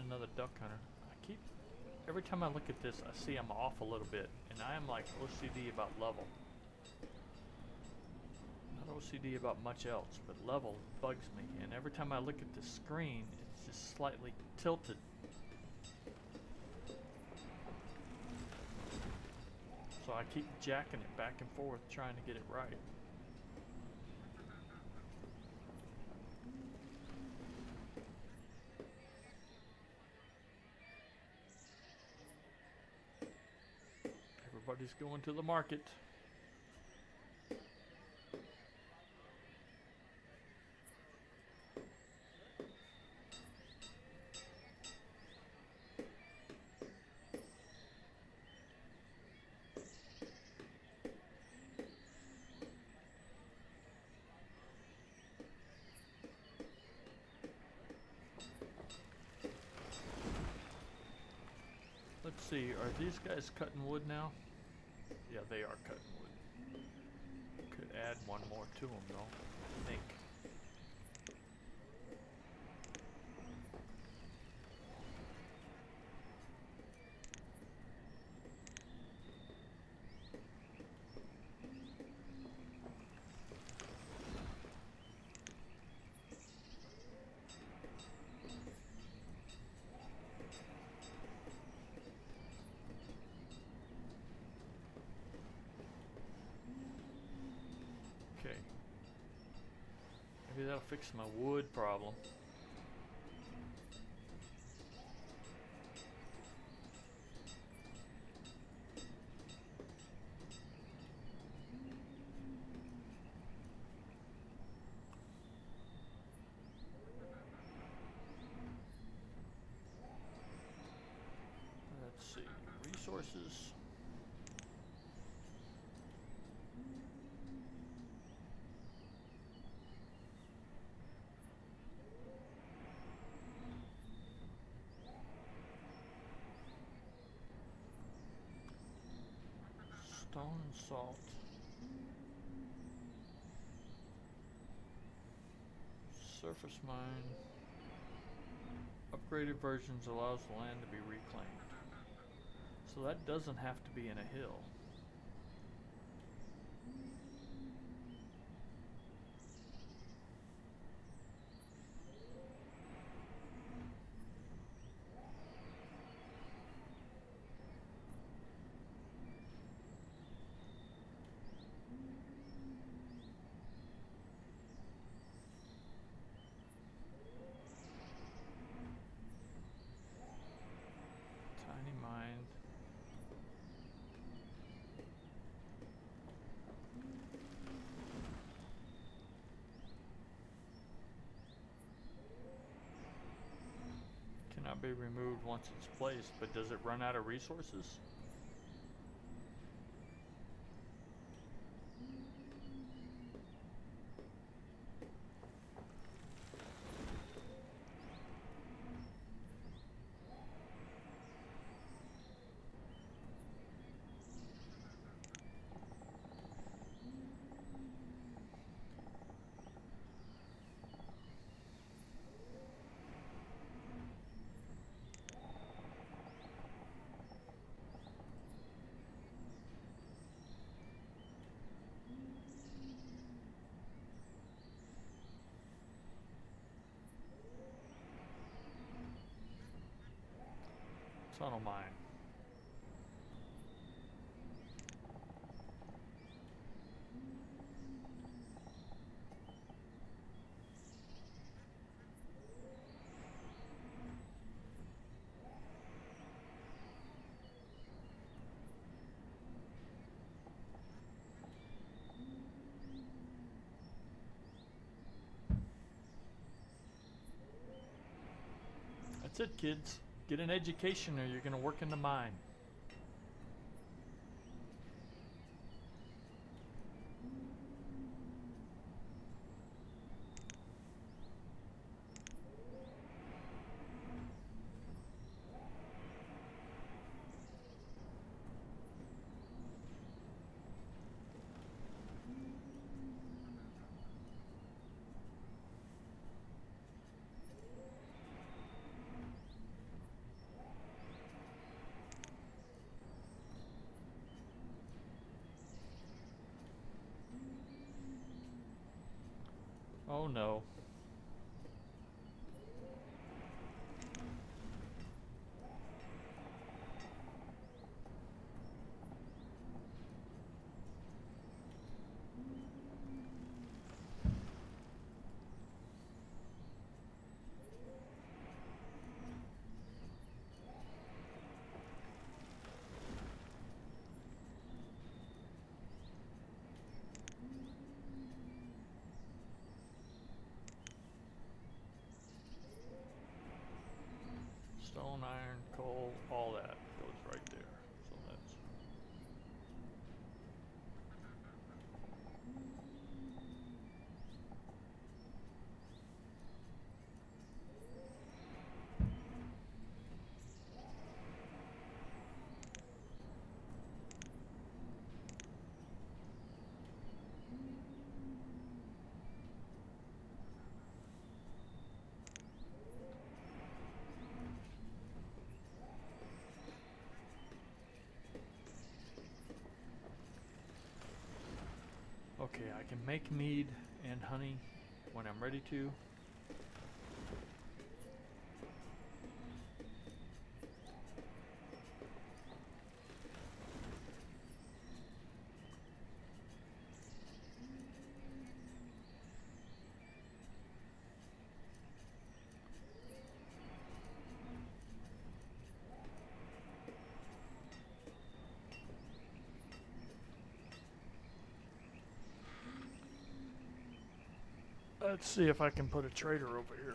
another duck hunter. Every time I look at this, I see I'm off a little bit, and I am like OCD about level. Not OCD about much else, but level bugs me. And every time I look at the screen, it's just slightly tilted. So I keep jacking it back and forth, trying to get it right. Everybody's going to the market. Let's see, are these guys cutting wood now? Yeah, they are cutting wood. Could add one more to them though, I think. Okay. Maybe that'll fix my wood problem. Let's see, resources. Stone and salt. Surface mine. Upgraded versions allows the land to be reclaimed. So that doesn't have to be in a hill. Tiny mine. Cannot be removed once it's placed, but does it run out of resources? Tunnel mine. That's it, kids. Get an education or you're going to work in the mine. Oh no. Stone, iron, coal, all that goes right there. So that's okay. I can make mead and honey when I'm ready to. Let's see if I can put a trader over here.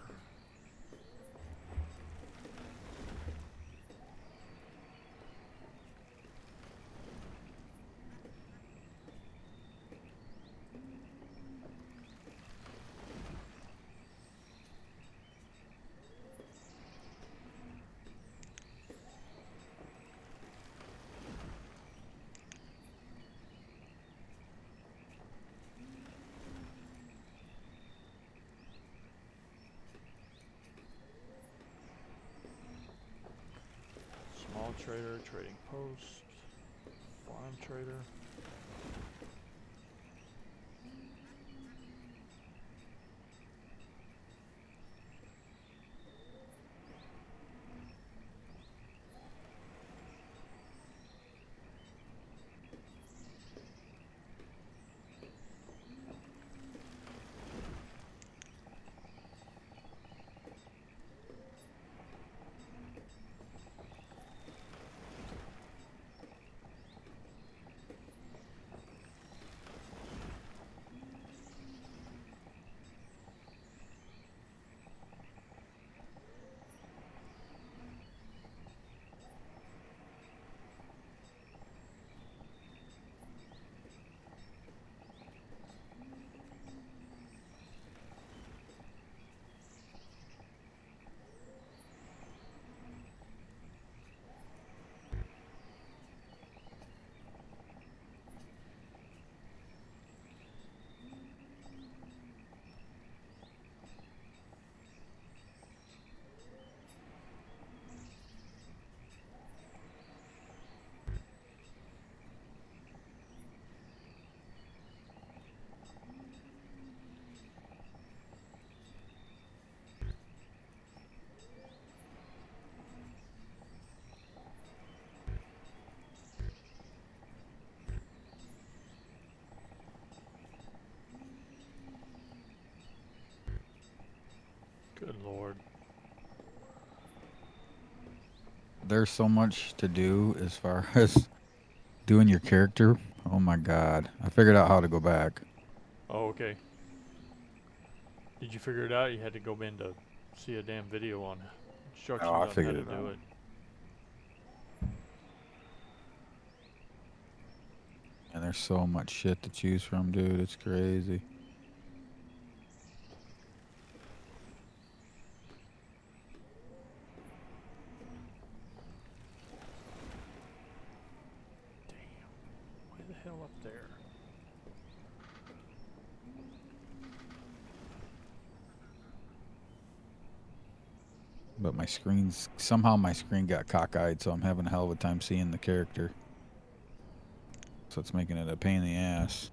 Small trader, trading post, farm trader. Good lord. There's so much to do as far as doing your character. Oh my god. I figured out how to go back. Oh, okay. Did you figure it out? You had to go in to see a damn video on instructions Oh, I on how figured to it do out. it. And there's so much shit to choose from, dude. It's crazy. Damn. Why the hell up there? But my screen's somehow my screen got cockeyed, so I'm having a hell of a time seeing the character. So it's making it a pain in the ass.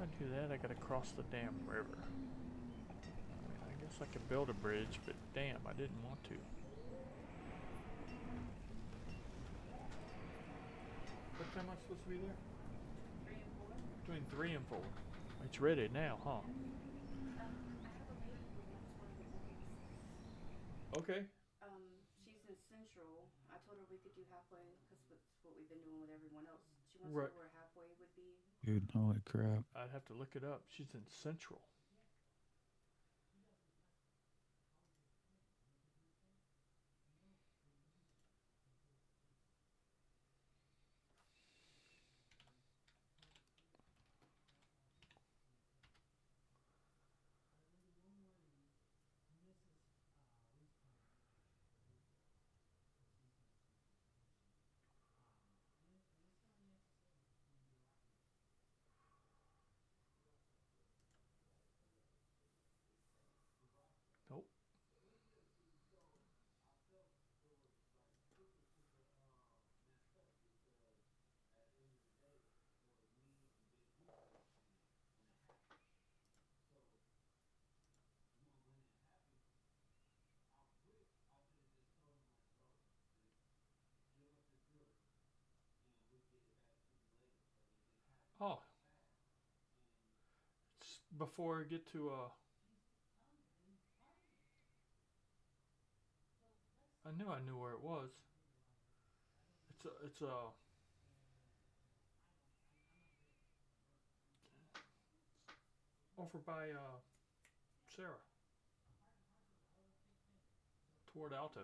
I do that, I gotta cross the damn river. I mean, I guess I could build a bridge, but damn, I didn't want to. What time am I supposed to be there? 3 and 4. Between 3 and 4. It's ready now, huh? I have a lady who wants one of the boys. Okay. She's in Central. I told her we could do halfway because that's what we've been doing with everyone else. She wants Right. to know where halfway would be. Dude, holy crap. I'd have to look it up. She's in Central. Nope. Oh. It's before I get to I knew where it was. It's over by Sarah. Toward Alto.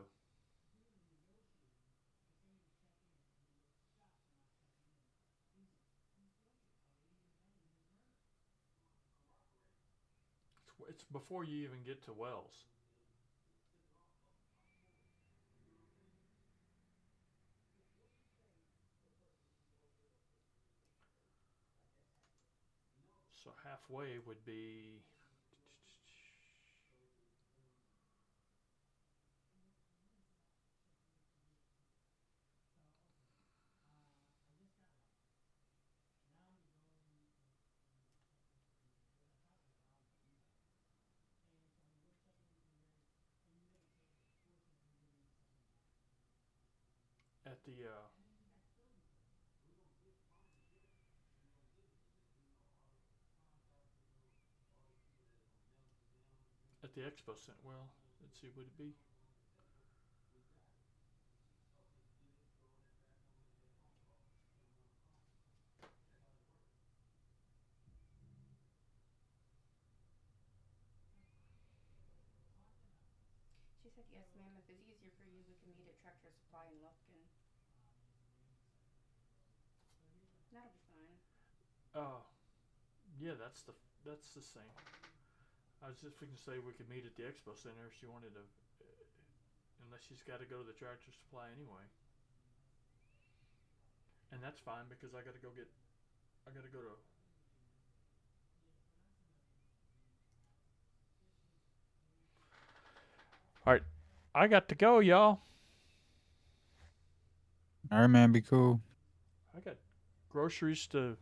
It's before you even get to Wells. So halfway would be at the expo center. Well, let's see, would it be? She said, yes, ma'am. If it's easier for you, we can meet at Tractor Supply in Lufkin. That'll be fine. Yeah, that's the same. I was just thinking to say we could meet at the expo center if she wanted to, unless she's got to go to the Tractor Supply anyway. And that's fine because I got to go to. All right, I got to go, y'all. All right, man, be cool. I got groceries to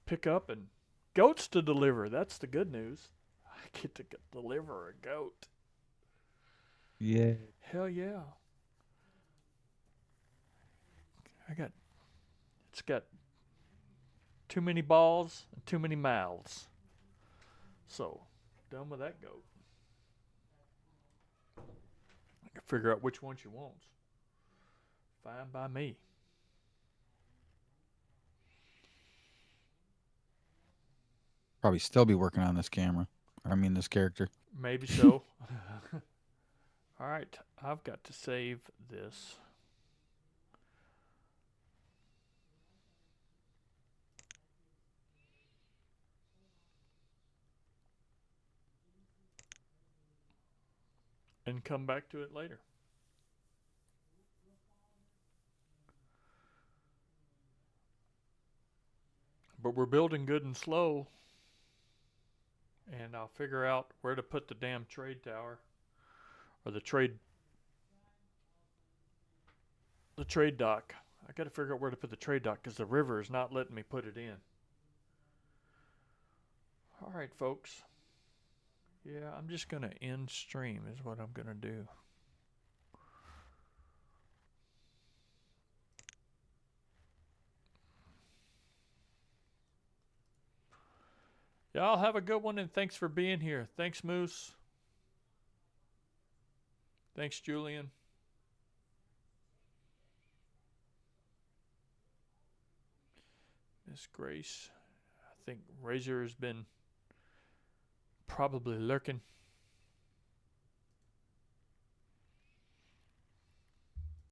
pick up and goats to deliver. That's the good news. I get to deliver a goat. Yeah. Hell yeah. It's got too many balls and too many mouths. So, done with that goat. I can figure out which one she wants. Fine by me. Probably still be working on this camera. I mean, this character. Maybe so. All right, I've got to save this. And come back to it later. But we're building good and slow. And I'll figure out where to put the damn trade tower. Or the trade dock. I got to figure out where to put the trade dock because the river is not letting me put it in. All right, folks. Yeah, I'm just going to end stream is what I'm going to do. Y'all have a good one, and thanks for being here. Thanks, Moose. Thanks, Julian. Miss Grace. I think Razor has been probably lurking.